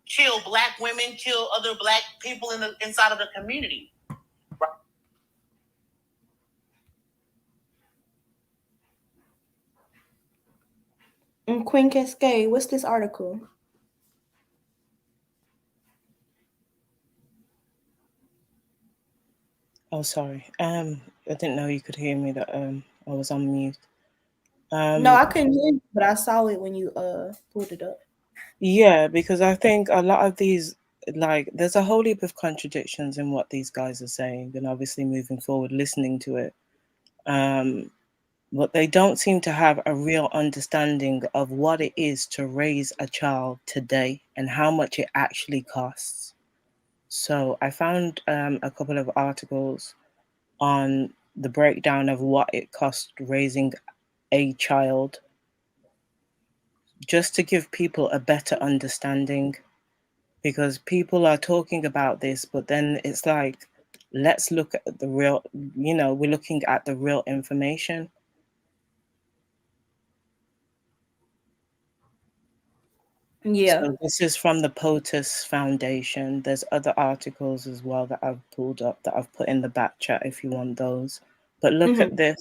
kill black women, kill other black people inside of the community. Queen Cascade, what's this article? Oh, sorry. I didn't know you could hear me. That I was on mute. No, I couldn't hear you, but I saw it when you pulled it up. Yeah, because I think a lot of these, like, there's a whole heap of contradictions in what these guys are saying, and obviously moving forward, listening to it. But they don't seem to have a real understanding of what it is to raise a child today and how much it actually costs. So I found a couple of articles on the breakdown of what it costs raising a child, just to give people a better understanding, because people are talking about this, but then it's like, let's look at the real, we're looking at the real information. Yeah. So this is from the POTUS Foundation. There's other articles as well that I've pulled up that I've put in the back chat if you want those. But look at this.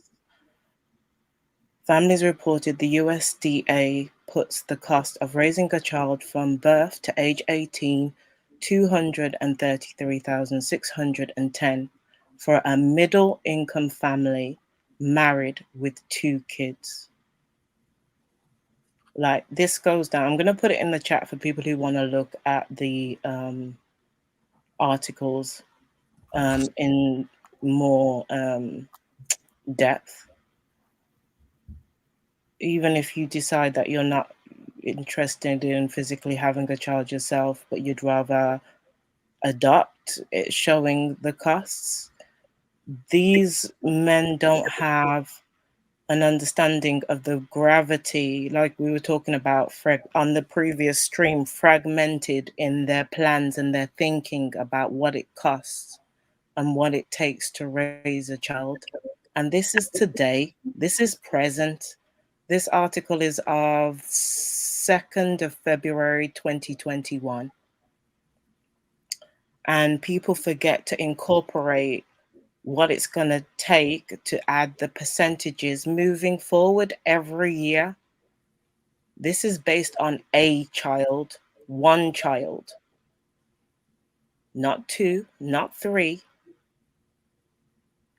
Families reported the USDA puts the cost of raising a child from birth to age 18, $233,610 for a middle-income family married with 2 kids. Like, this goes down. I'm going to put it in the chat for people who want to look at the articles in more depth. Even if you decide that you're not interested in physically having a child yourself, but you'd rather adopt, it's showing the costs. These men don't have an understanding of the gravity, like we were talking about on the previous stream, fragmented in their plans and their thinking about what it costs and what it takes to raise a child. And this is today, this is present. This article is of 2nd of February 2021. And people forget to incorporate what it's going to take to add the percentages moving forward every year. This is based on a child, 1 child, not 2, not 3,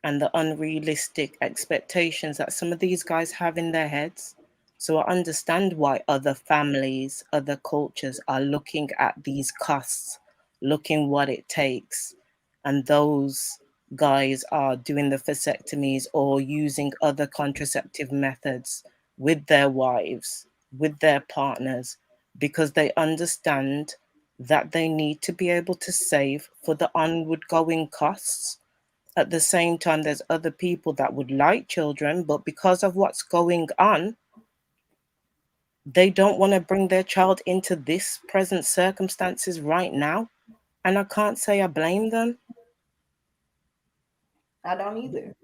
and the unrealistic expectations that some of these guys have in their heads. So I understand why other families, other cultures are looking at these costs, looking what it takes, and those guys are doing the vasectomies or using other contraceptive methods with their wives, with their partners, because they understand that they need to be able to save for the onward going costs. At the same time, there's other people that would like children, but because of what's going on, they don't want to bring their child into this present circumstances right now. And I can't say I blame them. I don't either.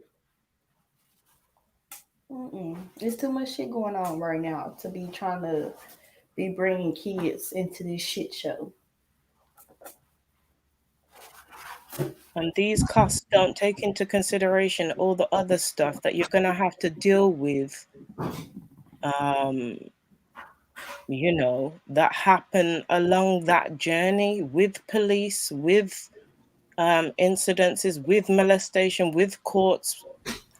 There's too much shit going on right now to be trying to be bringing kids into this shit show. And these costs don't take into consideration all the other stuff that you're going to have to deal with, you know, that happen along that journey with police, with incidences, with molestation, with courts.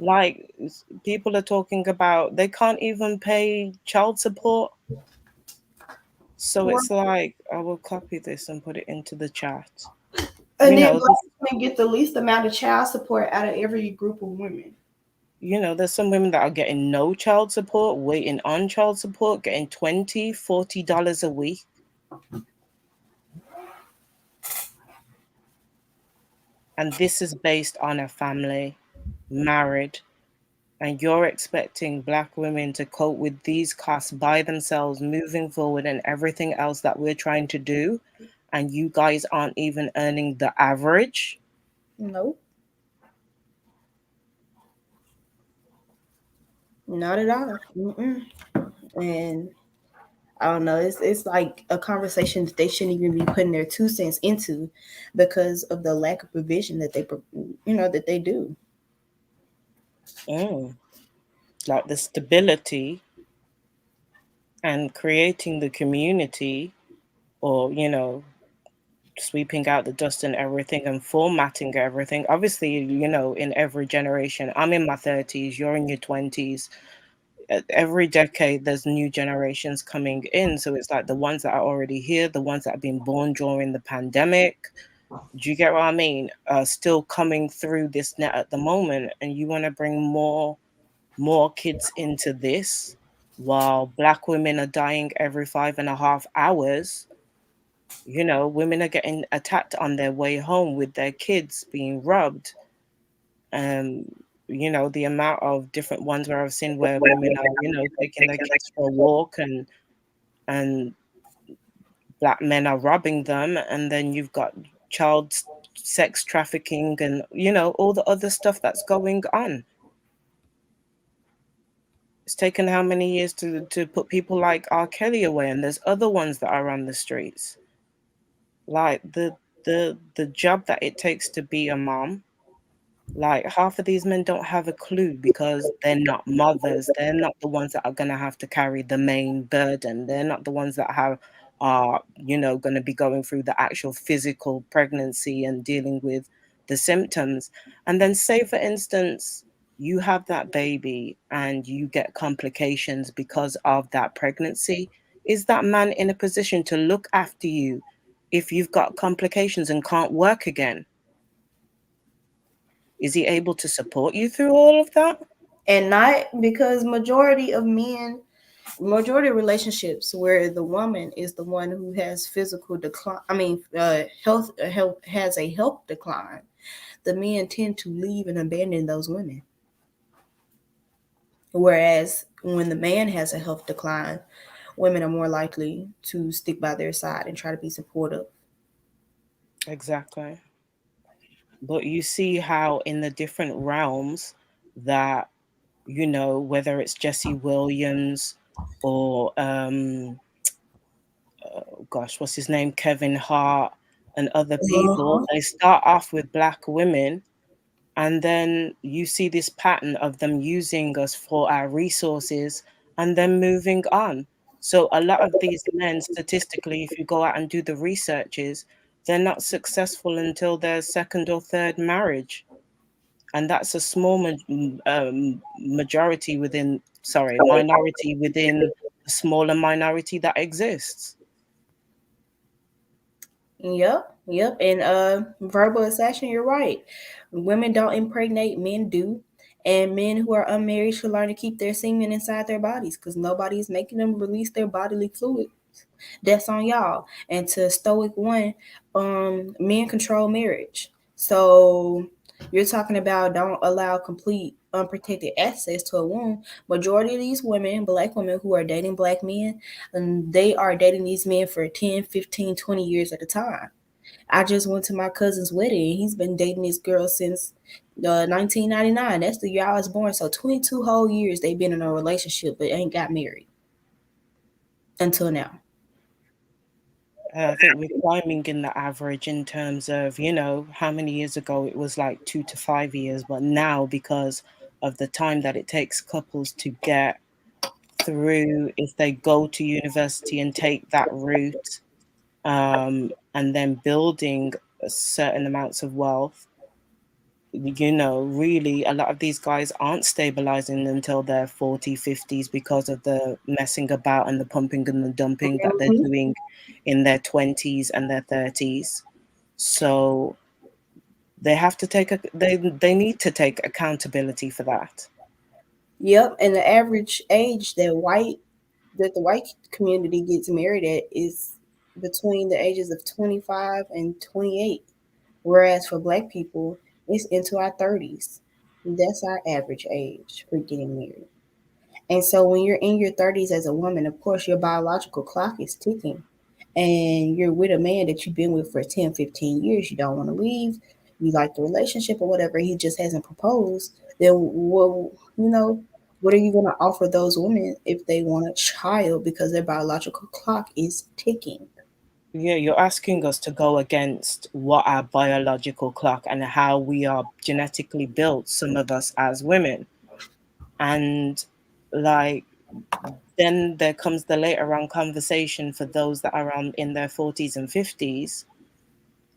Like, people are talking about they can't even pay child support. So it's like, I will copy this and put it into the chat. And You then know, black women get the least amount of child support out of every group of women. you know, there's some women that are getting no child support, waiting on child support, getting $20, $40 a week. And this is based on a family, married. And you're expecting black women to cope with these costs by themselves moving forward and everything else that we're trying to do. And you guys aren't even earning the average. Nope. Not at all. And I don't know. It's like a conversation that they shouldn't even be putting their 2 cents into because of the lack of provision that they do. Like the stability and creating the community, or, you know, sweeping out the dust and everything and formatting everything. Obviously, you know, in every generation, I'm in my 30s, you're in your 20s. Every decade, there's new generations coming in. So it's like the ones that are already here, the ones that have been born during the pandemic. Do you get what I mean? Still coming through this net at the moment. And you want to bring more kids into this while black women are dying every 5.5 hours. You know, women are getting attacked on their way home with their kids being robbed. You know, the amount of different ones where I've seen where women are, you know, taking their kids for a walk and black men are robbing them. And then you've got child sex trafficking and, you know, all the other stuff that's going on. It's taken how many years to put people like R. Kelly away, and there's other ones that are on the streets. Like the job that it takes to be a mom, like half of these men don't have a clue because they're not mothers. They're not the ones that are going to have to carry the main burden. They're not the ones that are, you know, going to be going through the actual physical pregnancy and dealing with the symptoms. And then say, for instance, you have that baby and you get complications because of that pregnancy. Is that man in a position to look after you if you've got complications and can't work again? Is he able to support you through all of that? And not because majority of relationships where the woman is the one who has physical decline, health has a health decline, the men tend to leave and abandon those women. Whereas when the man has a health decline, women are more likely to stick by their side and try to be supportive. Exactly. But you see how in the different realms that, you know, whether it's Jesse Williams or what's his name, Kevin Hart and other people, they start off with black women, and then you see this pattern of them using us for our resources and then moving on. So a lot of these men, statistically, if you go out and do the researches, they're not successful until their second or third marriage. And that's a small minority within a smaller minority that exists. Yep. And verbal assassin, you're right. Women don't impregnate, men do. And men who are unmarried should learn to keep their semen inside their bodies because nobody's making them release their bodily fluids. That's on y'all. And to Stoic 1, men control marriage. So You're talking about don't allow complete unprotected access to a womb. Majority of these women, black women who are dating black men, and they are dating these men for 10, 15, 20 years at a time. I just went to my cousin's wedding. He's been dating this girl since 1999. That's the year I was born. So 22 whole years they've been in a relationship but ain't got married until now. I think we're climbing in the average in terms of, you know, how many years ago it was like 2 to 5 years, but now because of the time that it takes couples to get through, if they go to university and take that route, and then building certain amounts of wealth, you know, really a lot of these guys aren't stabilizing until their 40s, 50s because of the messing about and the pumping and the dumping that they're doing in their 20s and their 30s. So they have to take they need to take accountability for that. Yep, and the average age that the white community gets married at is between the ages of 25 and 28, whereas for black people, it's into our 30s. That's our average age for getting married. And so when you're in your 30s as a woman, of course, your biological clock is ticking. And you're with a man that you've been with for 10, 15 years. You don't want to leave. You like the relationship or whatever. He just hasn't proposed. Then, well, you know, what are you going to offer those women if they want a child because their biological clock is ticking? Yeah, you're asking us to go against what our biological clock and how we are genetically built, some of us as women. And like, then there comes the later on conversation for those that are in their 40s and 50s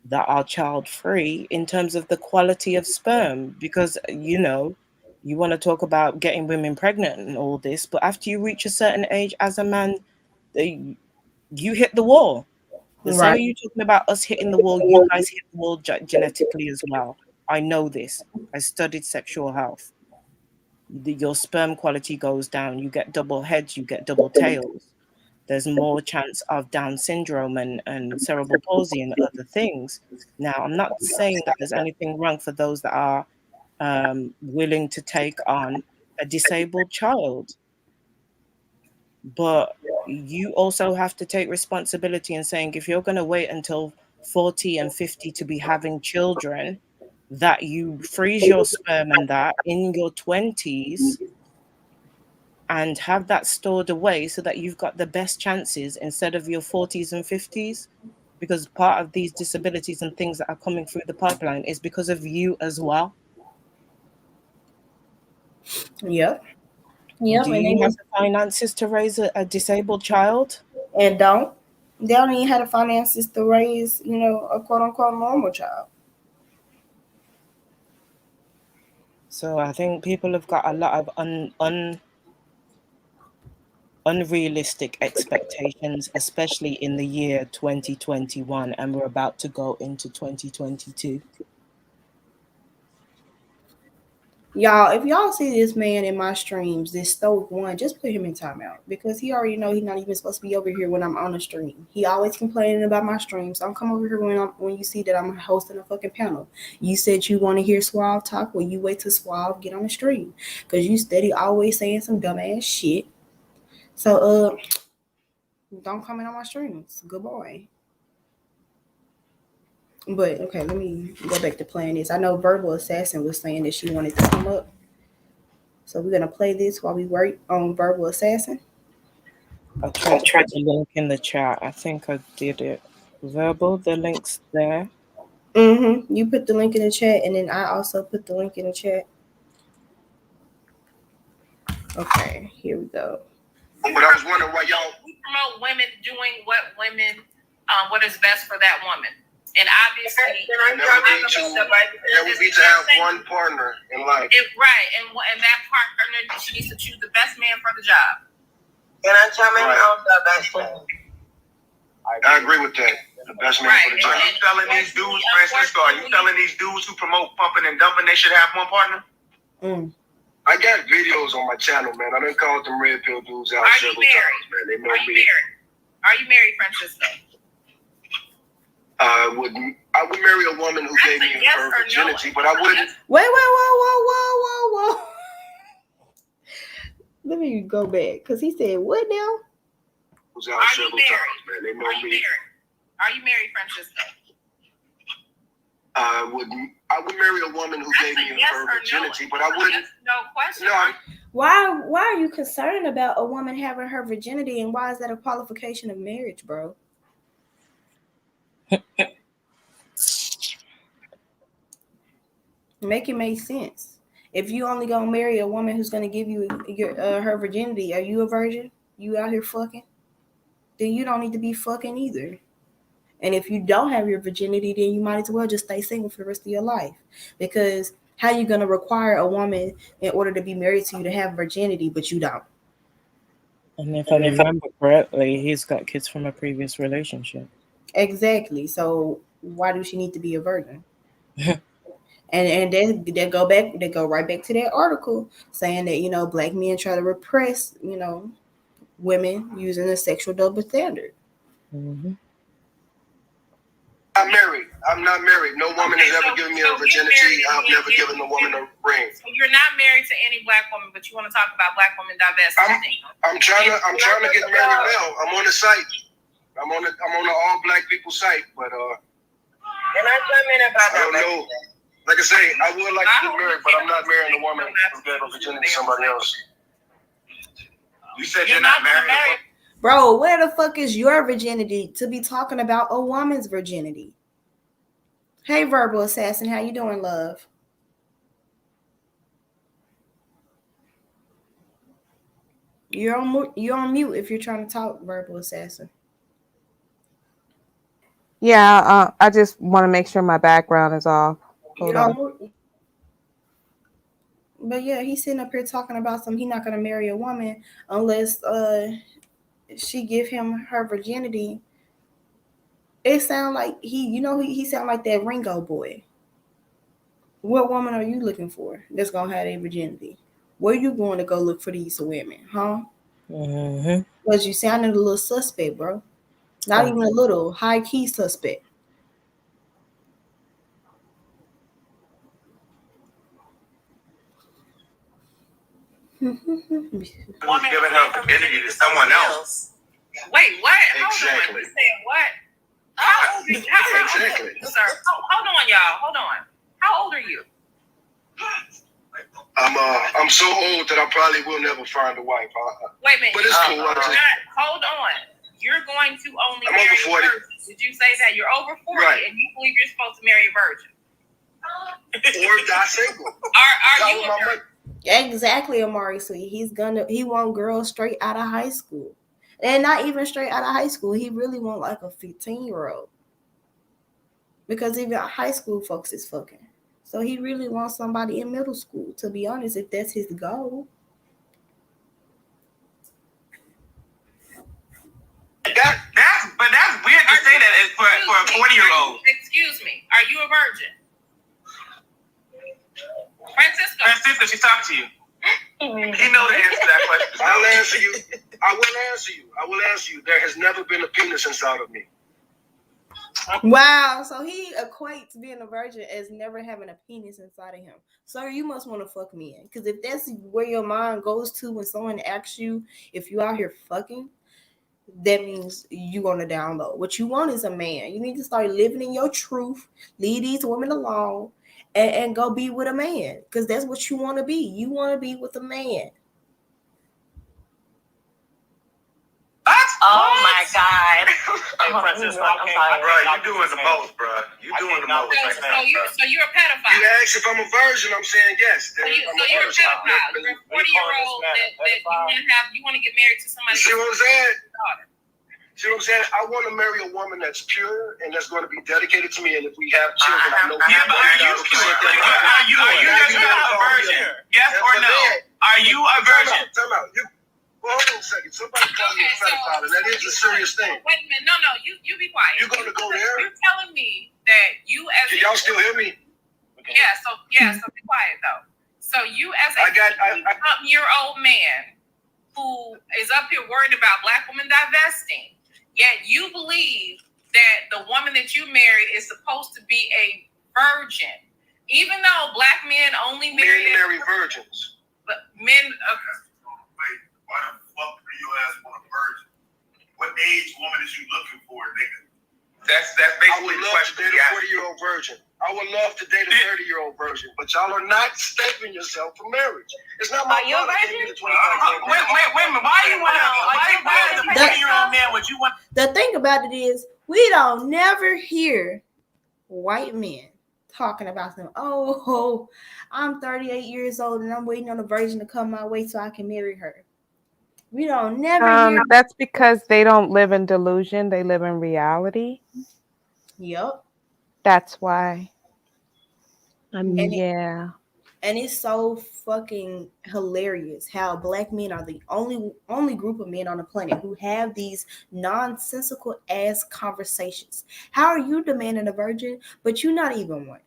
that are child free in terms of the quality of sperm, because, you know, you want to talk about getting women pregnant and all this, but after you reach a certain age as a man, you hit the wall. The same way you're talking about us hitting the wall, you guys hit the wall genetically as well. I know this. I studied sexual health. Your sperm quality goes down. You get double heads, you get double tails. There's more chance of Down syndrome and cerebral palsy and other things. Now, I'm not saying that there's anything wrong for those that are willing to take on a disabled child. But you also have to take responsibility in saying, if you're going to wait until 40 and 50 to be having children, that you freeze your sperm and that in your 20s and have that stored away so that you've got the best chances instead of your 40s and 50s. Because part of these disabilities and things that are coming through the pipeline is because of you as well. Yep. Do you have the finances to raise a disabled child? And they don't even have the finances to raise, you know, a quote unquote normal child. So I think people have got a lot of unrealistic expectations, especially in the year 2021, and we're about to go into 2022. Y'all, if y'all see this man in my streams, this Stoic One, just put him in timeout because he already know he's not even supposed to be over here when I'm on the stream. He always complaining about my streams. Don't come over here when you see that I'm hosting a fucking panel. You said you want to hear Suave talk, well, you wait till Suave get on the stream because you steady always saying some dumbass shit. So don't comment on my streams. Good boy. But okay, let me go back to playing this. I know Verbal Assassin was saying that she wanted to come up. So we're gonna play this while we work on Verbal Assassin. I'll try to put the link in the chat. I think I did it. Verbal, the link's there. You put the link in the chat, and then I also put the link in the chat. Okay, here we go. But I was wondering why y'all. We promote women doing what is best for that woman. And obviously, that would be to have one partner in life. Right, and that partner, she needs to choose the best man for the job. And I chime in on the best man. I agree with that. The best man for the job. Are you telling these dudes, Francisco, are you telling these dudes who promote pumping and dumping they should have one partner? I got videos on my channel, man. I done called them red pill dudes out several times, man. They know me. Are you married, Francisco? I would marry a woman who gave me her virginity, but I wouldn't. Wait, whoa. Let me go back, because he said, what now? Who's out several times, man. They know me. Are you married, Francisco? I would marry a woman who gave me her virginity, but I wouldn't. No question. No. Why are you concerned about a woman having her virginity, and why is that a qualification of marriage, bro? Make it make sense. If you only gonna marry a woman who's gonna give you your her virginity, are you a virgin? You out here fucking? Then you don't need to be fucking either. And if you don't have your virginity, then you might as well just stay single for the rest of your life. Because how you gonna require a woman in order to be married to you to have virginity, but you don't? And if I remember correctly, he's got kids from a previous relationship. Exactly. So why do she need to be a virgin? And they go right back to that article saying that, you know, black men try to repress, you know, women using a sexual double standard. Mm-hmm. I'm married. I'm not married. No woman has ever given me a virginity. I've never given a woman a ring. So you're not married to any black woman, but you want to talk about black women divesting. I'm trying to get married now. I'm on the site. I'm on the all black people site, but Can I chime in about I don't know. Like I say, I would like to get married, but I'm not marrying a woman who gave a virginity to somebody else. You said you're not married. Bro, where the fuck is your virginity to be talking about a woman's virginity? Hey, Verbal Assassin, how you doing, love? You're on mute if you're trying to talk, Verbal Assassin. Yeah, I just want to make sure my background is off. Hold on. But yeah, he's sitting up here talking about he's not gonna marry a woman unless she give him her virginity. It sounds like he sound like that Ringo boy. What woman are you looking for that's gonna have a virginity? Where you going to go look for these women, huh? Mm-hmm. Because you sounded a little suspect, bro. Not even a little, high key suspect. Who's giving her virginity to someone else? Wait, what? Exactly. Hold on. You said what? How old are you? Exactly. Sir, hold on, y'all. Hold on. How old are you? I'm so old that I probably will never find a wife. Wait a minute. But it's cool. Hold on. You're going to only I'm marry over 40. virgins. Did you say that? You're over 40 Right. and you believe you're supposed to marry a virgin? Or die single. Are you a virgin? Exactly, Amari Sweet. He want girls straight out of high school. And not even straight out of high school. He really want like a 15-year-old. Because even high school folks is fucking. So he really wants somebody in middle school, to be honest, if that's his goal. That's weird to say that for a 40-year-old. Excuse me. Are you a virgin? Francisco, she's talking to you. He knows the answer to that question. I'll answer you. I will answer you. There has never been a penis inside of me. Wow, so he equates being a virgin as never having a penis inside of him. Sir, you must want to fuck me in. Because if that's where your mind goes to when someone asks you if you out here fucking, that means you on the down low. What you want is a man. You need to start living in your truth, leave these women alone, and go be with a man. Because that's what you want to be. You want to be with a man. Oh my God. Hey, Francisco, I'm sorry. Bro, you're doing the most, bro. You're doing the most right now. So you're a pedophile. You asked if I'm a virgin, I'm saying yes. So you're a pedophile. You're a 40-year-old that you want to get married to somebody. See what I'm saying? See what I'm saying? I want to marry a woman that's pure and that's going to be dedicated to me. And if we have children, I know Yeah, but are you pure? Are you just a virgin? Yes or no? Are you a virgin? Time out. Well, hold on a second. Somebody called me a pedophile, and that is a serious thing. Wait a minute. No, you be quiet. You're going to go there? You're telling me that you as Can y'all still hear me? Yeah, so be quiet though. So you as a 20-year-old man who is up here worried about black women divesting, yet you believe that the woman that you married is supposed to be a virgin, even though black men only marry virgins. But men. Wait, why the fuck do you ask for a virgin? What age woman is you looking for, nigga? That's I basically would the love question. to date a 40-year-old virgin. I would love to date a 30-year-old virgin, but y'all are not saving yourself for marriage. It's not my Are you a fault I gave virgin? you the 25 Wait a minute. Why you want to? Why as a 40-year-old man would you want? The thing about it is, we don't never hear white men talking about them. Oh, I'm 38 years old and I'm waiting on a virgin to come my way so I can marry her. We don't never hear. That's because they don't live in delusion; they live in reality. Yep. That's why. And And it's so fucking hilarious how black men are the only group of men on the planet who have these nonsensical ass conversations. How are you demanding a virgin, but you're not even one?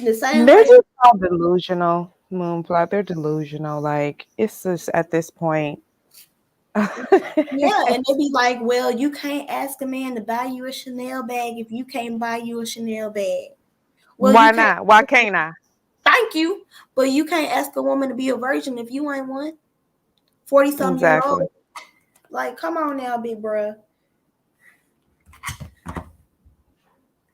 The same they're way. just all delusional, Moonflower. They're delusional. Like, it's just at this point. Yeah, and they be like, well, you can't ask a man to buy you a Chanel bag if you can't buy you a Chanel bag. Well, Why you can't. not? Why can't I? Thank you. But you can't ask a woman to be a virgin if you ain't one. 40-something year Exactly. old. Like, come on now, big bruh.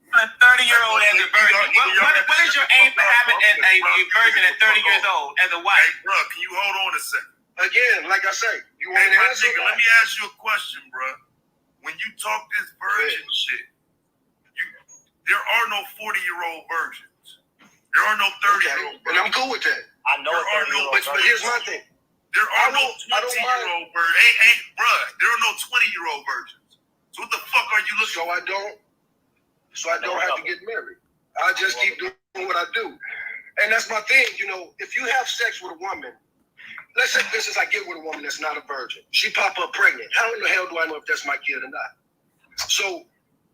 A 30-year-old as a virgin. What is your aim for having a virgin at 30 years old as a wife? Hey, bro, can you hold on a second? Again, like I say, you want Hey, to my answer? nigga, let me ask you a question, bro. When you talk this virgin shit, there are no 40-year-old virgins. There are no 30-year-old virgins. And I'm cool with that. I know. There are no. But here's my thing. There are no I don't 20-year-old virgins. Bruh, there are no 20-year-old virgins. So what the fuck are you looking for? So I don't have to get married. I just keep doing what I do. And that's my thing, you know, if you have sex with a woman, let's say, for instance, I get with a woman that's not a virgin. She pop up pregnant. How in the hell do I know if that's my kid or not? So,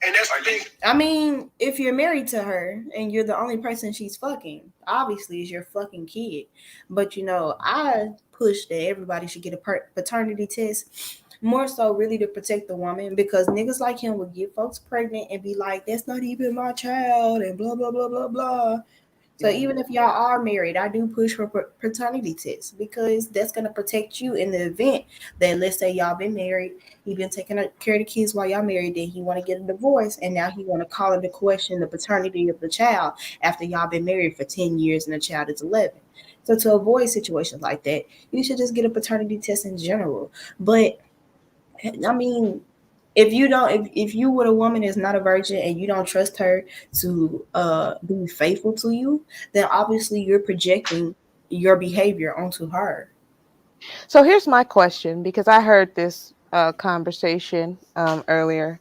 and that's the thing. I mean, if you're married to her and you're the only person she's fucking, obviously it's your fucking kid. But, you know, I push that everybody should get a paternity test, more so really to protect the woman, because niggas like him would get folks pregnant and be like, that's not even my child and blah, blah, blah, blah, blah. So even if y'all are married, I do push for paternity tests, because that's going to protect you in the event that, let's say y'all been married, he been taking care of the kids while y'all married, then he want to get a divorce, and now he want to call into question the paternity of the child after y'all been married for 10 years and the child is 11. So to avoid situations like that, you should just get a paternity test in general. But I mean, if you with a woman is not a virgin and you don't trust her to be faithful to you, then obviously you're projecting your behavior onto her. So here's my question, because I heard this conversation earlier,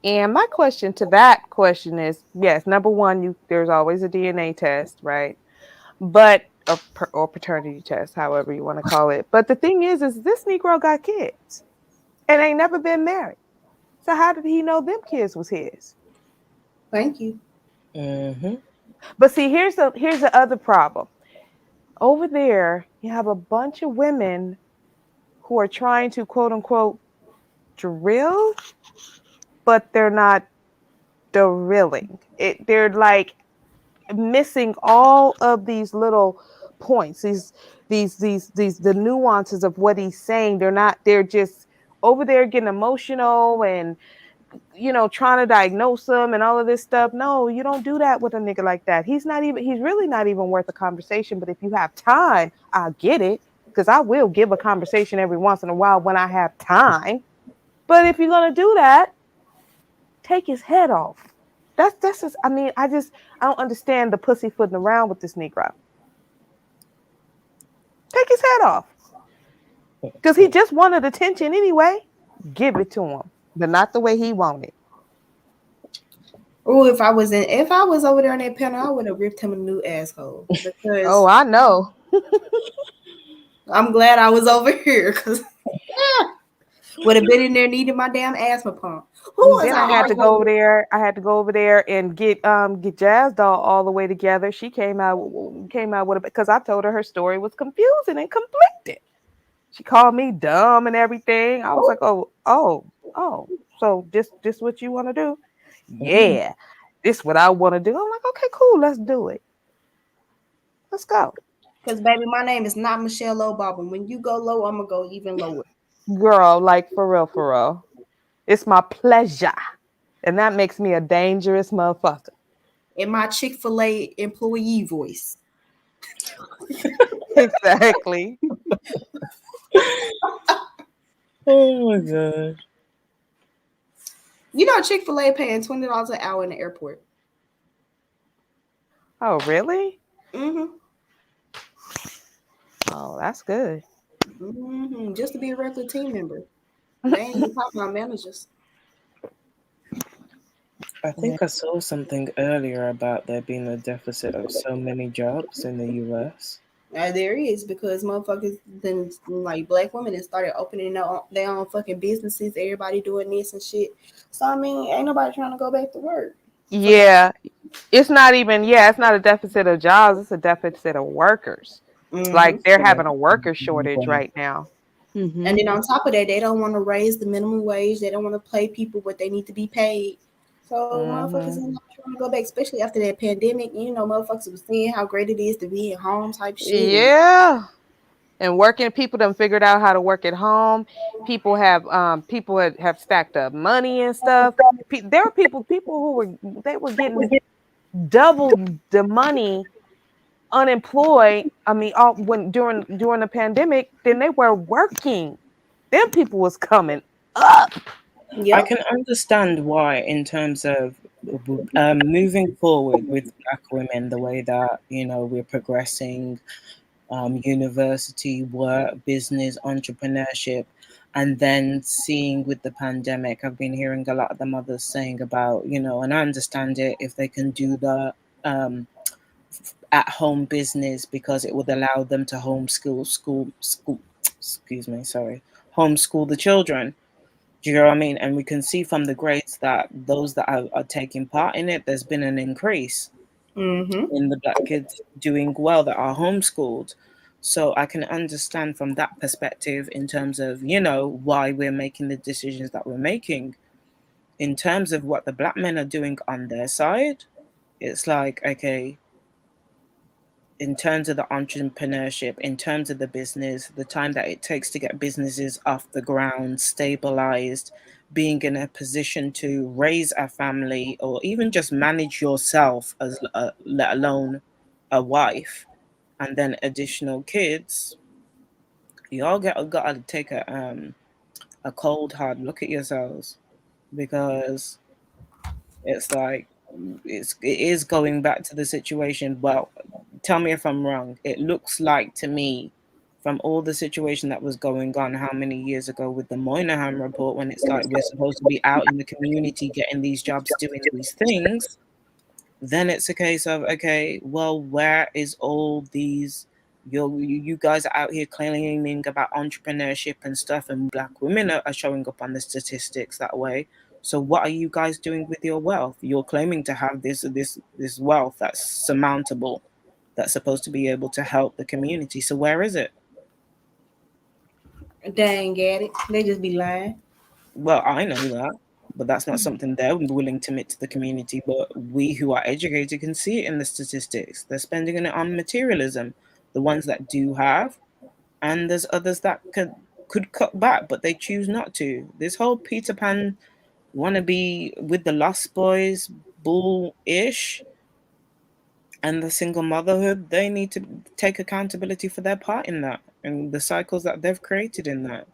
and my question to that question is, yes, number one, there's always a DNA test, right? But or paternity test, however you want to call it. But the thing is this Negro got kids and ain't never been married. So how did he know them kids was his? Thank you. Mm-hmm. But see, here's the other problem. Over there, you have a bunch of women who are trying to, quote unquote, drill, but they're not drilling. They're like missing all of these little points, these the nuances of what he's saying. They're just over there getting emotional and, you know, trying to diagnose them and all of this stuff. No, you don't do that with a nigga like that. He's really not even worth a conversation. But if you have time, I'll get it, because I will give a conversation every once in a while when I have time. But if you're gonna do that, take his head off. That's just, I mean, I don't understand the pussyfooting around with this Negro. Take his head off. Because he just wanted attention anyway. Give it to him, but not the way he wanted. Oh, if I was over there on that panel, I would have ripped him a new asshole. Because oh, I know. I'm glad I was over here, because would have been in there needing my damn asthma pump. Then I had to go over there. I had to go over there and get Jazz Doll all the way together. She came out with it because I told her story was confusing and conflicted. She called me dumb and everything. I was like, oh, Oh, so this what you want to do? Mm-hmm. Yeah, this what I want to do. I'm like, okay, cool, let's do it. Let's go. Because baby, my name is not Michelle Obama. When you go low, I'm gonna go even lower. Girl, like for real, for real. It's my pleasure. And that makes me a dangerous motherfucker. In my Chick-fil-A employee voice. Exactly. Oh my god. You know Chick-fil-A paying $20 an hour in the airport. Oh, really? Mm-hmm. Oh, that's good. Mm-hmm. Just to be a regular team member. They ain't even talking about managers. I think I saw something earlier about there being a deficit of so many jobs in the US. There is, because motherfuckers then, like, black women that started opening their own fucking businesses. Everybody doing this and shit. So I mean, ain't nobody trying to go back to work. Yeah. It's not even, it's not a deficit of jobs, it's a deficit of workers. Mm-hmm. Like they're having a worker shortage right now. And then on top of that, they don't want to raise the minimum wage. They don't want to pay people what they need to be paid. So motherfuckers ain't not trying to go back, especially after that pandemic. You know, motherfuckers was seeing how great it is to be at home type shit. Yeah. And working, people done figured out how to work at home. People have stacked up money and stuff. There were people who were getting double the money unemployed. I mean, during the pandemic, then they were working. Them people was coming up. I can understand why, in terms of moving forward with Black women, the way that we're progressing, university, work, business, entrepreneurship, and then seeing with the pandemic, I've been hearing a lot of the mothers saying about, and I understand it, if they can do the at-home business because it would allow them to homeschool the children. Do you know what I mean? And we can see from the grades that those that are taking part in it, there's been an increase in the Black kids doing well that are homeschooled. So I can understand from that perspective in terms of, why we're making the decisions that we're making. In terms of what the Black men are doing on their side, it's like, okay, in terms of the entrepreneurship, in terms of the business, the time that it takes to get businesses off the ground, stabilized, being in a position to raise a family or even just manage yourself, as let alone a wife, and then additional kids, you all got to take a cold hard look at yourselves, because it's like it is going back to the situation. Well, tell me if I'm wrong. It looks like to me, from all the situation that was going on how many years ago with the Moynihan report, when it's like we're supposed to be out in the community getting these jobs, doing these things, then it's a case of, okay, well, where is all these, you guys are out here claiming about entrepreneurship and stuff, and Black women are showing up on the statistics that way. So what are you guys doing with your wealth? You're claiming to have this wealth that's surmountable, that's supposed to be able to help the community. So where is it? Dang at it. They just be lying. Well, I know that, but that's not something they're willing to admit to the community. But we who are educated can see it in the statistics. They're spending it on materialism, the ones that do have, and there's others that could cut back, but they choose not to. This whole Peter Pan wanna be with the Lost Boys bull-ish, and the single motherhood, they need to take accountability for their part in that and the cycles that they've created in that.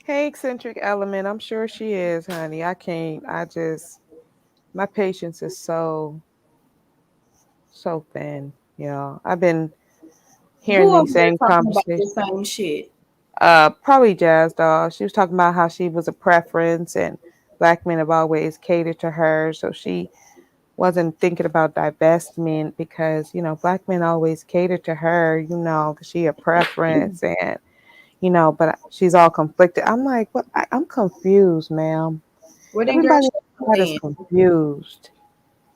Hey, eccentric element. I'm sure she is, honey. My patience is so thin. I've been hearing Who these same conversations. the same shit? Probably Jazz Doll. She was talking about how she was a preference and Black men have always catered to her. So she wasn't thinking about divestment because, Black men always catered to her, because she a preference and, but she's all conflicted. I'm like, what? I'm confused, ma'am. Everybody is confused.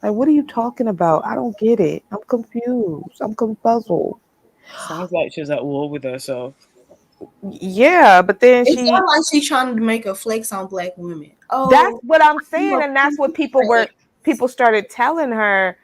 Like, what are you talking about? I don't get it. I'm confused. I'm confuzzled. Sounds like she's at war with herself. Yeah, but then It she sounds like she's trying to make a flex on black women. Oh, that's what I'm saying, you and that's what know, people started telling her.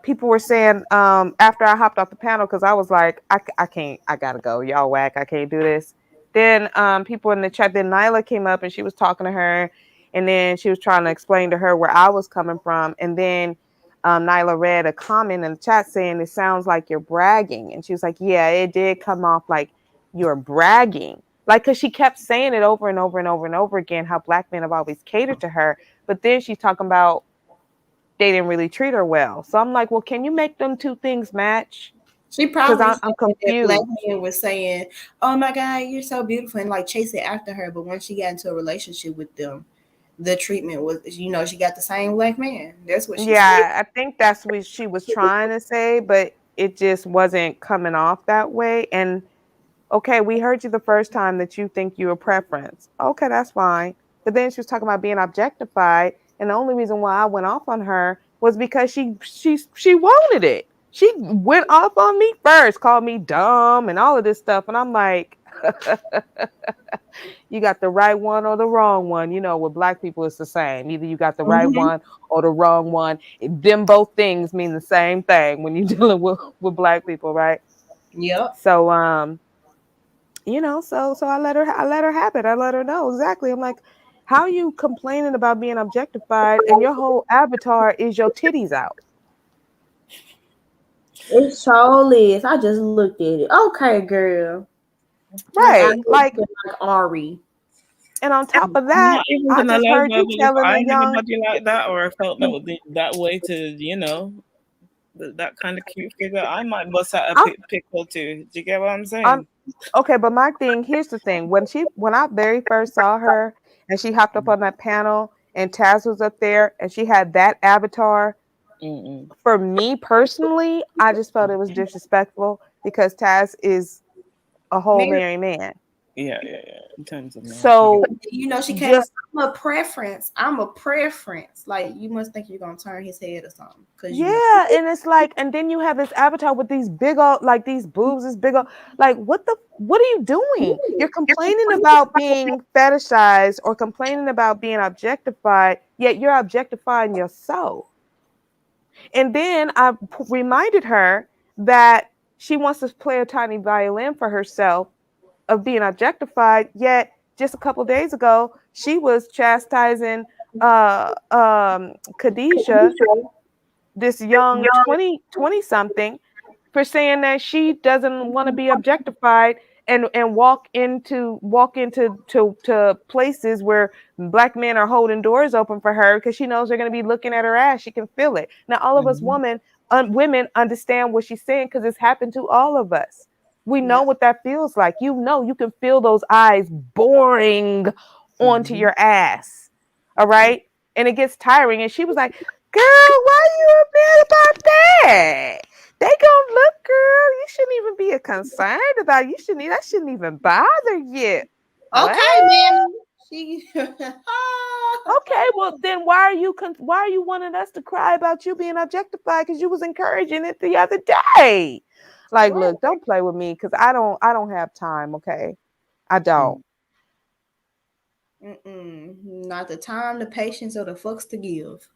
People were saying after I hopped off the panel, because I was like, I can't, I gotta go, y'all whack, I can't do this. Then people in the chat, then Nyla came up and she was talking to her, and then she was trying to explain to her where I was coming from, and then Nyla read a comment in the chat saying it sounds like you're bragging, and she was like, yeah, it did come off like you're bragging, like, because she kept saying it over and over and over and over again how black men have always catered to her, but then she's talking about they didn't really treat her well. So I'm like, well, can you make them two things match? She Because probably I'm said that black confused. men were saying, "Oh my God, you're so beautiful," and like chasing after her. But once she got into a relationship with them, the treatment was, she got the same black man. That's what she said. Yeah, I think that's what she was trying to say, but it just wasn't coming off that way. And okay, we heard you the first time that you think you're a preference. Okay, that's fine. But then she was talking about being objectified, and the only reason why I went off on her was because she wanted it. She went off on me first, called me dumb and all of this stuff, and I'm like, you got the right one or the wrong one. You know, with black people, it's the same. Either you got the right one or the wrong one. Them both things mean the same thing when you're dealing with black people, right? Yep. So so I let her have it. I let her know exactly. I'm like, how are you complaining about being objectified and your whole avatar is your titties out? It surely is. I just looked at it. Okay, girl. Right. Like Ari. And on top of I'm that, not even I gonna just lie, heard you Bubble, if telling I the had a young. body like that, or I felt that way to, that kind of cute figure, I might bust out a pick or two. Do you get what I'm saying? Okay, but my thing, here's the thing. When I very first saw her and she hopped up on that panel and Taz was up there and she had that avatar, for me personally, I just felt it was disrespectful because Taz is a whole married man. Yeah. In terms of So she came up, I'm a preference. Like, you must think you're gonna turn his head or something. Yeah, and it's like, and then you have this avatar with these big old, like these boobs, this big old, like what are you doing? You're complaining about being fetishized or complaining about being objectified, yet you're objectifying yourself. And then I reminded her that she wants to play a tiny violin for herself of being objectified, yet just a couple days ago she was chastising Khadijah, this young 20 something, for saying that she doesn't want to be objectified and walk into to places where black men are holding doors open for her because she knows they're going to be looking at her ass. She can feel it. Now all of us women understand what she's saying because it's happened to all of us. We know what that feels like. You can feel those eyes boring onto your ass. All right? And it gets tiring. And she was like, girl, why you mad about that? They gonna look, girl. You shouldn't even be concerned about it. That shouldn't even bother you. Okay, man. Okay, well then why are you wanting us to cry about you being objectified because you was encouraging it the other day? Like, look, don't play with me because I don't have time. Okay, I don't. Not the time, the patience, or the fucks to give.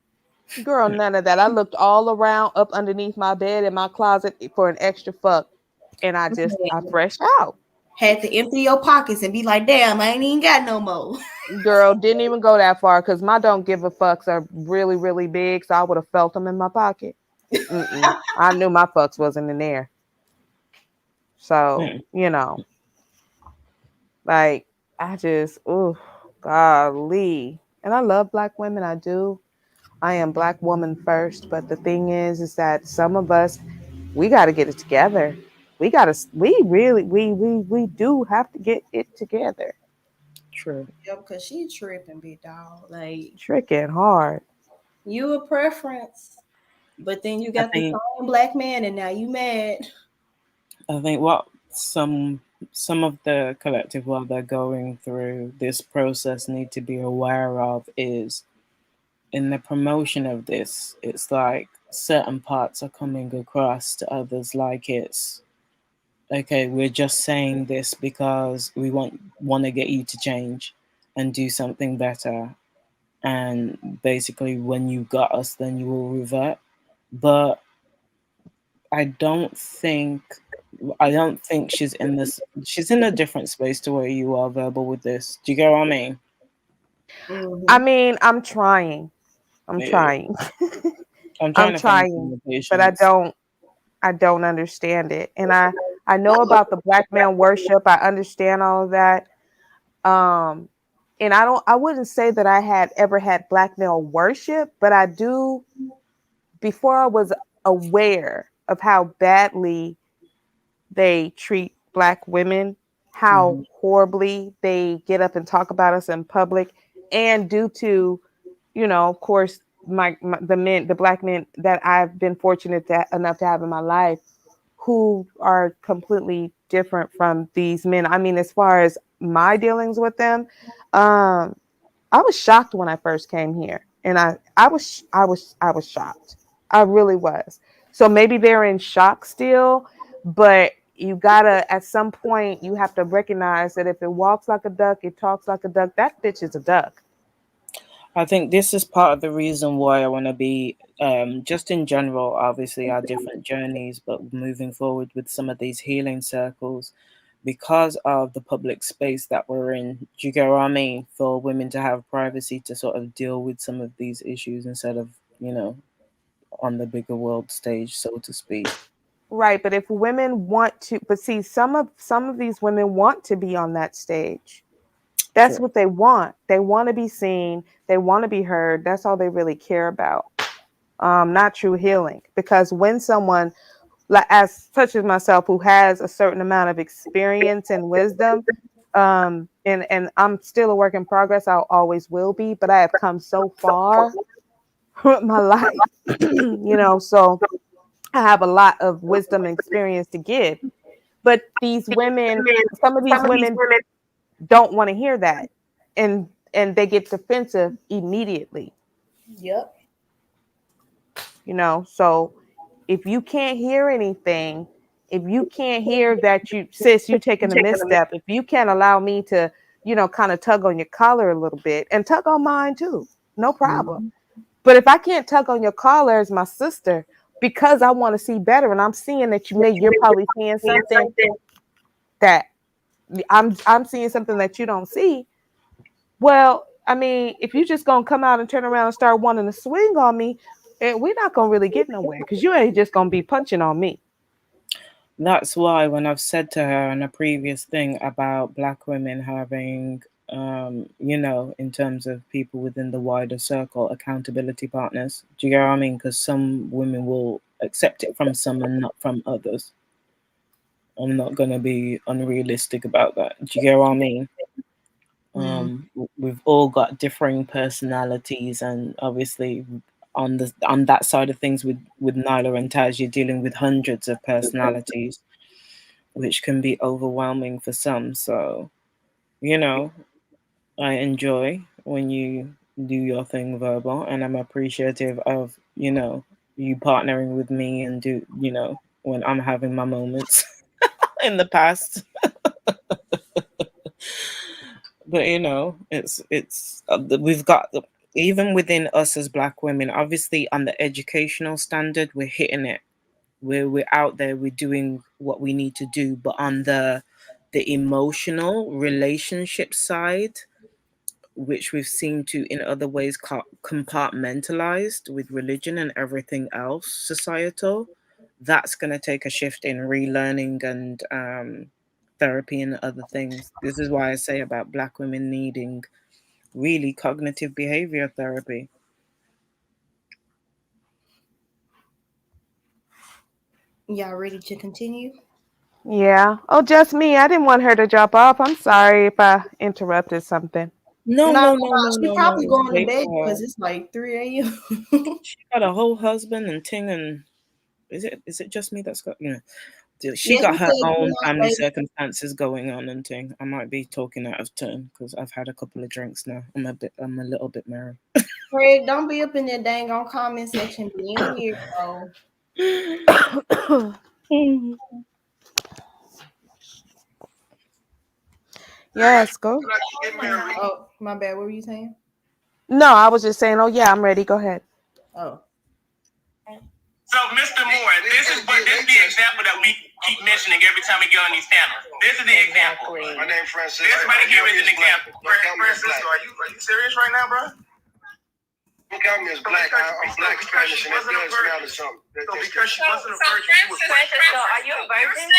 Girl, none of that. I looked all around, up underneath my bed in my closet for an extra fuck, and I fresh out. Had to empty your pockets and be like, damn, I ain't even got no more. Girl, didn't even go that far because my don't give a fucks are really, really big, so I would have felt them in my pocket. I knew my fucks wasn't in there. So, like, I just, golly. And I love black women, I do. I am black woman first, but the thing is that some of us, we got to get it together. We do have to get it together. True. Yep, because she tripping, big dog. Like, tricking hard. You a preference, but then you got the same black man, and now you mad. I think what some of the collective, while they're going through this process, need to be aware of is in the promotion of this, it's like certain parts are coming across to others like it's okay, we're just saying this because we want to get you to change and do something better. And basically, when you got us, then you will revert. But I don't think she's in this. She's in a different space to where you are, Verbal, with this. Do you get what I mean? I mean, I'm trying. I'm Yeah. trying. I'm I'm trying to find trying, but I patience. don't understand it. And I know about the black man worship. I understand all of that. And I wouldn't say that I had ever had black male worship, but I do, before I was aware of how badly they treat black women, how horribly they get up and talk about us in public, and due to, of course, the black men that I've been fortunate enough to have in my life, who are completely different from these men. I mean, as far as my dealings with them, I was shocked when I first came here, and I was shocked. I really was. So maybe they're in shock still, but you gotta, at some point, you have to recognize that if it walks like a duck, it talks like a duck. That bitch is a duck. I think this is part of the reason why I want to be, just in general, obviously our different journeys, but moving forward with some of these healing circles, because of the public space that we're in. Do you get what I mean? For women to have privacy to sort of deal with some of these issues instead of, on the bigger world stage, so to speak. Right, but if women want to, but see, some of these women want to be on that stage. That's what they want. They want to be seen. They want to be heard. That's all they really care about. Not true healing. Because when someone, as such as myself, who has a certain amount of experience and wisdom, and I'm still a work in progress, I always will be, but I have come so far with my life, so I have a lot of wisdom and experience to give. But these women, some of these women don't want to hear that, and they get defensive immediately. Yep. So if you can't hear anything, if you can't hear that you taking a misstep, if you can't allow me to, kind of tug on your collar a little bit and tug on mine too, no problem. But if I can't tug on your collar as my sister because I want to see better, and I'm seeing that you're probably seeing something that I'm seeing something that you don't see. Well, I mean, if you just gonna come out and turn around and start wanting to swing on me, we're not gonna really get nowhere because you ain't just gonna be punching on me. That's why when I've said to her in a previous thing about black women having, in terms of people within the wider circle, accountability partners. Do you get what I mean? Because some women will accept it from some and not from others. I'm not going to be unrealistic about that. Do you get what I mean? We've all got differing personalities, and obviously on that side of things with Nyla and Taz, you're dealing with hundreds of personalities, which can be overwhelming for some. So, I enjoy when you do your thing, Verbal, and I'm appreciative of, you partnering with me and do, when I'm having my moments in the past. But it's we've got, even within us as black women, obviously on the educational standard, we're hitting it. We're out there, we're doing what we need to do, but on the emotional relationship side, which we've seen to in other ways compartmentalized with religion and everything else societal, that's going to take a shift in relearning and therapy and other things. This is why I say about black women needing really cognitive behavior therapy. Y'all ready to continue? Yeah. Oh, just me. I didn't want her to drop off. I'm sorry if I interrupted something. No. She's probably going to Wait bed for her. because it's like 3 a.m. She got a whole husband and ting, and is it just me that's got, she got her own family circumstances going on and ting. I might be talking out of turn because I've had a couple of drinks now. I'm a little bit merry. Craig, don't be up in that dang on comment section being weird, bro. Yes, go. Oh, my bad. What were you saying? No, I was just saying, oh yeah, I'm ready. Go ahead. Oh. So, Mr. Moore, this is the example that we keep mentioning every time we get on these panels. This is the example. My name Francisco. This right here is an example. Francisco, are you serious right now, bro? Don't count me as black. I'm black Spanish, and that does matter something. So because she wasn't a virgin, she was Francisco, are you a virgin?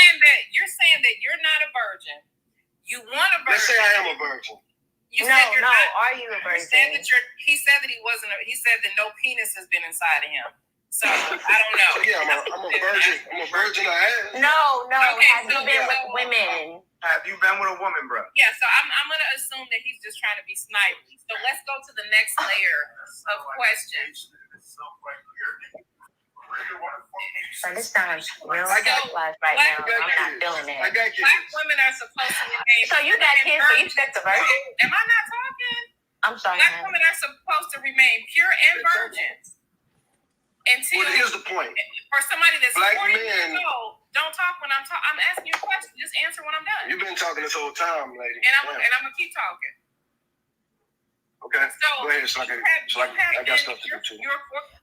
You're saying that you're not a virgin. You want a virgin. Let's say I am a virgin. You said you're not. Are you a virgin? He said that he wasn't. He said that no penis has been inside of him. So I don't know. So yeah, I'm a virgin. I'm a virgin. I am. No. Okay, Have you been with women? Have you been with a woman, bro? Yeah, so I'm gonna assume that he's just trying to be snipey. So let's go to the next layer of questions. So this sounds real civilized right now. I'm not feeling it. I got kids. Black women are supposed to remain. So you got kids, so you expect a virgin? Am I not talking? I'm sorry. Black women are supposed to remain pure and virgins. Until Well, here's the point. For somebody that's Black 40 men- years old, don't talk when I'm talking. I'm asking you a question. Just answer when I'm done. You've been talking this whole time, lady. And I'm gonna keep talking. Okay. So Go ahead. So I got stuff to do too.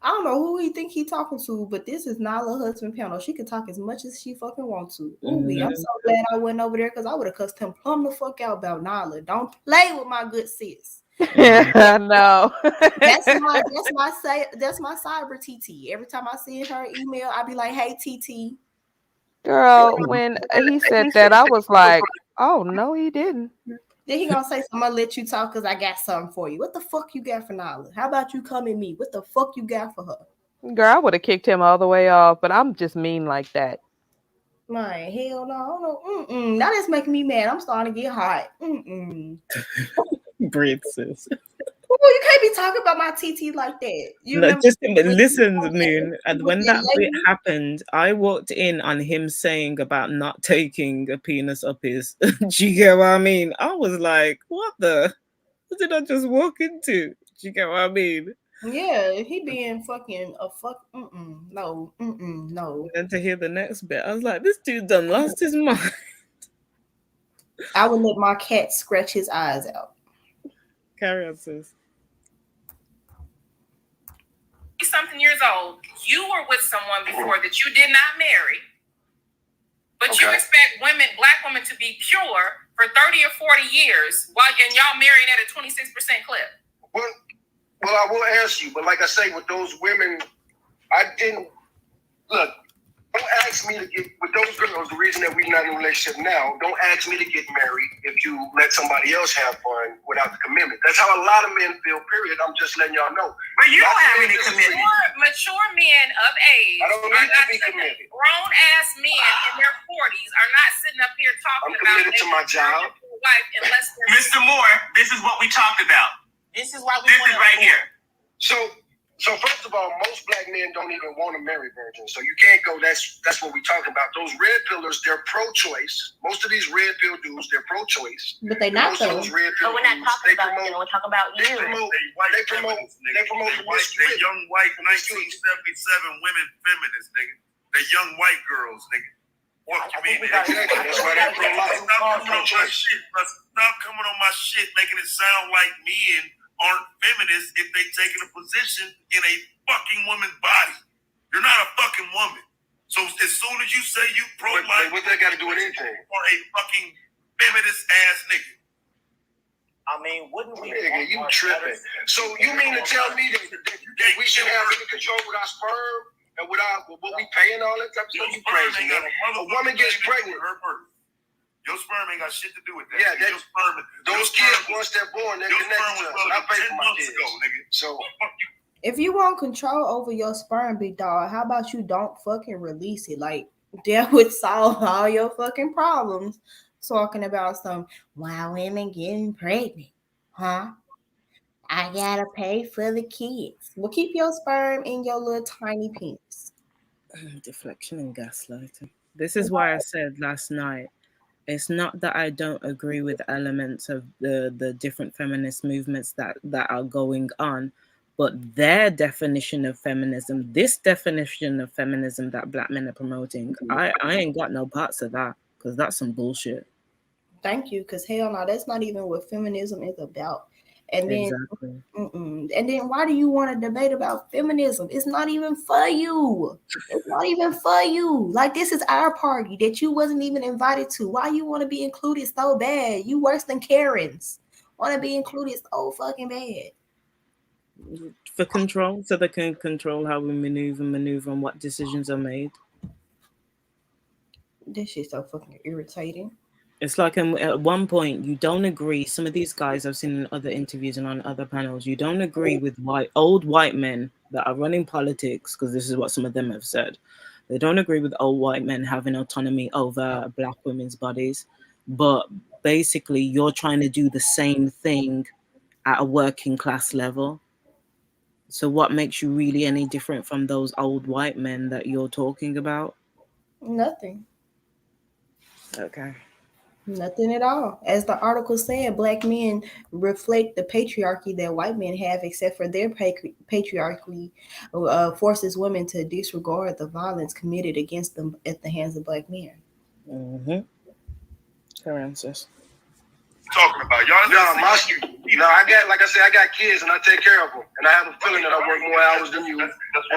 I don't know who he think he talking to, but this is Nala husband panel. She can talk as much as she fucking want to. Ooh, I'm so glad I went over there because I would have cussed him plumb the fuck out about Nala. Don't play with my good sis. Yeah, no. That's my cyber TT. Every time I see her email, I be like, "Hey TT." Girl, when he said that, I was like, oh no, he didn't. Then he gonna say, "I'm gonna let you talk because I got something for you." What the fuck you got for Nala? How about you come at me? What the fuck you got for her? Girl, I would have kicked him all the way off, but I'm just mean like that. My hell no. Now that's making me mad. I'm starting to get hot. Breathe, sis. Well, you can't be talking about my TT like that. You No, remember- just listen, Moon. And when that lady? bit happened, I walked in on him saying about not taking a penis up his. Do you get what I mean? I was like, what did I just walk into? Do you get what I mean? Yeah, he being fucking a fuck. No. And to hear the next bit, I was like, this dude done lost his mind. I would let my cat scratch his eyes out. Carry on, sis. Something years old, you were with someone before that you did not marry, but you expect black women to be pure for 30 or 40 years and y'all married at a 26% clip. Well, I will answer you, but like I say, with those women, I didn't look. Don't ask me to get with those girls. The reason that we're not in a relationship now, don't ask me to get married if you let somebody else have fun without the commitment. That's how a lot of men feel. Period. I'm just letting y'all know. But you don't have any commitment. Mature men of age, I don't need to be committed. Grown ass men in their 40s are not sitting up here talking I'm committed to my job. Wife unless Mr. Moore, this is what we talked about. This is why we This is right here. So first of all, most black men don't even want to marry virgins. So you can't go, that's what we're talking about. Those red pillers, they're pro-choice. Most of these red pill dudes, they're pro-choice. But they not Most of though. those red pill But we're not dudes, talking about them. We're talking about you. They promote They young white 1977 women feminists, nigga. They young white girls, nigga. What you mean? That's why they're pro-life. Stop coming on my shit, bro. Stop coming on my shit, making it sound like men aren't feminists if they taking a position in a fucking woman's body. You're not a fucking woman. So as soon as you say you pro-life, what they got to do with anything? Or a fucking feminist ass nigga. I mean, wouldn't we? Nigga, you tripping. So you mean to tell me that we should have any control with our sperm and with what we pay and all that type of stuff? You crazy, man. A woman gets pregnant. Your sperm ain't got shit to do with that. Yeah, your sperm, those kids, once they're born, they're your connected sperm to was us. I pay for 10 my months kids. ago, nigga. So If you want control over your sperm, big dog, how about you don't fucking release it? Like that would solve all your fucking problems. Talking about why women getting pregnant, huh? I gotta pay for the kids. Well, keep your sperm in your little tiny penis. Deflection and gaslighting. This is why I said last night, it's not that I don't agree with elements of the different feminist movements that are going on, but their definition of feminism, this definition of feminism that black men are promoting, I ain't got no parts of that because that's some bullshit. Thank you, because hell no, that's not even what feminism is about. And then, Exactly. And then, why do you want to debate about feminism? It's not even for you. It's not even for you. Like, this is our party that you wasn't even invited to. Why you want to be included so bad? You worse than Karens. Want to be included so fucking bad. For control, so they can control how we maneuver and what decisions are made. This shit's so fucking irritating. It's like at one point you don't agree. Some of these guys I've seen in other interviews and on other panels, you don't agree with old white men that are running politics, because this is what some of them have said. They don't agree with old white men having autonomy over black women's bodies, but basically you're trying to do the same thing at a working class level. So what makes you really any different from those old white men that you're talking about? Nothing. Okay. Nothing at all. As the article said, black men reflect the patriarchy that white men have, except for their patriarchy forces women to disregard the violence committed against them at the hands of black men. Mm-hmm. Her answers. Talking about y'all. I got, like I said, I got kids and I take care of them, and I have a feeling that I work more hours than you, and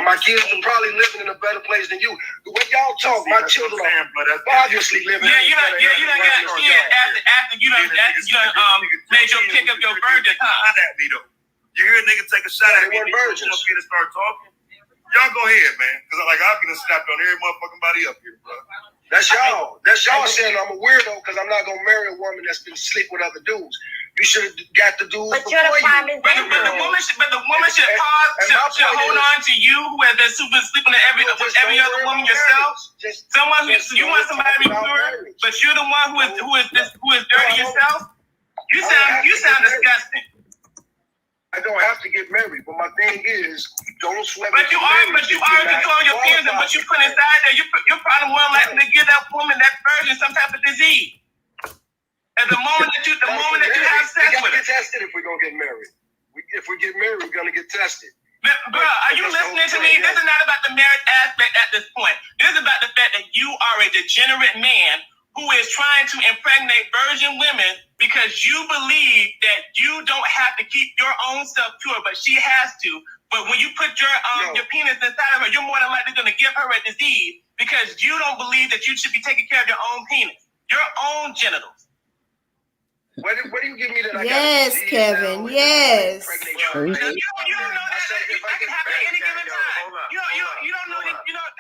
my kids are probably living in a better place than you. The way y'all talk, my children are obviously living. Yeah, you don't got a kid after you done made your pick up your virgin. You hear a nigga take a shot at me and start talking? Y'all go ahead, man, because like I'll get snapped on every motherfucking body up here, bro. That's y'all. That's y'all saying I'm a weirdo because I'm not gonna marry a woman that's been slick with other dudes. You should have got the dudes before you. But the woman should hold on to you, who has been super sleeping with every other woman yourself. Someone you want somebody to be pure, but you're the one who is dirty yourself. You sound disgusting. I don't have to get married, but my thing is, don't sweat. But you are controlling your feelings, and what you put inside there, you're probably more likely to give that woman, that virgin, some type of disease. At the moment that you have sex with her. We gotta get tested if we're gonna get married. If we get married, we're gonna get tested. Bro, are you listening to me? This is not about the marriage aspect at this point. This is about the fact that you are a degenerate man who is trying to impregnate virgin women because you believe that you don't have to keep your own self pure, but she has to. But when you put your penis inside of her, you're more than likely going to give her a disease because you don't believe that you should be taking care of your own penis, your own genitals. What do you give me that? Yes, Kevin. Yes. You don't know that that can happen at any given time. You don't know.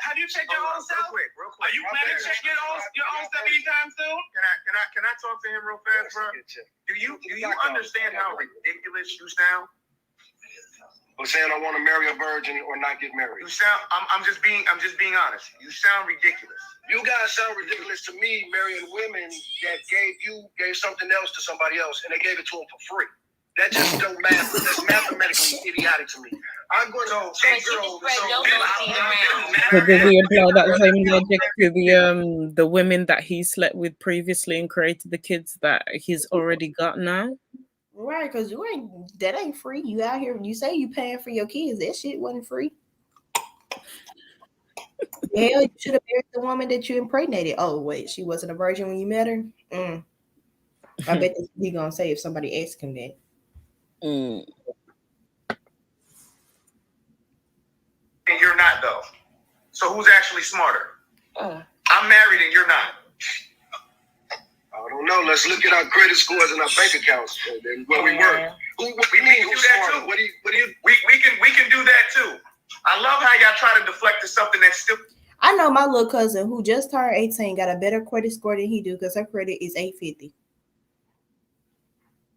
Have you checked your own self? Real quick. Are you planning to check your own self anytime soon? Can I talk to him real fast, bro? Do you understand how ridiculous you sound? But saying I want to marry a virgin or not get married. You sound. I'm just being honest. You sound ridiculous. You guys sound ridiculous to me, marrying women that gave something else to somebody else, and they gave it to them for free. That just don't math. That's mathematically idiotic to me. I'm going to take girls. So did we apply that same logic to the women that he slept with previously and created the kids that he's already got now? Right, because that ain't free. You out here, you say you paying for your kids. That shit wasn't free. Hell, you should have married the woman that you impregnated. Oh, wait, she wasn't a virgin when you met her? I bet he gonna say if somebody asks him that. And you're not, though. So who's actually smarter? I'm married and you're not. I don't know. Let's look at our credit scores and our bank accounts and where we work. We can do that too. We can do that too. I love how y'all try to deflect to something that's still. I know my little cousin who just turned 18 got a better credit score than he do because her credit is 850.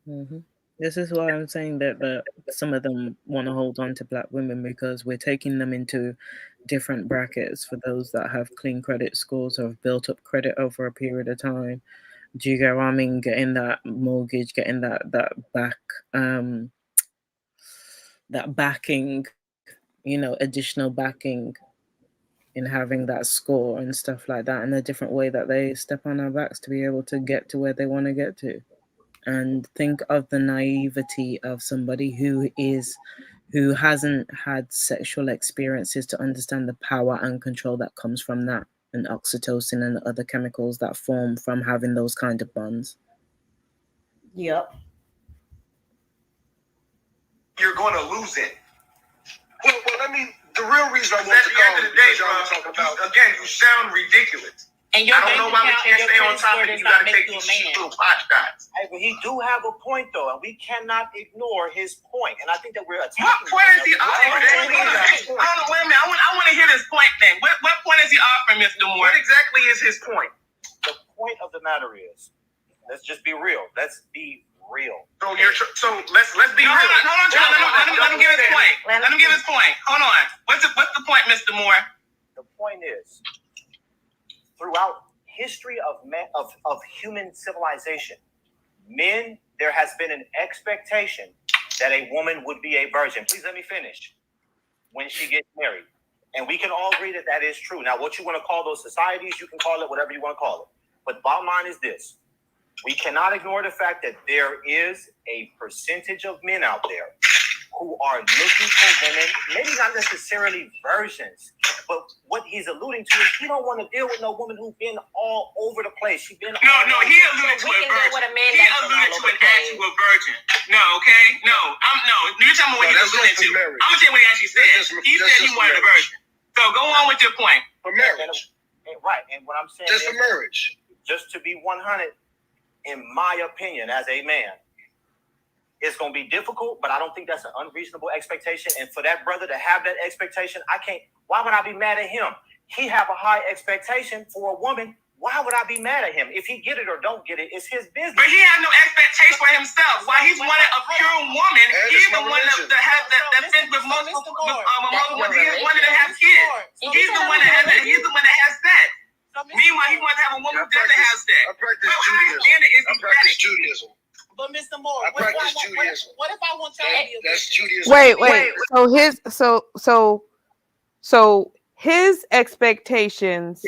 Mm-hmm. This is why I'm saying that some of them want to hold on to black women because we're taking them into different brackets for those that have clean credit scores or have built up credit over a period of time. Do you get what I mean? Getting that mortgage, getting that back, that backing, additional backing in having that score and stuff like that, and the different way that they step on our backs to be able to get to where they want to get to. And think of the naivety of somebody who hasn't had sexual experiences to understand the power and control that comes from that, and oxytocin and other chemicals that form from having those kind of bonds. Yep. You're going to lose it. Well, let me. The real reason I At want to the end call of the day, because y'all were talking bro, about. again, you sound ridiculous. And I don't know why we can't stay on topic. You got to take these little pot shots. Hey, but he do have a point though, and we cannot ignore his point. And I think that we're attacking. What point is he offering? Wait a minute. I want to hear this point then. What point is he offering, Mr. Moore? What exactly is his point? The point of the matter is, let's just be real. Let's be real. So let's be real. Hold on, John. Let him give his point. Let him give his point. Hold on. What's the point, Mr. Moore? The point is, throughout history of human civilization, there has been an expectation that a woman would be a virgin. Please let me finish. When she gets married. And we can all agree that that is true. Now, what you want to call those societies, you can call it whatever you want to call it. But the bottom line is this. We cannot ignore the fact that there is a percentage of men out there who are looking for women, maybe not necessarily virgins, but what he's alluding to is he don't want to deal with no woman who's been all over the place. She's been No, he alluded to a virgin. He alluded to an actual virgin. No, okay? No, you're telling me what he's alluding to. I'm gonna tell you what he actually said. He said he wanted a virgin. So go on with your point. For marriage. Right, and what I'm saying just for marriage. Just to be 100, in my opinion, as a man, it's going to be difficult, but I don't think that's an unreasonable expectation. And for that brother to have that expectation, why would I be mad at him? He have a high expectation for a woman. Why would I be mad at him? If he get it or don't get it, it's his business. But he has no expectation for himself. Why he's wanted a pure woman, he's the one that has that fit with multiple women. He's the one that has kids. He's the one that has sex. Meanwhile, he wants to have a woman who doesn't have sex. I practice Judaism. But Mr. Moore, I practice Judaism. What if I want y'all to be a That's Judaism. Wait. So his expectations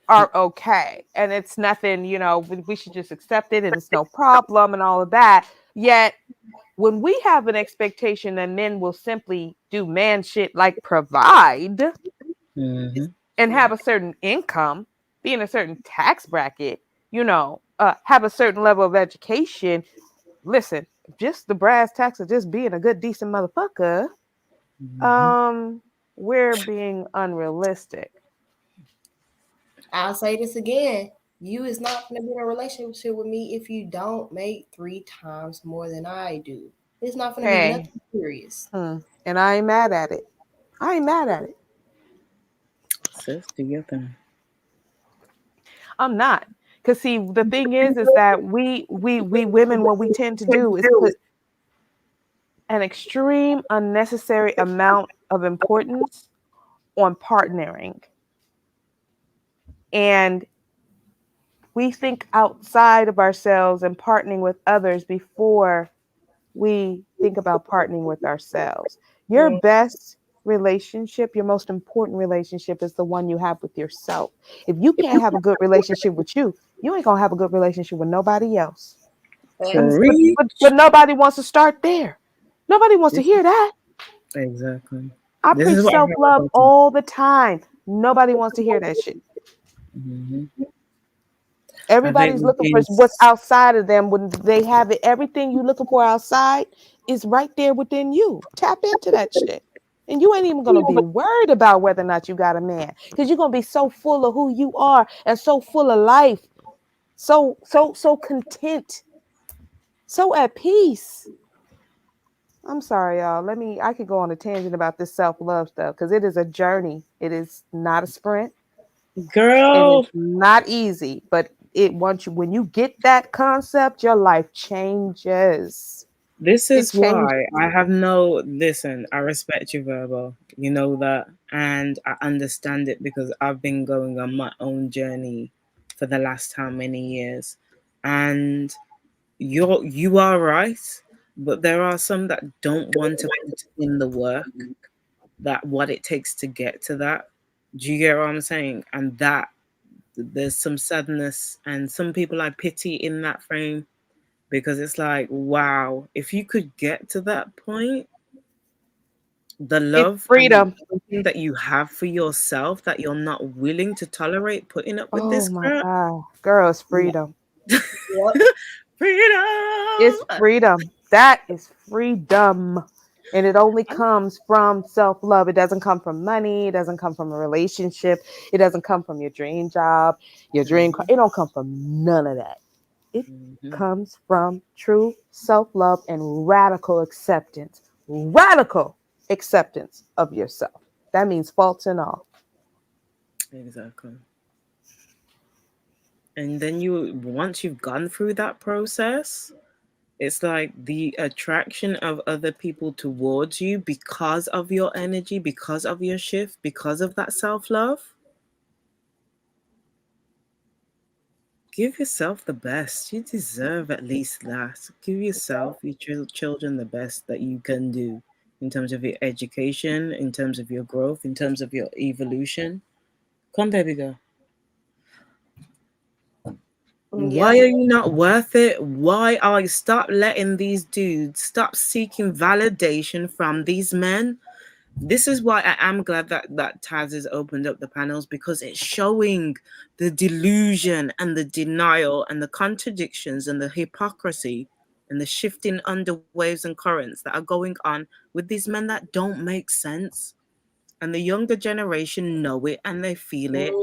are okay, and it's nothing. We should just accept it, and it's no problem, and all of that. Yet, when we have an expectation that men will simply do man shit like provide and have a certain income, be in a certain tax bracket, have a certain level of education. Listen, just the brass tacks of just being a good, decent motherfucker. We're being unrealistic. I'll say this again. You is not going to be in a relationship with me if you don't make 3 times more than I do. It's not going to be nothing serious. And I ain't mad at it. Sis, do your thing. I'm not. Because see, the thing is that we women, what we tend to do is put an extreme unnecessary amount of importance on partnering. And we think outside of ourselves and partnering with others before we think about partnering with ourselves. Your best relationship, your most important relationship is the one you have with yourself. If you can't have a good relationship with you, you ain't gonna have a good relationship with nobody else. But nobody wants to start there. Nobody wants to hear that. Exactly. I preach self-love all the time. Nobody wants to hear that shit. Everybody's looking for what's outside of them when they have it. Everything you're looking for outside is right there within you. Tap into that shit. And you ain't even going to be worried about whether or not you got a man, because you're going to be so full of who you are and so full of life, so content, so at peace. I'm sorry, y'all. I could go on a tangent about this self-love stuff because it is a journey. It is not a sprint. Girl. It is not easy, but when you get that concept, your life changes. This is why I have listen, I respect you, Verbo. You know that. And I understand it because I've been going on my own journey for the last how many years. And you are right, but there are some that don't want to put in the work, what it takes to get to that. Do you get what I'm saying? And that there's some sadness and some people I pity in that frame. Because it's like, wow, if you could get to that point, the love, it's freedom that you have for yourself, that you're not willing to tolerate putting up with this crap. God. Girl, it's freedom. Freedom. It's freedom. That is freedom. And it only comes from self-love. It doesn't come from money. It doesn't come from a relationship. It doesn't come from your dream job, your dream car. It don't come from none of that. It comes from true self-love and radical acceptance. Radical acceptance of yourself. That means faults and all. Exactly. And then once you've gone through that process, it's like the attraction of other people towards you because of your energy, because of your shift, because of that self-love. Give yourself the best. You deserve at least that. Give yourself, your children, the best that you can do in terms of your education, in terms of your growth, in terms of your evolution. Come, baby girl. Why are you not worth it? Why are you stop letting these dudes stop seeking validation from these men? This is why I am glad that Taz has opened up the panels, because it's showing the delusion and the denial and the contradictions and the hypocrisy and the shifting underwaves and currents that are going on with these men that don't make sense. And the younger generation know it and they feel it.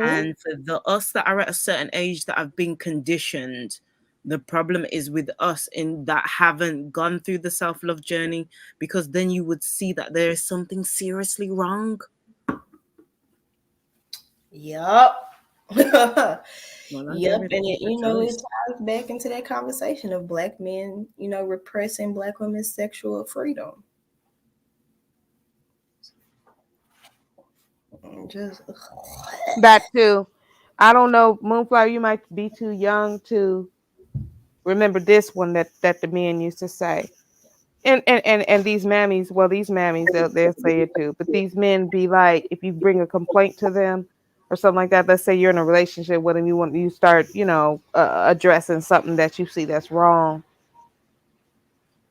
And for us that are at a certain age that have been conditioned, the problem is with us in that haven't gone through the self-love journey, because then you would see that there is something seriously wrong. Yup. Well, Yep, and it ties back into that conversation of Black men, repressing Black women's sexual freedom. Just that too. I don't know, Moonflower, you might be too young to remember this one that the men used to say. And these mammies, they'll say it too. But these men be like, if you bring a complaint to them or something like that, let's say you're in a relationship with them, you start, addressing something that you see that's wrong.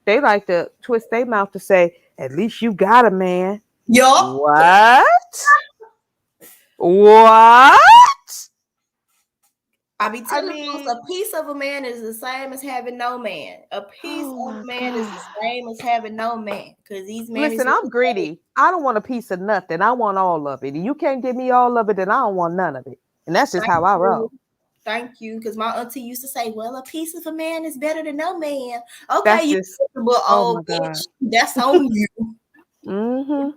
They like to twist their mouth to say, at least you got a man. Yup. What? I be telling you, a piece of a man is the same as having no man. A piece of a man is the same as having no man. Because these men. Listen, I'm greedy. I don't want a piece of nothing. I want all of it. And you can't give me all of it, then I don't want none of it. And that's just how I roll. Thank you. Because my auntie used to say, well, a piece of a man is better than no man. Okay, That's you just, old bitch. That's on you.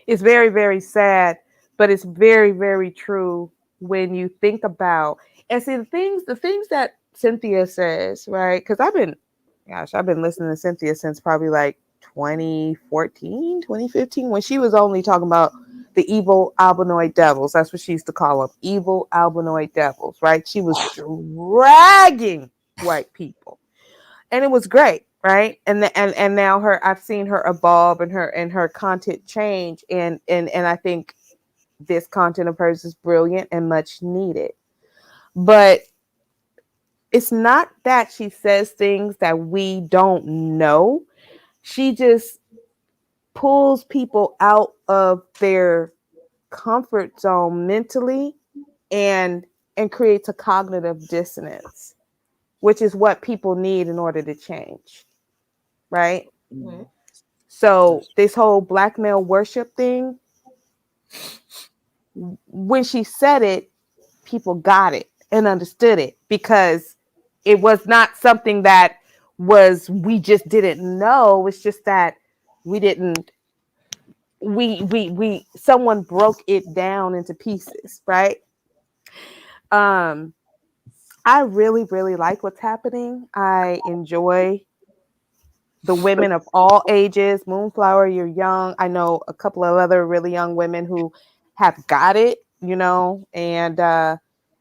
It's very, very sad, but it's very, very true when you think about and see the things that Cynthia says, right? Because I've been listening to Cynthia since probably like 2014, 2015, when she was only talking about the evil albinoid devils. That's what she used to call them, evil albinoid devils, right? She was dragging white people, and it was great, right? And now I've seen her evolve and her content change, and I think this content of hers is brilliant and much needed. But it's not that she says things that we don't know. She just pulls people out of their comfort zone mentally and creates a cognitive dissonance, which is what people need in order to change, right? Mm-hmm. So this whole black male worship thing, when she said it, people got it and understood it, because it was not something that we just didn't know. It's just that someone broke it down into pieces, right? I really, really like what's happening. I enjoy the women of all ages. Moonflower, you're young. I know a couple of other really young women who have got it, and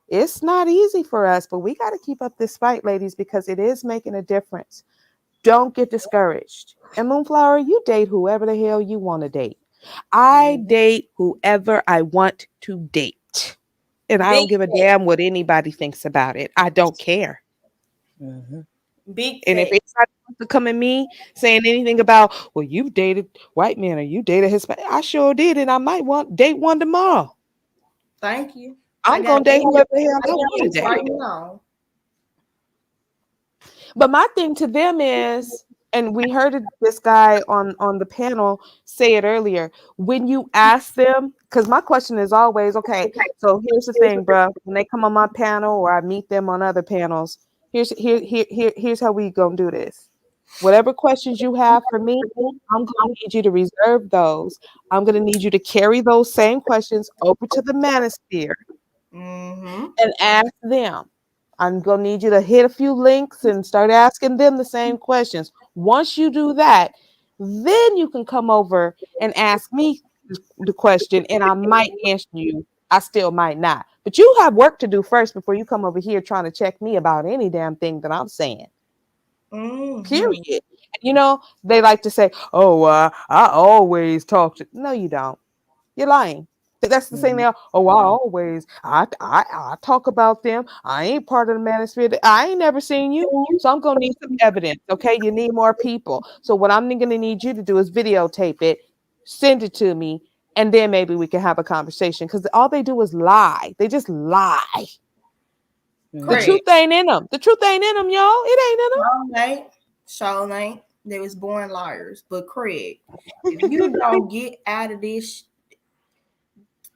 it's not easy for us, but we got to keep up this fight, ladies, because it is making a difference. Don't get discouraged. And Moonflower, you date whoever the hell you want to date. I date whoever I want to date. And I don't give a damn what anybody thinks about it. I don't care. Big and if anybody wants to come at me saying anything about, well, you dated white men or you dated Hispanic, I sure did, and I might date one tomorrow. Thank you. I'm gonna date whoever the hell I want to date. Right now. But my thing to them is, and we heard this guy on the panel say it earlier, when you ask them, because my question is always, okay, so here's the thing, bro. When they come on my panel or I meet them on other panels, here's how we gonna do this. Whatever questions you have for me, I'm gonna need you to reserve those. I'm gonna need you to carry those same questions over to the manosphere and ask them. I'm going to need you to hit a few links and start asking them the same questions. Once you do that, then you can come over and ask me the question, and I might answer you. I still might not. But you have work to do first before you come over here trying to check me about any damn thing that I'm saying. Period. You know, they like to say, oh, I always talk to. No, you don't. You're lying. That's the same thing. I talk about them. I ain't part of the manosphere. I ain't never seen you. So I'm gonna need some evidence. Okay, you need more people. So what I'm gonna need you to do is videotape it, send it to me, and then maybe we can have a conversation. Because all they do is lie. They just lie. The truth ain't in them. The truth ain't in them, y'all. It ain't in them. Sean ain't. They was born liars. But Craig, if you don't get out of this,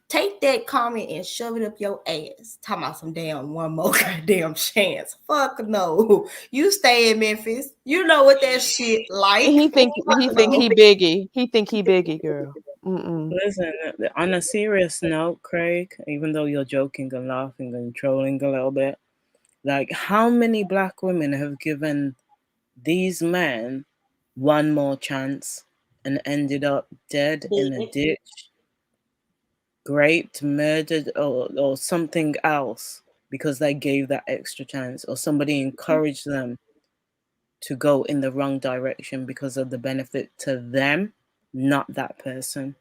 take that comment and shove it up your ass. Talking about some damn one more goddamn chance. Fuck no. You stay in Memphis. You know what that shit like. He think he biggie. He think he biggie, girl. Listen, on a serious note, Craig, even though you're joking and laughing and trolling a little bit, like how many black women have given these men one more chance and ended up dead in a ditch, raped, murdered, or something else because they gave that extra chance, or somebody encouraged them to go in the wrong direction because of the benefit to them, not that person.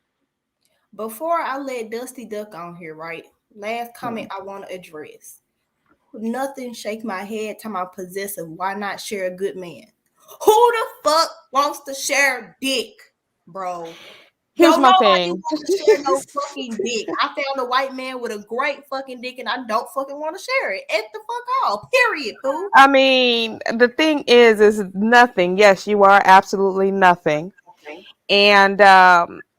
Before I let Dusty Duck on here, right? Last comment I want to address. Nothing shake my head talking about possessive. Why not share a good man? Who the fuck wants to share dick, bro? Here's my nobody thing. wants to share no fucking dick. I found a white man with a great fucking dick and I don't fucking want to share it. Get the fuck off. Period, boo. I mean, the thing is nothing. Yes, you are absolutely nothing. And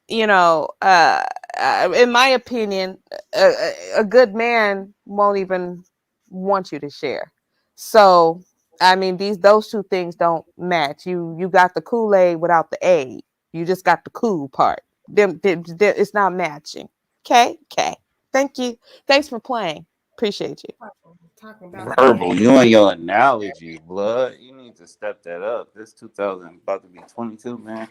you know, in my opinion, a good man won't even want you to share. So, I mean, those two things don't match. You got the Kool-Aid without the A. You just got the cool part. It's not matching. Okay. Thank you. Thanks for playing. Appreciate you. Verbal, you and your analogy, blood. You need to step that up. This 2000 about to be 22, man.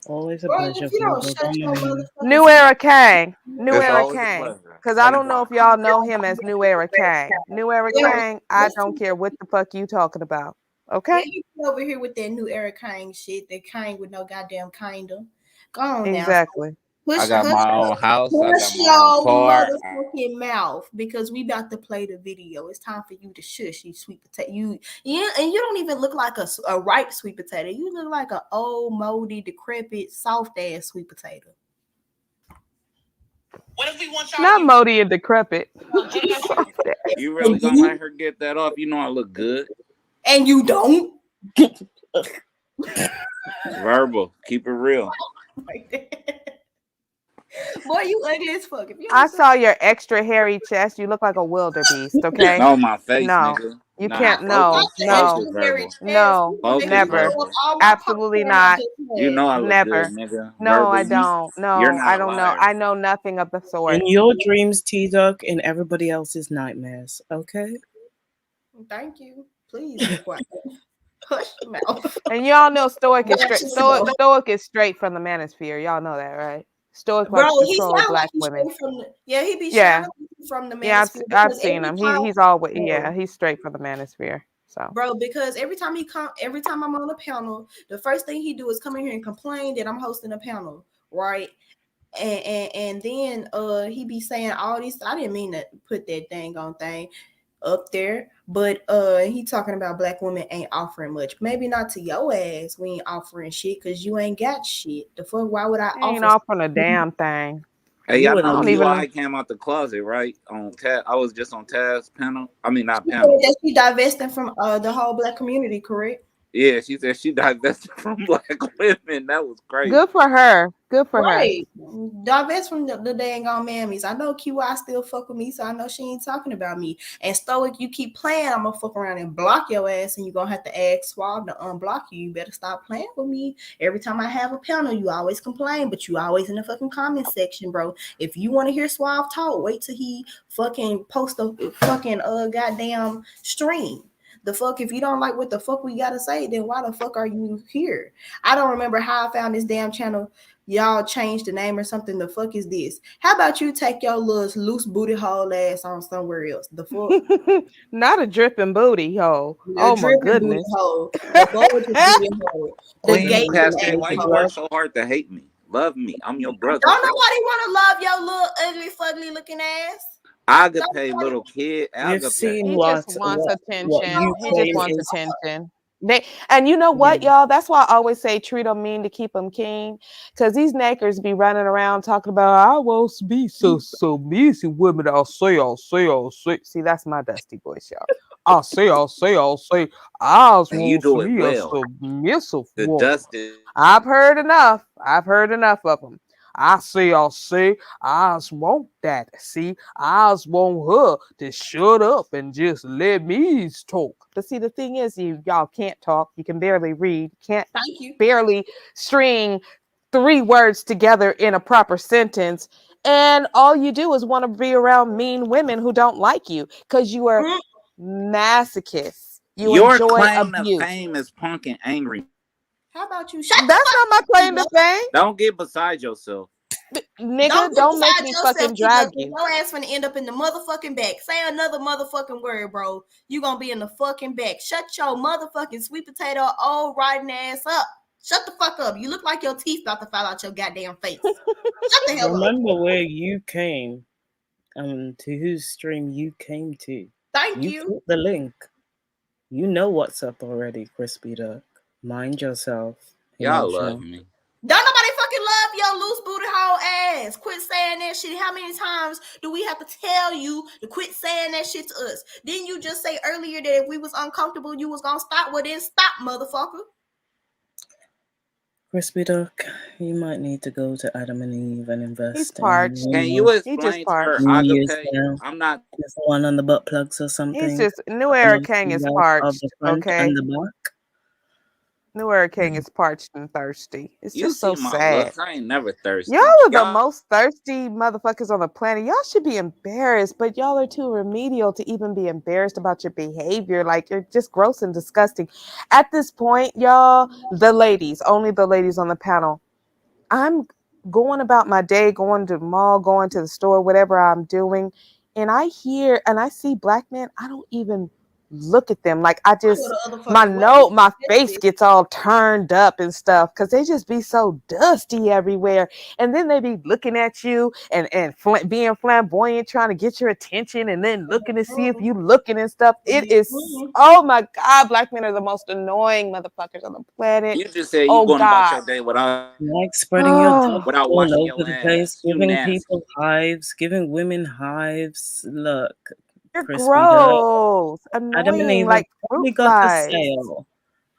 Always a Bro, pleasure. if you don't shut your motherfucking New Era Kang. New It's Era always a Kang. pleasure. Because I don't know if y'all know him as New Era Kang. New Era Yeah. Kang, I don't care what the fuck you talking about. Okay? Yeah, you over here with that new era Kang shit. That Kang with no goddamn kinda. Go on now. Exactly. I got my own house. I got Hush my your own car. motherfucking mouth because we about to play the video. It's time for you to shush, you sweet potato. And you don't even look like a ripe sweet potato. You look like an old, moldy, decrepit, soft ass sweet potato. What if we want y'all Not moldy and decrepit. You really gonna let her get that off? You know I look good. And you don't? Verbal. Keep it real. Boy, you ugly as fuck. If you I saw your extra hairy chest. You look like a wildebeest, okay? No, my face, no. nigga. You Nah, can't. focus. No. Focus, Verbal. No. Focus, Never. Verbal. Absolutely not. You know I look Never. good, nigga. No, Verbal, I don't. No, you're not I a don't know. liar. I know nothing of the sort. In your dreams, T-Duck, and everybody else's nightmares, okay? Thank you. Please be quiet. Hush your mouth. And y'all know Stoic is straight. Stoic is straight from the manosphere. Y'all know that, right? Stoic Bro, likes to he troll sound black like he's women. straight from the, he be Yeah. from the Yeah, manosphere. I've seen him. He's always he's straight from the manosphere. So Bro, because every time I'm on a panel, the first thing he do is come in here and complain that I'm hosting a panel, right? And then he be saying all these. I didn't mean to put that thing up there, but he talking about black women ain't offering much. Maybe not to your ass. We ain't offering shit because you ain't got shit. The fuck? Why would I he ain't offer? offering a damn thing. Hey, You y'all would know don't even know. QI came out the closet, right? On Taz, I was just on Taz panel. I mean, not She said panel. that she divesting from the whole black community, correct? Yeah, she said she divested from black women. That was crazy. Good for her. Good for her. Right. Divest from the dang on mammies. I know QI still fuck with me, so I know she ain't talking about me. And Stoic, you keep playing, I'm gonna fuck around and block your ass, and you're gonna have to ask Swab to unblock you. You better stop playing with me. Every time I have a panel, you always complain, but you always in the fucking comment section, bro. If you want to hear Swab talk, wait till he fucking post a fucking goddamn stream. The fuck, if you don't like what the fuck we gotta say, then why the fuck are you here? I don't remember how I found this damn channel. Y'all changed the name or something. The fuck is this? How about you take your little loose booty hole ass on somewhere else? The fuck? Not a dripping booty hole. The Oh my dripping goodness. booty hole. The gorgeous booty hole. The Queen gay Cascade, ass why you hole. work so hard to hate me? Love me. I'm your brother. Don't nobody want to love your little ugly, fugly looking ass. Agape, little kid. You've Agape. seen He what just wants what attention. He just Ukraine wants is. attention. And you know what, y'all? That's why I always say treat them mean to keep them keen. Because these nakers be running around talking about, I won't be so submissive women. I'll say. See, that's my dusty voice, y'all. I'll say. I was And you wants do it me a well. submissive The woman. dust is I've heard enough. I've heard enough of them. I say, I just want that. See, I just want her to shut up and just let me talk. But see, the thing is, y'all can't talk. You can barely read. Can't Thank you. barely string 3 words together in a proper sentence. And all you do is want to be around mean women who don't like you because you are masochists. You your enjoy claim to abuse. fame is punk and angry. How about you? That's not my claim to fame. Don't get beside yourself. Nigga, don't make me fucking drag you. Your ass finna end up in the motherfucking back. Say another motherfucking word, bro. You gonna be in the fucking back. Shut your motherfucking sweet potato old riding ass up. Shut the fuck up. You look like your teeth about to fall out your goddamn face. Shut the hell up. Remember where you came and to whose stream you came to. Thank you. Click the link. You know what's up already, Crispy Duck. Mind yourself. Y'all Emotional. love me. Don't nobody fucking love your loose booty hole ass. Quit saying that shit. How many times do we have to tell you to quit saying that shit to us? Didn't you just say earlier that if we was uncomfortable, you was gonna stop? Well, then stop, motherfucker. Crispy Duck, you might need to go to Adam and Eve and invest. He's parched. Can you explain to her, Agape? I'm not. Just the one on the butt plugs or something. He's just New Era King is parched. Of the front Okay. and the back. New Era King is parched and thirsty. It's You just see so my sad. looks. I ain't never thirsty. Y'all are the most thirsty motherfuckers on the planet. Y'all should be embarrassed, but y'all are too remedial to even be embarrassed about your behavior. Like, you're just gross and disgusting. At this point, y'all, only the ladies on the panel, I'm going about my day, going to the mall, going to the store, whatever I'm doing, and I hear and I see black men, I don't even look at them. Like, I just, my face gets all turned up and stuff because they just be so dusty everywhere. And then they be looking at you and being flamboyant, trying to get your attention, and then looking to see if you looking and stuff. It is, oh my God, black men are the most annoying motherfuckers on the planet. You just said you going about your day without like spreading your tongue without all washing over your the ass. place, You giving nasty. people hives, giving women hives. Look, You're Crispy gross, Adam and annoying, Eve like probably fruit got a flies. sale.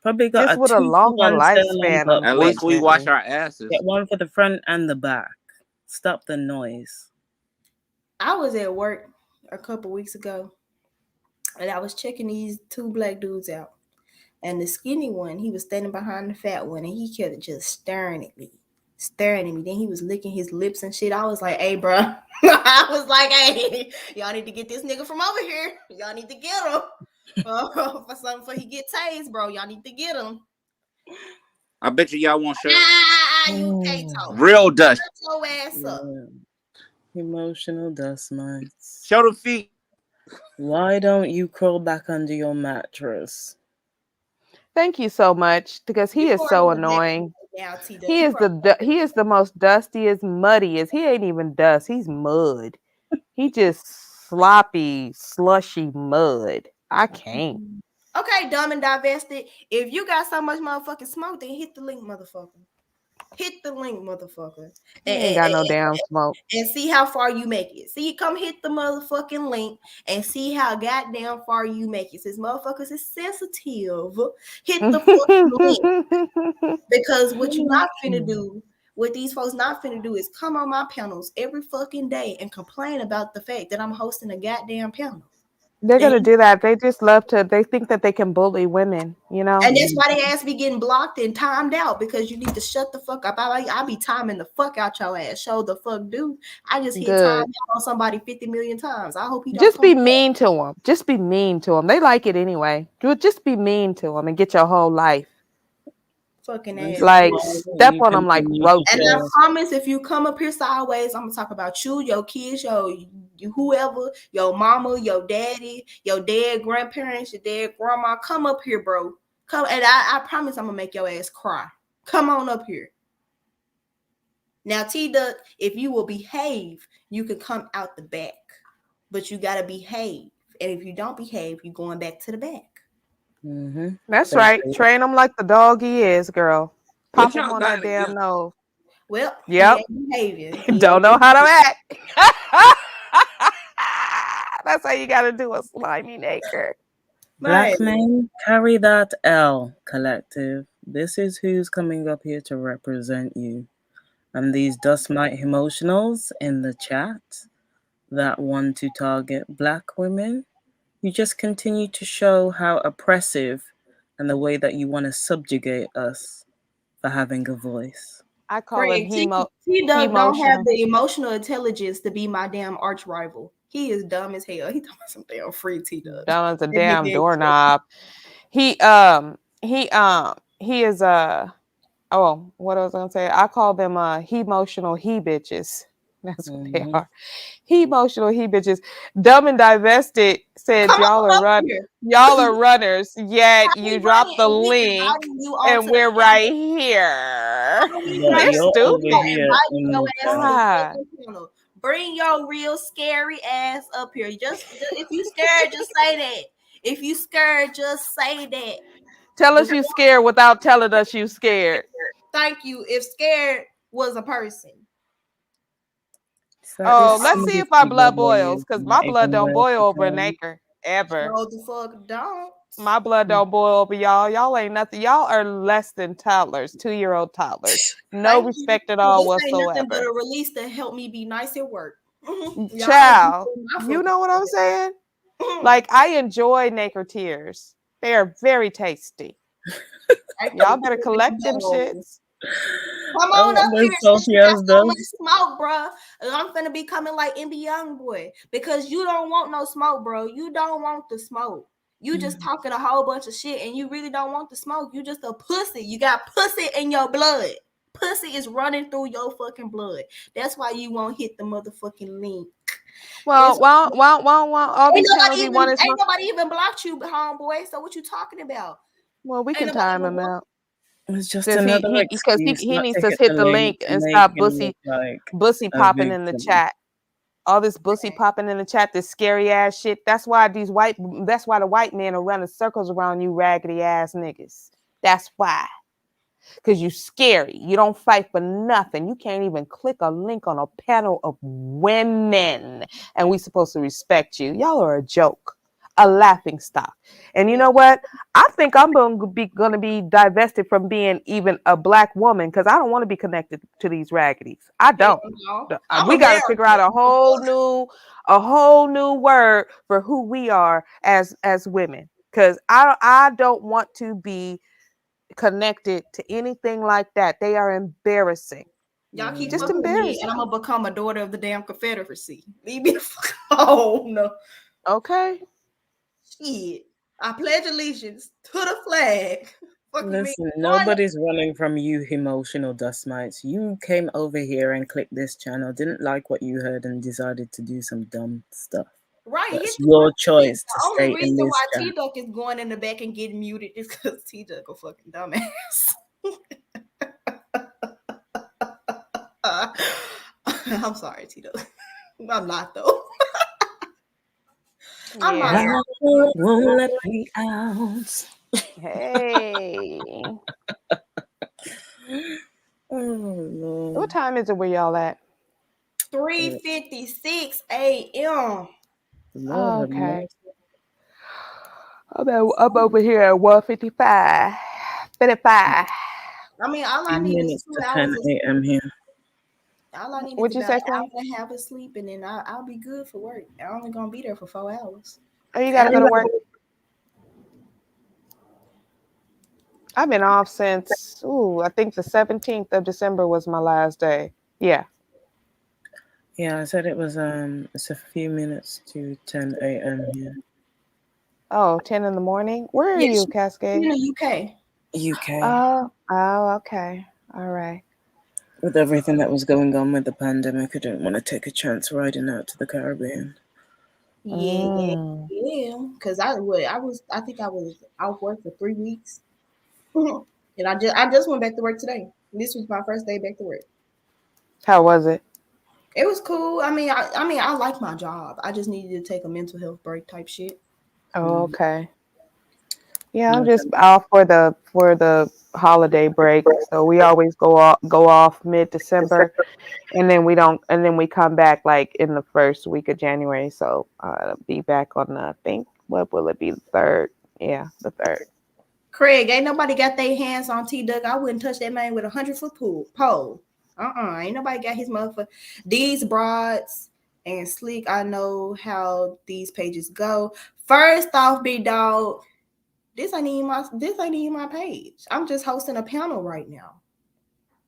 Probably got Just a with a 2 for longer 1 sale on lifespan, butt At least we wash unfortunately. our asses. Get one for the front and the back. Stop the noise. I was at work a couple weeks ago, and I was checking these 2 black dudes out. And the skinny one, he was standing behind the fat one, and he kept just staring at me. Then he was licking his lips and shit. I was like, hey, bro. I was like, hey, y'all need to get this nigga from over here. Y'all need to get him. For something before he get tased, bro. Y'all need to get him. I bet y'all won't show. You can't talk. Real dust. Shut your ass up. Emotional dust mites. Show the feet. Why don't you crawl back under your mattress? Thank you so much, because he is so annoying. He is the most dustiest, muddiest. He ain't even dust. He's mud. He just sloppy, slushy mud. I can't. Okay, dumb and divested. If you got so much motherfucking smoke, then hit the link, motherfucker. Hit the link, motherfucker. He ain't got no damn smoke. And see how far you make it. See, come hit the motherfucking link and see how goddamn far you make it. Since motherfuckers is sensitive, hit the fucking link. Because what you not finna do, what these folks not finna do is come on my panels every fucking day and complain about the fact that I'm hosting a goddamn panel. They're gonna do that. They just love to. They think that they can bully women, you know. And that's why they ass be getting blocked and timed out because you need to shut the fuck up. I be timing the fuck out your ass. Show the fuck, dude. I just hit time out on somebody 50 million times. I hope he don't just be mean to them. Just be mean to them. They like it anyway. Just be mean to them and get your whole life. Fucking ass. Like step on them like roaches. And I promise, if you come up here sideways, I'm gonna talk about you, your kids, your whoever, your mama, your daddy, your dead grandparents, your dead grandma. Come up here, bro. Come, and I promise I'm gonna make your ass cry. Come on up here. Now, T-Duck, if you will behave, you can come out the back, but you gotta behave. And if you don't behave, you're going back to the back. Mm-hmm. That's right. Train him like the dog he is, girl. Pop him on that damn nose. Well, yep. Don't know how to act. That's how you got to do a slimy naked. Black men carry that L, collective. This is who's coming up here to represent you. And these dust mite emotionals in the chat that want to target Black women, you just continue to show how oppressive and the way that you want to subjugate us for having a voice. I call it T-Duck don't have the emotional intelligence to be my damn arch rival. He is dumb as hell. He talking about some damn free T-Duck. Dumb as a damn doorknob. He is oh, what I was gonna say. I call them he emotional he bitches. That's what they are. He emotional he bitches. Dumb and Divested said y'all are runners, yet you drop the link and we're right here. They're stupid. Bring your real scary ass up here. Just if you scared, just say that. If you scared, just say that. Tell us you scared without telling us you scared. Thank you. If scared was a person. Oh, let's see if our blood boils, because my blood don't boil over an acre ever. No, the fuck don't. My blood don't boil over y'all. Y'all ain't nothing. Y'all are less than toddlers, 2-year-old toddlers. No respect at all whatsoever. Ain't nothing but a release to help me be nice at work. Child, you know what I'm saying? Like, I enjoy Nacre tears. They are very tasty. Y'all better collect them shits. Come on up here. Smoke, bro. I'm finna be coming like MB Youngboy because you don't want no smoke, bro. You don't want the smoke. You just talking a whole bunch of shit and you really don't want the smoke. You just a pussy. You got pussy in your blood. Pussy is running through your fucking blood. That's why you won't hit the motherfucking link. Well, all these channels you want is ain't nobody even blocked you, homeboy. So what you talking about? Well, we can time him out. It's just another because he needs to hit the link and stop bussy popping in the chat. All this bussy popping in the chat, this scary ass shit. That's why the white men are running circles around you raggedy ass niggas. That's why. Because you scary. You don't fight for nothing. You can't even click a link on a panel of women. And we supposed to respect you. Y'all are a joke. A laughing stock. And you know what? I think I'm going to be divested from being even a Black woman because I don't want to be connected to these raggities. I don't. We got to figure out a whole new word for who we are as women. Because I don't want to be connected to anything like that. They are embarrassing. Y'all keep just embarrassing, and I'm gonna become a daughter of the damn Confederacy. Leave me the fuck alone. No. Okay. Shit. I pledge allegiance to the flag. Listen, nobody's running from you, emotional dust mites. You came over here and clicked this channel, didn't like what you heard, and decided to do some dumb stuff. Right. It's your choice to stay in this. The only reason why T-Duck is going in the back and getting muted is because T-Duck a fucking dumbass. I'm sorry, T-Duck. I'm not, though. I'm not. Won't let me out. Hey. Oh Lord. What time is it where y'all at? 3:56 a.m. Oh, okay. I'm over here at 1:55. 55. I mean, all I 2 need is minutes 2 to hours 10 of sleep. a.m. here. All I need What'd is you about say, an hour Queen? and a half of sleep, and then I'll be good for work. I'm only gonna be there for 4 hours. Oh, you gotta go to work? I've been off since, I think the 17th of December was my last day. Yeah. Yeah, I said it was it's a few minutes to 10 a.m. here. Oh, 10 in the morning? Where are Yes, you, Cascade? in the UK. Oh, okay. All right. With everything that was going on with the pandemic, I didn't want to take a chance riding out to the Caribbean. Yeah. Because I think I was off work for 3 weeks, and I just went back to work today. This was my first day back to work. How was it? It was cool. I mean, I like my job. I just needed to take a mental health break type shit. Oh, okay. Yeah, I'm just off for the holiday break. So we always go off mid-December, and then we come back like in the first week of January. So I'll be back on the, I think, what will it be, the 3rd? Yeah, the 3rd. Craig, ain't nobody got their hands on T-Duck. I wouldn't touch that man with a 100-foot pole. Ain't nobody got his motherfucker. These broads and Slick, I know how these pages go. First off, big dog, this ain't even my page. I'm just hosting a panel right now.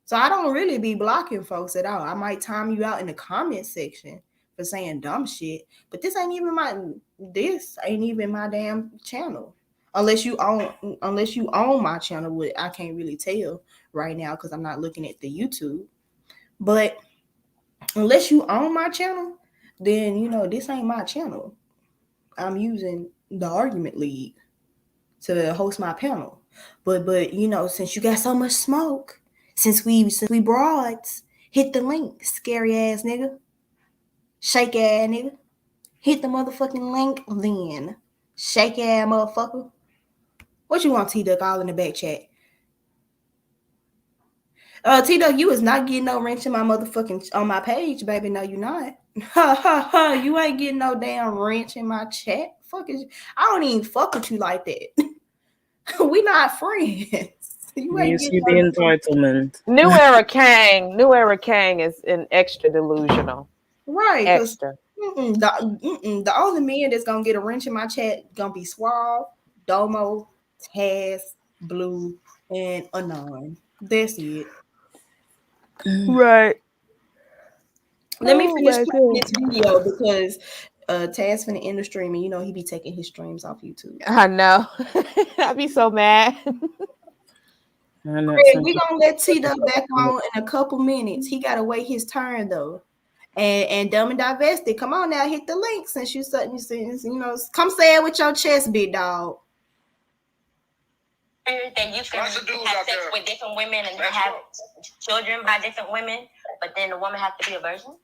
So I don't really be blocking folks at all. I might time you out in the comment section for saying dumb shit, but this ain't even my damn channel. Unless you own my channel, which I can't really tell right now because I'm not looking at the YouTube. But unless you own my channel, then this ain't my channel. I'm using the Argument League to host my panel. But since you got so much smoke, since we broads, hit the link, scary ass nigga. Shake ass nigga. Hit the motherfucking link then. Shake ass motherfucker. What you want, T-Duck, all in the back chat? T-Duck, you is not getting no wrench in my motherfucking on my page, baby. No, you not. You ain't getting no damn wrench in my chat. Fuck is I don't even fuck with you like that. We not friends. You ain't Use getting the no entitlement. New Era Kang is an extra delusional. right. Extra. The only men that's gonna get a wrench in my chat gonna be Suave, Domo, Taz, Blue, and Anon. That's it. Right. Let me Oh finish my playing God. this video because Taz finna end the stream, and he be taking his streams off YouTube. I know. I'd be so mad. We gonna let T-Duck back on in a couple minutes. He gotta wait his turn though. And Dumb and Divested, come on now, hit the link since you come say it with your chest, big dog. That you can have sex with different women and have children by different women, but then the woman has to be a virgin?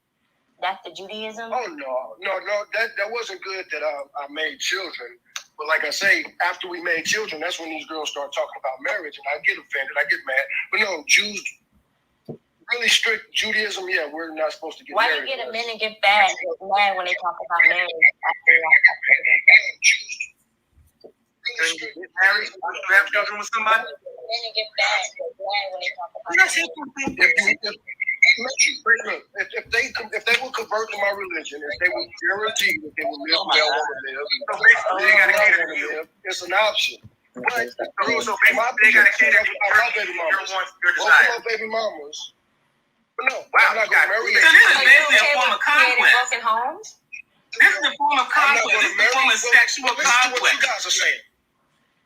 That's the Judaism? Oh, no. That wasn't good that I made children. But like I say, after we made children, that's when these girls start talking about marriage, and I get offended, I get mad. But no, Jews, really strict Judaism, yeah, we're not supposed to get Why married. do you get a men and get mad when they talk about marriage? Married, you have children with somebody? Men and get mad when they talk about marriage. If they would convert to my religion, if they would guarantee that they would live where they want to live, So basically, they gotta cater to you. it's an option. But So basically, they gotta cater to your desire. my baby mamas. But no, Wow, I'm not gonna marry so this is basically a form of conquest. Broken homes? This is a form of conquest. This is a form of sexual Listen to what you conquest. guys are saying.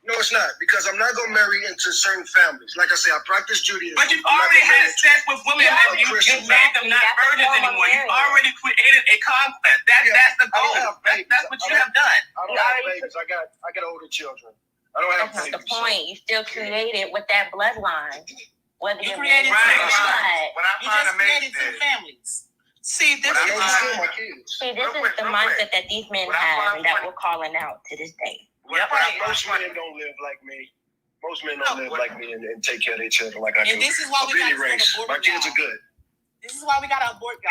No, it's not, because I'm not gonna marry into certain families. Like I say, I practice Judaism. But you've already had sex with women and you made them not virgins anymore. You've already created a conquest. That's the goal. That's what you have done. I don't have babies. I got older children. I don't have That's babies. the point. You still created with that bloodline. Whether You you're created married two or not. What I'm trying to make is families. See, this What I'm is trying to- See, this is the mindset that these men have and that we're calling out to this day. Most men don't live like me. Most men don't live like me and take care of their children like I do. And this is why Of we any got race. to abort My kids y'all. are good. This is why we got to abort y'all.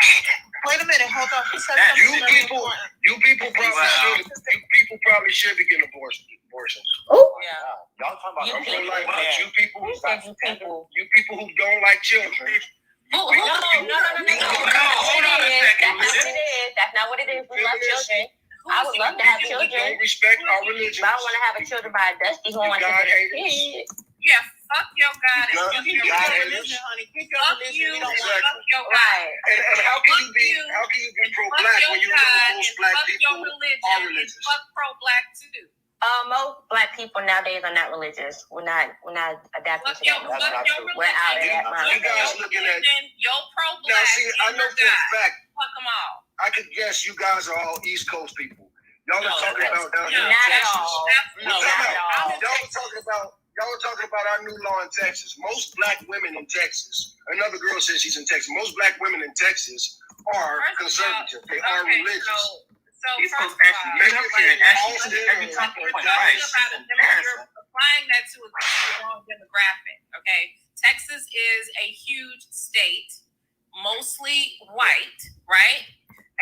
Wait a minute, hold on. He said You something very people important. probably should be getting abortions. Oh, Yeah. Y'all talking about I'm pro-life, but you people who people. you people who don't like children. No. Hold on a second. That's not what it is. We love children. I would love to have children. Don't respect our religion. But I want to have a children by a dusty who wants to have a kid. Yeah, fuck your God. God- and fuck your God religion, haters. honey. Keep your Fuck religion. you. We don't and want- Fuck your God. Right. And how can you be pro-black when you know most black fuck people your are religion and religious? fuck pro-black too. Most black people nowadays are not religious. We're not adapting Fuck to your, that. fuck your We're out of religion. that You guys mindset. looking at Your pro-black. now. See, I and know your for a God. fact. Fuck them all. I could guess you guys are all East Coast people. Y'all are No, talking about down here in not at Texas. all. Absolutely. No, not at all. Y'all were talking about our new law in Texas. Most black women in Texas. Another girl says she's in Texas. Most black women in Texas are conservative. They are religious. So These first folks of actually all, get up here and actually Austin, say every talking we're point talking right. about it, you're applying that to the wrong demographic. Okay, Texas is a huge state, mostly white, right,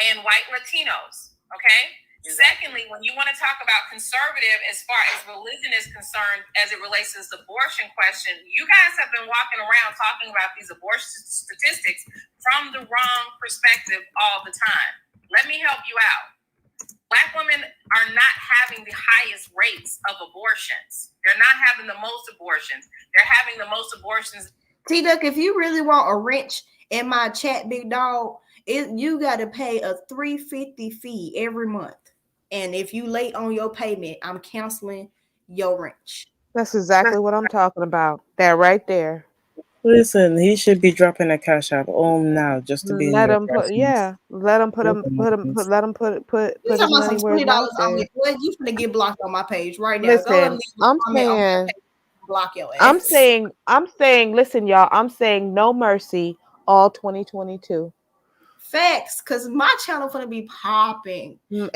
and white Latinos. Okay. Secondly, when you want to talk about conservative as far as religion is concerned, as it relates to this abortion question, you guys have been walking around talking about these abortion statistics from the wrong perspective all the time. Let me help you out. Black women are not having the highest rates of abortions. They're not having the most abortions. They're having the most abortions. T-Duck, if you really want a wrench in my chat, big dog, you got to pay a $3.50 fee every month. And if you late on your payment, I'm canceling your wrench. That's exactly what I'm talking about. That right there. Listen, he should be dropping a cash app all now just to be Let in your him put, presence. yeah. Let him put him, Put him on. let him put You his talking about money some where his $20 mouth on is. it? Well, you finna get blocked on my page right now. Go and Listen, leave a I'm comment on my saying, page. Block your ass. I'm saying, listen, y'all, I'm saying no mercy all 2022. Facts, cause my channel finna be popping. Girl,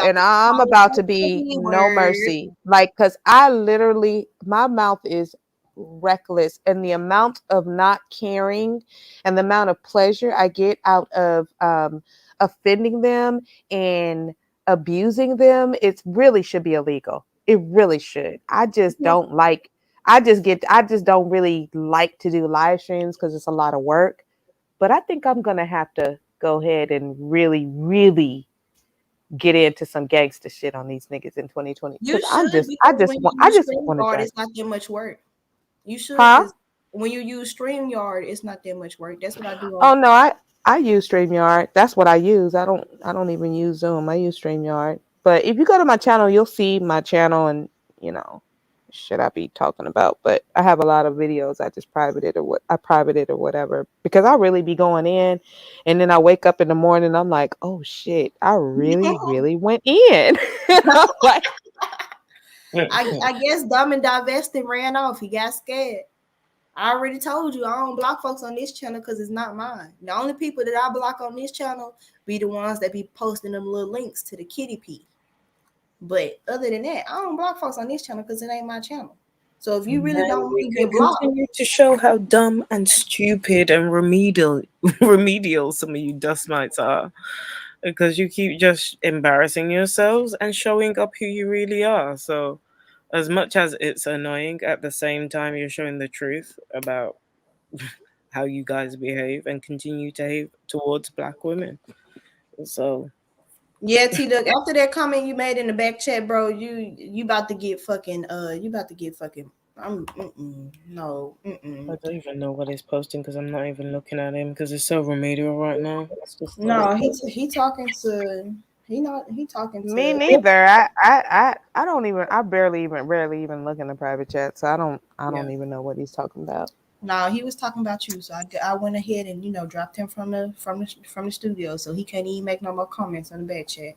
and I'm about to be no mercy. Like, cause I literally, my mouth is reckless, and the amount of not caring and the amount of pleasure I get out of offending them and abusing them, it really should be illegal. It really should. I just don't like, I just don't really like to do live streams because it's a lot of work. But I think I'm gonna have to go ahead and really, really get into some gangster shit on these niggas in 2020. You I should, just because want when you use to StreamYard, try. it's not that much work. You should. Huh? 'Cause when you use StreamYard, it's not that much work. That's what I do. Oh no, I use StreamYard. That's what I use. I don't even use Zoom. I use StreamYard. But if you go to my channel, you'll see my channel and shit I be talking about. But I have a lot of videos I just privated or whatever, because I really be going in, and then I wake up in the morning, I'm like, oh shit, I really, really went in. Like, I guess Dumb and Divested ran off. He got scared. I already told you I don't block folks on this channel because it's not mine. The only people that I block on this channel be the ones that be posting them little links to the kitty pee. But other than that, I don't block folks on this channel because it ain't my channel. So if you really don't want to get blocked, continue to show how dumb and stupid and remedial some of you dust mites are, because you keep just embarrassing yourselves and showing up who you really are. So as much as it's annoying, at the same time you're showing the truth about how you guys behave and continue to behave towards black women. So yeah, T-Duck, after that comment you made in the back chat, bro, you about to get fucking no. I don't even know what he's posting because I'm not even looking at him because it's so remedial right now. It's just No, he talking to me neither. I rarely even look in the private chat, so I don't even know what he's talking about. No, he was talking about you, so I went ahead and dropped him from the studio, so he can't even make no more comments on the back chat.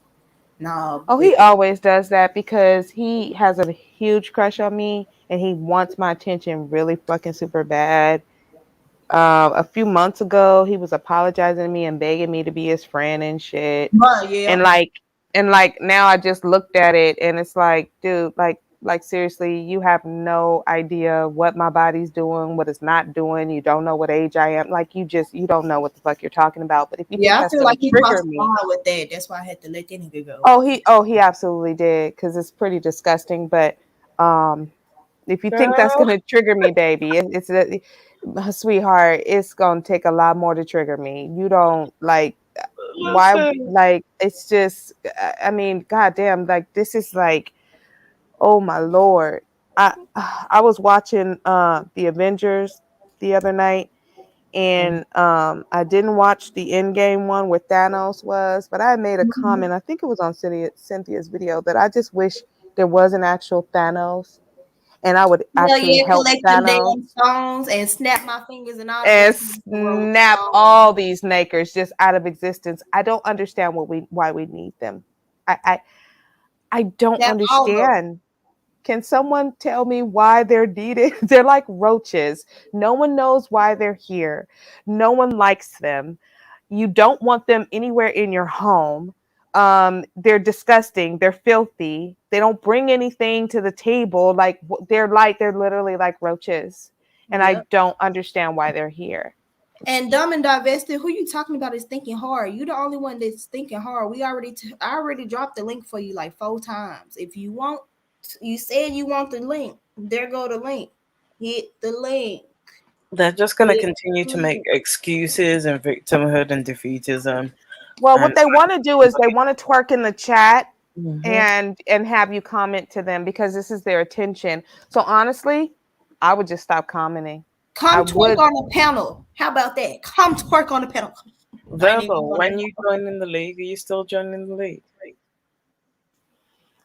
No. Oh, he always does that because he has a huge crush on me and he wants my attention really fucking super bad. A few months ago, he was apologizing to me and begging me to be his friend and shit. Yeah. And like now I just looked at it and it's like, dude, like Like seriously, you have no idea what my body's doing, what it's not doing. You don't know what age I am. Like you don't know what the fuck you're talking about. But if you think Yeah, I that's feel gonna like he trigger crossed the me, line with that. That's why I had to let that nigga go. he absolutely did, because it's pretty disgusting. But if you think that's Girl, gonna trigger me, baby, sweetheart, it's gonna take a lot more to trigger me. You don't like why listen. like it's just I mean, goddamn, like this is like, oh my lord. I was watching the Avengers the other night, and I didn't watch the Endgame one where Thanos was, but I made a comment, I think it was on Cynthia's video, that I just wish there was an actual Thanos and I would Hell actually yeah, help collect them Thanos damn stones and snap my fingers and all the and rest of the world. snap all these nakers just out of existence. I don't understand why we need them. I don't Snap all of them. understand. Can someone tell me why they're needed? They're like roaches. No one knows why they're here. No one likes them. You don't want them anywhere in your home. They're disgusting. They're filthy. They don't bring anything to the table. Like they're literally like roaches. And I Yep. don't understand why they're here. And Dumb and Divested, who you talking about is thinking hard. You the only one that's thinking hard. I already dropped the link for you like 4 times. If you want, you said you want the link. There go the link. Hit the link. They're just going to continue to make excuses and victimhood and defeatism. Well, what they want to do is they want to twerk in the chat Mhm. and have you comment to them because this is their attention. So honestly, I would just stop commenting. Come twerk on the panel. How about that? Come twerk on the panel. Verbal, when you join in the league, are you still joining the league?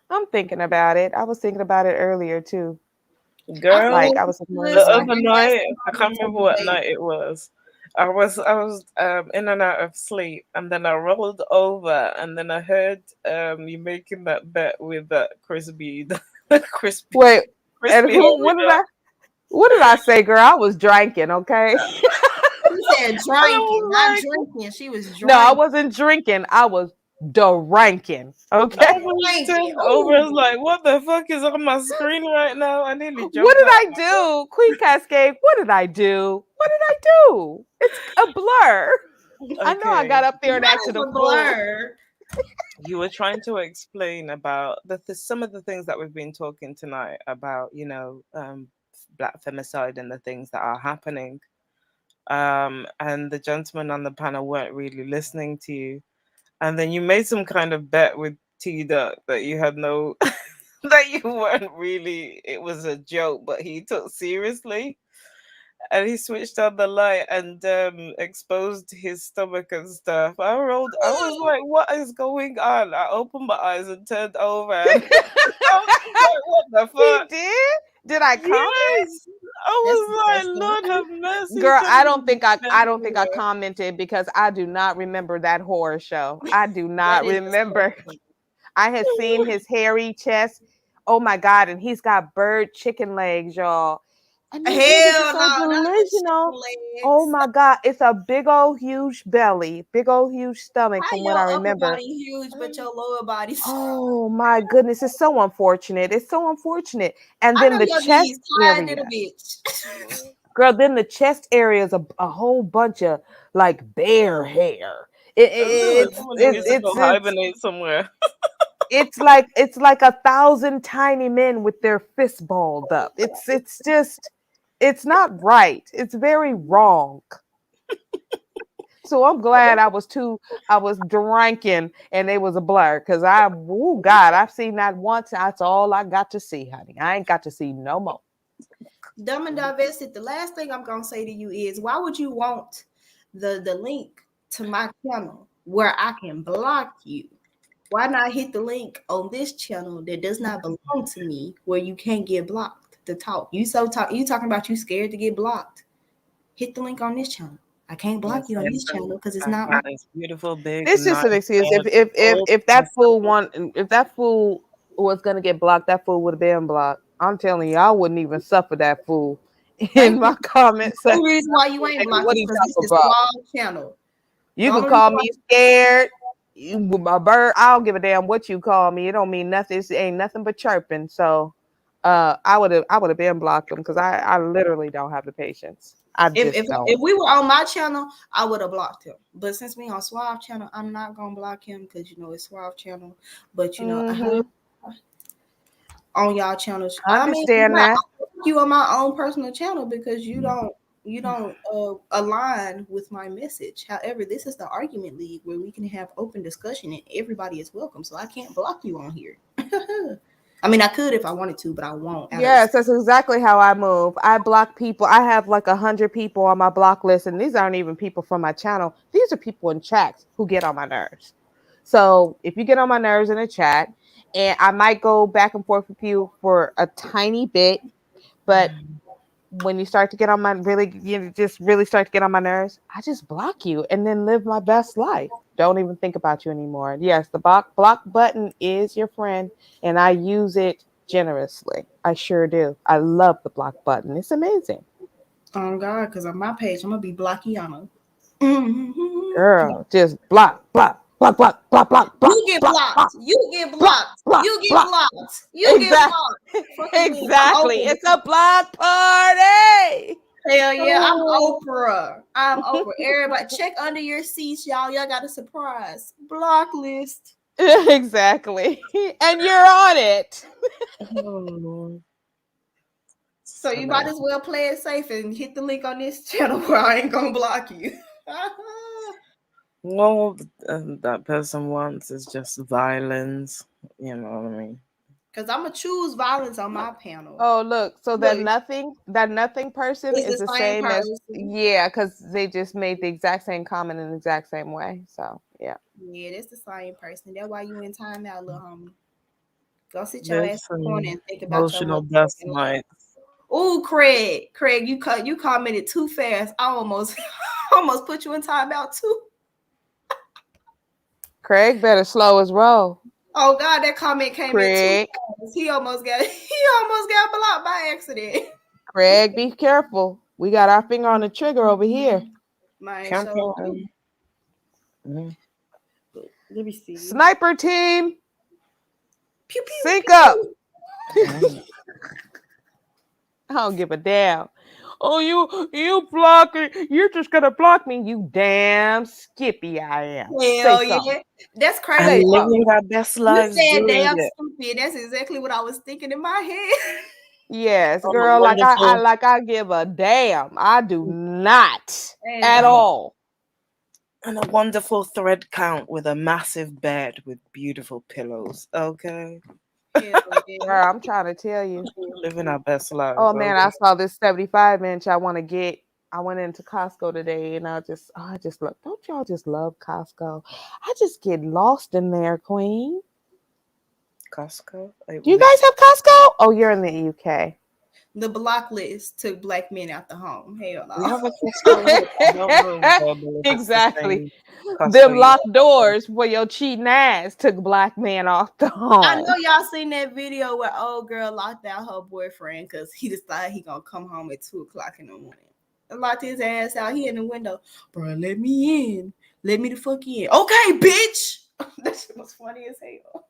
I'm thinking about it. I was thinking about it earlier too. Girl, Like I was the other night, I can't remember what night it was. I was in and out of sleep, and then I rolled over, and then I heard you making that bet with that crispy. Crispy. Wait, crispy and what did I say, girl? I was drinking, okay? She said drinking, not drinking. She was drinking. No, I wasn't drinking. I was drinking. Okay. I was like, what the fuck is on my screen right now? I nearly jumped. What did I do? Queen Cascade, what did I do? What did I do? It's a blur. I know I got up there and acted a blur. You were trying to explain about some of the things that we've been talking tonight about, Black femicide and the things that are happening. And the gentlemen on the panel weren't really listening to you. And then you made some kind of bet with T-Duck that you had no, that you weren't really, it was a joke, but he took seriously. And he switched on the light and exposed his stomach and stuff. I was like, what is going on? I opened my eyes and turned over. And I was like, what the fuck? He did? Did I comment? Yes. I was like, Lord have mercy. Girl, I don't think I commented because I do not remember that horror show. I do not remember. I had seen his hairy chest. Oh my God, and he's got bird chicken legs, y'all. And Hell so no, delusional. Oh my God, it's a big old huge belly, big old huge stomach from what I remember. Your upper body huge, but your lower body. Oh my goodness, it's so unfortunate. It's so unfortunate. And then the chest area. Girl, then the chest area is a whole bunch of like bear hair. It's hibernate somewhere. it's like 1,000 tiny men with their fists balled up. It's just, it's not right. It's very wrong. So I'm glad I was drinking and it was a blur because I've seen that once. That's all I got to see, honey. I ain't got to see no more. Dumb and Divested, the last thing I'm gonna say to you is, why would you want the link to my channel where I can block you? Why not hit the link on this channel that does not belong to me where you can't get blocked to talk? You talking about you scared to get blocked. Hit the link on this channel. I can't block you on this channel because it's not my beautiful big. It's just an excuse. If that fool was gonna get blocked, that fool would have been blocked. I'm telling you, I wouldn't even suffer that fool in my comments. The reason why you ain't blocked is because this is a small channel. You can call me scared. My bird, I don't give a damn what you call me. It don't mean nothing. It ain't nothing but chirping. So I would have been blocked them because I literally don't have the patience. I just don't. If we were on my channel, I would have blocked him. But since we on Suave channel, I'm not gonna block him because it's Suave channel. But on y'all channels, I understand that. You on my own personal channel because you don't align with my message. However, this is the argument league where we can have open discussion and everybody is welcome. So I can't block you on here. I mean, I could if I wanted to, but I won't. Yes, that's exactly how I move. I block people. I have like 100 people on my block list, and these aren't even people from my channel. These are people in chats who get on my nerves. So if you get on my nerves in a chat, and I might go back and forth with you for a tiny bit, but when you start to get on my really start to get on my nerves, I just block you and then live my best life. Don't even think about you anymore. Yes, the block button is your friend, and I use it generously. I sure do. I love the block button. It's amazing. Oh God, because on my page, I'm gonna be Blockiana. Girl, just block. You get blocked. You get blocked. You get blocked. You get blocked. Exactly. It's a block party. Hell yeah, I'm Oprah. Everybody check under your seats, y'all. Y'all got a surprise. Block list. Exactly. And you're on it. So you might as well play it safe and hit the link on this channel where I ain't gonna block you. All that person wants is just violence. You know what I mean? Because I'm gonna choose violence on my panel. Oh, look, so that nothing person is the same as because they just made the exact same comment in the exact same way. So yeah, that's the same person. That's why you in timeout, little homie. Go sit your ass in the corner and think about emotional best night. Oh, Craig, you commented too fast. I almost put you in timeout too. Craig better slow his roll. Oh God, that comment came Craig. in too fast. He almost got blocked by accident. Craig, be careful. We got our finger on the trigger over here. Let me see. Sniper team. Pew, pew, sync pew. up. I don't give a damn. Oh, you blocker. You're just gonna block me, you damn skippy I am. Hell yeah. That's crazy. I'm living our best lives. You said doing damn it. stupid. That's exactly what I was thinking in my head. Yes, Oh, girl, like wonderful. I give a damn. I do not at all. And a wonderful thread count with a massive bed with beautiful pillows. Okay. Girl, I'm trying to tell you. Living our best lives. Oh man, okay? I saw this 75-inch I want to get. I went into Costco today and I just look. Don't y'all just love Costco? I just get lost in there, Queen. Costco? Do you guys have Costco? Oh, you're in the UK. The block list took black men out the home. Hell no. We have a Costco. Exactly. Them locked doors for your cheating ass took black men off the home. I know y'all seen that video where old girl locked out her boyfriend because he decided he gonna come home at 2:00 in the morning. And locked his ass out. He in the window. Bro, let me in. Let me the fuck in. Okay, bitch. That shit was funny as hell.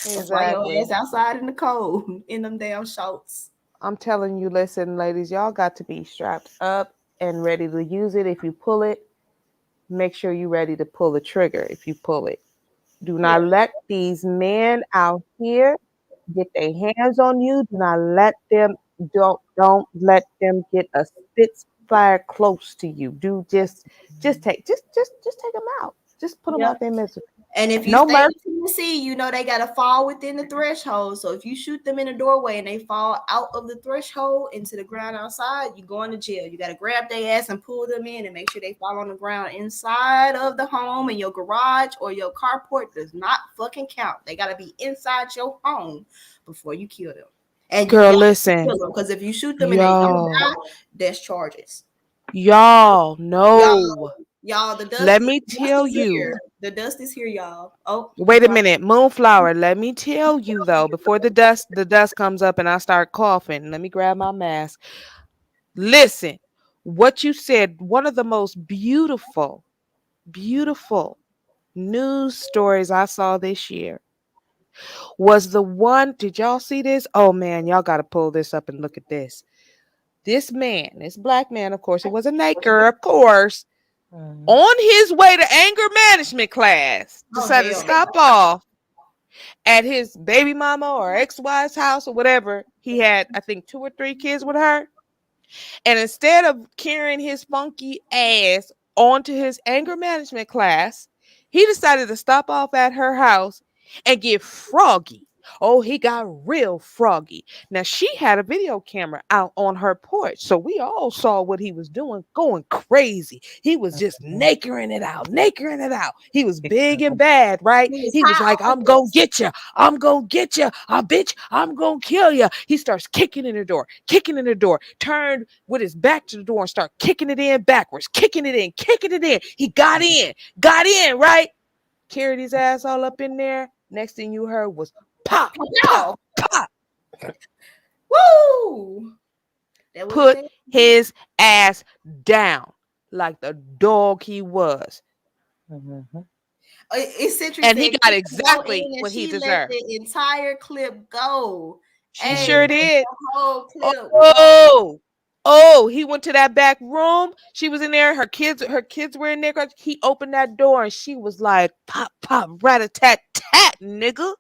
Exactly. Your ass outside in the cold in them damn shorts. I'm telling you, listen, ladies, y'all got to be strapped up and ready to use it. If you pull it, make sure you're ready to pull the trigger if you pull it. Do not let these men out here get their hands on you. Do not let them, don't let them get a spitfire close to you. Just take them out. Just put them out there misery. And if you No stay in mercy. Tennessee, you know they gotta fall within the threshold. So if you shoot them in the doorway and they fall out of the threshold into the ground outside, you going to jail. You gotta grab their ass and pull them in and make sure they fall on the ground inside of the home, and your garage or your carport does not fucking count. They gotta be inside your home before you kill them. And Girl, listen. because if you shoot them and they don't die, that's charges. Y'all, no. Y'all, the dust. Let me dust tell is you. here. The dust is here, y'all. Oh, Wait a minute, Moonflower. Let me tell you though, before the dust comes up and I start coughing. Let me grab my mask. Listen, what you said, one of the most beautiful news stories I saw this year. was the one. Did y'all see this? Oh man, y'all got to pull this up and look at this. This man, this black man, of course, he was a Naker, of course, on his way to anger management class, decided to stop off at his baby mama or ex-wife's house or whatever. He had, I think, 2 or 3 kids with her. And instead of carrying his funky ass onto his anger management class, he decided to stop off at her house and get froggy. Oh, he got real froggy. Now, she had a video camera out on her porch, so we all saw what he was doing, going crazy. He was just nakering it out. He was big and bad, right? He was like, I'm going to get you. I'm going to get you. Bitch, I'm going to kill you. He starts kicking in the door, turned with his back to the door and start kicking it in backwards, kicking it in. He got in, right? Carried his ass all up in there. Next thing you heard was pop, pop, pop. Woo! Put his ass down like the dog he was. And he got exactly what he deserved. The entire clip go. She sure did. The whole clip Oh, he went to that back room. She was in there. Her kids were in there. He opened that door and she was like, pop, pop, rat-a-tat-tat, nigga.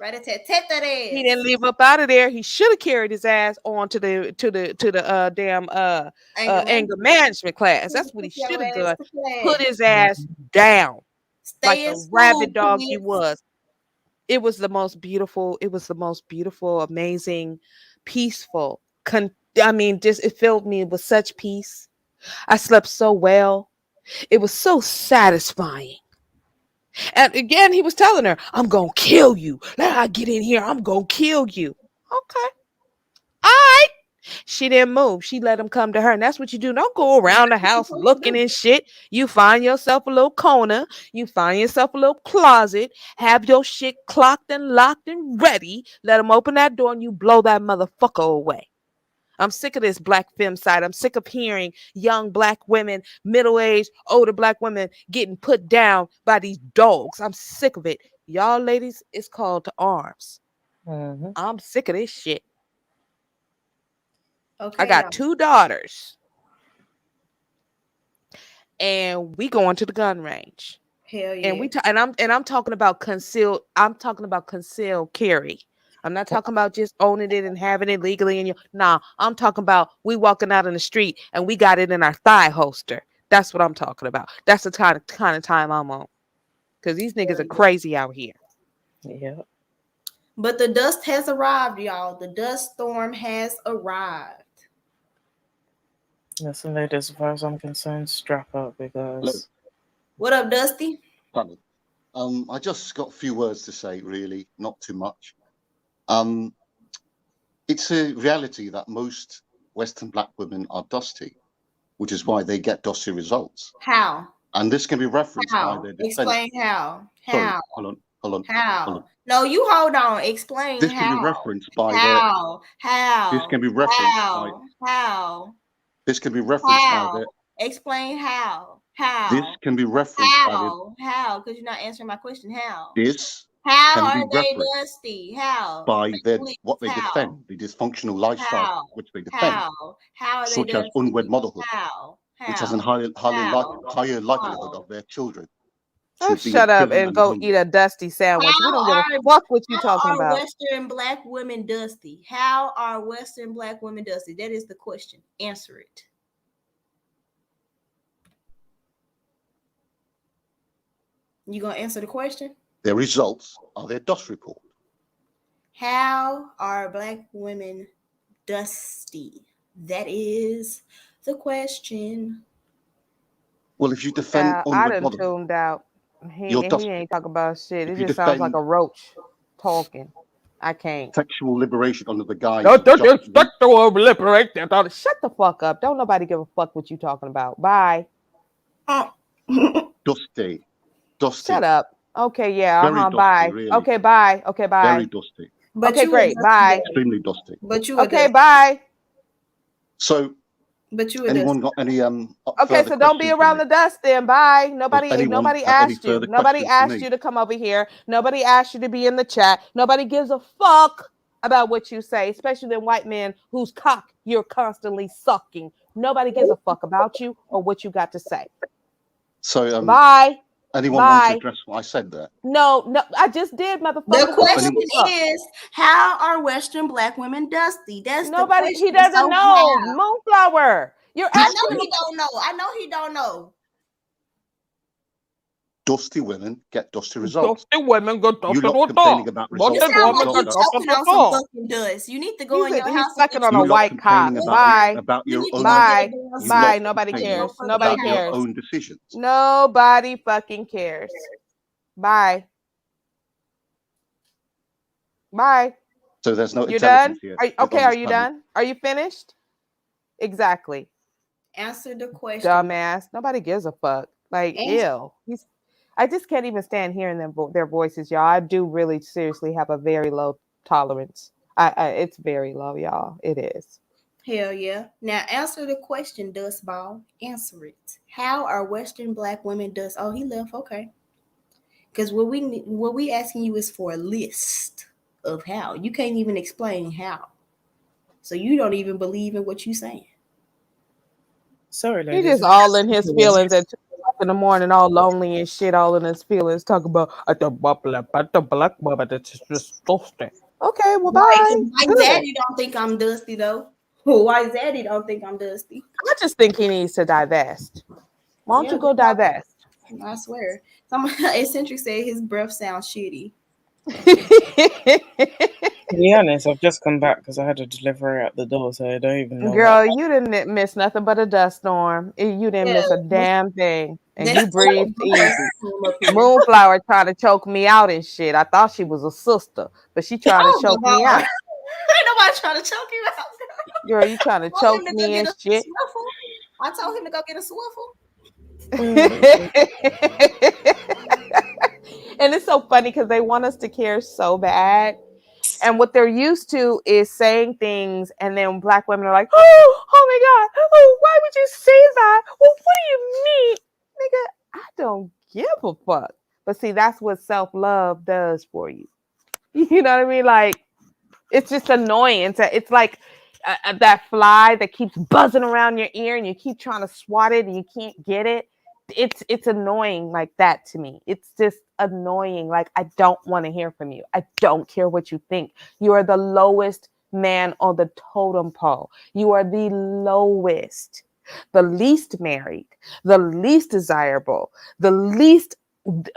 Rat-a-tat-tat-tat. He didn't leave up out of there. He should have carried his ass on to the damn anger management class. That's what he should have done. Put his ass down. Like the rabid dog he was. It was the most beautiful, amazing, peaceful. It filled me with such peace. I slept so well. It was so satisfying. And again, he was telling her, I'm going to kill you. Let I get in here. I'm going to kill you. Okay. All right. She didn't move. She let him come to her. And that's what you do. Don't go around the house looking and shit. You find yourself a little corner. You find yourself a little closet. Have your shit clocked and locked and ready. Let him open that door and you blow that motherfucker away. I'm sick of this black femicide. I'm sick of hearing young black women, middle-aged, older black women getting put down by these dogs. I'm sick of it. Y'all ladies, it's called to arms. I'm sick of this shit. Okay, I got 2 daughters. And we going to the gun range. Hell yeah. And I'm talking about concealed carry. I'm not talking about just owning it and having it legally in your. Nah, I'm talking about we walking out in the street and we got it in our thigh holster. That's what I'm talking about. That's the kind of time I'm on. Because these niggas are crazy out here. Yeah. But the dust has arrived, y'all. The dust storm has arrived. Listen, ladies, as far as I'm concerned, strap up because. What up, Dusty? Pardon. I just got a few words to say, really, not too much. It's a reality that most Western black women are dusty, which is why they get dusty results. How? And this can be referenced by their defense. Explain how. Sorry, How? hold on. How? Hold on. No, you hold on. Explain This how. can be referenced by How? How? This can be referenced by. How? This can be referenced by their. Explain how. How? This can be referenced by How? How? Because you're not answering my question. How? this. How can are be they referenced dusty? How? by their what they How? defend, the dysfunctional lifestyle How? which they defend, How? How are they such as dusty? unwed motherhood, How? which has a How? higher likelihood of their children. Oh, to be shut up driven and go eat a dusty sandwich. We don't give a fuck what you talking How are about. Western black women dusty? How are Western black women dusty? That is the question. Answer it. You gonna answer the question? Their results are their dust report. How are black women dusty? That is the question. Well, if you defend I unwed done motherhood, tuned out. He you're dusty. ain't talking about shit. It If you just sounds like defend a roach talking. I can't. sexual liberation under the guise Don't of justice, liberate them. Shut the fuck up. Don't nobody give a fuck what you talking about. Bye. dusty. Shut up. Okay, yeah. Very dusty, Bye. really. Okay, bye. Okay, bye. Very dusty. But okay, you great. a Bye. dusty. Extremely dusty. But you a Okay, dusty. bye. So But you were Anyone got any Okay, further so don't be questions for around me? the dust then. Bye. Does Nobody anyone nobody have any asked you. further Nobody questions for asked me? you to come over here. Nobody asked you to be in the chat. Nobody gives a fuck about what you say, especially the white men whose cock you're constantly sucking. Nobody gives a fuck about you or what you got to say. So Bye. anyone want to Bye. address what I said there? No, I just did, motherfucker. The question Fuck. is, how are Western black women dusty? That's Nobody. the question. He doesn't So know. how? Moonflower. You're I asking know him. he don't know. I know he don't know. Dusty women get dusty results. Dusty women get You dusty lot complaining about You results. sound like results you are- choking on some fucking dust. You need to go in your He's house and sucking get on you a You lot white cock. complaining Bye. about You your need to own. go get Bye. a damn You Bye. lot Nobody complaining cares. fucking Nobody about your cares. own decisions. Nobody fucking cares. Bye. Bye. So there's no You're done? intelligence here. Okay, on are this you panel. done? Are you finished? Exactly. Answer the question. Dumbass. Nobody gives a fuck. Like, ew. I just can't even stand hearing their voices, y'all. I do really seriously have a very low tolerance. It's very low, y'all. It is. Hell yeah. Now answer the question, Dust Ball. Answer it. How are Western black women dust? Oh, he left. Okay. Because what we asking you is for a list of how. You can't even explain how. So you don't even believe in what you saying. Sorry, He ladies. just all in his feelings at 2 o'clock in the morning, all lonely and shit, all in his feelings, talking about the black woman that's disgusting. Okay, well, bye. Why Good. Zaddy don't think I'm dusty though? Why Zaddy don't think I'm dusty? I just think he needs to divest. Why don't you go divest? I swear. Some eccentric said his breath sounds shitty. To be honest, I've just come back because I had a delivery at the door, so I don't even know. Girl, you didn't miss nothing but a dust storm. You didn't miss a damn thing. And you breathed easy. Moonflower tried to choke me out and shit. I thought she was a sister, but she trying to choke me out. Ain't nobody trying to choke you out. Girl, you trying to choke me and shit. I told him to go get a swiffle. And it's so funny because they want us to care so bad. And what they're used to is saying things, and then black women are like, oh my God, oh, why would you say that? Well, what do you mean? Nigga, I don't give a fuck. But see, that's what self-love does for you. You know what I mean? Like, it's just annoying. It's like that fly that keeps buzzing around your ear and you keep trying to swat it and you can't get it. It's annoying like that to me. It's just annoying. Like, I don't want to hear from you. I don't care what you think. You are the lowest man on the totem pole. You are the lowest, the least married, the least desirable, the least the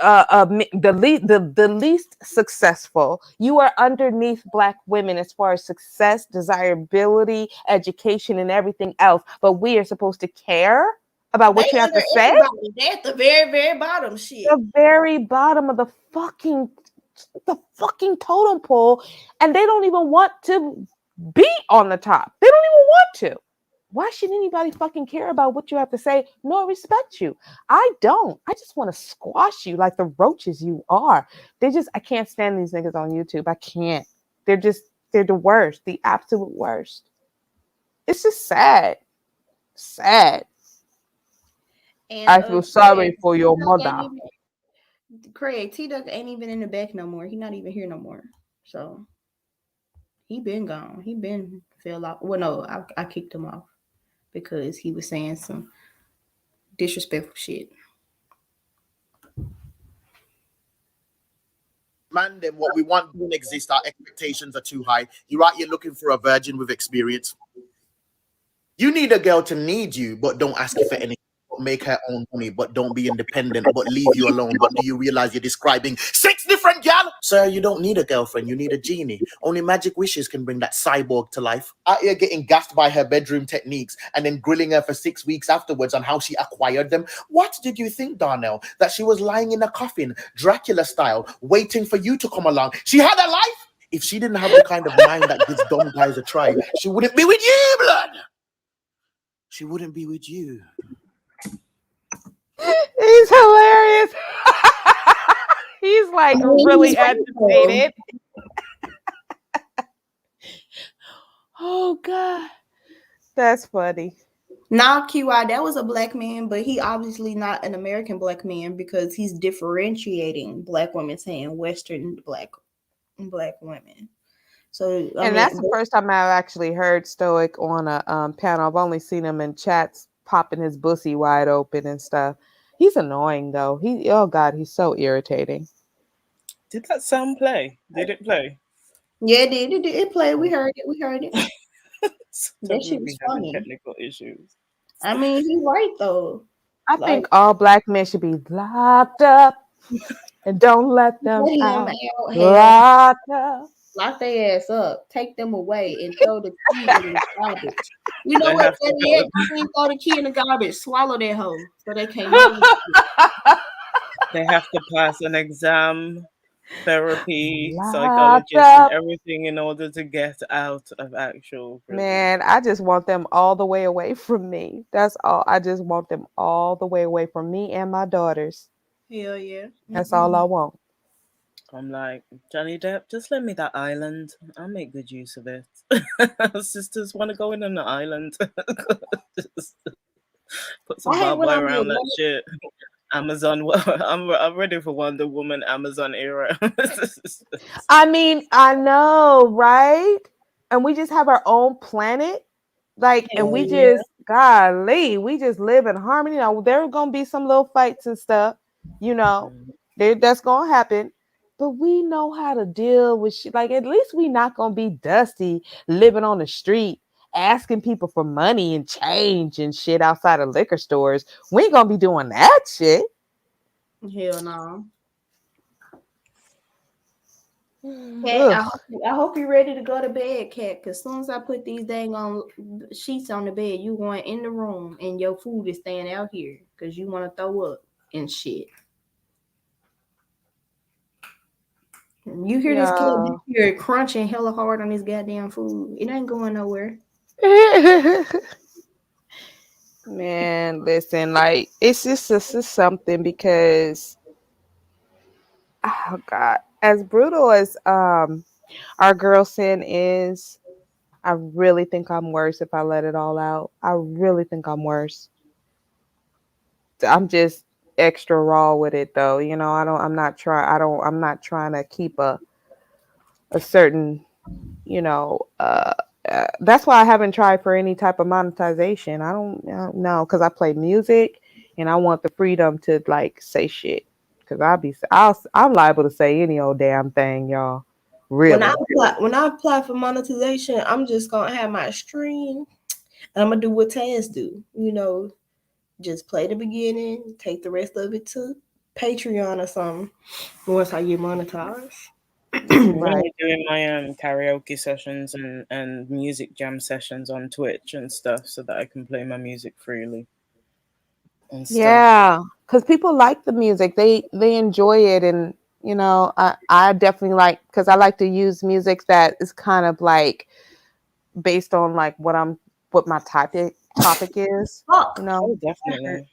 least successful. You are underneath black women as far as success, desirability, education, and everything else. But we are supposed to care about what you have to say. They're at the very, very bottom. Shit. The very bottom of the fucking totem pole, and they don't even want to be on the top. They don't even want to. Why should anybody fucking care about what you have to say nor respect you? I don't. I just want to squash you like the roaches you are. I can't stand these niggas on YouTube. I can't. They're the worst, the absolute worst. It's just sad. Sad. And, I feel sorry for your mother. Craig, T-Duck ain't even in the back no more. He not even here no more. So he been gone. He been fell off. Well, no, I kicked him off because he was saying some disrespectful shit. Man, then what we want don't exist. Our expectations are too high. You're out here looking for a virgin with experience. You need a girl to need you, but don't ask you for anything. Make her own money, but don't be independent, but leave you alone. But do you realize you're describing 6 different gal? Sir, you don't need a girlfriend. You need a genie. Only magic wishes can bring that cyborg to life. Out here getting gassed by her bedroom techniques and then grilling her for 6 weeks afterwards on how she acquired them. What did you think, Darnell? That she was lying in a coffin, Dracula style, waiting for you to come along? She had a life. If she didn't have the kind of mind that gives dumb guys a try, she wouldn't be with you, blood. She wouldn't be with you. He's hilarious. He's like really agitated. Oh God, that's funny. Nah, QI, that was a black man, but he obviously not an American black man because he's differentiating black women, saying Western black women. So I And mean, that's the first time I've actually heard Stoic on a panel. I've only seen him in chats popping his pussy wide open and stuff. He's annoying though. Oh God, he's so irritating. Did that sound play? Did it play? yeah, it played. We heard it. That shit We was having funny. technical issues. I mean, he's right though. I Like, think all black men should be locked up and don't let them let him out. out, Locked up. lock their ass up, take them away, and throw the key in the garbage. You know They what? have to Better yet, go- throw the key in the garbage. Swallow that hoe so they can't. Never They have to pass an exam, therapy, Locked psychologist, up. and everything in order to get out of actual prison. Man, I just want them all the way away from me. That's all. I just want them all the way away from me and my daughters. Hell yeah. That's all I want. I'm like, Johnny Depp, just lend me that island. I'll make good use of it. Sisters want to go in on the island. Just put some I hate barbed when wire I'm around that alone. shit. Amazon. I'm ready for Wonder Woman Amazon era. I mean, I know, right? And we just have our own planet. Like, and we yeah. just, golly, we just live in harmony. Now, there are going to be some little fights and stuff, you know, that's going to happen. But we know how to deal with shit. Like, at least we not going to be dusty living on the street, asking people for money and change and shit outside of liquor stores. We ain't going to be doing that shit. Hell no. Ugh. Cat, I hope you're ready to go to bed, Cat. Because as soon as I put these dang on sheets on the bed, you going in the room and your food is staying out here because you want to throw up and shit. You hear this Yeah. kid here crunching hella hard on his goddamn food. It ain't going nowhere. Man, listen, like it's just this is something because oh God, as brutal as our girl sin is, I really think I'm worse if I let it all out. I really think I'm worse. I'm just extra raw with it though. You know, I'm not trying to keep a certain, you know, that's why I haven't tried for any type of monetization. I don't know because I play music and I want the freedom to like say shit because I'm liable to say any old damn thing, y'all. Really? When I apply for monetization, I'm just gonna have my stream and I'm gonna do what Taz do. You know, just play the beginning, take the rest of it to Patreon or something. Once I get monetized. I'm only doing my karaoke sessions and music jam sessions on Twitch and stuff so that I can play my music freely. And stuff. Yeah, because people like the music. They enjoy it, and you know, I definitely like because I like to use music that is kind of like based on like what my topic is. You know, Oh, definitely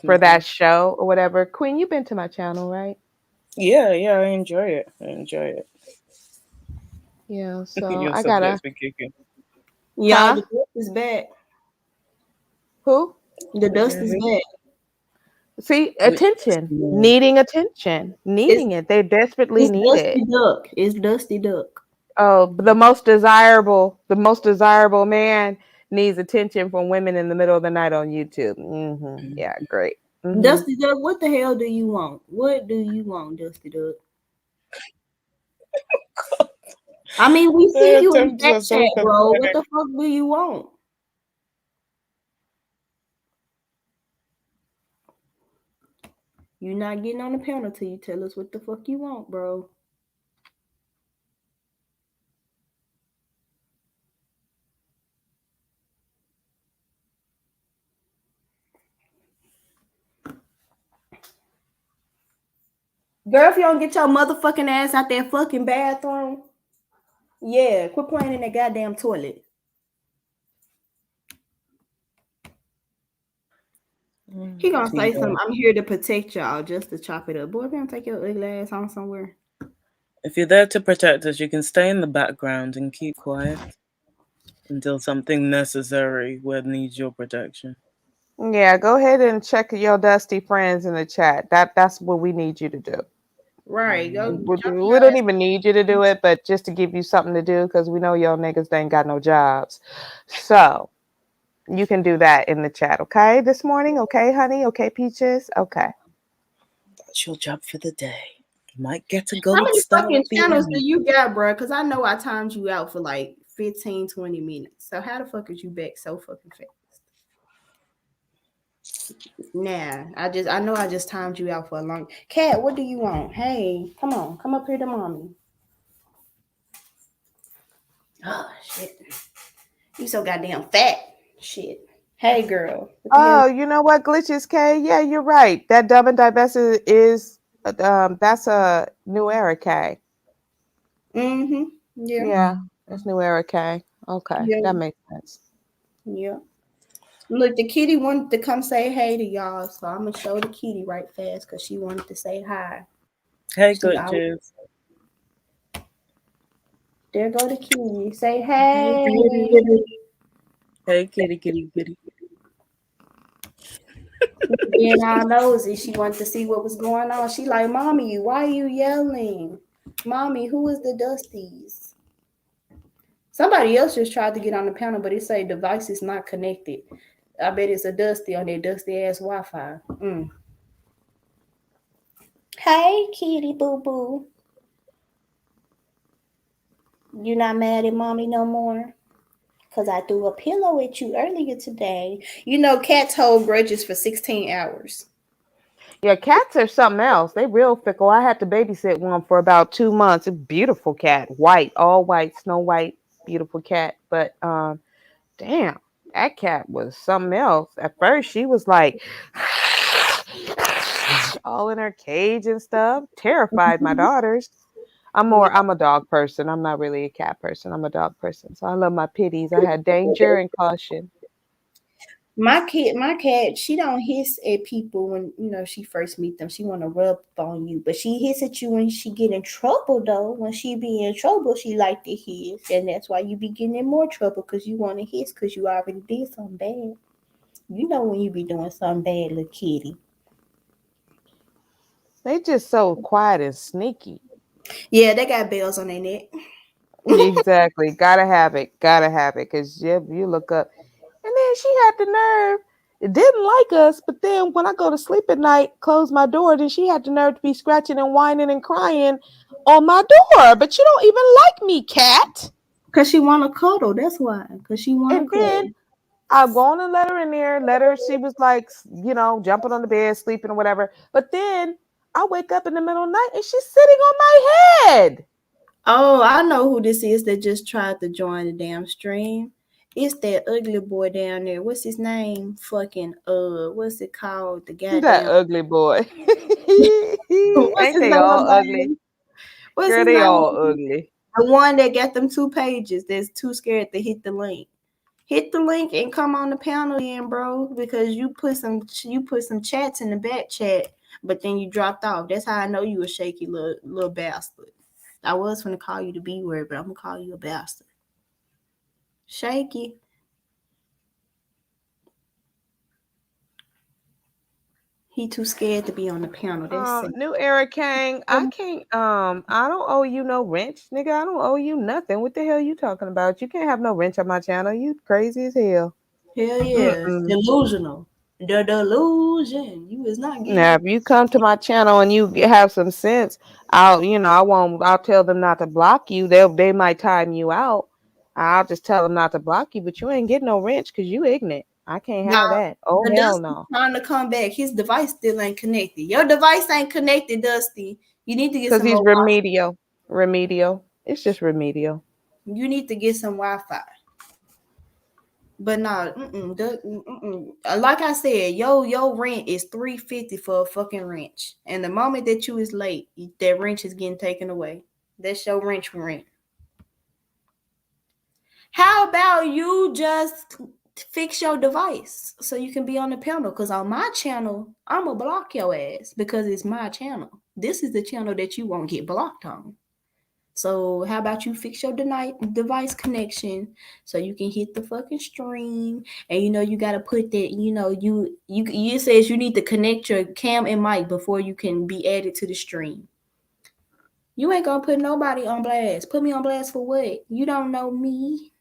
for that show or whatever. Queen, you've been to my channel, right? Yeah, I enjoy it. Yeah, so Your I gotta. subjects be kicking. Yeah, Huh? the dust is back. Who? The dust is back. See, attention, needing attention, needing it. They desperately need Dusty it. Duck. It's Dusty Duck. Oh, the most desirable man needs attention from women in the middle of the night on YouTube. Yeah, great. Dusty Duck, what the hell do you want? What do you want, Dusty Duck? I mean, we see you in the back chat, bro. What the fuck do you want? You're not getting on the panel till you tell us what the fuck you want, bro. Girl, if you don't get your motherfucking ass out that fucking bathroom, yeah, quit playing in that goddamn toilet. He gonna say something. I'm here to protect y'all, just to chop it up. Boy, if you don't take your ugly ass on somewhere. If you're there to protect us, you can stay in the background and keep quiet. until something necessary will need your protection. Yeah, go ahead and check your dusty friends in the chat. That's what we need you to do. Right. Go We jump we your don't ass. even need you to do it, but just to give you something to do because we know y'all niggas ain't got no jobs. So you can do that in the chat, okay? This morning, okay, honey? Okay, Peaches? Okay. That's your job for the day. You might get a How gold many star fucking at the channels end. do you got, bro? Because I know I timed you out for like 15, 20 minutes. So how the fuck is you back so fucking fast? Nah, I know I just timed you out for a long. Cat, what do you want? Hey, come on, come up here to mommy. Oh shit, you so goddamn fat. Shit. Hey girl. What the hell? Oh, you know what, Glitches K? Yeah, you're right. That Dumb and Divested is that's a New Era K. Mm-hmm. Yeah. Yeah, that's New Era K. Okay, Yeah. that makes sense. Yeah. Look, the kitty wanted to come say hey to y'all, so I'm gonna show the kitty right fast because she wanted to say hi. Hey, She always- glitches. There go the kitty. Say hey. Hey, kitty, kitty, kitty. Being all nosy, she wanted to see what was going on. She like, mommy, why are you yelling? Mommy, who is the Dusties? Somebody else just tried to get on the panel, but it say device is not connected. I bet it's a Dusty on their dusty ass Wi-Fi. Hey, kitty boo boo. You not mad at mommy no more? Because I threw a pillow at you earlier today. You know, cats hold grudges for 16 hours. Yeah, cats are something else. They real fickle. I had to babysit one for about 2 months. A beautiful cat, white, all white, Snow White, beautiful cat. But damn, that cat was something else. At first, she was like all in her cage and stuff. Terrified my daughters. I'm a dog person. I'm not really a cat person. I'm a dog person. So I love my pitties. I had danger and caution. My cat, she don't hiss at people when she first meet them. She want to rub on you, but she hiss at you when she get in trouble. Though when she be in trouble, she like to hiss, and that's why you be getting in more trouble because you want to hiss because you already did something bad. You know when you be doing something bad, little kitty. They just so quiet and sneaky. Yeah, they got bells on their neck. Exactly. Gotta have it. Gotta have it. Because you look up. And then she had the nerve. It didn't like us, but then when I go to sleep at night, close my door, then she had the nerve to be scratching and whining and crying on my door. But you don't even like me, cat. Because she want to cuddle. That's why. Because she want to And cuddle. then I go on and let her in there. She was like, jumping on the bed, sleeping or whatever. But then I wake up in the middle of the night and she's sitting on my head. Oh, I know who this is that just tried to join the damn stream. It's that ugly boy down there. What's his name? Fucking what's it called? The goddamn That ugly boy. What's Ain't his they name? all ugly? What's Girl, his they name? all ugly. The one that got them 2 pages that's too scared to hit the link. Hit the link and come on the panel in, bro, because you put some chats in the back chat, but then you dropped off. That's how I know you a shaky little bastard. I was gonna call you the B word, but I'm gonna call you a bastard. Shaky. He too scared to be on the panel. That's New Era Kang, I can't I don't owe you no wrench, nigga. I don't owe you nothing. What the hell you talking about? You can't have no wrench on my channel. You crazy as hell. hell yeah. Delusional. The delusion. You is not getting Now, if you come to my channel and you have some sense, I'll tell them not to block you. They might time you out. I'll just tell them not to block you, but you ain't getting no wrench because you ignorant. I can't have that. Oh the hell Dusty no. trying to come back. His device still ain't connected. Your device ain't connected, Dusty. You need to get Because some he's more remedial. Remedial. It's just remedial. You need to get some Wi-Fi. But no, like I said, your rent is $350 for a fucking wrench. And the moment that you is late, that wrench is getting taken away. That's your wrench rent. How about you just fix your device so you can be on the panel? Because on my channel, I'm going to block your ass because it's my channel. This is the channel that you won't get blocked on. So how about you fix your device connection so you can hit the fucking stream? And you gotta put that. You says you need to connect your cam and mic before you can be added to the stream. You ain't gonna put nobody on blast. Put me on blast for what? You don't know me.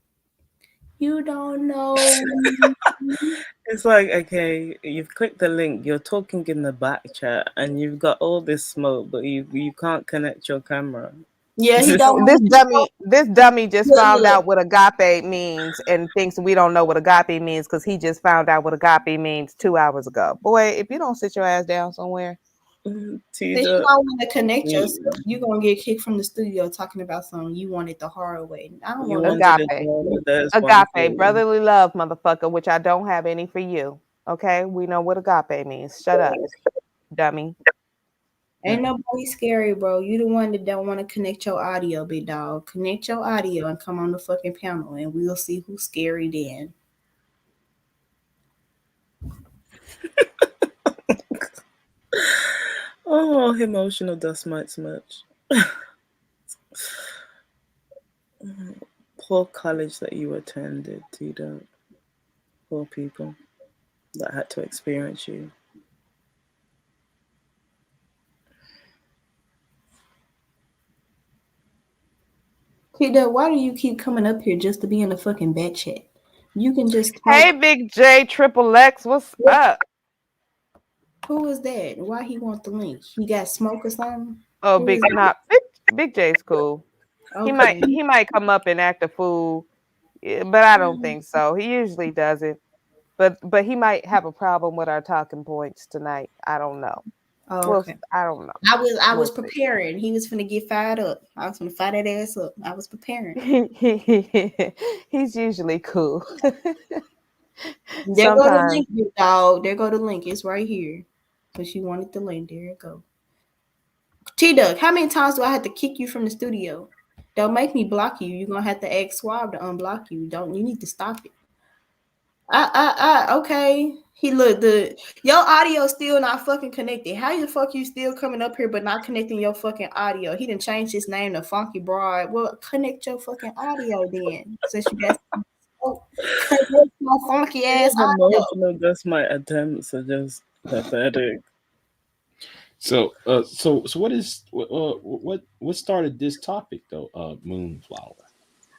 You don't know me. It's like, okay, you've clicked the link, you're talking in the back chat, and you've got all this smoke, but you can't connect your camera. Yeah, he don't. This dummy just Look, found look. out what agape means and thinks we don't know what agape means because he just found out what agape means 2 hours ago. Boy, if you don't sit your ass down somewhere. Since you don't want to connect yourself, you gonna get kicked from the studio talking about something you wanted the hard way. I don't want Agape, brotherly love, motherfucker, which I don't have any for you. Okay, we know what agape means. Shut up, dummy. Ain't nobody scary, bro. You the one that don't want to connect your audio, big dog. Connect your audio and come on the fucking panel, and we'll see who's scary then. Oh, emotional dust mites much. Poor college that you attended, Tito. Poor people that had to experience you. Tito, why do you keep coming up here just to be in the fucking back chat? You can just talk. Hey, Big J, Triple X, what's up? Who is that? Why he want the link? He got smoke or something? Oh, Who Big is that? Big J's cool. Okay. He might come up and act a fool, but I don't think so. He usually doesn't. But he might have a problem with our talking points tonight. I don't know. Oh, Well, okay. I don't know. I was We'll see. preparing. He was finna get fired up. I was finna fire that ass up. I was preparing. He's usually cool. There go the link, big dog. There go the link. It's right here. But she wanted the link. There it go. T-Duck, how many times do I have to kick you from the studio? Don't make me block you. You're gonna have to ask Swab to unblock you. You need to stop it. Okay. Your audio still not fucking connected. How the fuck you still coming up here but not connecting your fucking audio? He didn't change his name to Funky Broad. Well, connect your fucking audio then. Since you got connect your funky ass audio. Emotional dust mite attempts are just pathetic. So what started this topic though? Moonflower.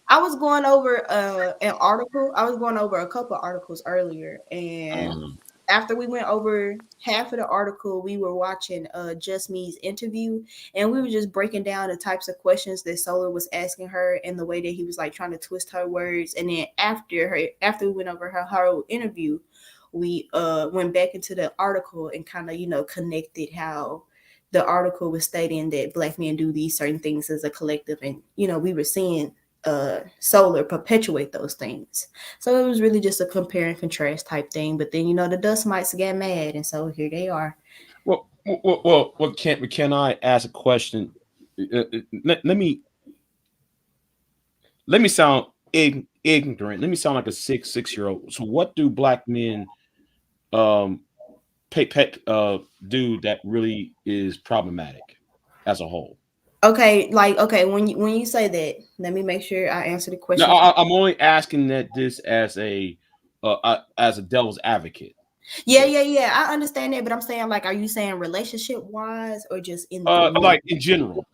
I was going over an article. I was going over a couple of articles earlier, and after we went over half of the article, we were watching Just Me's interview, and we were just breaking down the types of questions that Solar was asking her and the way that he was like trying to twist her words. And then after we went over her whole interview, we went back into the article and kind of connected how the article was stating that Black men do these certain things as a collective, and we were seeing Solar perpetuate those things. So it was really just a compare and contrast type thing. But then the dust mites got mad, and so here they are. Well, can I ask a question? Let me sound ignorant. Let me sound like a 6-year-old. So what do Black men do that really is problematic as a whole? Okay, when you say that, let me make sure I answer the question. No, I'm only asking that this as a devil's advocate. Yeah. I understand that, but I'm saying, like, are you saying relationship wise or just in like in general?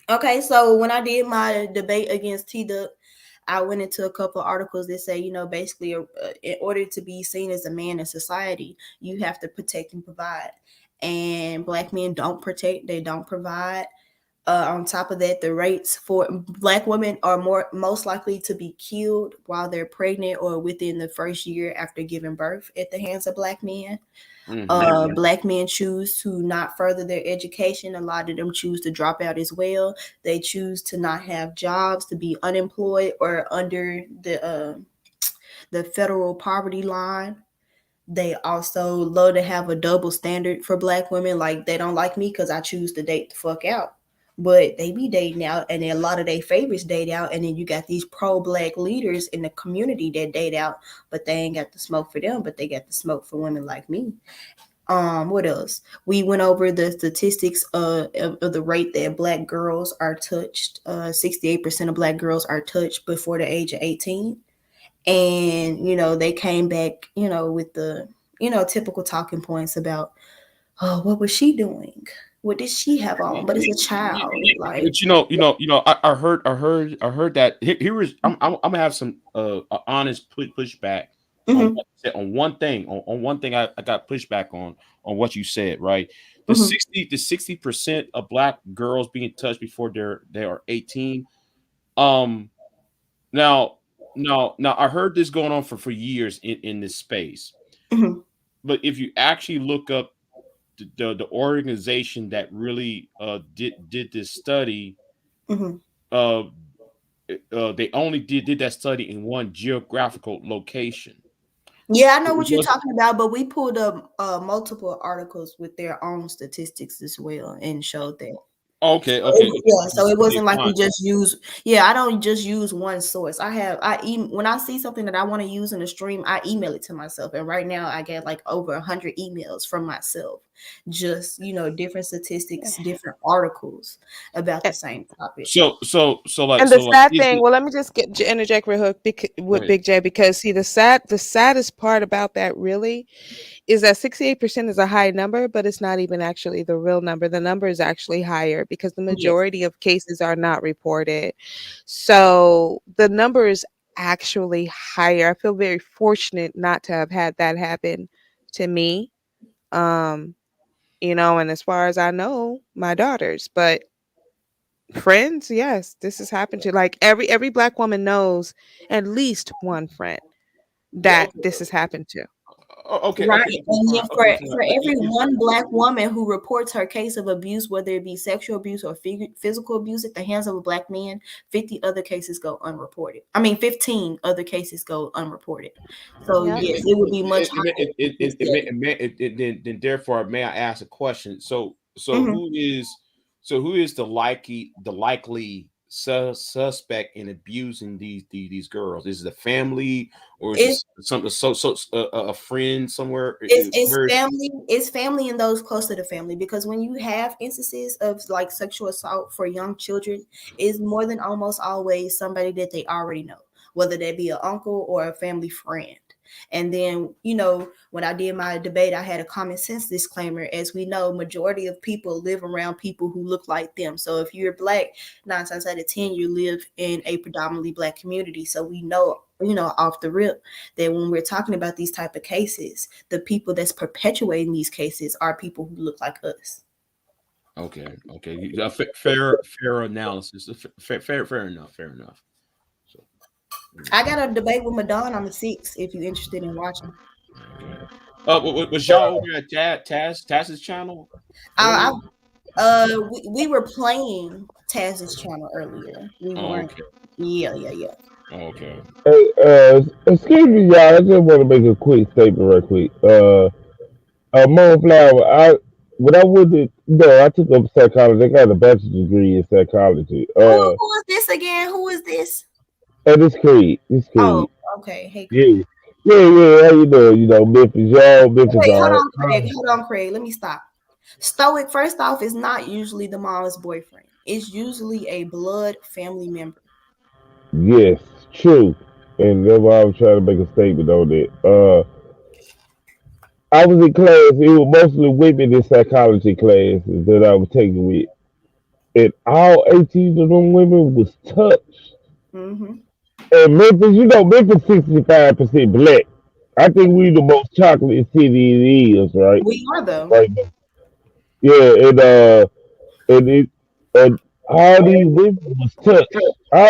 Okay, so when I did my debate against T-Duck, I went into a couple of articles that say, basically, in order to be seen as a man in society, you have to protect and provide. And Black men don't protect, they don't provide. On top of that, the rates for Black women are most likely to be killed while they're pregnant or within the first year after giving birth at the hands of Black men. Mm-hmm. Black men choose to not further their education. A lot of them choose to drop out as well. They choose to not have jobs, to be unemployed or under the federal poverty line. They also love to have a double standard for Black women. Like, they don't like me because I choose to date the fuck out. But they be dating out, and then a lot of their favorites date out. And then you got these pro-Black leaders in the community that date out, but they ain't got the smoke for them, but they got the smoke for women like me. What else? We went over the statistics of the rate that Black girls are touched. 68% of Black girls are touched before the age of 18. And, they came back, with the, typical talking points about, oh, what was she doing? What did she have on? But it's a child. Like, But I heard that here is I'm gonna have some honest pushback on one thing. On one thing I got pushback on what you said, right? The 60% of Black girls being touched before they are 18. Now I heard this going on for years in this space. But if you actually look up the organization that really did this study, they only did that study in one geographical location. Yeah, I know what you're talking about, but we pulled up multiple articles with their own statistics as well and showed that. Okay. Yeah, so it wasn't like we just use. Yeah, I don't just use one source. When I see something that I want to use in a stream, I email it to myself. And right now, I get like over 100 emails from myself, just different statistics, different articles about the same topic. So like, and the sad thing. Well, let me just interject real quick with Big J, because see, the saddest part about that really is that 68% is a high number, but it's not even actually the real number. The number is actually higher because the majority of cases are not reported. So the number is actually higher. I feel very fortunate not to have had that happen to me. And as far as I know, my daughters, but friends, yes, this has happened to, like, every Black woman knows at least one friend that this has happened to. Okay. Right. Okay. And then for every one Black woman who reports her case of abuse, whether it be sexual abuse or physical abuse at the hands of a Black man, 15 other cases go unreported. So yes, it would be much higher. Then therefore, may I ask a question? So who is the likely suspect in abusing these girls? Is it a family, or is it something a friend somewhere? It's family and those close to the family, because when you have instances of like sexual assault for young children, it's more than almost always somebody that they already know, whether that be an uncle or a family friend. And then, when I did my debate, I had a common sense disclaimer. As we know, majority of people live around people who look like them. So if you're Black, 9 times out of 10, you live in a predominantly Black community. So we know, off the rip, that when we're talking about these type of cases, the people that's perpetuating these cases are people who look like us. Okay. Fair analysis. Fair enough. I got a debate with Madon on the 6th if you're interested in watching. Was y'all over at Taz's channel? We were playing Taz's channel earlier. We weren't. Okay. Yeah. Okay. Hey, excuse me, y'all. I just want to make a quick statement, right quick. Moonflower, I took up psychology. I got a bachelor's degree in psychology. Who is this again? Who is this? This Creed. Oh, okay. Hey, Creed. Yeah. How you doing? Memphis, y'all. Memphis. Wait, hold on, Craig. Let me stop. Stoic, first off, is not usually the mom's boyfriend. It's usually a blood family member. Yes, true. And that's why I was trying to make a statement on that. I was in class. It was mostly women in psychology classes that I was taking with, and all 18 of them women was touched. And Memphis, Memphis 65% Black. I think we the most chocolate city it is, right? We are though. Right. Yeah, and all these women was touched. I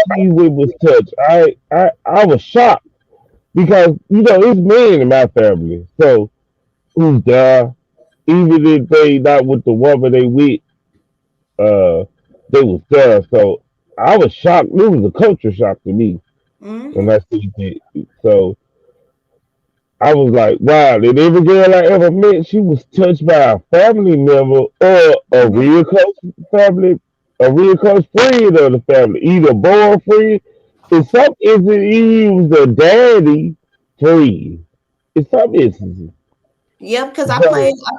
was shocked because it's men in my family, so who's there? Even if they not with the woman they with, they was there. So I was shocked. It was a culture shock to me when I see it. So I was like, wow, and every girl I ever met, she was touched by a family member or a real close friend of the family, either boyfriend. In some instances, he was a daddy friend. In some instances. Yeah, because I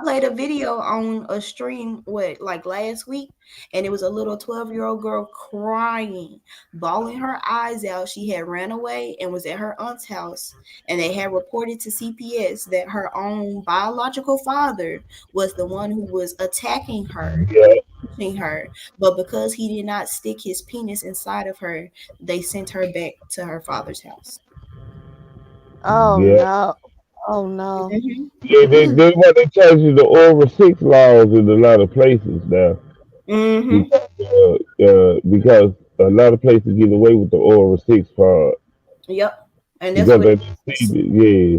played a video on a stream like last week, and it was a little 12-year-old girl crying, bawling her eyes out. She had ran away and was at her aunt's house, and they had reported to CPS that her own biological father was the one who was attacking her, pushing her, but because he did not stick his penis inside of her, they sent her back to her father's house. Oh Yeah. no. Oh no. Yeah, they want to change the Aura 6 laws in a lot of places now. Because a lot of places get away with the Aura 6 part. Yep. And that's Because what yeah.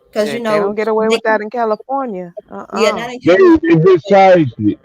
because They don't get away with that in California. Yeah, not in They just changed it.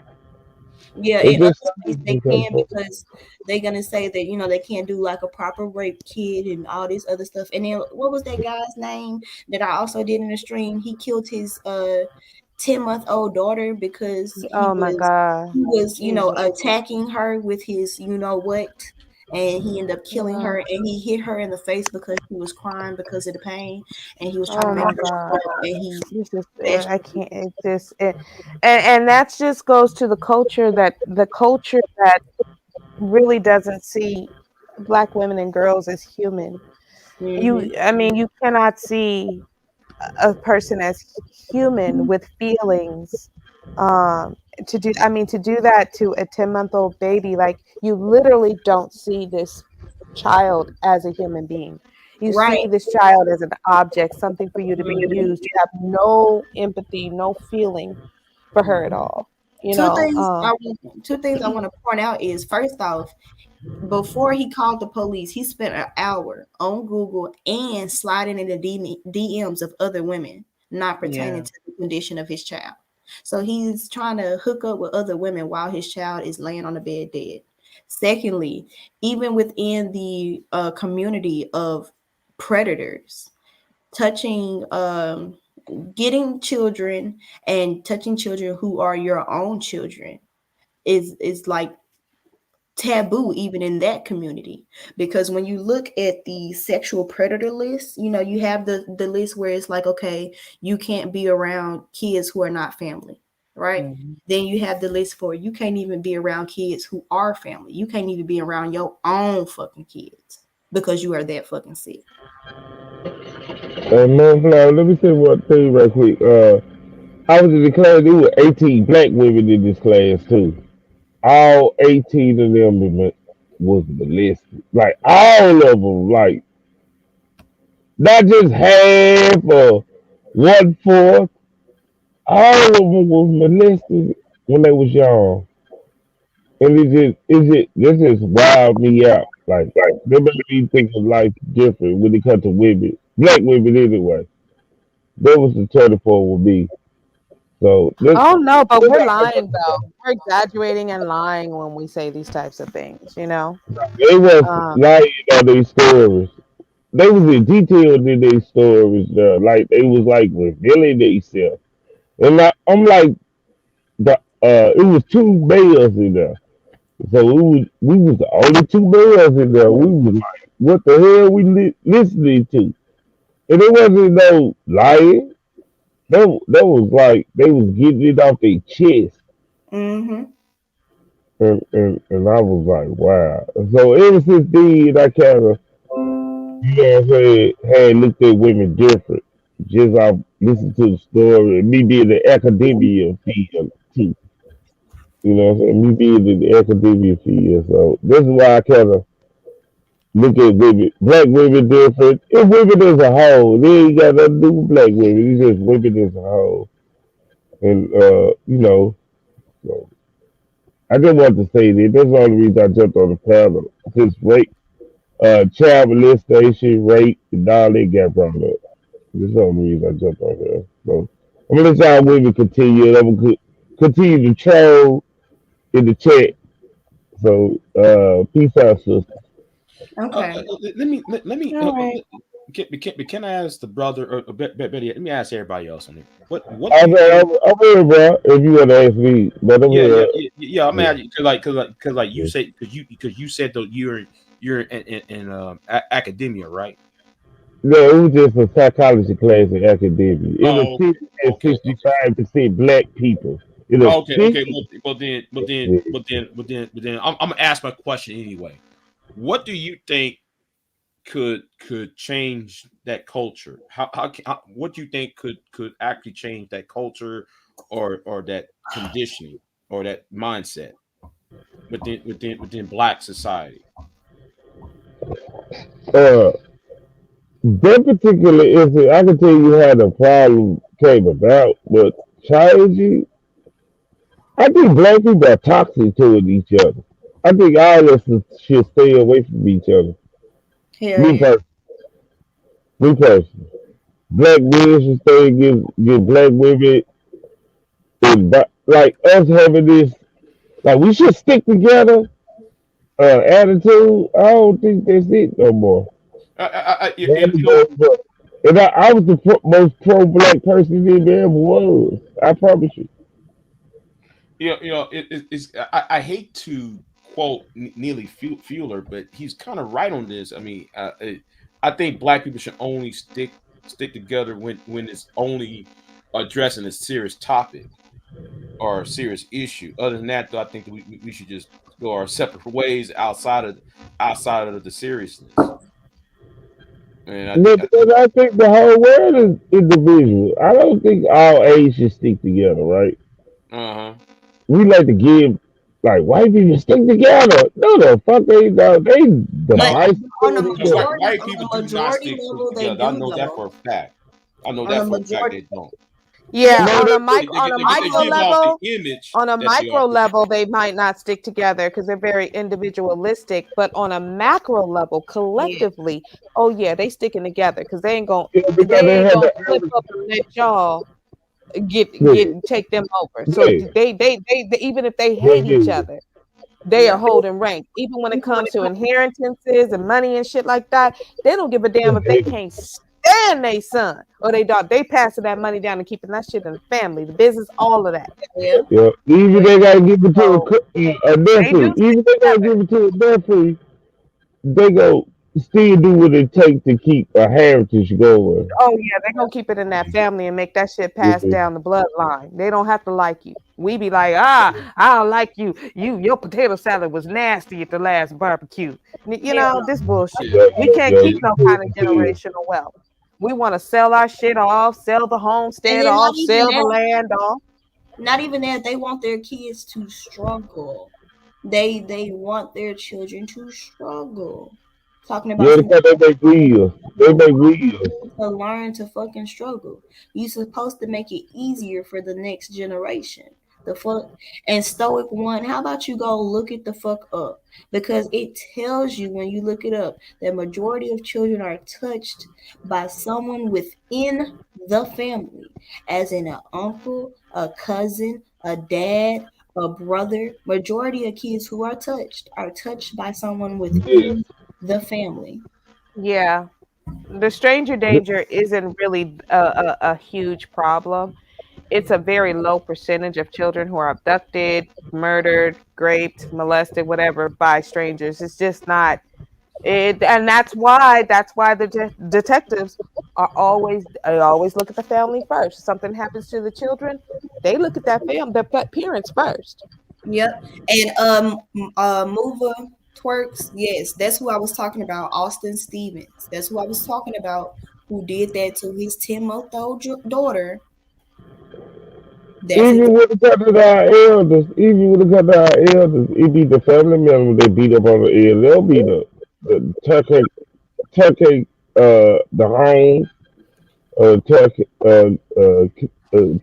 Yeah, They in other just states they can, because they're gonna say that they can't do like a proper rape kit and all this other stuff. And then what was that guy's name that I also did in the stream? He killed his 10-month-old daughter because he my God. was Jesus. attacking her with his what, and he ended up killing her, and he hit her in the face because she was crying because of the pain, and he was trying to Oh my make her God. stop, and he I can't. It just and that just goes to the culture that really doesn't see Black women and girls as human. You cannot see a person as human with feelings. To do that to a 10-month-old baby, like, you literally don't see this child as a human being. You see this child as an object, something for you to be used. You have no empathy, no feeling for her at all. Two things I want to point out is, first off, before he called the police, he spent an hour on Google and sliding in the DMs of other women not pertaining to the condition of his child. So he's trying to hook up with other women while his child is laying on the bed dead. Secondly, even within the community of predators, getting children and touching children who are your own children is like taboo even in that community, because when you look at the sexual predator list, you have the list where it's like, okay, you can't be around kids who are not family, right? Then you have the list for you can't even be around kids who are family. You can't even be around your own fucking kids because you are that fucking sick. Let me say one thing right quick. I was in the class, there were 18 Black women in this class too. All 18 of them was molested. Like, all of them. Like, not just half or 1/4. All of them was molested when they was young. And this just wild me out. Like they make me think of life different when it comes to women. Black women anyway. That was the turning point with me. So oh no, but we're lying though. We're exaggerating and lying when we say these types of things, They was lying on their stories. They was in detail in their stories. Like they was like revealing themselves. And I'm like, it was 2 males in there. So we was the only 2 males in there. We was like, what the hell we listening to? And it wasn't no lying. That was like they was getting it off their chest. And I was like, wow. So ever since then, I kind of, what I'm saying, had looked at women different. Just I listened to the story, and me being the academia field too. You know what I'm saying? Me being in the academia field. So this is why I kind of look at women, Black women different. And women as a whole. They ain't got nothing to do with Black women. It's just women as a whole. And, so I just wanted to say that. That's the only reason I jumped on the panel. Since rape, child molestation, rape, and all that got brought up. That's the only reason I jumped on there. So I'm going to let y'all women continue. I'm going to continue to troll in the chat. So, peace out, sister. Okay. Let me. All right. Can I ask the brother or Betty? Let me ask everybody else on it. What? I'm here, bro. If you want to ask me, but I'm here. Yeah. I'm asking because you say because you said that you're in academia, right? No, it was just a psychology class in academia. It was Oh, 50 and okay, 65% black people. It was okay. 50. But then, I'm gonna ask my question anyway. What do you think could change that culture? What do you think could actually change that culture or that conditioning or that mindset within Black society? That particular incident, I can tell you how the problem came about, but changing, I think black people are toxic toward each other. I think all of us should stay away from each other. Hell Me yeah. personally. Me personally. Black men should stay and get black women. Like us having this, like we should stick together attitude. I don't think that's it no more. And I was the most pro-black person in there ever was. I promise you. I hate to quote Neely Fuller, but he's kind of right on this. I mean, I think black people should only stick together when it's only addressing a serious topic or a serious issue. Other than that, though, I think that we should just go our separate ways outside of the seriousness. And I think the whole world is individual. I don't think all A's should stick together, right? We like to give, like, white people stick together. No, the fuck they don't. They divide. White people do not stick together. I know that for a fact. I know that for a fact they don't. Yeah, No, on they- a micro they give off level, the image on a that they micro are. level, they might not stick together because they're very individualistic. But on a macro level, collectively, oh yeah, they sticking together because they ain't gonna because they they ain't had gonna the flip up and let y'all Yeah. take them over. So Yeah. they even if they hate each Yeah. other, they are holding rank. Even when it comes to inheritances and money and shit like that, they don't give a damn if they can't stand their son or they daughter. They passing that money down and keeping that shit in the family, the business, all of that. Yeah. Yeah. Even they gotta give it to So a they nephew. do Even they gotta give it to a nephew. They go still do what it takes to keep a heritage going. Oh yeah, they're gonna keep it in that family and make that shit pass Yeah. down the bloodline. They don't have to like you. We be like, I don't like you. Your potato salad was nasty at the last barbecue. You know, this bullshit. We can't keep no kind of generational wealth. We want to sell our shit off, sell the homestead And then off, not even sell the that, land off. not even that, they want their kids to struggle. They want their children to struggle. Talking about Yeah, some because they make wheels. They make wheels. to learn to fucking struggle. You're supposed to make it easier for the next generation. The fuck and Stoic One, how about you go look it the fuck up? Because it tells you when you look it up that majority of children are touched by someone within the family, as in an uncle, a cousin, a dad, a brother. Majority of kids who are touched by someone within the family. Yeah. The stranger danger isn't really a huge problem. It's a very low percentage of children who are abducted, murdered, raped, molested, whatever, by strangers. It's just not it, and that's why the detectives are always look at the family first. If something happens to the children, they look at that family, their parents first. Yep. And Mova Twerks, yes, that's who I was talking about. Austin Stevens. That's who I was talking about, who did that to his 10-month-old daughter. Even when it comes to our elders, it be the family member that beat up on the elders. They'll be the turkey, the home, turkey,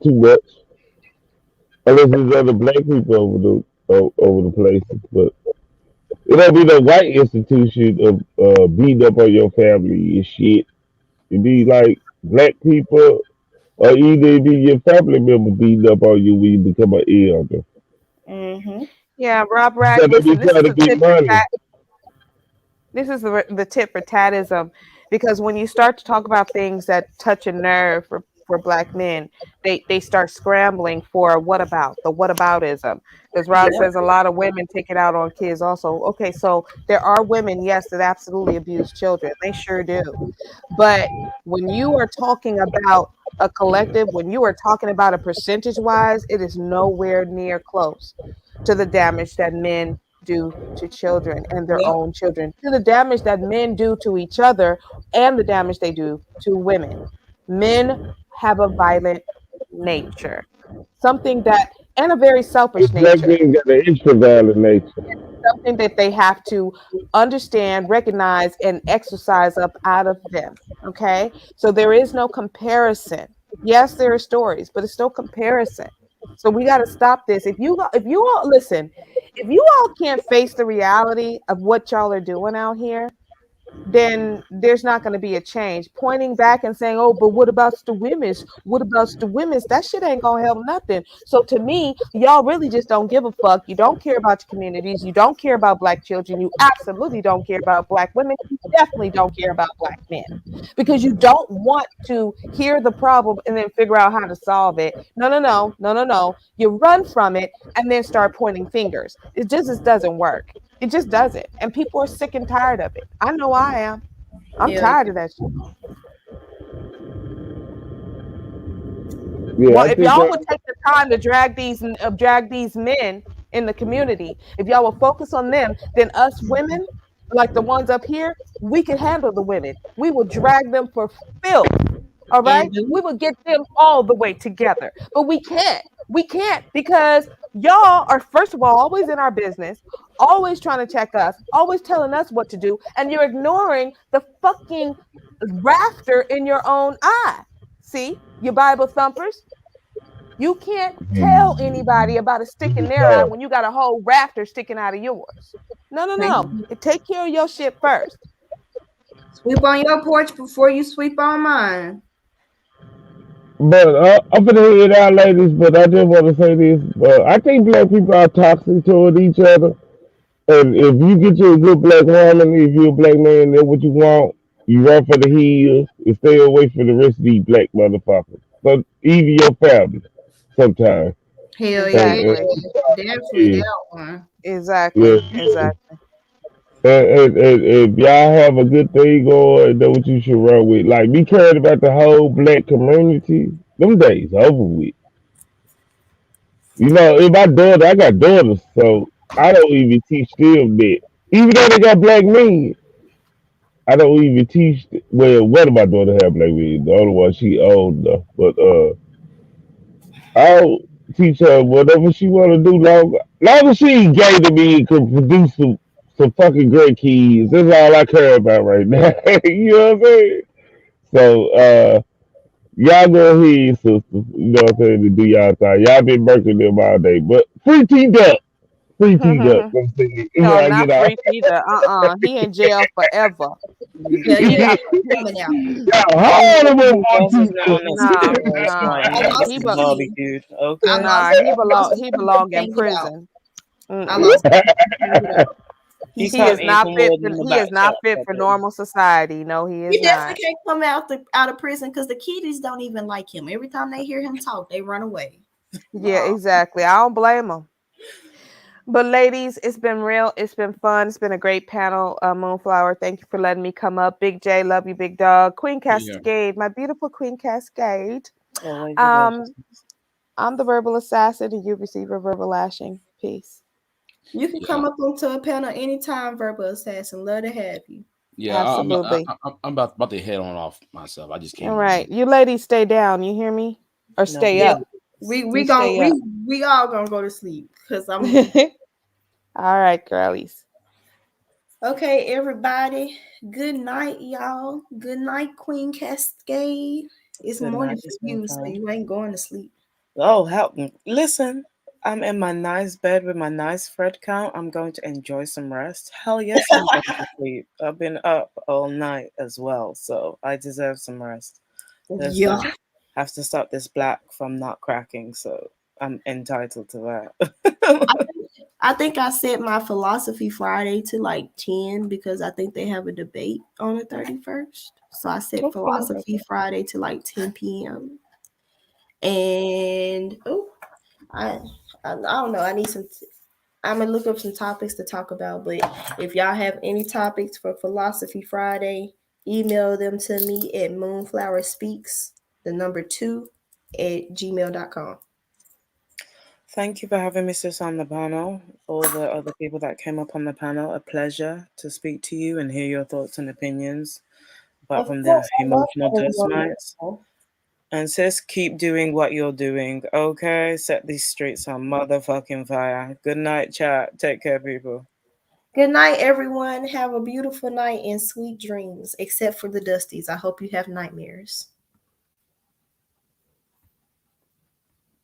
too much. Unless there's other black people over the places, but it don't be the white institution of beating up on your family and shit. It be like black people. Or either be your family member beating up on you when you become an elder. Mm-hmm. Yeah, Rob Rack. So they be Listen, this is trying to the get tip for money. tat. This is the tip for tatism, because when you start to talk about things that touch a nerve for for Black men, they start scrambling for the whataboutism. Because Rob says a lot of women take it out on kids also. Okay, so there are women, yes, that absolutely abuse children. They sure do. But when you are talking about a collective, when you are talking about a percentage wise, it is nowhere near close to the damage that men do to children and their own children, to the damage that men do to each other and the damage they do to women. Men have a violent nature, something that, and a very selfish Black nature. men got an extra valid nature. Something that they have to understand, recognize, and exercise up out of them. Okay, so there is no comparison. Yes, there are stories, but it's no comparison. So we got to stop this. If you all listen, if you all can't face the reality of what y'all are doing out here, then there's not going to be a change. Pointing back and saying, oh, but what about the women's? What about the women's? That shit ain't going to help nothing. So to me, y'all really just don't give a fuck. You don't care about your communities. You don't care about Black children. You absolutely don't care about Black women. You definitely don't care about Black men because you don't want to hear the problem and then figure out how to solve it. No. You run from it and then start pointing fingers. It just doesn't work. It just doesn't. And people are sick and tired of it. I know I am. I'm tired of that shit. Yeah, Well, if y'all would take the time to drag these men in the community, if y'all will focus on them, then us women, like the ones up here, we can handle the women. We will drag them for filth. All right? We will get them all the way together. But we can't. We can't because y'all are, first of all, always in our business, always trying to check us, always telling us what to do, and you're ignoring the fucking rafter in your own eye. See, you Bible thumpers, you can't tell anybody about a stick in their eye when you got a whole rafter sticking out of yours. No. Take care of your shit first. Sweep on your porch before you sweep on mine. But I'm gonna hear it out, ladies. But I just want to say this: I think Black people are toxic toward each other. And if you get you a good Black woman, if you're a Black man, that's what you want. You run for the hills and stay away from the rest of these Black motherfuckers. But even your family, sometimes. Hell Exactly. definitely that one. Exactly. And if y'all have a good thing going, know what you should run with. Like me caring about the whole Black community, them days over with. You know, in my daughter, I got daughters, so I don't even teach them that. Even though they got Black men, I don't even teach. Well, one of my daughters have Black men. The other one, she old enough, but I'll teach her whatever she want to do. Long as she ain't gay to me and can produce some fucking great kids. That's all I care about right now. You know what I'm saying? So y'all go ahead, sisters. You know what I'm saying, to do y'all thing. Y'all been working them all day. But free T-Duck. Free T-Duck. No, not free either. He in jail forever. Yeah, he got coming out. He belong in prison. He He is can't not even fit. hold in the He is not back. fit for normal society. No, he is He not. definitely can't come out of prison because the kiddies don't even like him. Every time they hear him talk, they run away. Yeah, exactly. I don't blame him. But ladies, it's been real. It's been fun. It's been a great panel. Moonflower, thank you for letting me come up. Big J, love you, big dog. Queen Cascade, my beautiful Queen Cascade. I'm the verbal assassin, and you receive a verbal lashing. Peace. You can come up onto a panel anytime, verbal assassin. Love to have you. Yeah, Absolutely. I'm about to head on off myself. I just can't. All right, you ladies, stay down. You hear me? Or stay Yeah, up. we You gonna stay up. we all gonna go to sleep because I'm All right, girlies. okay. Everybody, good night, y'all. Good night, Queen Cascade. It's Good morning night, for you, so Moonflower. you ain't going to sleep. Oh, help me. Listen, I'm in my nice bed with my nice Fred count. I'm going to enjoy some rest. Hell yes, I'm going to sleep. I've been up all night as well, so I deserve some rest. Yeah. Listen, have to stop this black from not cracking, so I'm entitled to that. I think I set my philosophy Friday to like 10 because I think they have a debate on the 31st. So I set Okay. philosophy Friday to like 10 p.m. And I don't know. I need some. I'm gonna look up some topics to talk about. But if y'all have any topics for Philosophy Friday, email them to me at moonflowerspeaks2@gmail.com. Thank you for having me, sis, on the panel. All the other people that came up on the panel, a pleasure to speak to you and hear your thoughts and opinions. Apart from the emotional dust mites. And sis, keep doing what you're doing, okay? Set these streets on motherfucking fire. Good night, chat. Take care, people. Good night, everyone. Have a beautiful night and sweet dreams, except for the Dusties. I hope you have nightmares.